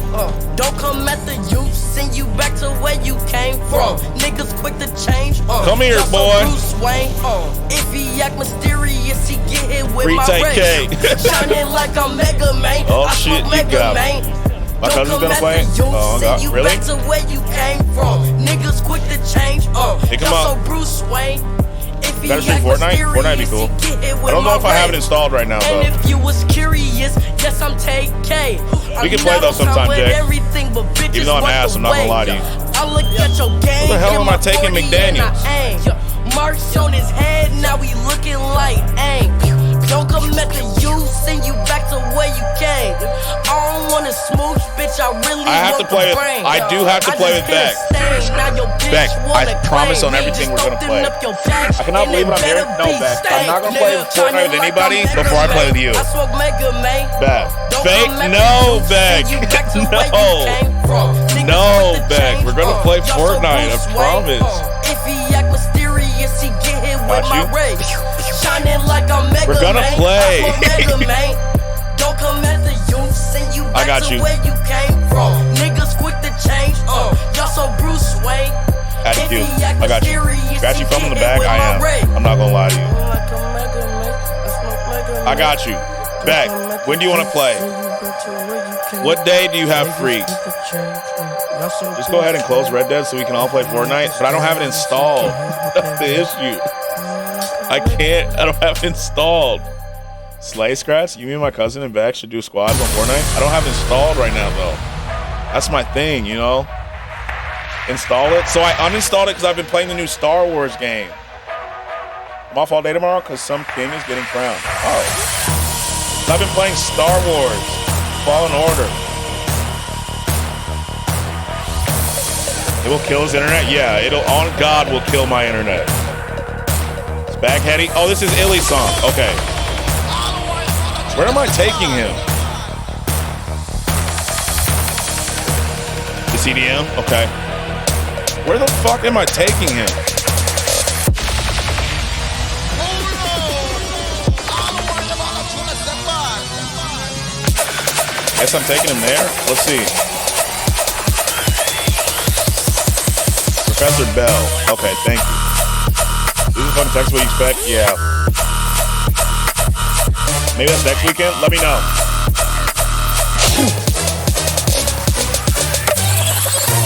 Don't come at the youth. Send you back to where you came from. Niggas quick to change. Come here, boy. Bruce Wayne. If he act mysterious, he get hit with Free my take ray. Shining like a Mega Man. Oh I shit, smoke you Mega got Man. me. My cousin's gonna play. Oh, God, you really? back to where you came from. Niggas quick to change. Pick him up. So Bruce Wayne. Gotta stream Fortnite? Fortnite be cool. I don't know if I have it installed right now, though. And if you was curious, yes, I'm TK. We can play, though, sometime, Jay. Even though I'm ass, I'm not gonna lie to you. I look at your game. What the hell am I taking McDaniels? Marks on his head, now he looking like aim. Don't come at the youth, send you back to where you came. I don't wanna smooch, bitch, I really I have to play with, I do have to play with Beck. Beck, I promise on everything we're gonna play. I cannot believe what I'm hearing. No, Beck, I'm not gonna play Fortnite with anybody before I play with you. Beck. Fake? No, Beck. No. No, Beck. We're gonna play Fortnite, I promise. If he act mysterious, he get hit with my ray. Shining like I'm Mega We're gonna play. Don't come at the youth, send you I back got to you. where you came from. Niggas quick to change, y'all so Bruce Wayne. Attitude. I got you. Got you from the back. I am. I'm not gonna lie to you. I got you. Beck, when do you want to play? What day do you have free? Just go ahead and close Red Dead so we can all play Fortnite. But I don't have it installed. That's the issue. I don't have it installed. Slay Skratsx, you, me, and my cousin and Beck should do squads on Fortnite. I don't have it installed right now, though. That's my thing, you know? Install it. So I uninstalled it because I've been playing the new Star Wars game. I'm off all day tomorrow because some king is getting crowned. Oh. I've been playing Star Wars. Fallen Order. It will kill his internet? Yeah, it'll, on God, will kill my internet. It's Bagheady. Oh, this is Illy's song. Okay. Where am I taking him? The CDM? Okay. Where the fuck am I taking him? Guess I'm taking him there. Let's see. Professor Bell. Okay, thank you. This is fun text. What you expect? Yeah. Maybe that's next weekend. Let me know.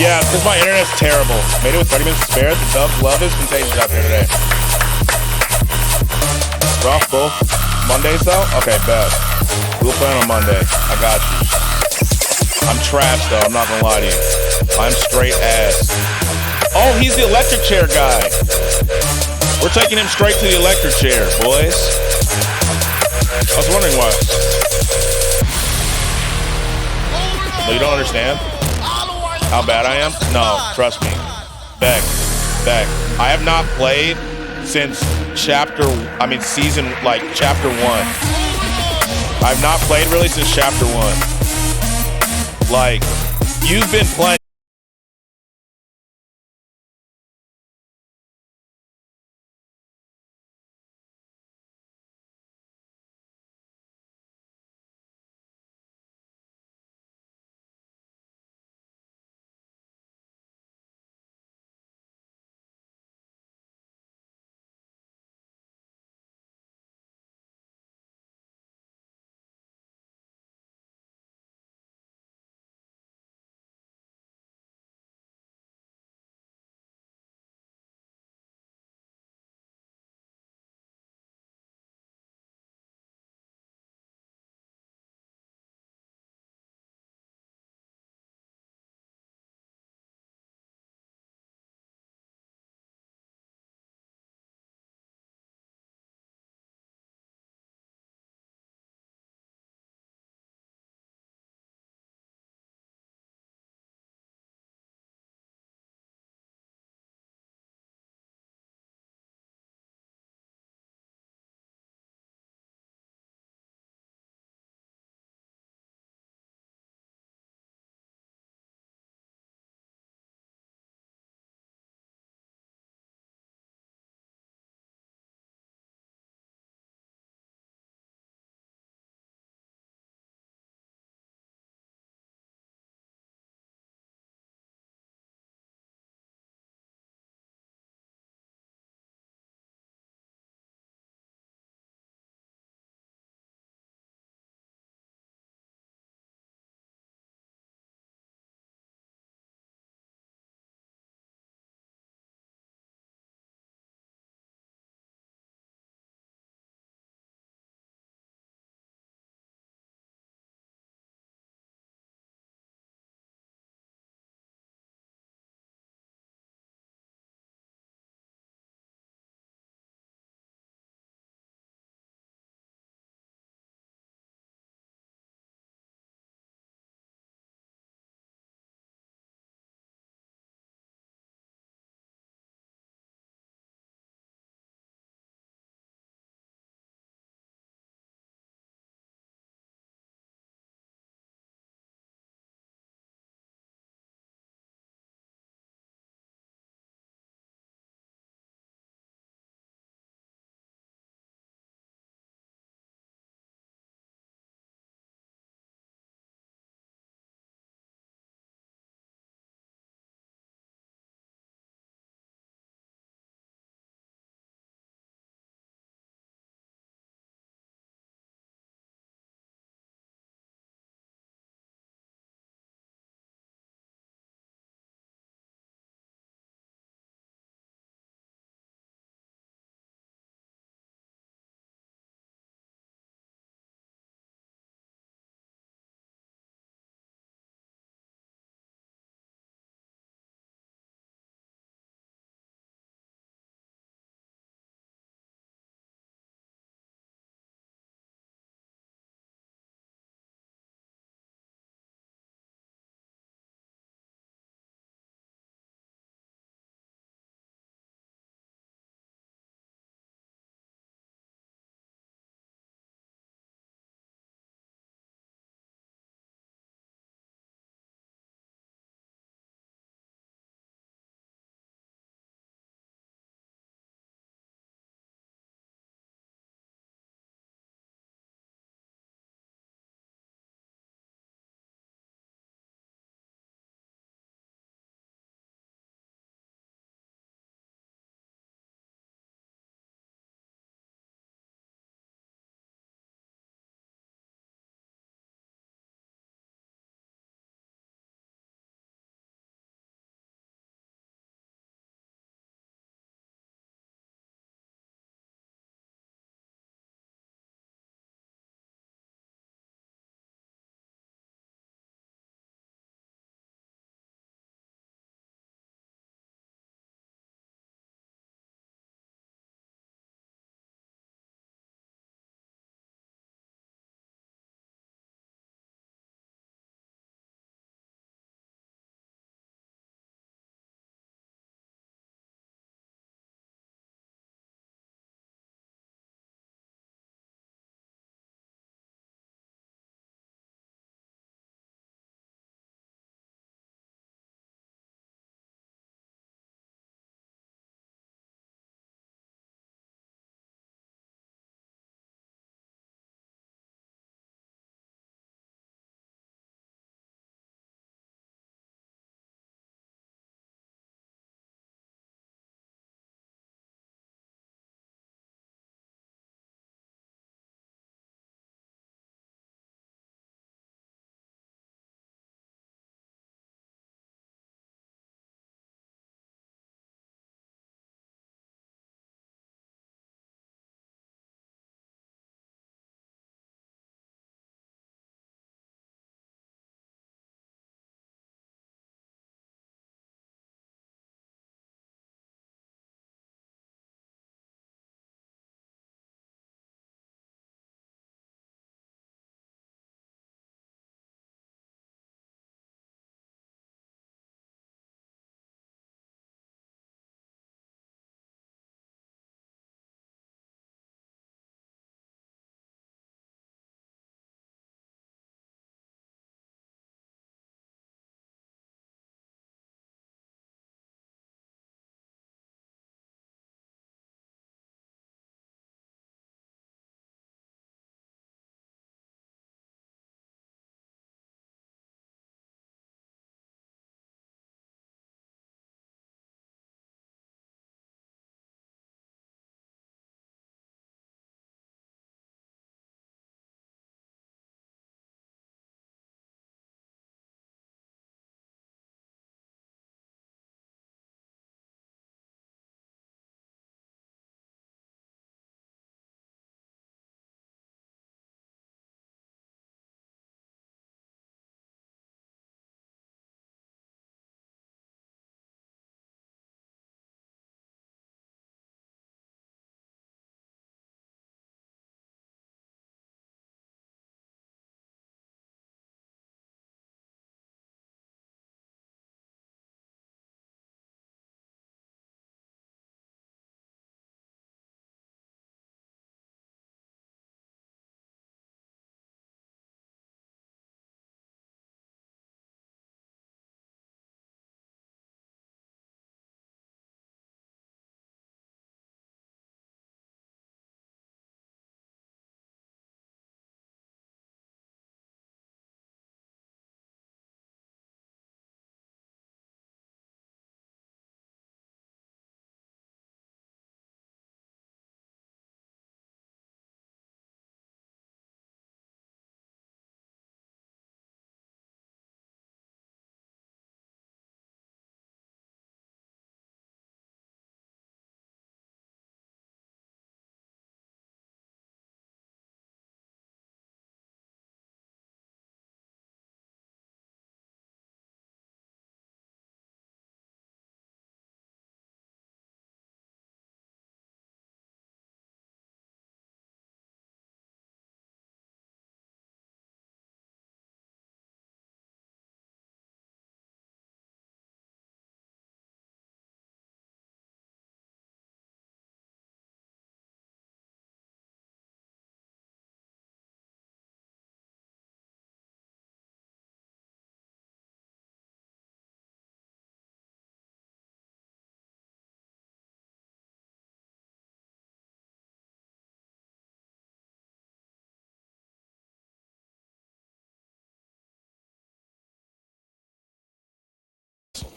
Yeah, because my internet's terrible. Made it with 30 minutes to spare. The Dubs love is contagious out there today. Rough both Mondays though? Okay, bet. We'll play on Monday. I got you. I'm trash though, I'm not gonna lie to you. I'm straight ass. Oh, he's the electric chair guy. We're taking him straight to the electric chair, boys. I was wondering why. No, you don't understand how bad I am? No, trust me. Beck. I have not played since chapter 1. I've not played really since chapter 1. Like, you've been playing.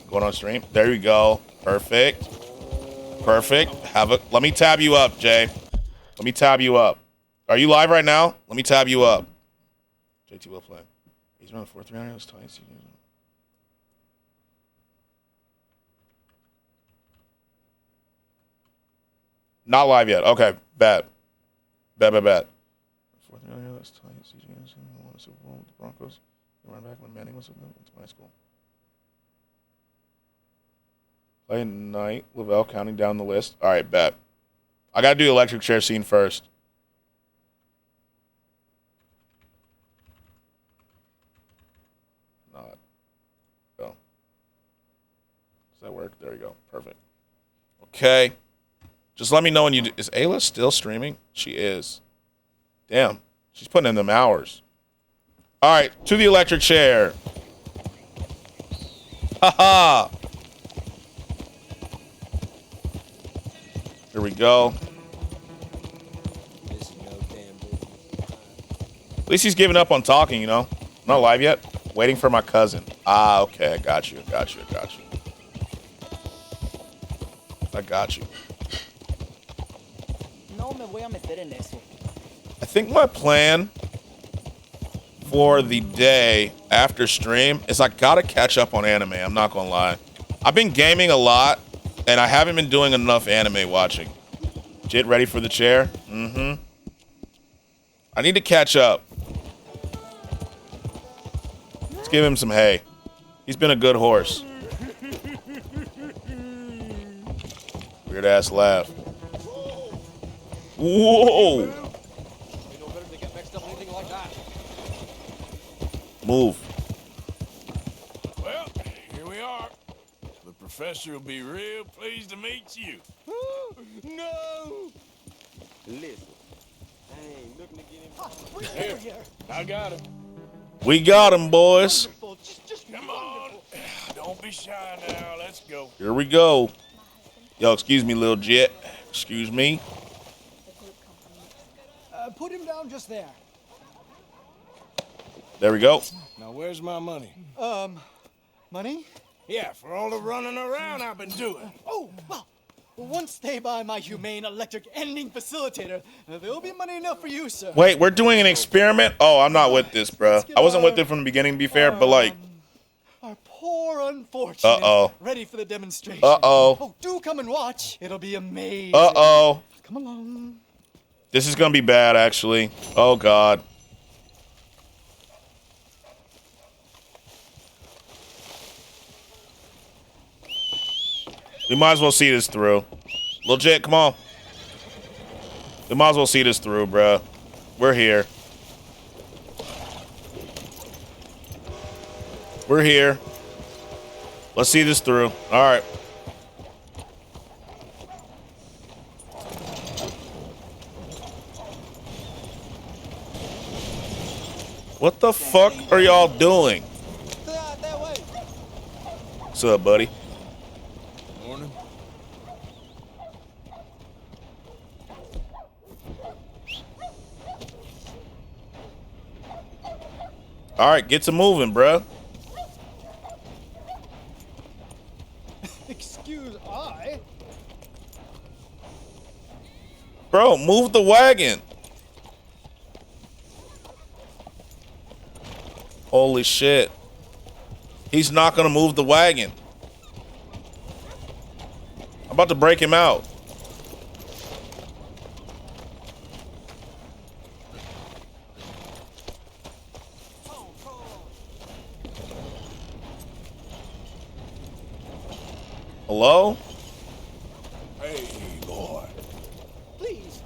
Going on stream. There you go. Perfect. Perfect. Let me tab you up, Jay. Let me tab you up. Are you live right now? Let me tab you up. JT will play. He's running 4-300. That's tight. Not live yet. Okay. Bet. 4-300. That's tight. CJ won a Super Bowl with the Broncos. Run back when Manning was with them. It's my school. Play night. Lavelle counting down the list. All right, bet. I got to do the electric chair scene first. Not. Go. Does that work? There you go. Perfect. Okay. Just let me know when you do. Is Ayla still streaming? She is. Damn. She's putting in them hours. All right. To the electric chair. Ha-ha. Here we go. At least he's giving up on talking, you know. Not live yet. Waiting for my cousin. Ah, okay. I got you. I got you. I think my plan for the day after stream is I gotta catch up on anime. I'm not gonna lie. I've been gaming a lot, and I haven't been doing enough anime watching. Jit ready for the chair? Mm-hmm. I need to catch up. Let's give him some hay. He's been a good horse. Weird ass laugh. Whoa! Move. Well, here we are. The professor will be real pleased to meet you. No! Listen, I ain't looking to get him. Here, I got him. We got him, boys. Come on. Don't be shy now. Let's go. Here we go. Yo, excuse me, little Jet. Excuse me. Put him down just there. There we go. Now, where's my money? Money? Yeah, for all the running around I've been doing. Oh, well, once they buy my humane electric ending facilitator, there'll be money enough for you, sir. Wait, we're doing an experiment? Oh, I'm not with this, bro. I wasn't with it from the beginning, to be fair, but like... Our poor unfortunate. Uh-oh. Ready for the demonstration. Uh-oh. Oh, do come and watch. It'll be amazing. Uh-oh. Come along. This is gonna be bad, actually. Oh, God. We might as well see this through. Lil Jet, come on. We might as well see this through, bruh. We're here. We're here. Let's see this through. All right. What the fuck are y'all doing? What's up, buddy? Morning. All right, get to moving, bruh. Excuse I. Bro, move the wagon. Holy shit. He's not gonna move the wagon. I'm about to break him out. Hello? Hey, boy. Please.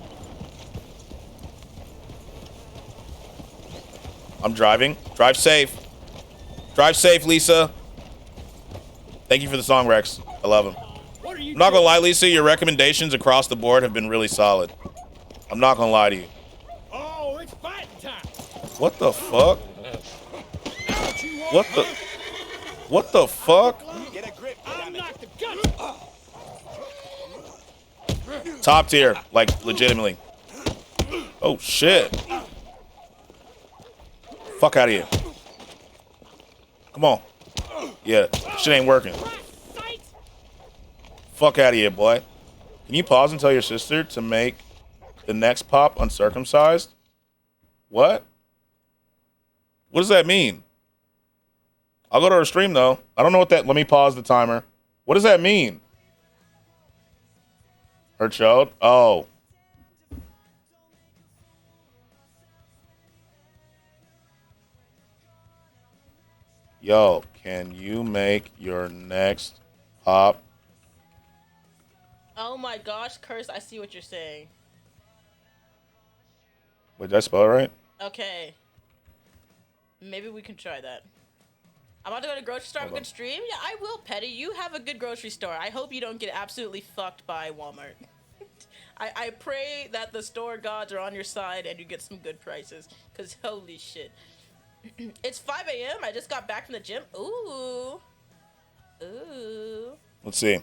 I'm driving. Drive safe. Drive safe, Lisa. Thank you for the song, Rex. I love him. I'm not gonna lie, Lisa, your recommendations across the board have been really solid. I'm not gonna lie to you. Oh, it's fighting time. What the fuck? What the fuck? Get a grip. I'm not the gun. Top tier, like legitimately. Oh shit. Fuck out of here. Come on. Yeah, shit ain't working. Fuck out of here, boy. Can you pause and tell your sister to make the next pop uncircumcised? What? What does that mean? I'll go to her stream, though. I don't know what that... Let me pause the timer. What does that mean? Her child? Oh. Yo, can you make your next pop? Oh my gosh, Curse, I see what you're saying. Wait, did I spell it right? Okay. Maybe we can try that. I'm about to go to the grocery store. Have a good stream? Yeah, I will, Petty. You have a good grocery store. I hope you don't get absolutely fucked by Walmart. I pray that the store gods are on your side and you get some good prices. Because holy shit. It's 5 a.m. I just got back from the gym. Ooh. Ooh. Let's see.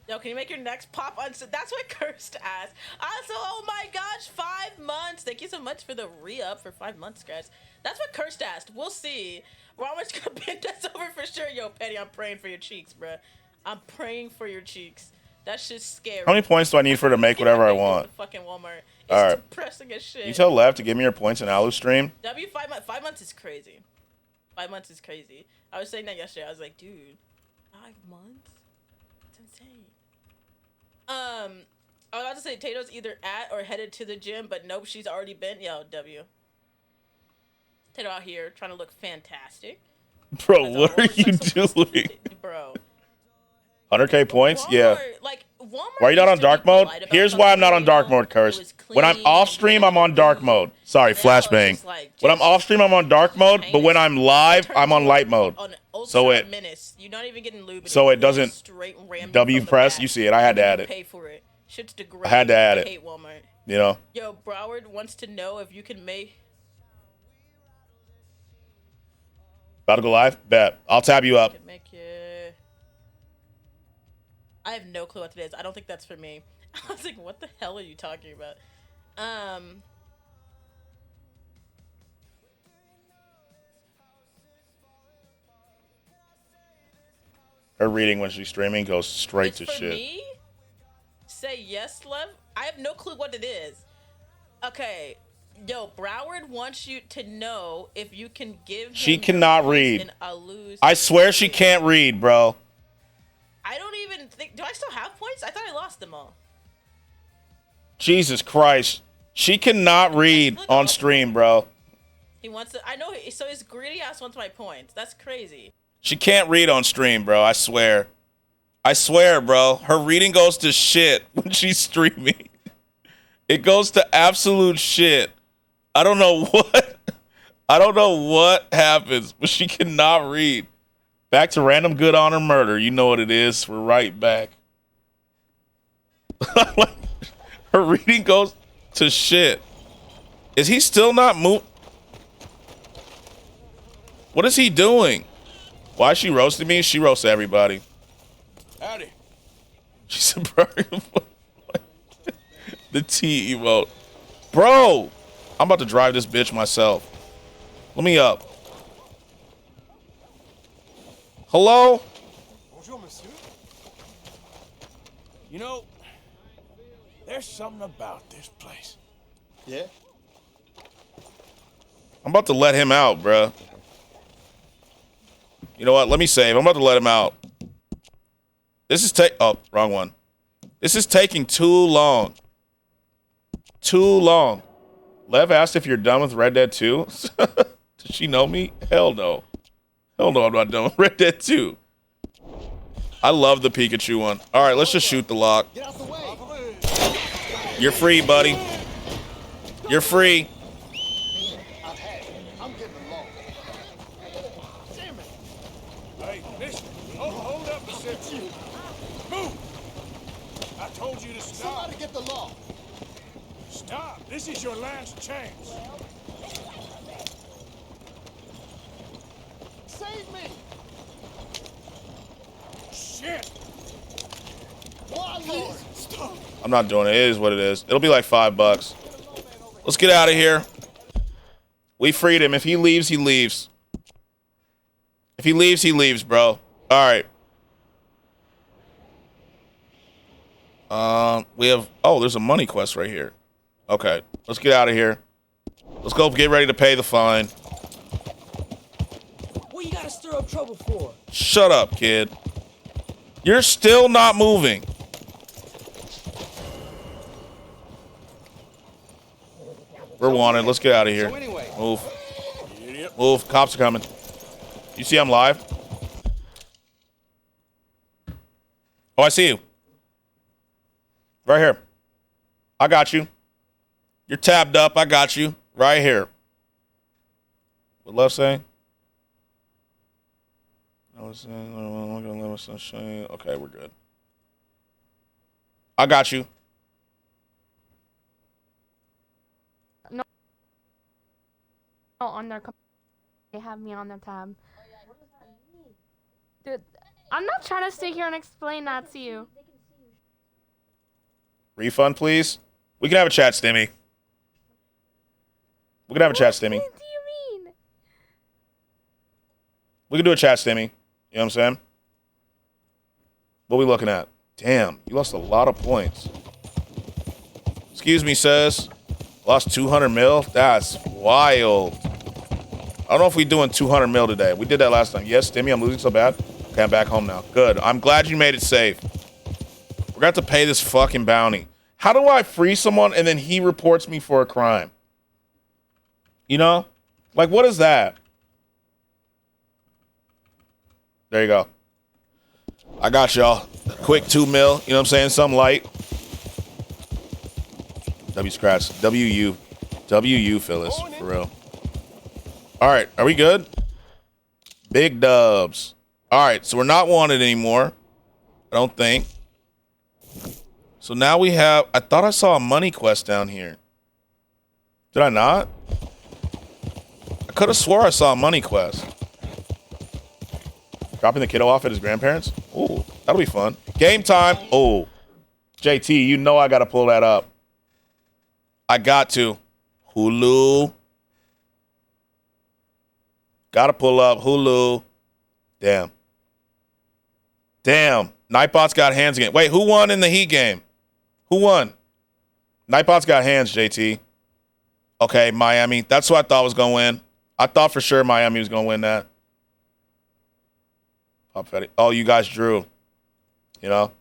Yo, can you make your next pop on? That's what Cursed asked. Also, oh my gosh, 5 months. Thank you so much for the re-up for 5 months, guys. That's what Cursed asked. We'll see. Robert's gonna bend us over for sure. Yo, Petty, I'm praying for your cheeks, bruh. I'm praying for your cheeks. That shit's scary. How many points do I need for her to make whatever I want? Fucking Walmart. It's all right. Depressing as shit. You tell Lev to give me your points in Alu stream. 5 months is crazy. 5 months is crazy. I was saying that yesterday. I was like, dude, 5 months? It's insane. I was about to say Tato's either at or headed to the gym, but nope, she's already been. Yo, W. Tato out here trying to look fantastic. Bro, what are you doing? Bro. 100K points? Walmart, Yeah. Like, Walmart why are you not on dark mode? Here's why I'm not on dark mode, Curse. When I'm off stream, I'm on dark mode. Sorry, flashbang. When I'm off stream, I'm on dark mode, but when I'm live, I'm on light mode. So it You're not even getting lube. So it doesn't W press. You see it. I had to add it. Pay for it. Shit's degrading. I had to add I it. hate Walmart. You know? Yo, Broward wants to know if you can make. About to go live? Bet. I'll tab you up. I have no clue what it is. I don't think that's for me. I was like, what the hell are you talking about? Her reading when she's streaming goes straight to shit. Me? Say yes, Lev? I have no clue what it is. Okay. Yo, Broward wants you to know if you can give him She cannot read. Alu's I swear she can't read, bro. I don't even think... Do I still have points? I thought I lost them all. Jesus Christ. She cannot read on stream, bro. He wants to... I know. So his greedy ass wants my points. That's crazy. She can't read on stream, bro. I swear. I swear, bro. Her reading goes to shit when she's streaming. It goes to absolute shit. I don't know what. I don't know what happens, but she cannot read. Back to random good honor murder. You know what it is. We're right back. Her reading goes to shit. Is he still not moving? What is he doing? Why is she roasting me? She roasts everybody. Howdy. She's a the T emote. Bro, I'm about to drive this bitch myself. Let me up. Hello? Bonjour, monsieur. You know, there's something about this place. Yeah? I'm about to let him out, bruh. You know what? Let me save. I'm about to let him out. This is oh, wrong one. This is taking too long. Too long. Lev asked if you're done with Red Dead 2. Does she know me? Hell no. Hell no, I'm not done with Red Dead 2. I love the Pikachu one. All right, let's just shoot the lock. You're free, buddy. You're free. Hey, listen. Hold up a second. Move! I told you to stop. Somebody get the law. Stop. This is your last chance. Save me! Shit! Why, Lord? Stop! I'm not doing it. It is what it is. It'll be like $5. Let's get out of here. We freed him. If he leaves, he leaves. If he leaves, he leaves, bro. All right. We have. Oh, there's a money quest right here. Okay, let's get out of here. Let's go get ready to pay the fine. What you gotta stir up trouble for? Shut up, kid. You're still not moving. We're wanted. Let's get out of here. Move. Move. Cops are coming. You see I'm live? Oh, I see you. Right here. I got you. You're tabbed up. I got you. Right here. What love saying? I was saying, I'm not gonna let my son shine. Okay, we're good. I got you. No, on their they have me on their tab. Dude, I'm not trying to sit here and explain that to you. Refund, please. We can have a chat, Stimmy. We can have a chat, Stimmy. What do you mean? We can do a chat, Stimmy. You know what I'm saying? What we looking at? Damn, you lost a lot of points. Excuse me, sis. Lost 200 mil? That's wild. I don't know if we're doing 200 mil today. We did that last time. Yes, Stimmy, I'm losing so bad. Okay, I'm back home now. Good. I'm glad you made it safe. We're going to have to pay this fucking bounty. How do I free someone and then he reports me for a crime? You know? Like, what is that? There you go. I got y'all. Quick 2 mil. You know what I'm saying? Something light. W Skratsx. WU. WU, Phyllis. For real. All right. Are we good? Big dubs. All right. So we're not wanted anymore. I don't think. So now we have... I thought I saw a money quest down here. Did I not? I could have swore I saw a money quest. Dropping the kiddo off at his grandparents? Ooh, that'll be fun. Game time. Oh, JT, you know I got to pull that up. I got to. Hulu. Got to pull up Hulu. Damn. Damn. Nightbot's got hands again. Wait, who won in the Heat game? Who won? Nightbot's got hands, JT. Okay, Miami. That's what I thought was going to win. I thought for sure Miami was going to win that. Oh, you guys drew. You know?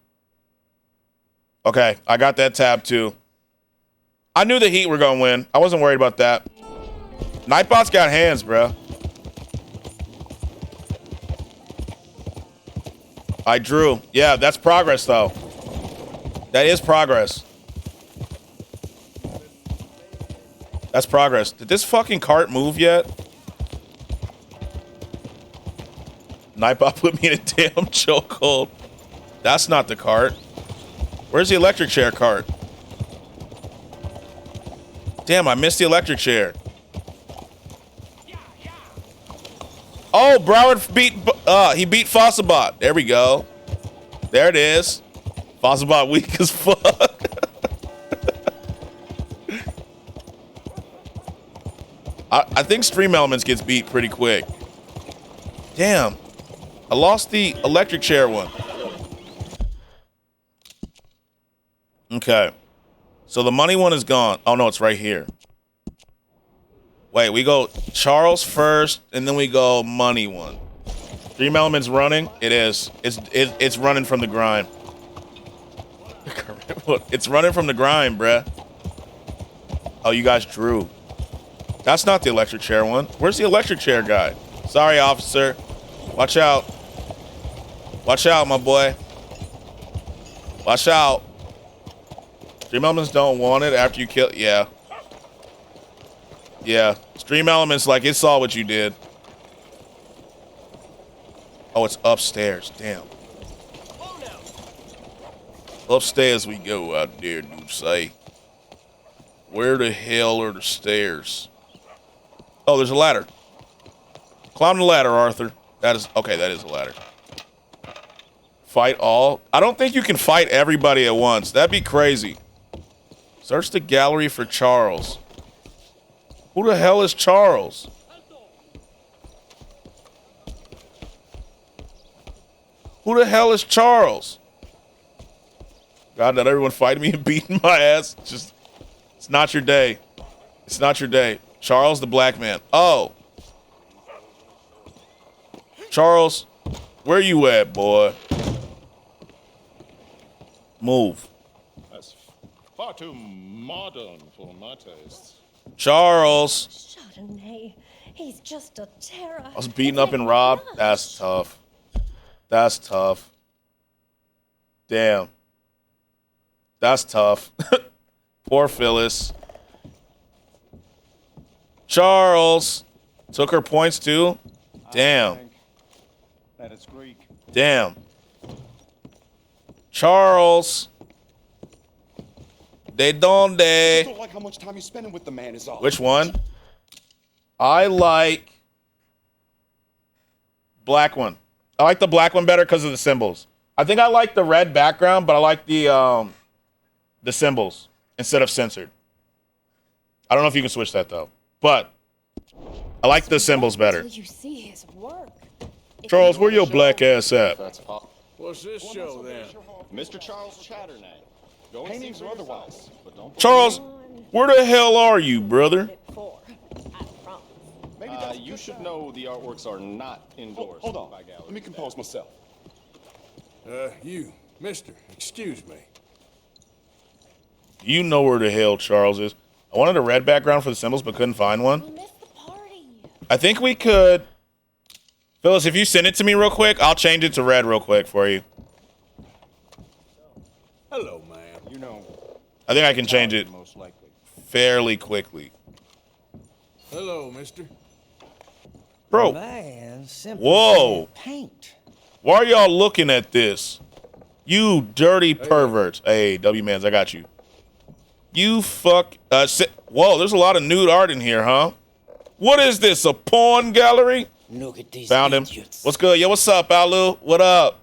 Okay, I got that tab too. I knew the Heat were going to win. I wasn't worried about that. Nightbot's got hands, bro. I drew. Yeah, that's progress, though. That is progress. That's progress. Did this fucking cart move yet? Nightbot put me in a damn chokehold. That's not the cart. Where's the electric chair cart? Damn, I missed the electric chair. Oh, Broward beat, he beat Fossabot. There we go. There it is. Fossabot weak as fuck. I think Stream Elements gets beat pretty quick. Damn. I lost the electric chair one. Okay. So the money one is gone. Oh, no, it's right here. Wait, we go Charles first, and then we go money one. Dream Element's running? It is. It's running from the grind. It's running from the grind, bruh. Oh, you guys drew. That's not the electric chair one. Where's the electric chair guy? Sorry, officer. Watch out. Watch out, my boy. Watch out. Stream Elements don't want it after you kill... Yeah. Yeah. Stream Elements, like, it saw what you did. Oh, it's upstairs. Damn. Upstairs we go out there, dude. Say. Where the hell are the stairs? Oh, there's a ladder. Climb the ladder, Arthur. That is... Okay, that is a ladder. Fight all? I don't think you can fight everybody at once. That'd be crazy. Search the gallery for Charles. Who the hell is Charles? Who the hell is Charles? God, not everyone fighting me and beating my ass. Just, it's not your day. It's not your day. Charles the black man. Oh. Charles, where you at, boy? Move. That's far too modern for my tastes. Charles. Chardonnay, he's just a terror. I was beaten up and robbed. That's tough. That's tough. Damn. That's tough. Poor Phyllis. Charles. Took her points too? Damn. That it's Greek. Damn. Charles. De donde? I don't like how much time you're spending with the man is all. Which one? I like black one. I like the black one better because of the symbols. I think I like the red background, but I like the symbols instead of censored. I don't know if you can switch that though, but I like the symbols better. You see his work. Charles, where your black ass at? What's this show then? Mr. Charles Chatternay. Paintings or otherwise. But don't Charles, where the hell are you, brother? you should know the artworks are not endorsed. Hold on. By galleries. Let me compose myself. You, mister, excuse me. You know where the hell Charles is. I wanted a red background for the symbols, but couldn't find one. We missed the party. I think we could. Phyllis, if you send it to me real quick, I'll change it to red real quick for you. Hello, ma'am. You know. I think I can change it fairly quickly. Hello, mister. Bro. Man, Whoa. Paint. Why are y'all looking at this? You dirty perverts. Hey, W-Mans, I got you. You fuck. Whoa, there's a lot of nude art in here, huh? What is this, a porn gallery? Look at these Found him. idiots. What's good? Yo, what's up, Alu? What up?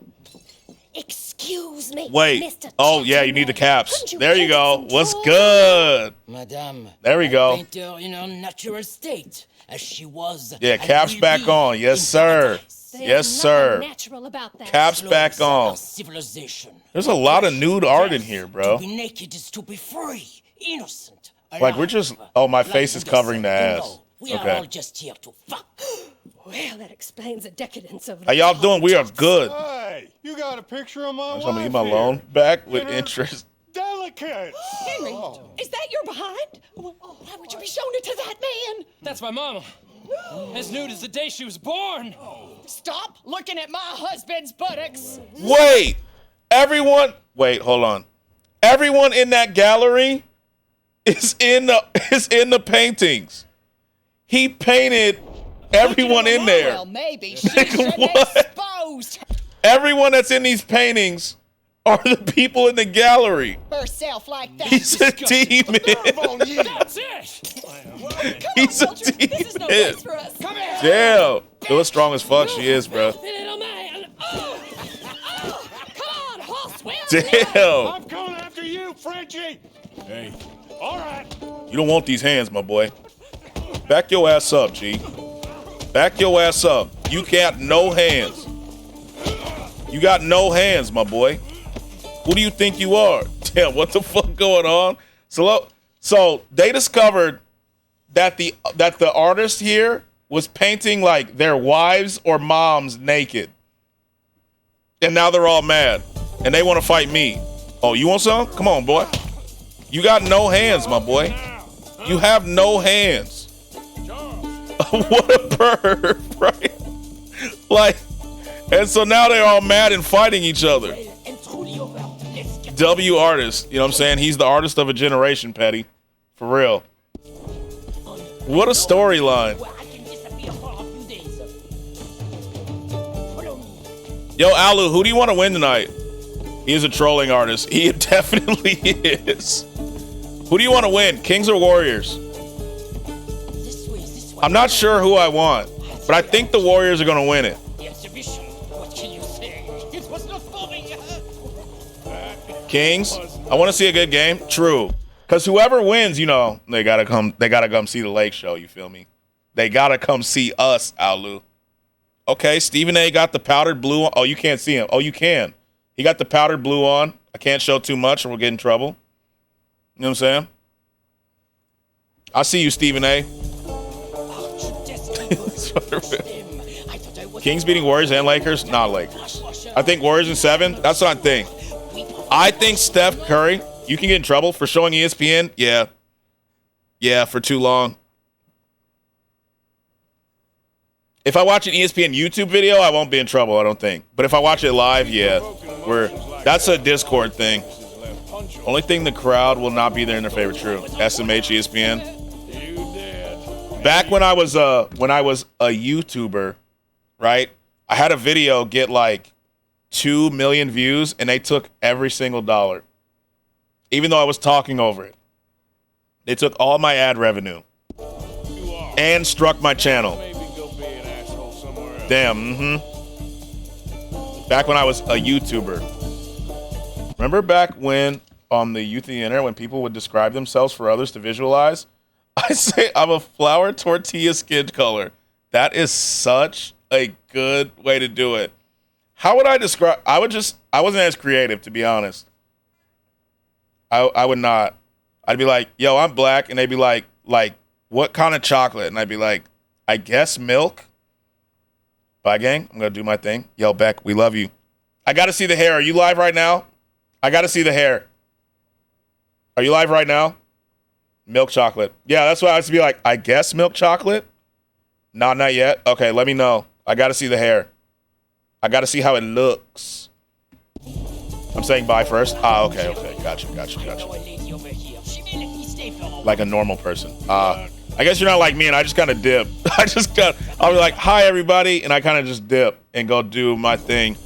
Excuse me. Wait. Mr. Oh, yeah, you need the caps. Couldn't you There you get go. some What's drawing? good? Madame. There we go. Paint her in her natural state, as she was. Yeah, and caps will back be on. Yes, in sir. There's Yes, sir. nothing natural about that. Caps back on. Civilization. There's a lot of nude art in here, bro. To be naked is to be free, innocent. Like, we're just. Oh, my face is covering the ass. We are all Okay. just here to fuck. Well, that explains the decadence of. How y'all doing? We are good. Hey, you got a picture of my I'm gonna wife eat my here. loan back with interest. Delicate. Henry, is that your behind? Why would you be showing it to that man? That's my mama. As nude as the day she was born. Stop looking at my husband's buttocks. Wait, everyone. Wait, hold on. Everyone in that gallery is in the paintings. He painted everyone in there. Well, maybe she should expose Everyone that's in these paintings are the people in the gallery. herself like that. He's a demon. That's it. He's a demon. Damn. Phyllis strong as fuck she is, bro. Little man. Come on, horse. Damn. I'm coming after you, Frenchie. Hey. All right. You don't want these hands, my boy. Back your ass up, G. Back your ass up. You got no hands. You got no hands, my boy. Who do you think you are? Damn, what the fuck going on? So they discovered that the artist here was painting like their wives or moms naked. And now they're all mad. And they want to fight me. Oh, you want some? Come on, boy. You got no hands, my boy. You have no hands. What a perv, right? Like, and so now they're all mad and fighting each other. W artist, you know what I'm saying? He's the artist of a generation, Petty. For real. What a storyline. Yo, Alu, who do you want to win tonight? He is a trolling artist. He definitely is. Who do you want to win? Kings or Warriors? I'm not sure who I want, but I think the Warriors are going to win it. The exhibition, what can you say? It was not boring. Kings, I want to see a good game. True. Because whoever wins, you know, they gotta come see the Lake Show, you feel me? They gotta come see us, Alu. Okay, Stephen A got the powdered blue on. Oh, you can't see him. Oh, you can. He got the powdered blue on. I can't show too much or we'll get in trouble. You know what I'm saying? I see you, Stephen A. Kings beating Warriors and Lakers? Not Lakers. I think Warriors in 7. That's what I think. I think Steph Curry, you can get in trouble for showing ESPN. Yeah. Yeah, for too long. If I watch an ESPN YouTube video, I won't be in trouble, I don't think. But if I watch it live, yeah. That's a Discord thing. Only thing the crowd will not be there in their favorite. True. SMH ESPN. Back when I was a YouTuber, right? I had a video get like 2 million views, and they took every single dollar. Even though I was talking over it. They took all my ad revenue. And struck my channel. Damn, Back when I was a YouTuber. Remember back when on the Youth of the Internet, when people would describe themselves for others to visualize? I say I'm a flour tortilla skin color. That is such a good way to do it. How would I describe? I wasn't as creative, to be honest. I would not. I'd be like, yo, I'm black. And they'd be like, what kind of chocolate? And I'd be like, I guess milk. Bye, gang. I'm going to do my thing. Yo, Beck, we love you. I got to see the hair. Are you live right now? I got to see the hair. Are you live right now? Milk chocolate. Yeah, that's what I used to be like. I guess milk chocolate? No, not yet. Okay, let me know. I got to see the hair. I got to see how it looks. I'm saying bye first. Ah, okay. Gotcha. Like a normal person. I guess you're not like me, and I just kind of dip. I'll be like, hi, everybody, and I kind of just dip and go do my thing.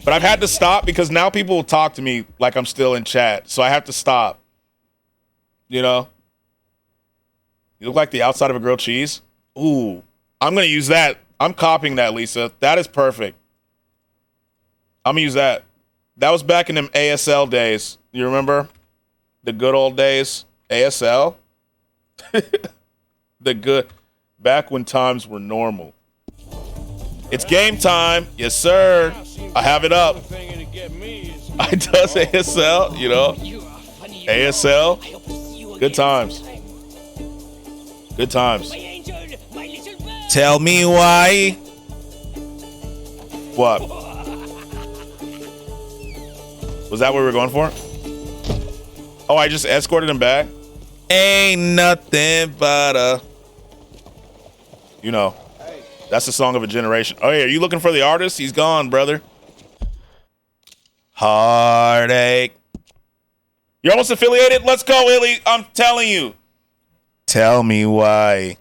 But I've had to stop because now people will talk to me like I'm still in chat, so I have to stop. You know? You look like the outside of a grilled cheese? Ooh, I'm going to use that. I'm copying that, Lisa. That is perfect. I'm going to use that. That was back in them ASL days. You remember? The good old days. ASL? Back when times were normal. It's game time. Yes, sir. I have it up. I does ASL, you know. ASL. Good times. Good times. Tell me why. What? Was that what we were going for? Oh, I just escorted him back? Ain't nothing but a... You know. That's the song of a generation. Oh, yeah, are you looking for the artist? He's gone, brother. Heartache. You're almost affiliated? Let's go, Illy. I'm telling you. Tell me why.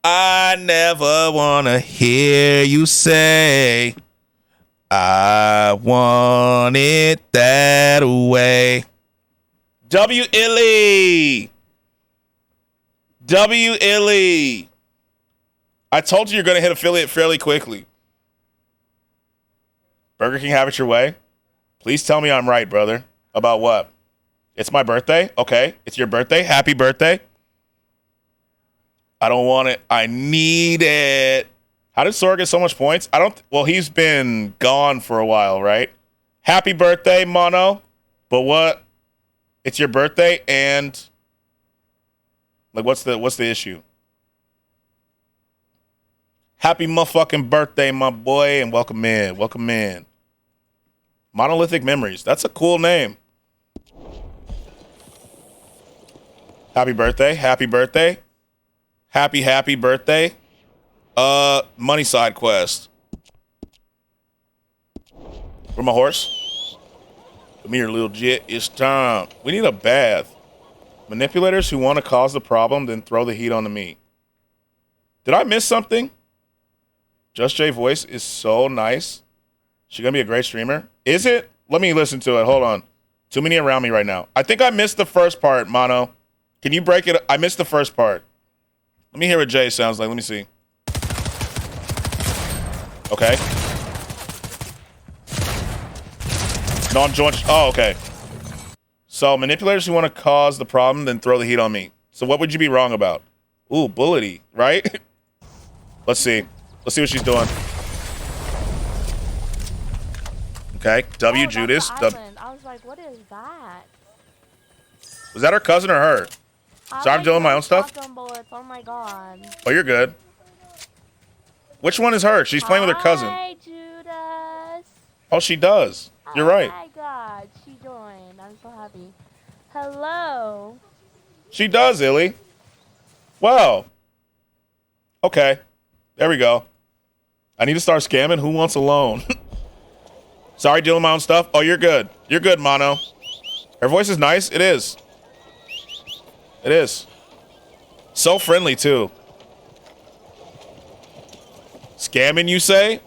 I never want to hear you say I want it that way. W. Illy. W. Illy. I told you you're going to hit affiliate fairly quickly. Burger King, have it your way. Please tell me I'm right, brother. About what? It's my birthday? Okay. It's your birthday? Happy birthday. I don't want it. I need it. How did Sora get so much points? Well, he's been gone for a while, right? Happy birthday, Mono. But what? It's your birthday and like what's the issue? Happy motherfucking birthday, my boy, and welcome in. Welcome in. Monolithic Memories. That's a cool name. Happy birthday. Happy birthday. Happy birthday. Money side quest. Where my horse? Come here, little jit. It's time. We need a bath. Manipulators who want to cause the problem, then throw the heat on the meat. Did I miss something? Just J voice is so nice. She gonna be a great streamer? Is it? Let me listen to it. Hold on. Too many around me right now. I think I missed the first part, Mono. Can you break it? I missed the first part. Let me hear what Jay sounds like. Let me see. Okay. No, I'm joined. Oh, okay. So manipulators who want to cause the problem, then throw the heat on me. So what would you be wrong about? Ooh, bullety, right? Let's see. Let's see what she's doing. Okay, W Oh, Judas. that's the island. I was like, what is that? Was that her cousin or her? So I'm doing my own stuff? Bullets. Oh my god. Oh, you're good. Which one is her? She's playing with her cousin. Hi, Judas. Oh, she does. You're right. Oh my god, she joined. I'm so happy. Hello. She does, Illy. Wow. Okay. There we go. I need to start scamming. Who wants a loan? Sorry, doing my own stuff. Oh, you're good. You're good, Mono. Her voice is nice. It is. It is. So friendly, too. Scamming, you say?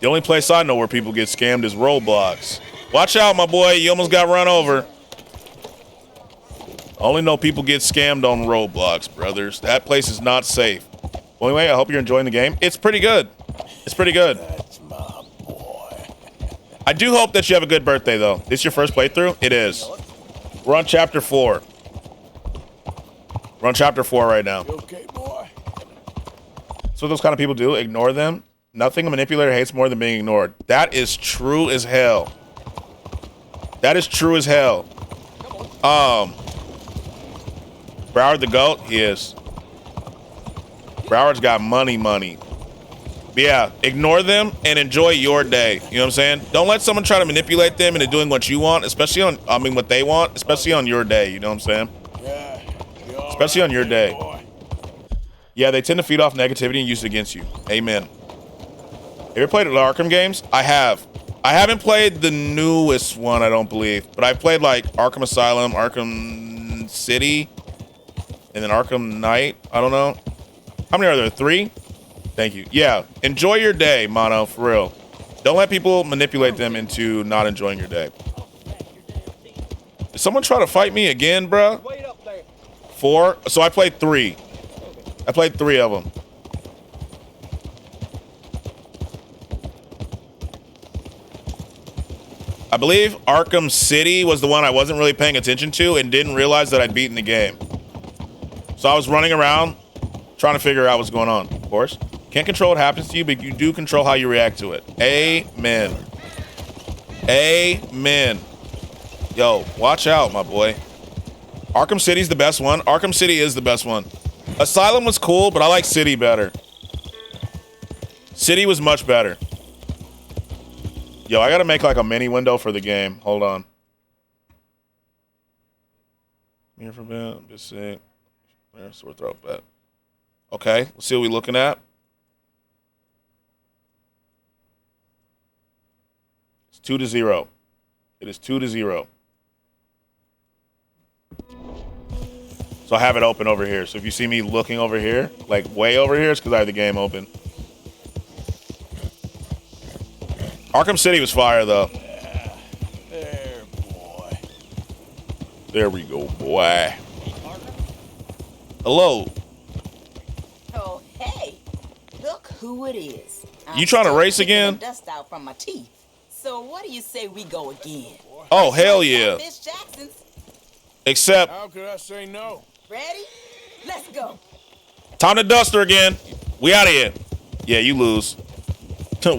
The only place I know where people get scammed is Roblox. Watch out, my boy. You almost got run over. I only know people get scammed on Roblox, brothers. That place is not safe. Well, anyway, I hope you're enjoying the game. It's pretty good. It's pretty good. That's my boy. I do hope that you have a good birthday, though. This your first playthrough? It is. We're on chapter 4. We're on chapter 4 right now. You okay, boy? That's what those kind of people do. Ignore them. Nothing a manipulator hates more than being ignored. That is true as hell. That is true as hell. Broward the GOAT? He is. Broward's got money. But yeah, ignore them and enjoy your day. You know what I'm saying? Don't let someone try to manipulate them into doing what you want, especially on, what they want, especially on your day. You know what I'm saying? Yeah. Especially on your day. Yeah, they tend to feed off negativity and use it against you. Amen. Have you ever played the Arkham games? I have. I haven't played the newest one, I don't believe. But I've played like Arkham Asylum, Arkham City, and then Arkham Knight. I don't know. How many are there? 3? Thank you. Yeah. Enjoy your day, Mono, for real. Don't let people manipulate them into not enjoying your day. Did someone try to fight me again, bruh? 4? So I played 3. I played 3 of them. I believe Arkham City was the one I wasn't really paying attention to and didn't realize that I'd beaten the game. So I was running around trying to figure out what's going on. Of course, can't control what happens to you, but you do control how you react to it. Amen. Amen. Yo, watch out, my boy. Arkham City's the best one. Arkham City is the best one. Asylum was cool, but I like City better. City was much better. Yo, I gotta make like a mini window for the game. Hold on. Here for a bit. I'm just sick. There's sore throat bet. Okay, let's see what we're looking at. It's 2-0. It is 2-0. So I have it open over here. So if you see me looking over here, like way over here, it's because I have the game open. Arkham City was fire, though. Yeah. There, boy. There we go, boy. Hello. Oh, hey. Look who it is. You trying to race again? Dust out from my teeth. So what do you say we go again? Oh, hell yeah. Miss Jackson's. Except. How could I say no? Ready? Let's go. Time to dust her again. We out of here. Yeah, you lose.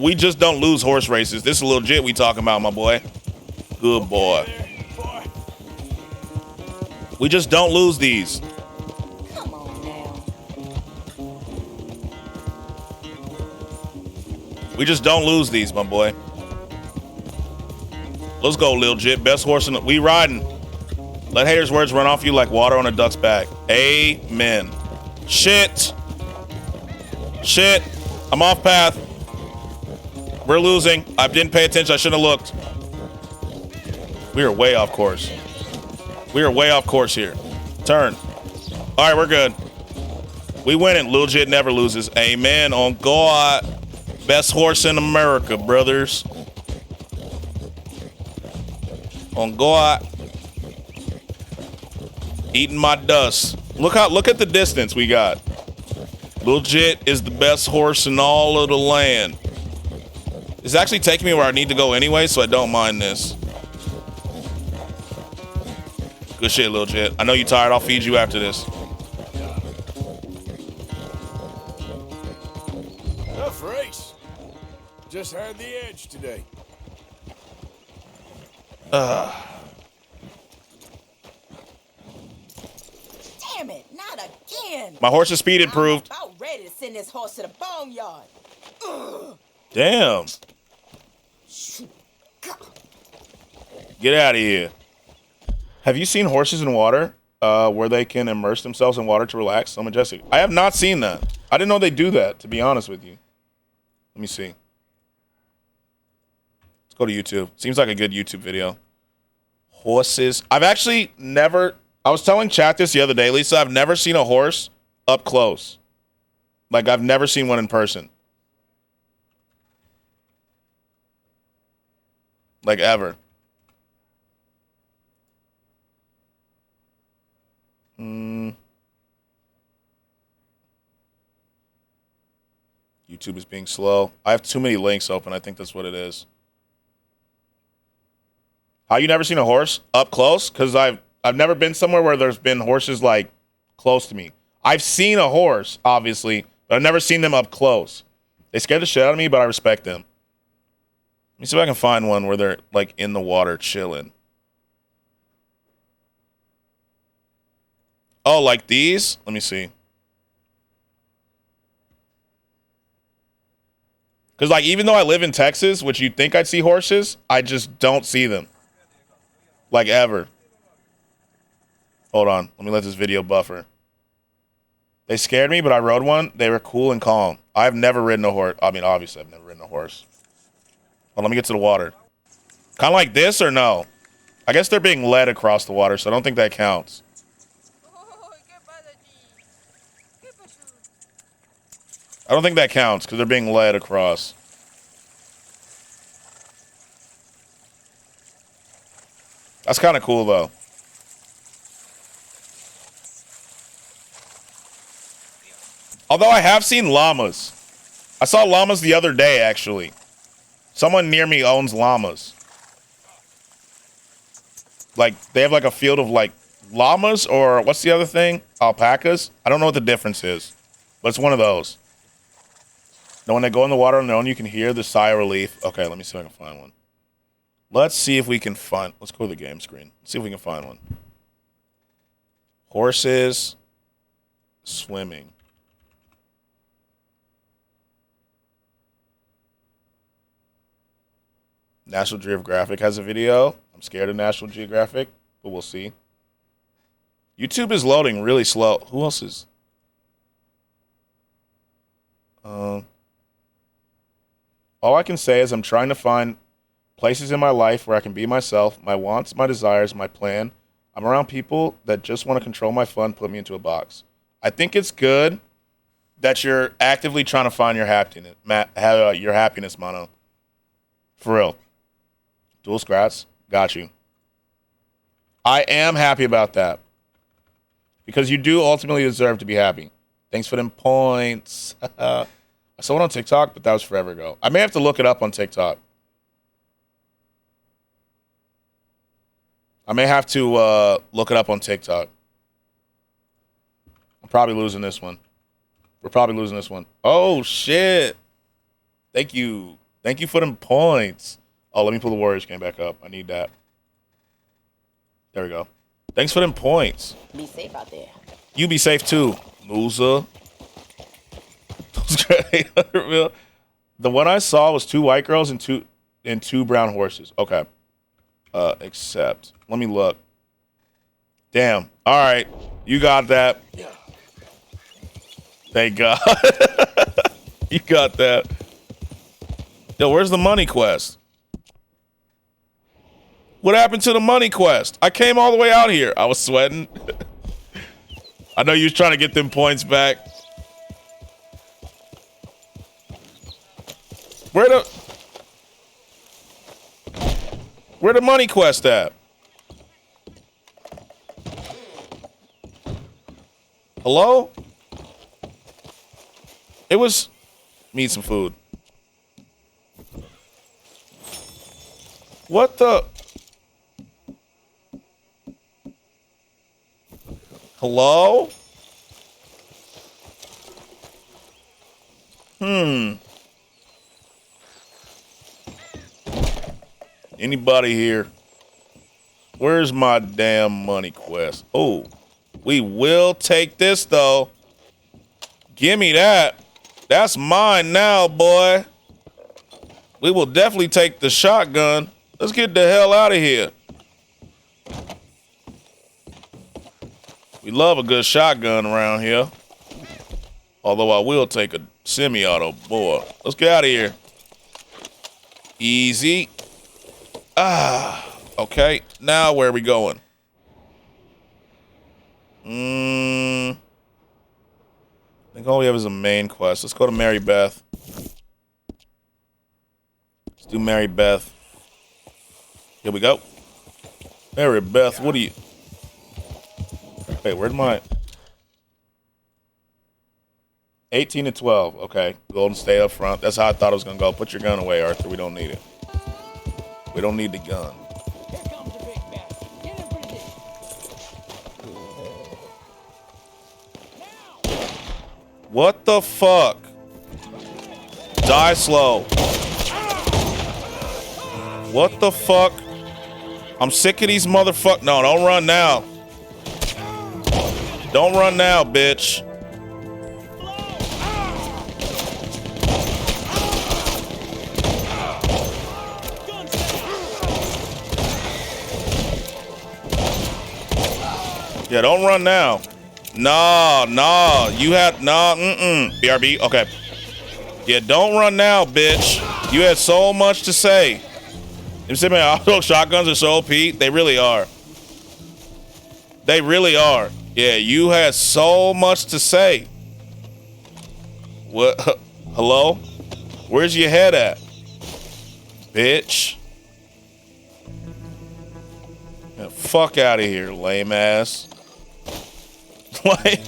We just don't lose horse races. This is legit we talking about, my boy. Good boy. We just don't lose these. Come on now. We just don't lose these, my boy. Let's go, Lil Jit. Best horse in the... We riding. Let haters' words run off you like water on a duck's back. Amen. Shit. Shit. I'm off path. We're losing. I didn't pay attention. I shouldn't have looked. We are way off course. We are way off course here. Turn. All right, we're good. We winning. Lil Jit never loses. Amen. On God. Best horse in America, brothers. On God. Eating my dust. Look at the distance we got. Lil Jit is the best horse in all of the land. It's actually taking me where I need to go anyway, so I don't mind this. Good shit, Lil Jit. I know you're tired. I'll feed you after this. Tough race. Just had the edge today. Damn it, not again. My horse's speed improved. I'm about ready to send this horse to the boneyard. Ugh. Damn. Get out of here. Have you seen horses in water where they can immerse themselves in water to relax? So majestic. I have not seen that. I didn't know they do that, to be honest with you. Let me see. Let's go to YouTube. Seems like a good YouTube video. Horses. I've actually never... I was telling chat this the other day, Lisa. I've never seen a horse up close. Like, I've never seen one in person. Like, ever. YouTube is being slow. I have too many links open. I think that's what it is. How you never seen a horse up close? Because I've never been somewhere where there's been horses like close to me. I've seen a horse, obviously, but I've never seen them up close. They scared the shit out of me, but I respect them. Let me see if I can find one where they're like in the water chilling. Oh, like these? Let me see. Because, like, even though I live in Texas, which you'd think I'd see horses, I just don't see them. Like, ever. Hold on. Let me let this video buffer. They scared me, but I rode one. They were cool and calm. I've never ridden a horse. I mean, obviously, I've never ridden a horse. Well, let me get to the water. Kind of like this or no? I guess they're being led across the water, so I don't think that counts. I don't think that counts because they're being led across. That's kind of cool, though. Although I have seen llamas. I saw llamas the other day, actually. Someone near me owns llamas. Like, they have like a field of like llamas or what's the other thing? Alpacas? I don't know what the difference is, but it's one of those. Now, when they go in the water on their own, you can hear the sigh of relief. Okay, let me see if I can find one. Let's see if we can find... Let's go to the game screen. Let's see if we can find one. Horses swimming. National Geographic has a video. I'm scared of National Geographic, but we'll see. YouTube is loading really slow. Who else is... All I can say is I'm trying to find places in my life where I can be myself, my wants, my desires, my plan. I'm around people that just want to control my fun, put me into a box. I think it's good that you're actively trying to find your happiness, Mono. For real. Dual Skratsx, got you. I am happy about that. Because you do ultimately deserve to be happy. Thanks for them points. I saw it on TikTok, but that was forever ago. I may have to look it up on TikTok. I may have to look it up on TikTok. I'm probably losing this one. We're probably losing this one. Oh, shit. Thank you. Thank you for them points. Oh, let me pull the Warriors game back up. I need that. There we go. Thanks for them points. Be safe out there. You be safe, too, loser. The one I saw was 2 white girls and two brown horses. Okay. Except, let me look. Damn. All right. You got that. Thank God. You got that. Yo, where's the money quest? What happened to the money quest? I came all the way out here. I was sweating. I know you was trying to get them points back. Where the money quest at? Hello? It was... Need some food. What the... Hello? Anybody here? Where's my damn money quest? Oh, we will take this, though. Give me that. That's mine now, boy. We will definitely take the shotgun. Let's get the hell out of here. We love a good shotgun around here. Although I will take a semi-auto. Boy, let's get out of here. Easy. Okay. Now where are we going? I think all we have is a main quest. Let's go to Mary Beth. Let's do Mary Beth. Here we go. Mary Beth, what are you? Wait, where'd my 18 to 12? Okay, golden stay up front. That's how I thought it was gonna go. Put your gun away, Arthur. We don't need it. We don't need the gun. Here comes the big bad. Get in position. What the fuck? Die slow. What the fuck? I'm sick of these motherfuckers. No, don't run now. Don't run now, bitch. Yeah, don't run now. Nah. You had, BRB, okay. Yeah, don't run now, bitch. You had so much to say. You see, man, auto shotguns are so OP. They really are. They really are. Yeah, you had so much to say. What? Hello? Where's your head at? Bitch. Yeah, fuck out of here, lame ass. Like,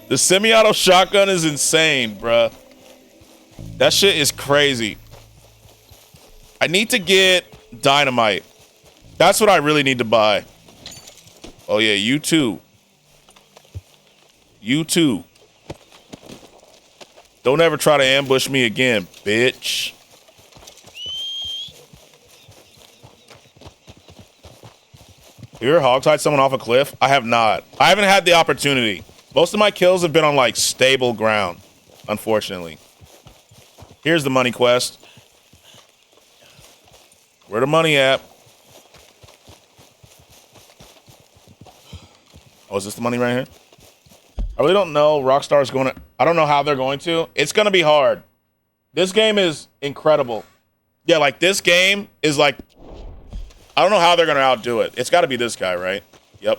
the semi-auto shotgun is insane, bruh. That shit is crazy. I need to get dynamite. That's what I really need to buy. Oh yeah, you too. You too. Don't ever try to ambush me again, bitch. You ever hogtied someone off a cliff? I have not. I haven't had the opportunity. Most of my kills have been on like stable ground, unfortunately. Here's the money quest. Where the money at? Oh, is this the money right here? I really don't know. Rockstar's going to... I don't know how they're going to. It's going to be hard. This game is incredible. Yeah, like this game is like... I don't know how they're going to outdo it. It's got to be this guy, right? Yep.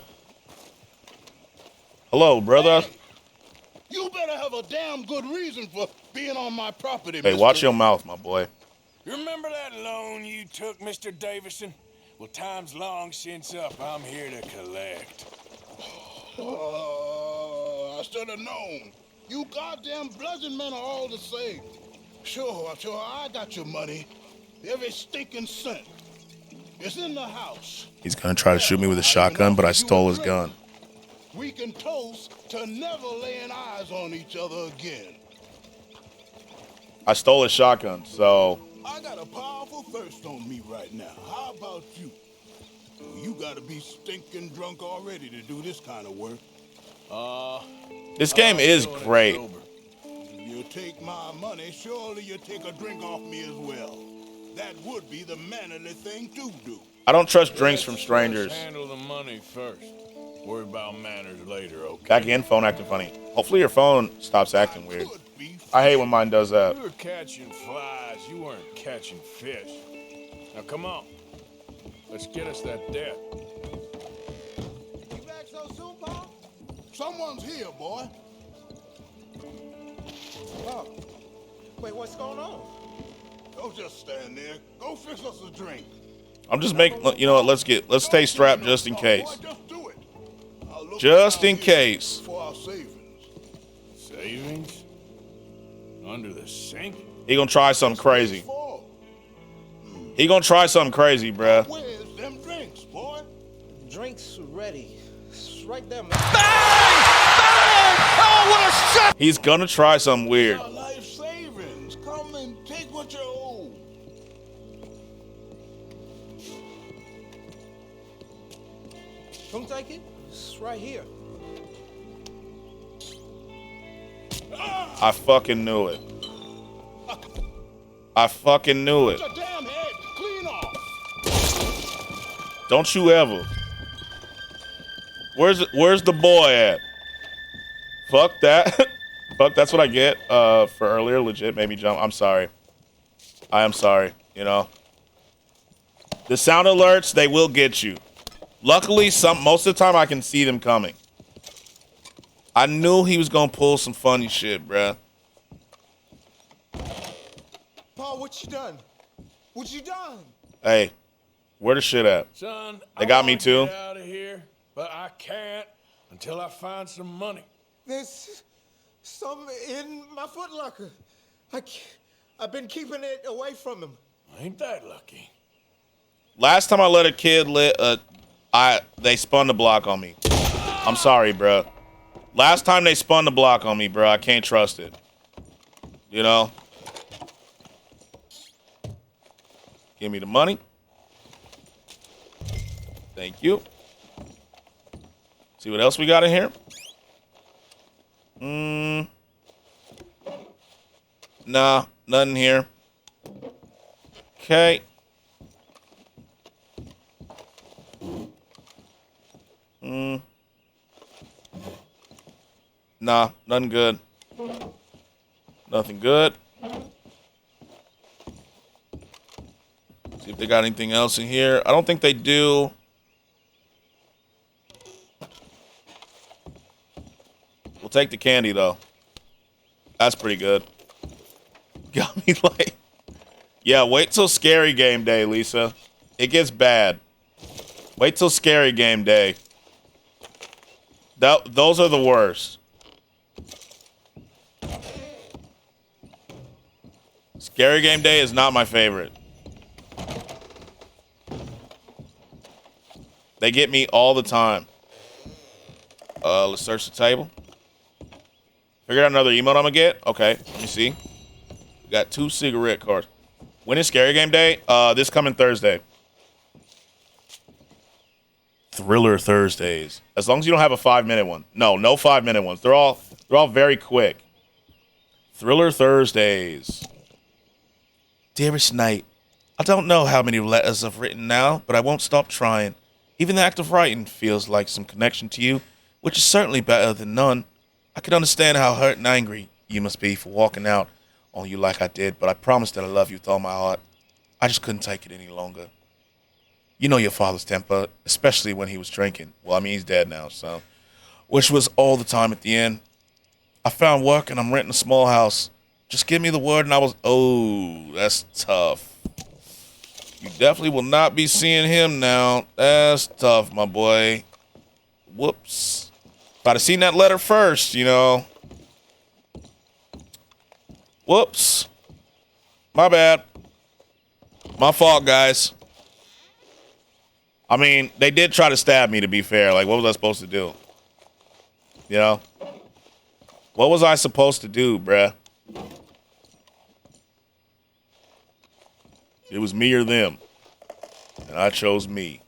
Hello, brother. Hey, you better have a damn good reason for being on my property, Hey, watch your mouth, my boy. You remember that loan you took, Mr. Davison? Well, time's long since up. I'm here to collect. I should have known. You goddamn bludgeon men are all the same. Sure, I got your money. Every stinking cent. It's in the house. He's going to try to shoot me with a shotgun, but I stole his gun. We can toast to never laying eyes on each other again. I stole his shotgun, so... I got a powerful thirst on me right now. How about you? You gotta be stinking drunk already to do this kind of work. This game is great. You take my money, surely you take a drink off me as well. That would be the mannerly thing to do. I don't trust drinks from strangers. Handle the money first. Worry about manners later, okay? Back again, phone acting funny. Hopefully your phone stops acting weird. I hate when mine does that. You were catching flies. You weren't catching fish. Now come on. Let's get us that debt. You back so soon, Paul? Someone's here, boy. Oh. Wait, what's going on? Don't just stand there. Go fix us a drink. I'm just making, you know what, let's stay strapped just in case. Just in case. For our savings. Savings? Under the sink? He gonna try something crazy. He gonna try something crazy, bruh. Where's them drinks, boy? Drinks ready. It's right there, man. Bang! Bang! Oh, what a shot! He's gonna try something weird. Life savings. Come and take what you owe. Come take it. It's right here. I fucking knew it. I fucking knew it. Your damn head clean off. Don't you ever. Where's the boy at? Fuck that. Fuck, that's what I get for earlier. Legit made me jump. I'm sorry. I am sorry, you know. The sound alerts, they will get you. Luckily, most of the time I can see them coming. I knew he was gonna pull some funny shit, bruh. Paul, what you done? What you done? Hey, where the shit at? Son, They got me wanna too. Get out of here, but I can't until I find some money. There's some in my footlocker. I've been keeping it away from him. Ain't that lucky? Last time I let a kid they spun the block on me. I'm sorry, bruh. Last time they spun the block on me, bruh. I can't trust it. You know? Give me the money. Thank you. See what else we got in here? Nah, nothing here. Okay. Nah, nothing good. Nothing good. See if they got anything else in here. I don't think they do. We'll take the candy, though. That's pretty good. Got me like... Yeah, wait till Scary Game Day, Lisa. It gets bad. Wait till Scary Game Day. Those are the worst. Scary Game Day is not my favorite. They get me all the time. Let's search the table. Figured out another emote I'm gonna get. Okay, let me see. We got 2 cigarette cards. When is Scary Game Day? This coming Thursday. Thriller Thursdays. As long as you don't have a 5-minute one. No 5-minute ones. They're all very quick. Thriller Thursdays. Dearest Knight, I don't know how many letters I've written now, but I won't stop trying. Even the act of writing feels like some connection to you, which is certainly better than none. I can understand how hurt and angry you must be for walking out on you like I did, but I promise that I love you with all my heart. I just couldn't take it any longer. You know your father's temper, especially when he was drinking. Well, I mean, he's dead now, so. Which was all the time at the end. I found work and I'm renting a small house. Just give me the word and I was... Oh, that's tough. You definitely will not be seeing him now. That's tough, my boy. Whoops. If I'd have seen that letter first, you know. Whoops. My bad. My fault, guys. I mean, they did try to stab me, to be fair. Like, what was I supposed to do? You know? What was I supposed to do, bruh? It was me or them. And I chose me.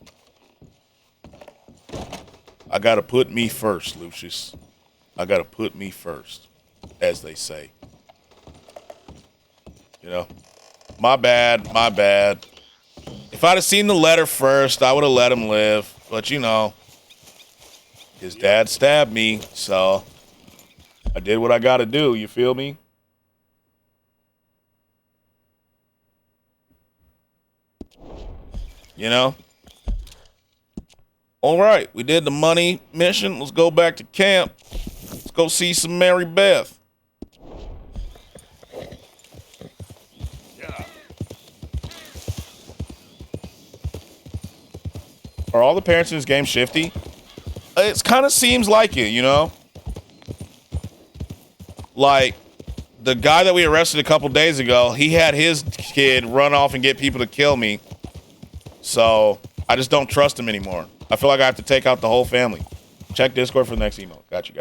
I gotta put me first, Lucius. I gotta put me first, as they say. You know? My bad, my bad. If I'd have seen the letter first, I would have let him live. But, you know, his dad stabbed me, so I did what I gotta do, you feel me? You know? All right, we did the money mission. Let's go back to camp. Let's go see some Mary Beth. Yeah. Are all the parents in this game shifty? It kind of seems like it, you know? Like, the guy that we arrested a couple days ago, he had his kid run off and get people to kill me. So, I just don't trust him anymore. I feel like I have to take out the whole family. Check Discord for the next email. Got you.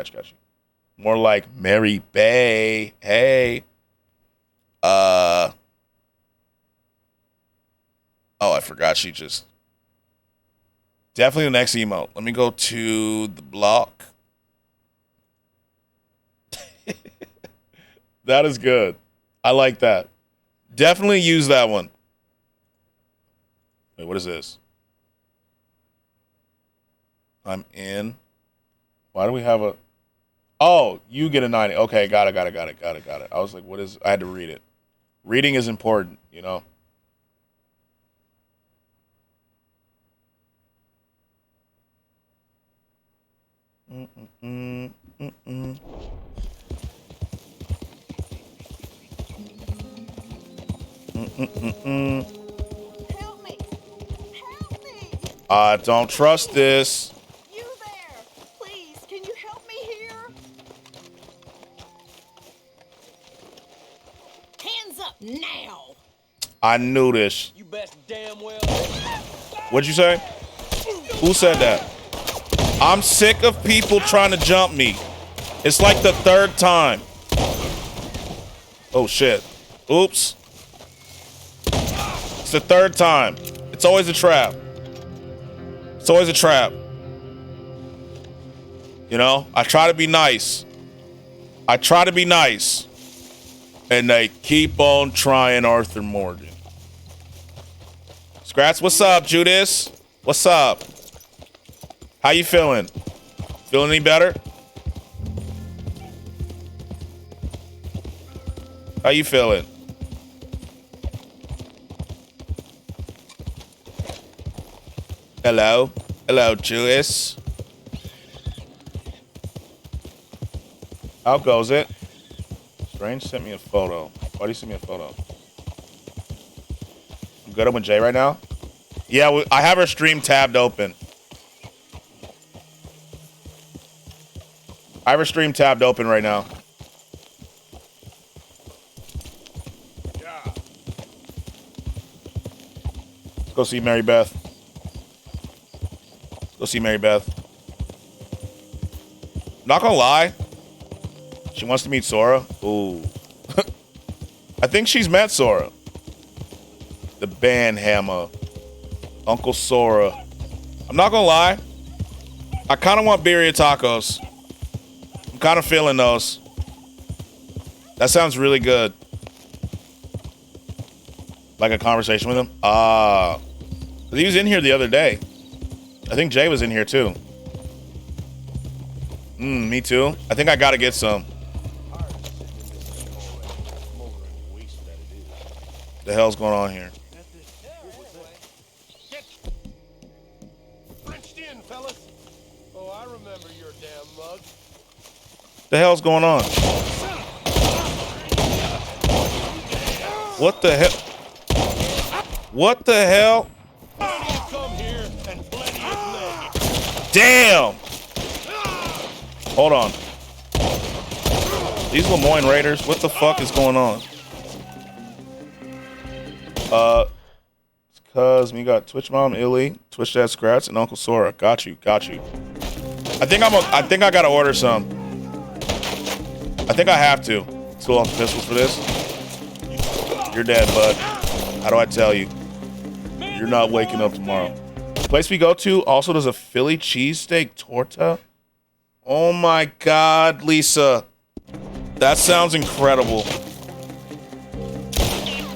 More like Mary Bay. Hey. Oh, I forgot she just... Definitely the next emote. Let me go to the block. That is good. I like that. Definitely use that one. Wait, what is this? I'm in. Why do we have a... Oh, you get a 90. Okay, got it. I was like, what is... I had to read it. Reading is important, you know? I don't trust this. You there! Please, can you help me here? Hands up now! I knew this. You best damn well. What'd you say? Who said that? I'm sick of people trying to jump me. It's like the third time. Oh, shit. Oops. It's the third time. It's always a trap. It's always a trap. You know, I try to be nice. And they keep on trying Arthur Morgan. Skratsx, what's up, Judas? What's up? How you feeling? Feeling any better? How you feeling? Hello? Hello, Judas. How goes it? Strange sent me a photo. Why do you send me a photo? I'm good. I'm with Jay right now. Yeah, I have her stream tabbed open. I have her stream tabbed open right now. Let's go see Mary Beth. Go see Mary Beth. Not gonna lie. She wants to meet Sora. Ooh. I think she's met Sora. The band hammer. Uncle Sora. I'm not gonna lie. I kind of want birria tacos. I'm kind of feeling those. That sounds really good. Like a conversation with him? He was in here the other day. I think Jay was in here too. Me too. I think I gotta get some. The hell's going on here? Frenched in, fellas. Oh, I remember your damn mug. The hell's going on? What the hell? What the hell? Damn! Hold on. These Lemoyne Raiders, what the fuck is going on? It's cause we got Twitch Mom, Illy, Twitch Dad Skratsx, and Uncle Sora. Got you. I think I gotta order some. I think I have to. School off the pistols for this. You're dead, bud. How do I tell you? You're not waking up tomorrow. The place we go to also does a Philly cheesesteak torta. Oh my God, Lisa. That sounds incredible.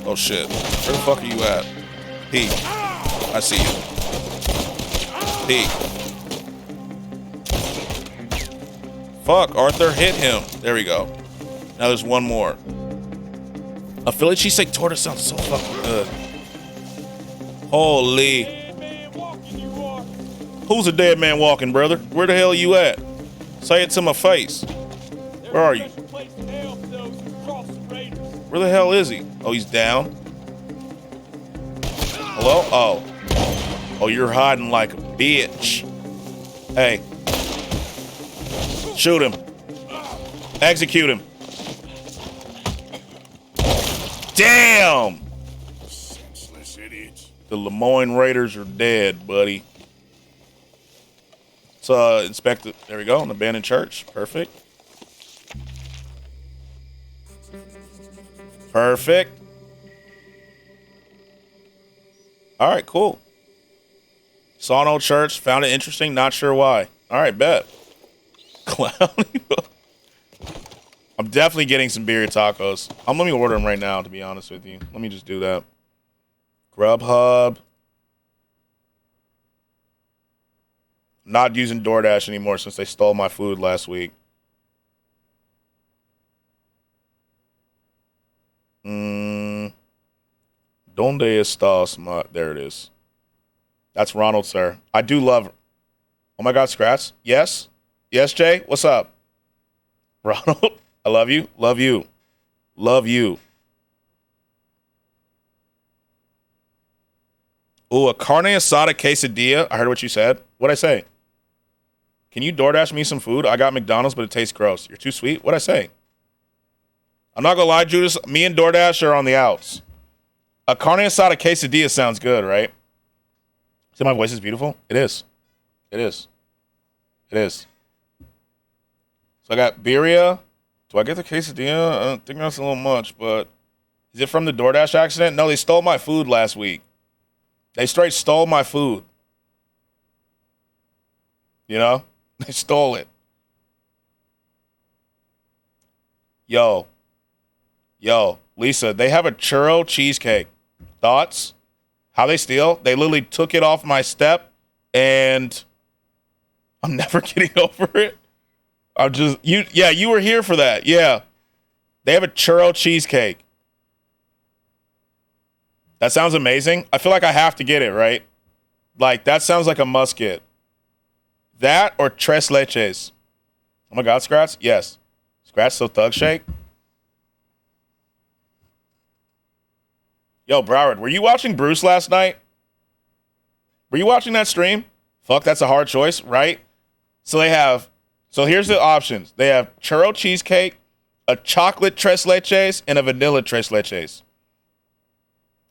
Oh shit. Where the fuck are you at? P. I see you. P. Fuck, Arthur hit him. There we go. Now there's one more. A Philly cheesesteak torta sounds so fucking good. Holy. Who's a dead man walking, brother? Where the hell are you at? Say it to my face. Where are you? Where the hell is he? Oh, he's down. Hello? Oh. Oh, you're hiding like a bitch. Hey. Shoot him. Execute him. Damn! Senseless idiots. The Lemoyne Raiders are dead, buddy. Let's inspect it. There we go. An abandoned church. Perfect. Perfect. All right, cool. Saw an old church, found it interesting, not sure why. All right, bet. Clown. I'm definitely getting some birria tacos. Let me order them right now, to be honest with you. Let me just do that. Grubhub. Not using DoorDash anymore since they stole my food last week. ¿Dónde estás? There it is. That's Ronald, sir. I do love... Oh, my God, Skratsx? Yes? Yes, Jay? What's up? Ronald, I love you. Love you. Love you. Ooh, a carne asada quesadilla. I heard what you said. What'd I say? Can you DoorDash me some food? I got McDonald's, but it tastes gross. You're too sweet? What'd I say? I'm not gonna lie, Judas. Me and DoorDash are on the outs. A carne asada quesadilla sounds good, right? See, my voice is beautiful? It is. It is. It is. So I got birria. Do I get the quesadilla? I don't think that's a little much, but is it from the DoorDash accident? No, they stole my food last week. They straight stole my food. You know? They stole it. Yo, Lisa, they have a churro cheesecake. Thoughts? How they steal? They literally took it off my step, and I'm never getting over it. You were here for that. Yeah. They have a churro cheesecake. That sounds amazing. I feel like I have to get it, right? Like, that sounds like a must get. That or tres leches. Oh my God, Skratsx? Yes. Skratsx, so thug shake. Yo, Broward, were you watching Bruce last night? Were you watching that stream? Fuck, that's a hard choice, right? So here's the options. They have churro cheesecake, a chocolate tres leches, and a vanilla tres leches.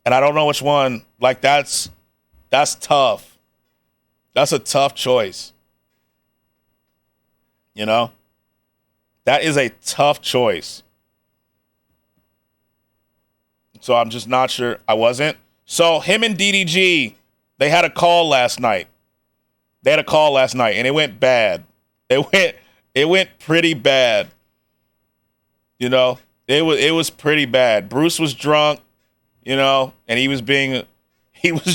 And I don't know which one. Like, that's tough. That's a tough choice. You know? That is a tough choice. So I'm just not sure. I wasn't. So him and DDG, they had a call last night. And it went bad. It went pretty bad. You know? It was pretty bad. Bruce was drunk, you know, and he was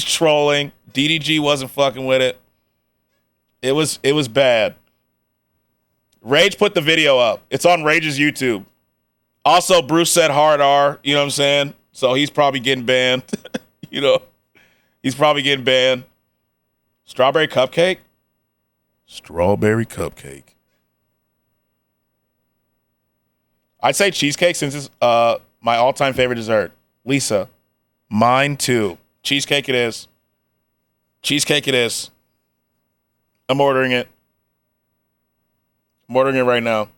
trolling. DDG wasn't fucking with it. It was bad. Rage put the video up. It's on Rage's YouTube. Also, Bruce said hard R, you know what I'm saying? So he's probably getting banned. You know, he's probably getting banned. Strawberry cupcake? Strawberry cupcake. I'd say cheesecake since it's my all-time favorite dessert. Lisa, mine too. Cheesecake it is. Cheesecake it is. I'm ordering it. I'm ordering it right now.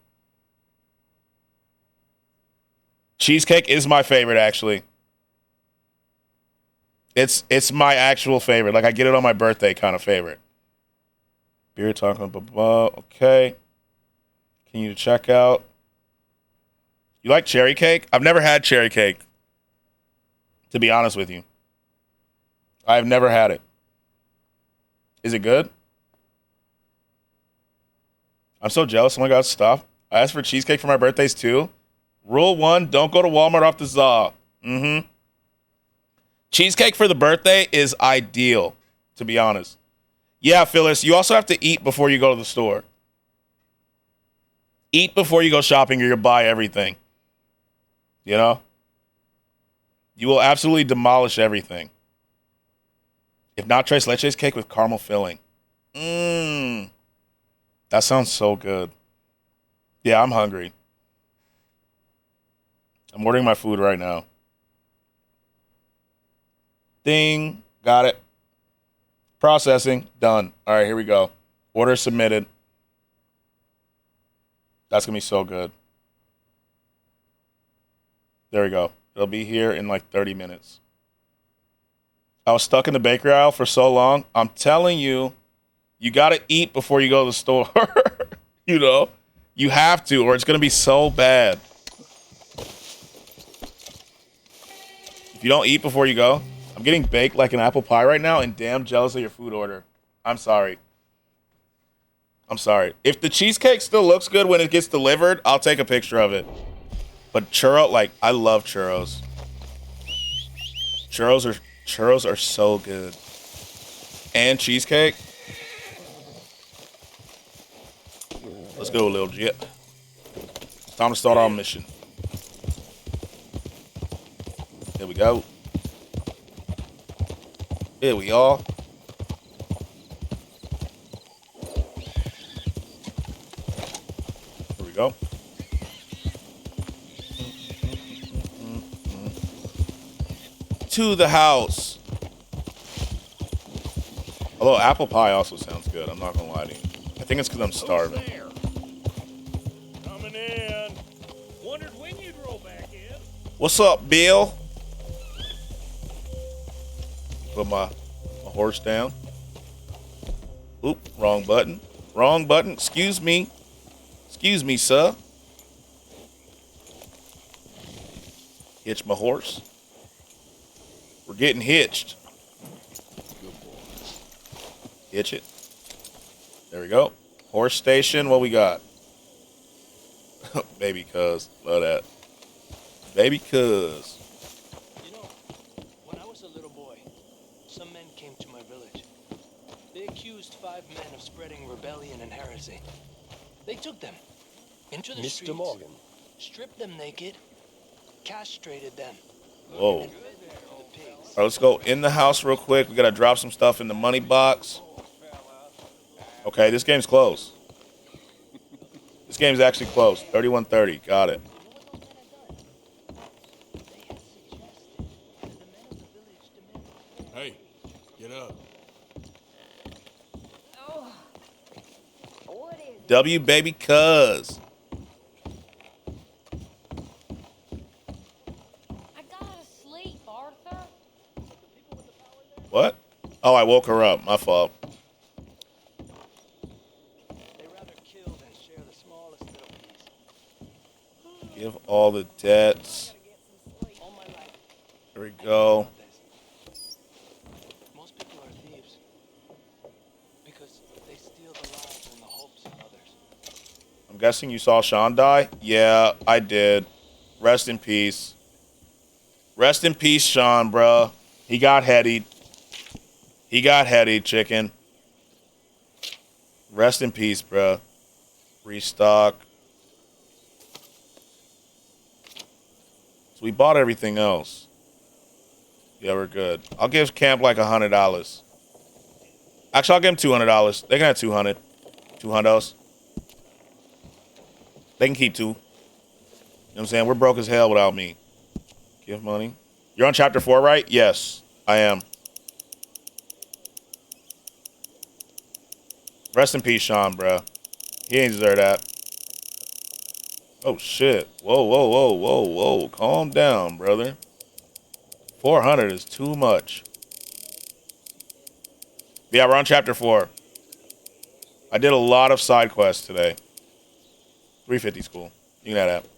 Cheesecake is my favorite, actually. It's my actual favorite. Like, I get it on my birthday kind of favorite. Beer taco, blah, blah, blah. Okay. Can you check out? You like cherry cake? I've never had cherry cake, to be honest with you. I've never had it. Is it good? I'm so jealous. Oh my God, stop. I asked for cheesecake for my birthdays too. Rule 1, don't go to Walmart off the ZA. Cheesecake for the birthday is ideal, to be honest. Yeah, Phyllis, you also have to eat before you go to the store. Eat before you go shopping or you'll buy everything. You know? You will absolutely demolish everything. If not, tres leches cake with caramel filling. That sounds so good. Yeah, I'm hungry. I'm ordering my food right now. Ding. Got it. Processing. Done. All right, here we go. Order submitted. That's going to be so good. There we go. It'll be here in like 30 minutes. I was stuck in the bakery aisle for so long. I'm telling you, you got to eat before you go to the store. You know? You have to, or it's going to be so bad. If you don't eat before you go, I'm getting baked like an apple pie right now and damn jealous of your food order. I'm sorry. I'm sorry. If the cheesecake still looks good when it gets delivered, I'll take a picture of it. But churro, like, I love churros. Churros are so good. And cheesecake. Let's go, little Jit. It's time to start our mission. Here we go. Here we are. Here we go. To the house. Although apple pie also sounds good. I'm not gonna lie to you. I think it's because I'm starving. Coming in. Wondered when you'd roll back in. What's up, Bill? Put my horse down. Oop, wrong button. Wrong button. Excuse me. Excuse me, sir. Hitch my horse. We're getting hitched. Hitch it. There we go. Horse station. What we got? Baby cuz. Love that. Baby cuz. You know, when I was a little boy, some men came to my village. They accused 5 men of spreading rebellion and heresy. They took them into the Mr. streets, Morgan. stripped them naked, castrated them. Whoa. All right, let's go in the house real quick. We got to drop some stuff in the money box. Okay, this game's close. This game's actually close. 31-30. Got it. Hey, get up. W baby cuz. I gotta sleep, Arthur. What? Oh, I woke her up. My fault. Give all the debts. There we go. Most people are thieves because they steal the lives and the hopes of others. I'm guessing you saw Sean die? Yeah, I did. Rest in peace. Rest in peace, Sean, bro. He got headied. He got headied, chicken. Rest in peace, bro. Restock. So we bought everything else. Yeah, we're good. I'll give Camp like $100. Actually, I'll give him $200. They can have 200. $200. They can keep 2. You know what I'm saying? We're broke as hell without me. Give money. You're on chapter 4, right? Yes, I am. Rest in peace, Sean, bro. He ain't deserve that. Oh, shit. Whoa, whoa, whoa, whoa, whoa. Calm down, brother. 400 is too much. Yeah, we're on chapter 4. I did a lot of side quests today. 350's cool. You can have that.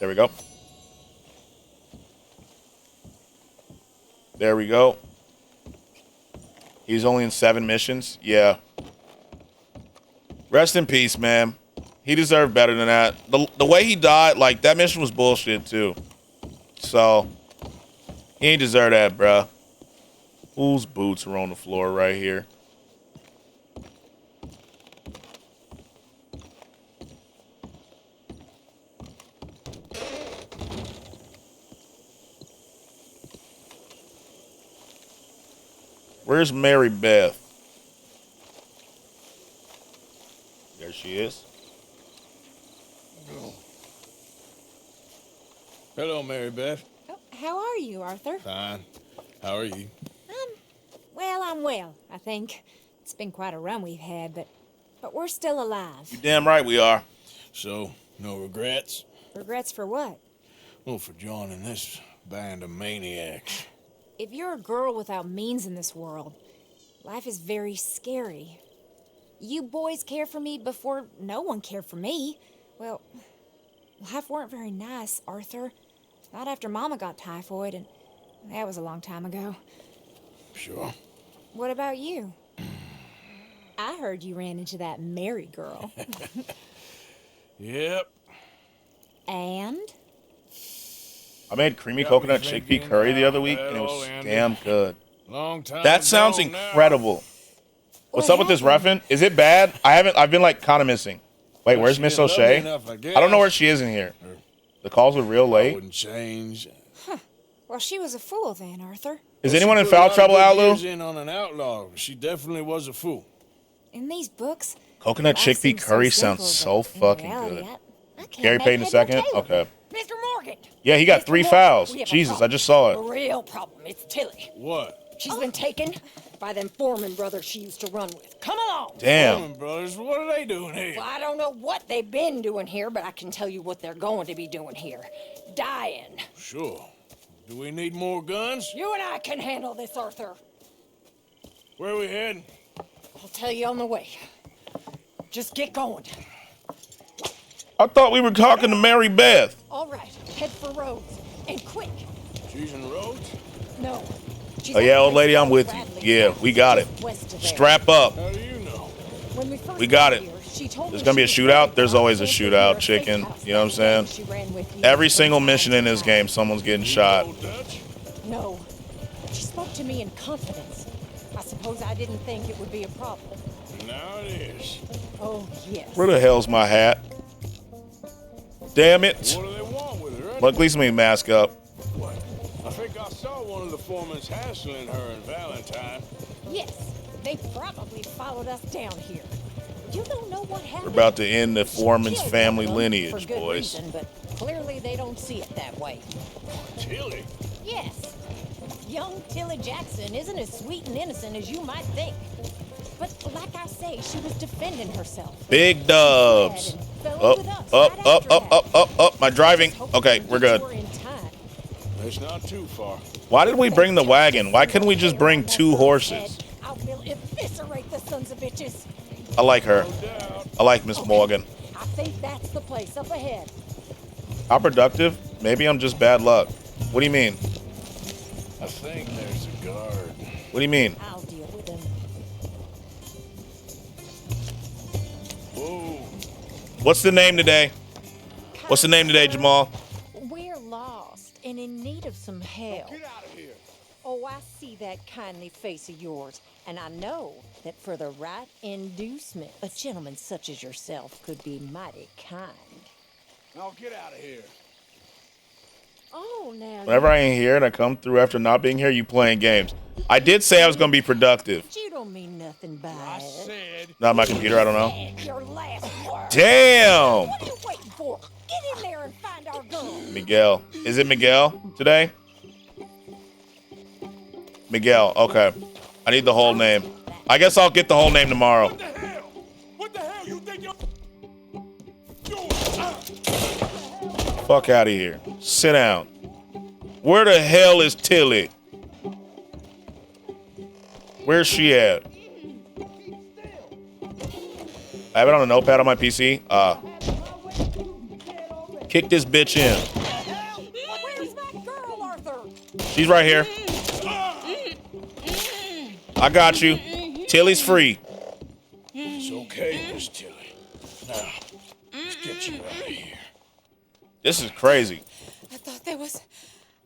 There we go. There we go. He's only in 7 missions. Yeah. Rest in peace, man. He deserved better than that. The way he died, like, that mission was bullshit, too. So, he ain't deserve that, bruh. Whose boots are on the floor right here? Where's Mary Beth? There she is. Hello, Mary Beth. Oh, how are you, Arthur? Fine. How are you? Well, I'm well, I think. It's been quite a run we've had, but we're still alive. You damn right we are. So, no regrets? Regrets for what? Well, for joining this band of maniacs. If you're a girl without means in this world, life is very scary. You boys cared for me before no one cared for me. Well, life weren't very nice, Arthur. Not after Mama got typhoid, and that was a long time ago. Sure. What about you? I heard you ran into that Mary girl. Yep. And? I made creamy coconut chickpea curry the other week, and it was damn good. Long time That sounds ago now. incredible. What's up with this reffin'? Is it bad? I've been like kind of missing. Wait, where's She Miss is lovely O'Shea? enough, I I don't know guess. where she is in here. The calls were real late. Wouldn't change. Well, she was a fool then, Arthur. Is anyone in foul trouble, Outlaw? In on an outlaw. She definitely was a fool. In these books, Coconut life chickpea seems so curry simple, sounds but so in fucking reality, good. I can't Gary make Payton a head or second? tail of it. Okay. Mr. Morgan. Yeah, he got Mr. 3 Morgan, fouls. we have a Jesus, problem. I just saw A it. real problem. It's Tilly. What? She's been taken by them Foreman brothers she used to run with. Come along. Damn. Foreman brothers, what are they doing here? Well, I don't know what they've been doing here, but I can tell you what they're going to be doing here. Dying. Sure. Do we need more guns? You and I can handle this, Arthur. Where are we heading? I'll tell you on the way. Just get going. I thought we were talking to Mary Beth. All right, head for Rhodes. And quick. She's in Rhodes? No. Oh yeah, old lady, I'm with you. Yeah, we got it. Strap up. How do you know? When we first We got it. here, she told There's me gonna be a she was shootout. There's always a shootout, chicken. You know what I'm she saying? ran with you. Every single mission in this game, someone's getting shot. No. She spoke to me in confidence. I suppose I didn't think it would be a problem. Now it is. Oh, yes. Where the hell's my hat? Damn it. What do they want with her? Well, at least let me mask up. What? I think I saw one of the foremans hassling her and Valentine. Yes. They probably followed us down here. You don't know what We're happened. about to end the Foreman's Killed family one of them lineage, for good boys. reason, but clearly they don't see it that way. Tilly? Yes. Young Tilly Jackson isn't as sweet and innocent as you might think. But like I say, she was defending herself. Big dubs. Up. My driving. Okay, we're good. It's not too far. Why did we bring the wagon? Why couldn't we just bring 2 horses? I will eviscerate the sons of bitches. I like her. I like Miss Morgan. I think that's the place up ahead. How productive? Maybe I'm just bad luck. What do you mean? I think there's a guard. What do you mean? I'll deal with him. Whoa. What's the name today? What's the name today, Jamal? We're lost and in need of some help. Get out of here. Oh, I see that kindly face of yours, and I know that for the right inducement, a gentleman such as yourself could be mighty kind. Now get out of here. Oh, now. Whenever I ain't here and I come through after not being here, you playing games. I did say I was going to be productive. You don't mean nothing by it. Not my computer, I don't know. Your last word. Damn! What are you waiting for? Get in there and find our gun. Miguel. Is it Miguel today? Miguel, okay. I need the whole name. I guess I'll get the whole name tomorrow. What the hell you think you're... Fuck out of here. Sit down. Where the hell is Tilly? Where's she at? I have it on a notepad on my PC. Kick this bitch in. Where's that girl, Arthur? She's right here. I got you. Tilly's free. It's okay, Miss Tilly. Now, let's get you out of here. This is crazy. I thought there was...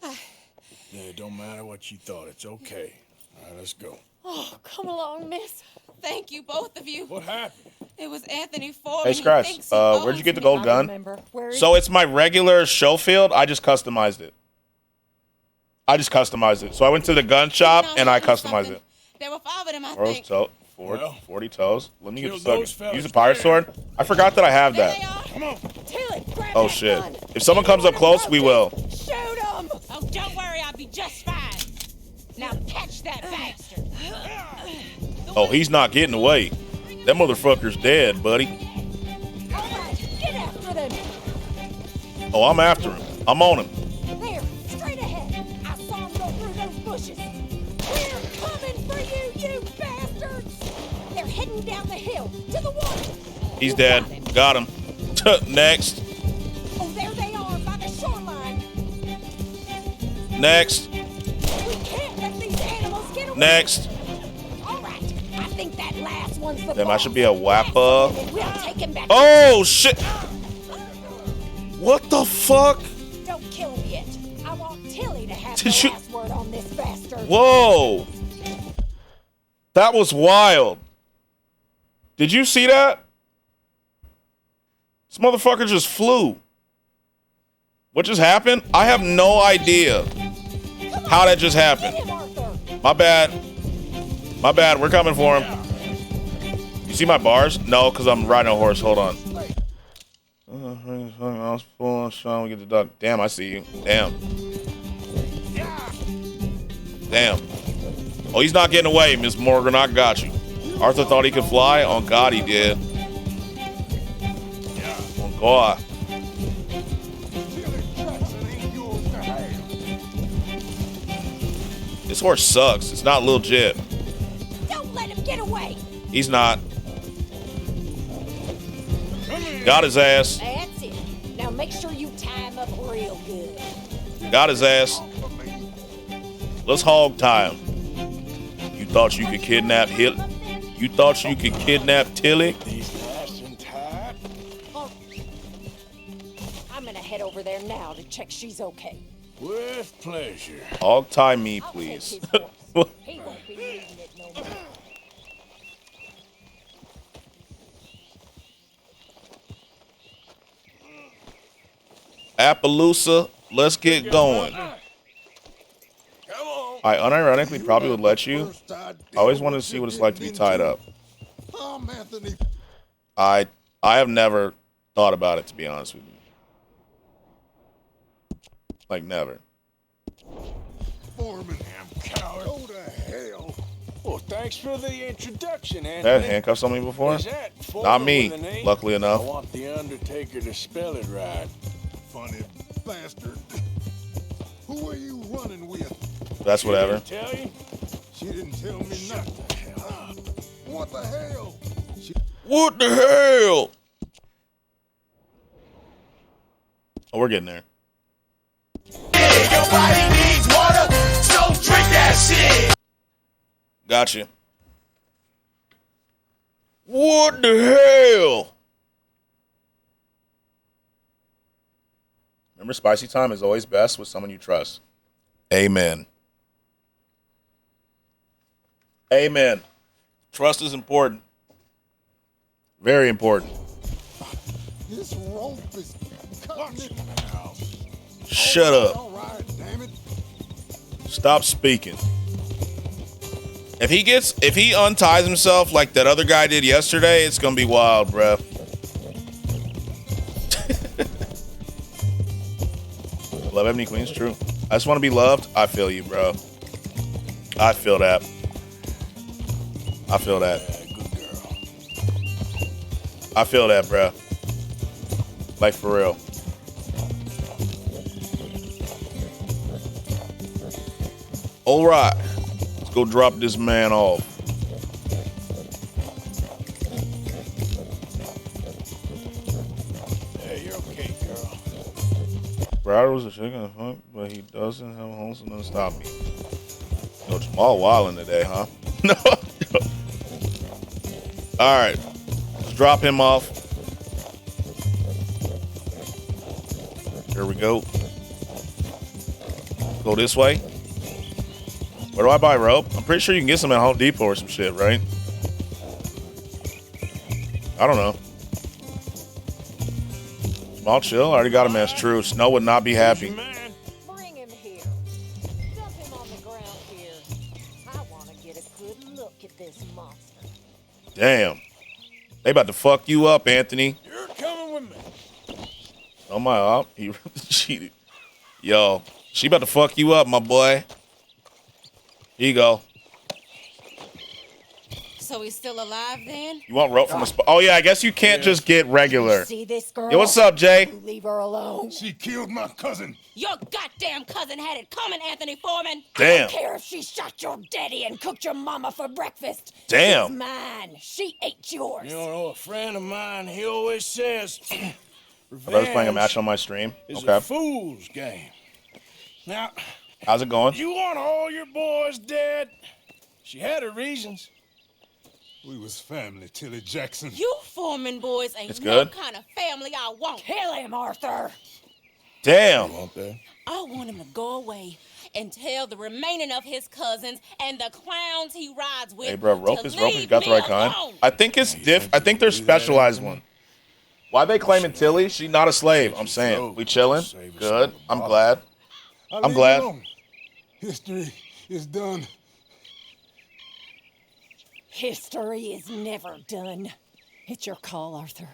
Yeah, it don't matter what you thought. It's okay. All right, let's go. Oh, come along, miss. Thank you, both of you. What happened? It was Anthony Foreman. Hey, He Skratsx, thinks he owes where'd you get the me. gold gun? remember. Where So it's my regular Schofield. I just customized it. So I went to the gun shop and I customized it. There were 5 of them, I Rose think. toe, 40 toes. Let me get kill the those second. fellas. Use a pirate sword. I forgot that I have that. Come on. Tilly, grab Oh that shit. gun. If someone comes up close, we will. Shoot him! Oh, don't worry, I'll be just fine. Now catch that bastard. Oh, he's not getting away. That motherfucker's dead, buddy. All right, get after them. Oh, I'm after him. I'm on him. There, straight ahead. I saw him go through those bushes. We're coming for you, you bastards! They're heading down the hill to the water. He's dead. Got him. Next. Oh, there they are by the shoreline. Next. We can't let these animals get away. Next. think that last one's the Damn, I boss? should be a wappa. We'll take him back. Oh, shit. What the fuck? Don't kill him yet. I want Tilly to have Did the you- last word on this bastard. Whoa. That was wild. Did you see that? This motherfucker just flew. What just happened? I have no idea how that just happened. My bad. My bad. We're coming for him. You see my bars? No, because I'm riding a horse. Hold on. I was full on Sean. We get the duck. Damn, I see you. Damn. Damn. Oh, he's not getting away, Miss Morgan. I got you. Arthur thought he could fly? On God, he did. On God. This horse sucks. It's not legit. Don't let him get away. He's not. Got his ass. That's it. Now make sure you tie him up real good. Got his ass. Let's hog tie him. You thought you could kidnap Hill? You thought you could kidnap Tilly? I'm gonna head over there now to check she's okay. With pleasure. Hog tie me, please. He won't be needing it no more. Appaloosa, let's get going. I unironically probably would let you. I always wanted to see what it's like to be tied up. I have never thought about it, to be honest with you. Like, never. Foreman, damn coward. Go to hell. Well, thanks for the introduction, Anthony. Had handcuffs on me before? Is that Not me, with an A? luckily enough. I want the Undertaker to spell it right. Funny bastard. Who are you running with? That's whatever. She didn't tell you? She didn't tell me nothing. What the hell? What the hell? Oh, we're getting there. Your body needs water, so drink that shit. Gotcha. What the hell? Remember, spicy time is always best with someone you trust. Amen. Amen. Trust is important. Very important. This rope is cutting it. Shut up. All right, damn it. Stop speaking. If he unties himself like that other guy did yesterday, it's gonna be wild, bruh. Love Ebony Queen's true. I just want to be loved. I feel you, bro. I feel that. I feel that. I feel that, bro. Like, for real. All right. Let's go drop this man off. Hey, you're okay, girl. Browder was a chicken fuck, but he doesn't have a home, so nothing stop me. No, Jamal wildin' today, huh? No. All right. Let's drop him off. Here we go. Go this way. Where do I buy rope? I'm pretty sure you can get some at Home Depot or some shit, right? I don't know. Small chill. I already got him as true. Snow would not be happy. Bring him here. Dump him on the ground here. I want to get a good look at this monster. Damn. They about to fuck you up, Anthony. You're coming with me. Oh my op. He cheated. Yo, she about to fuck you up, my boy. Here you go. So he's still alive then? You want rope from a spot? Oh yeah, I guess you can't just get regular. See this girl? Yo, what's up, Jay? Leave her alone. She killed my cousin. Your goddamn cousin had it coming, Anthony Foreman. I Damn. don't care if she shot your daddy and cooked your mama for breakfast. Damn. She's mine. She ate yours. You don't know, a friend of mine, he always says, I was playing a match on my stream. is Okay. a fool's game. Now, How's it going? you want all your boys dead? She had her reasons. We was family, Tilly Jackson. You Foreman boys ain't It's no good. kind of family I want. Kill him, Arthur. Damn. I want him to go away and tell the remaining of his cousins and the clowns he rides with. Hey, bro, rope to is leave got the me right kind. alone. I think it's I think they're specialized one. Why they claiming Tilly? She's not a slave. I'm saying we chilling. Good. I'm glad. I'm glad. History is done. History is never done. It's your call, Arthur.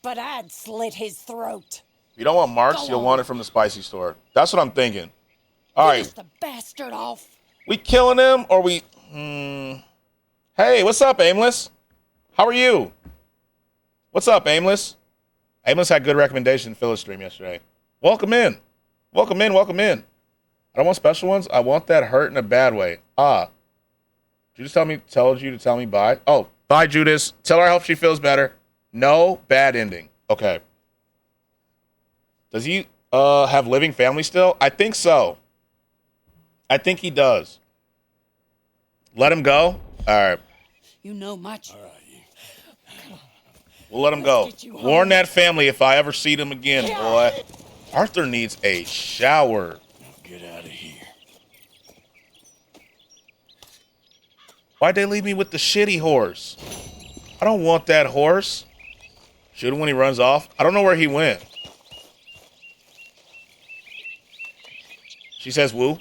But I'd slit his throat. If you don't want marks, Go you'll on. want it from the spicy store. That's what I'm thinking. All right. Finish the bastard off. We killing him or we... Hey, what's up, Aimless? How are you? What's up, Aimless? Aimless had good recommendation in Phyllis stream yesterday. Welcome in. Welcome in, welcome in. I don't want special ones. I want that hurt in a bad way. Ah. Judas told you to tell me bye? Oh, bye, Judas. Tell her I hope she feels better. No bad ending. Okay. Does he have living family still? I think so. I think he does. Let him go? All right. You know much. All right. We'll let him go. Warn that family if I ever see them again, boy. Arthur needs a shower. Get out of here. Why'd they leave me with the shitty horse? I don't want that horse. Shoot him when he runs off. I don't know where he went. She says woo.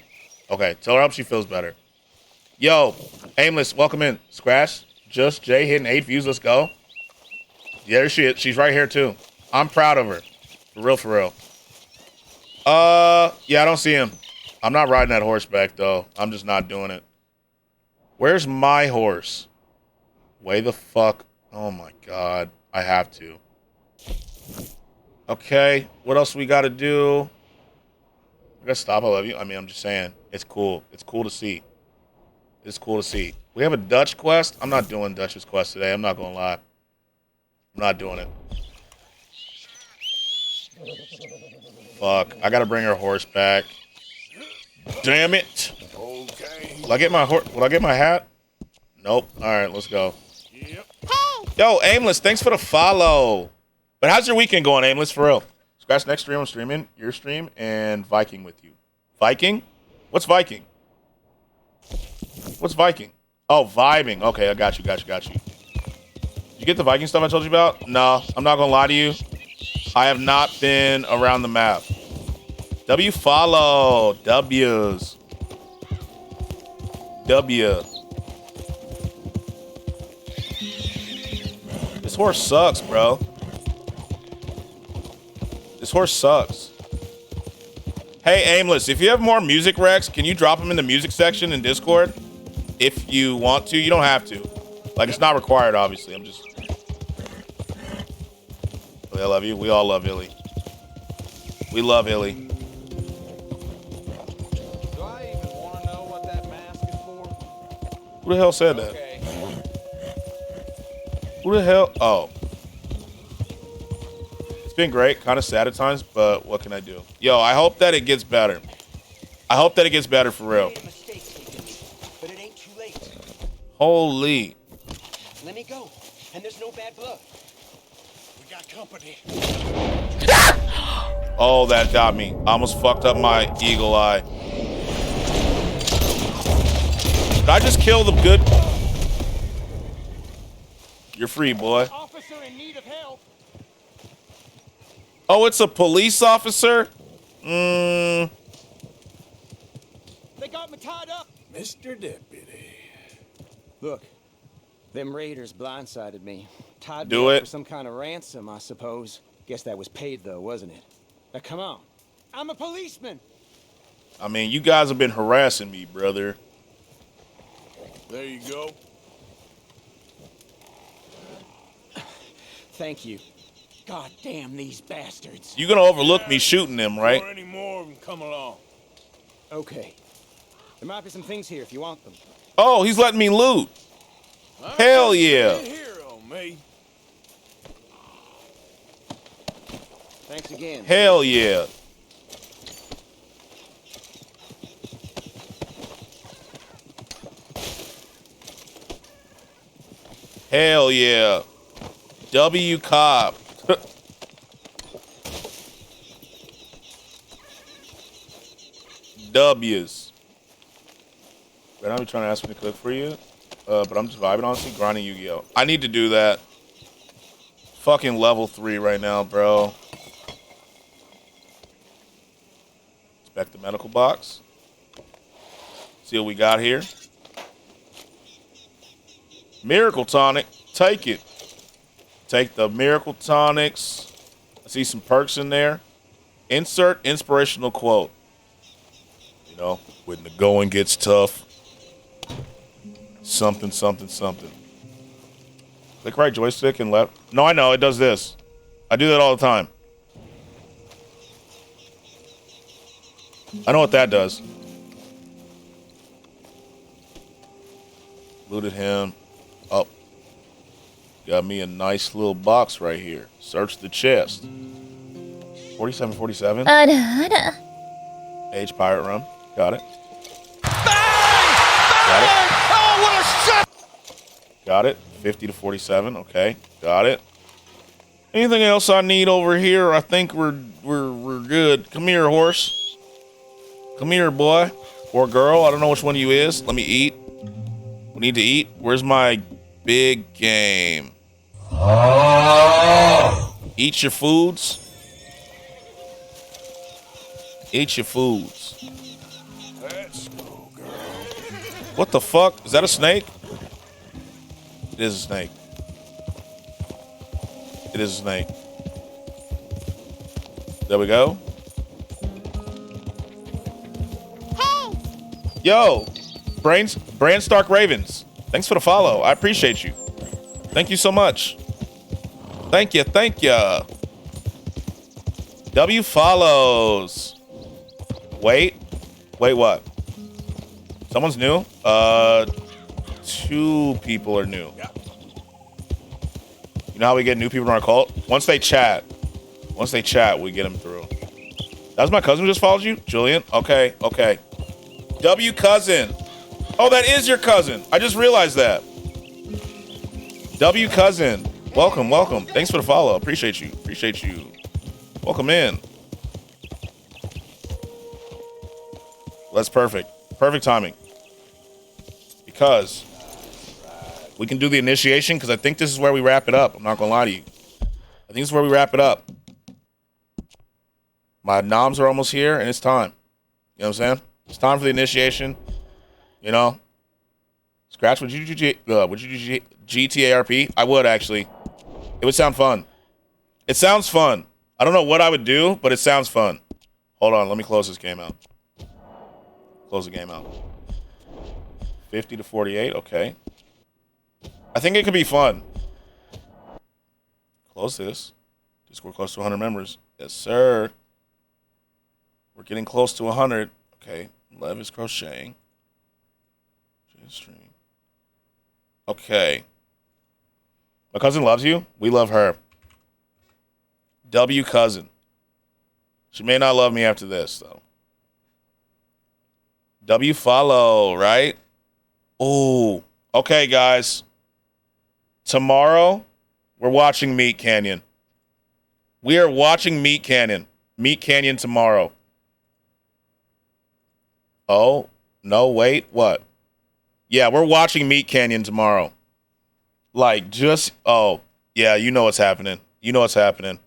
Okay, tell her I hope she feels better. Yo, Aimless, welcome in. Skratsx, Just Jay hitting 8 views. Let's go. Yeah, there she is. She's right here too. I'm proud of her. For real, for real. Yeah, I don't see him. I'm not riding that horse back though. I'm just not doing it. Where's my horse? Way the fuck. Oh my god. I have to. Okay, what else we gotta do? I gotta stop. I love you. I mean, I'm just saying. It's cool. It's cool to see. It's cool to see. We have a Dutch quest. I'm not doing Dutch's quest today. I'm not gonna lie. I'm not doing it. Fuck. I gotta bring her horse back. Damn it. Okay. Will I get my horse? Will I get my hat? Nope. All right, let's go. Yep. Yo, Aimless, thanks for the follow. But how's your weekend going, Aimless? For real. Skratsx, next stream I'm streaming your stream and Viking with you. Viking? What's Viking? What's Viking? Oh, vibing. Okay, I got you. Did you get the Viking stuff I told you about? No, I'm not gonna lie to you. I have not been around the map. W follow. W's. W. This horse sucks, bro. This horse sucks. Hey, Aimless, if you have more music recs, can you drop them in the music section in Discord? If you want to. You don't have to. Like, it's not required, obviously. I'm just... I love you. We all love Illy. We love Illy. Do I even want to know what that mask is for? Who the hell said that? Okay. Who the hell? Oh. It's been great. Kind of sad at times, but what can I do? Yo, I hope that it gets better. I hope that it gets better for real. But it ain't too late. Holy. Let me go. And there's no bad blood. We got company. Oh, that got me. I almost fucked up my eagle eye. Did I just kill the good? You're free, boy. Officer in need of help. Oh, it's a police officer? They got me tied up. Mr. Deputy. Look, them raiders blindsided me. Tied Do me it. up for some kind of ransom, I suppose. Guess that was paid, though, wasn't it? Now, come on. I'm a policeman. I mean, you guys have been harassing me, brother. There you go. Thank you. God damn these bastards. You gonna overlook me shooting them, right? Or any more of them come along. Okay. There might be some things here if you want them. Oh, he's letting me loot. Hell yeah. Hero, me. Thanks again. Hell yeah. Hell yeah. W Cop. W's. Right now, I'm trying to ask me to cook for you, but I'm just vibing, honestly, grinding Yu-Gi-Oh. I need to do that. Fucking level 3 right now, bro. Inspect the medical box. See what we got here. Miracle Tonic. Take it. Take the Miracle Tonics. I see some perks in there. Insert inspirational quote. You know, when the going gets tough. Something, something, something. Click right joystick and left. No, I know. It does this. I do that all the time. I know what that does. Looted him. Oh. Got me a nice little box right here. Search the chest. 4747. Age pirate rum. Got it. Got it. Oh, what a shot! Got it. 50 to 47. Okay. Got it. Anything else I need over here? I think we're good. Come here, horse. Come here, boy. Or girl. I don't know which one of you is. Let me eat. We need to eat. Where's my big game? Eat your foods. Eat your foods. Let's go, girl. What the fuck? Is that a snake? It is a snake. It is a snake. There we go. Hey! Yo! Brand Stark Ravens. Thanks for the follow. I appreciate you. Thank you so much. Thank you. Thank you. W follows. Wait. Wait, what? Someone's new? 2 people are new. You know how we get new people in our cult? Once they chat, we get them through. That was my cousin who just followed you? Julian? Okay, okay. W cousin. Oh, that is your cousin. I just realized that. W cousin. Welcome, welcome. Thanks for the follow. Appreciate you. Appreciate you. Welcome in. That's perfect. Perfect timing. Because we can do the initiation, because I think this is where we wrap it up. I'm not going to lie to you. I think this is where we wrap it up. My noms are almost here, and it's time. You know what I'm saying? It's time for the initiation. You know? Scratch, would you do GTARP? I would, actually. It would sound fun. It sounds fun. I don't know what I would do, but it sounds fun. Hold on, let me close this game out. Close the game out. 50 to 48, okay. I think it could be fun. Close this. Discord close to 100 members. Yes, sir. We're getting close to 100. Okay, Lev is crocheting. Stream. Okay. My cousin loves you. We love her. W cousin. She may not love me after this, though. W follow, right? Ooh. Okay, guys. Tomorrow, we're watching Meat Canyon. We are watching Meat Canyon. Meat Canyon tomorrow. Oh, no, wait, what? Yeah, we're watching Meat Canyon tomorrow. Like, just, oh, yeah, you know what's happening. You know what's happening.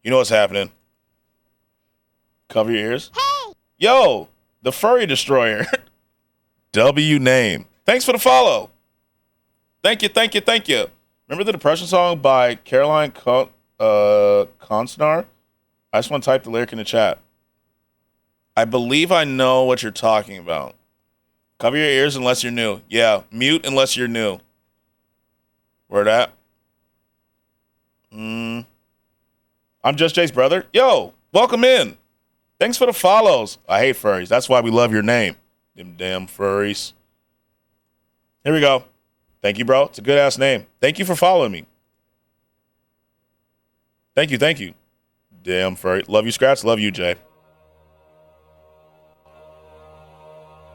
You know what's happening. Cover your ears. Hey! Yo, the Furry Destroyer. W name. Thanks for the follow. Thank you, thank you, thank you. Remember the Depression song by Caroline Consnar? I just want to type the lyric in the chat. I believe I know what you're talking about. Cover your ears unless you're new. Yeah, mute unless you're new. Word at? I'm Just Jay's brother. Yo, welcome in. Thanks for the follows. I hate furries. That's why we love your name. Them damn furries. Here we go. Thank you, bro. It's a good-ass name. Thank you for following me. Thank you, thank you. Damn furry. Love you, Skratsx. Love you, Jay.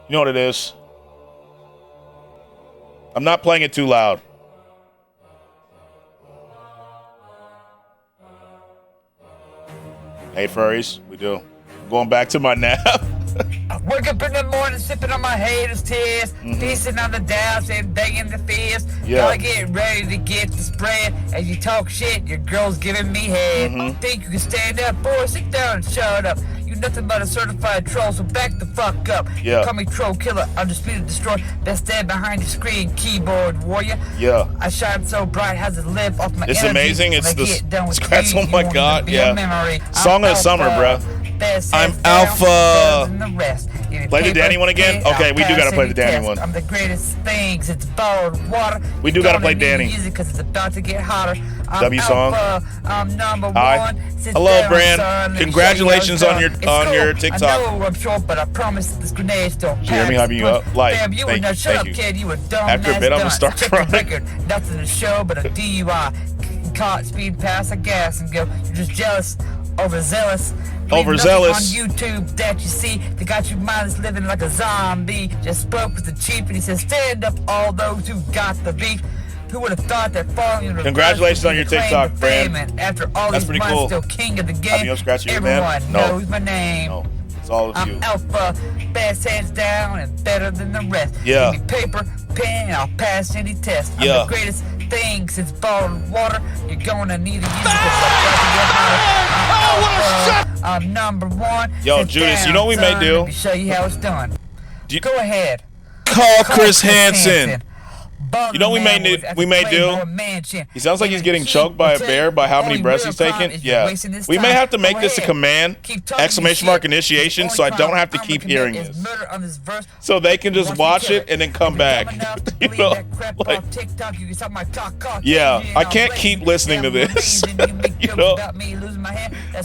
You know what it is? I'm not playing it too loud. Hey, furries, we do. Going back to my nap. Wake up in the morning, sipping on my haters' tears, feasting on the doubts and begging the fears. Yeah. Gotta get ready to get the spread. As you talk shit, your girl's giving me head. Think you can stand up, boy? Sit down and shut up. You nothing but a certified troll, so back the fuck up. Yeah. You call me troll killer, undisputed destroyer. Best stand behind the screen, keyboard warrior. Yeah. I shine so bright, has it live off my It's energy. amazing. When It's I the get done with Skratsx. you, Oh my you want God. to be Yeah. a memory. Song of the summer, bro. I'm alpha. Play the Danny one again? Okay, we do gotta play the Danny one. I'm the greatest thing since bottled water. We do gotta play Danny. Because it's about to get hotter. I'm W song. alpha, I'm number Hi. one. Sit Hello, down, Brand. son, let me Congratulations show you on how your it's done. your It's TikTok. cool. I know I'm short, but I promise this grenade still Jeremy, packs hyping you punch. up. Like, Damn, you thank were you, shut up, thank you. kid. You were dumb. After a ass bit, I'm gonna dunce. start Check crying. the record. Nothing to show but a DUI. Caught speed past a gas and go. You're just jealous, overzealous. Overzealous. On YouTube that you see, they got you mindless living like a zombie. Just spoke with the chief and he said, stand up all those who got the beef. Who would have thought that falling in reverse Congratulations would on be your the claim TikTok, to Brand. fame? And after all That's these pretty months, cool. still king of the game. Have you scratched your Everyone man? No. knows my name. No. It's all of you. I'm alpha, best hands down and better than the rest. Yeah. Give me paper, pen, and I'll pass any test. I'm Yeah. the greatest thing since bottled water. You're gonna need to use it 'cause I'm about to get hotter. I'm number one. Yo, Sit Judas, down, you know what we may son. do? Let me show you how it's done. Go ahead. Call Chris Hansen. You know what we may do? Mansion. He sounds like he's getting choked by a bear by how many breaths he's taking. Yeah. We may have to make this a command, exclamation mark initiation, so I don't have to keep hearing this. So they can just watch it and then come back. You know? Like, yeah, I can't keep listening to this. You know?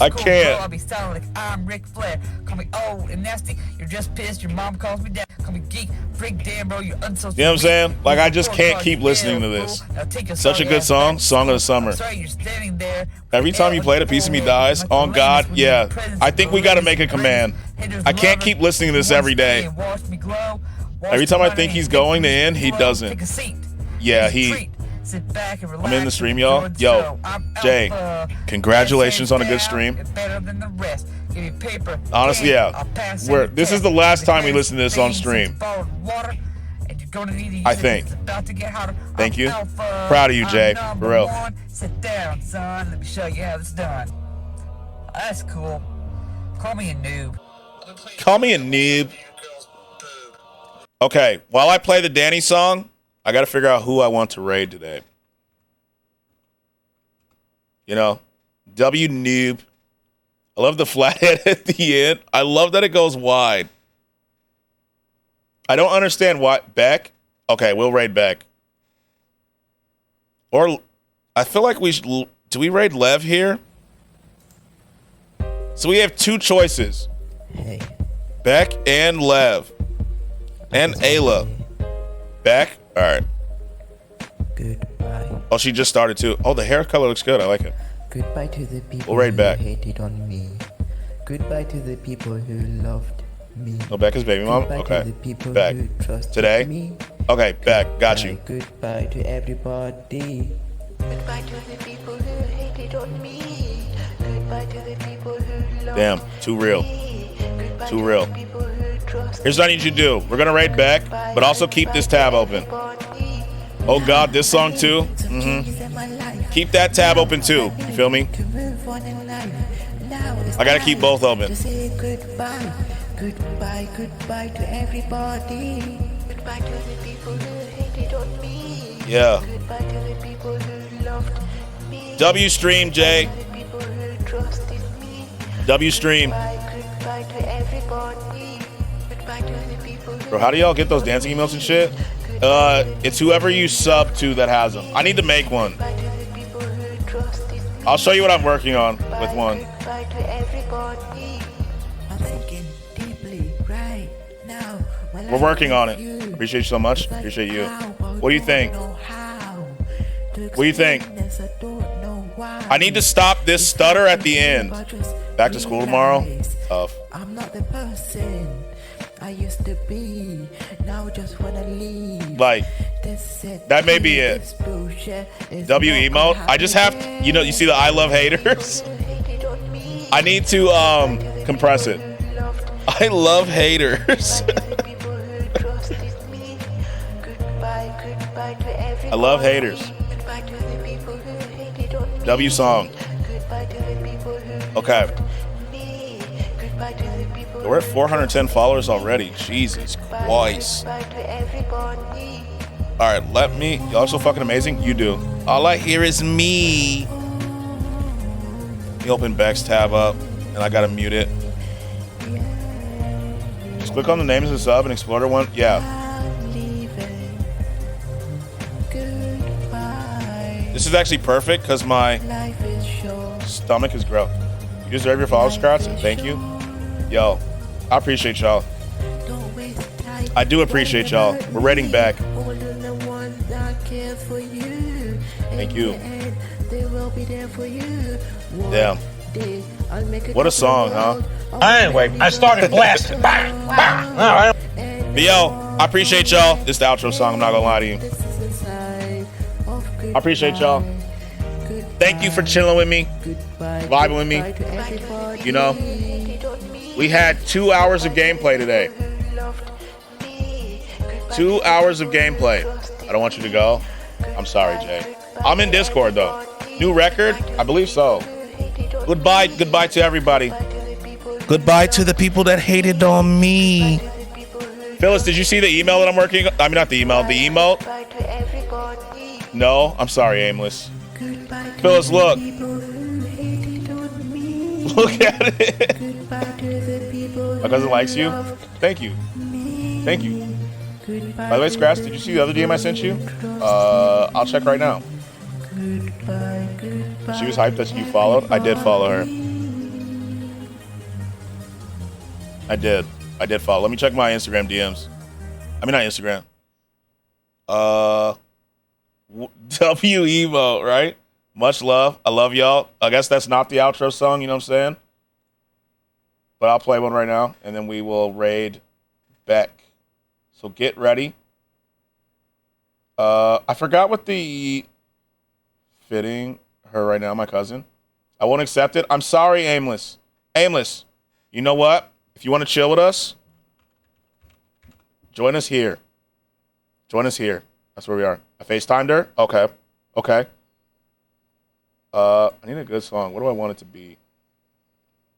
I can't. I'll be sounding like I'm Ric Flair. Call me old and nasty. You're just pissed. Your mom calls me dad. Call me geek, freak, damn bro. You're unsocial. You know what I'm saying? Like, I just can't keep listening to this. Such a good song. Song of the summer. Every time you play it, a piece of me dies. On God, yeah. I think we got to make a command. I can't keep listening to this every day. Every time I think he's going to end, he doesn't. Yeah, I'm in the stream, y'all. Yo, Jay, congratulations on a good stream. Honestly, yeah. This is the last time we listen to this on stream. I think. Thank you. Proud of you, Jay. For real. Sit down, son. Let me show you how it's done. That's cool. Call me a noob. Call me a noob. Okay, while I play the Danny song, I got to figure out who I want to raid today. You know, W noob. I love the flathead at the end. I love that it goes wide. I don't understand why. Beck? Okay, we'll raid Beck. Or I feel like we should. Do we raid Lev here? So we have two choices. Hey. Beck and Lev. And Ayla. Beck? All right. Goodbye. Oh, she just started too. Oh, the hair color looks good. I like it. Goodbye to the people We'll raid who Beck. hated on me. Goodbye to the people who loved me. Oh, Beck is baby mom? Goodbye Okay. to the people Beck. who trusted Today? me. Okay, Beck. Got you. Goodbye to everybody. Goodbye to the people who hated on me. Goodbye to the people who loved Damn, too real. Goodbye Too to real. the people who trusted Here's what I need you to do. We're going to raid Beck, but also keep this tab open. Oh, God, this song too? Mm-hmm. Keep that tab open too. You feel me? I got to keep both open. To say goodbye, goodbye, goodbye to everybody. Goodbye to the people who hated on me. Yeah. Goodbye to the people who loved me. W stream, Jay. The people who trusted me. W stream. Goodbye to everybody. Goodbye to the people who Bro, how do y'all get those dancing emails and shit? It's whoever you sub to that has them. I need to make one. I'll show you what I'm working on with one. Goodbye to everybody. I'm thinking deeply right now. We're working on it. Appreciate you so much. Appreciate you. What do you think? What do you think? I need to stop this stutter at the end. Back to school tomorrow? Tough. I'm not the person I used to be. Now just wanna leave. Like, that may be it. W emote. I just have to, you see the I love haters? I need to compress it. I love haters. I love haters. W song. Okay. We're at 410 followers already. Jesus Christ. Alright, let me. Y'all are so fucking amazing. You do. All I hear is me. Let me open Beck's tab up, and I gotta mute it. Just click on the names of the sub and Explorer one. Yeah. This is actually perfect because my stomach is growing. You deserve your follow, Skratsx, and thank you. Yo, I appreciate y'all. I do appreciate y'all. We're rating back. Thank you. Damn. What a song, huh? Anyway, I started blasting. Alright. But yo, I appreciate y'all. This is the outro song, I'm not gonna lie to you. I appreciate y'all. Thank you for chilling with me, vibing with me. You know, we had 2 hours of gameplay today. 2 hours of gameplay. I don't want you to go. I'm sorry, Jay. I'm in Discord though. New record? I believe so. Goodbye to everybody. Goodbye to the people that hated on me. Phyllis, did you see the email that I'm working on? I mean, not the email, the emote. No, I'm sorry, Aimless. Phyllis, look. Look at it. My cousin likes you. Thank you. Thank you. By the way, Skratsx, did you see the other DM I sent you? I'll check right now. She was hyped that you followed. I did follow her. I did follow. Let me check my Instagram DMs. I mean, not Instagram. W emo, right? Much love. I love y'all. I guess that's not the outro song, you know what I'm saying? But I'll play one right now, and then we will raid Beck. So get ready. I forgot what the fitting her right now, my cousin. I won't accept it. I'm sorry, Aimless. Aimless, you know what? If you want to chill with us, join us here. Join us here. That's where we are. I FaceTimed her. Okay. Okay. I need a good song. What do I want it to be?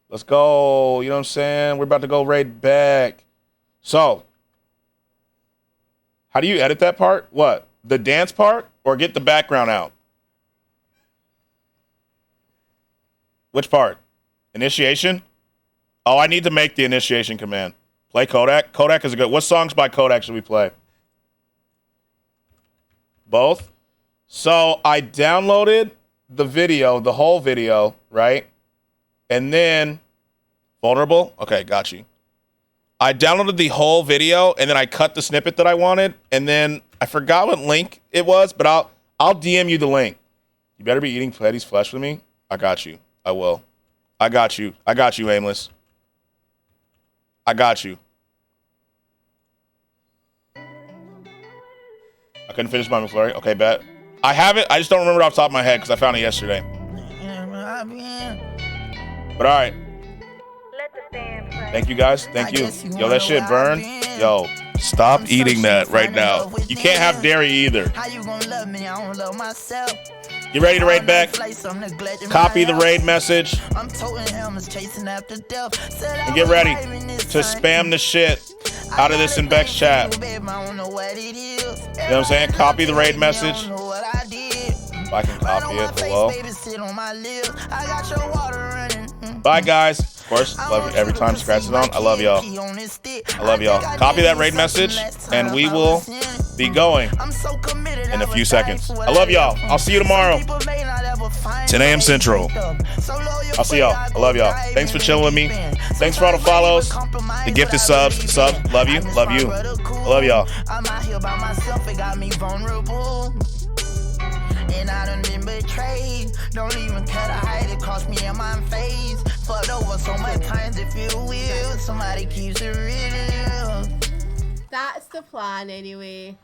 Let's go. You know what I'm saying? We're about to go raid back. So, how do you edit that part? What? The dance part or get the background out? Which part? Initiation? Oh, I need to make the initiation command. Play Kodak. Kodak is a good. What songs by Kodak should we play? Both. So I downloaded the video, the whole video, right? And then vulnerable. Okay, got you. I downloaded the whole video and then I cut the snippet that I wanted, and then I forgot what link it was, but I'll DM you the link. You better be eating Freddy's flesh with me. I got you. I will. I got you. I got you, Aimless. I got you. I couldn't finish my McFlurry. Okay, bet. I have it. I just don't remember it off the top of my head because I found it yesterday. But all right. Thank you, guys. Thank you. Yo, that shit burned. Yo, stop eating that right now. You can't have dairy either. You ready to raid back? Copy the raid message. And get ready to spam the shit out of this in Beck's chat. You know what I'm saying? Copy the raid message. If I can copy it below. Bye, guys. Of course, love you every time Skratsx is on. I love y'all. I love y'all. Copy that raid message, and we will be going in a few seconds. I love y'all. I'll see you tomorrow. 10 a.m. Central. I'll see y'all. I love y'all. Thanks for chilling with me. Thanks for all the follows, the gifted subs. Love you. Love you. I love y'all. And I done been betrayed. Don't even care to hide it, cost me in my face. Fucked over so much times it feel weird. Somebody keeps it real. That's the plan anyway.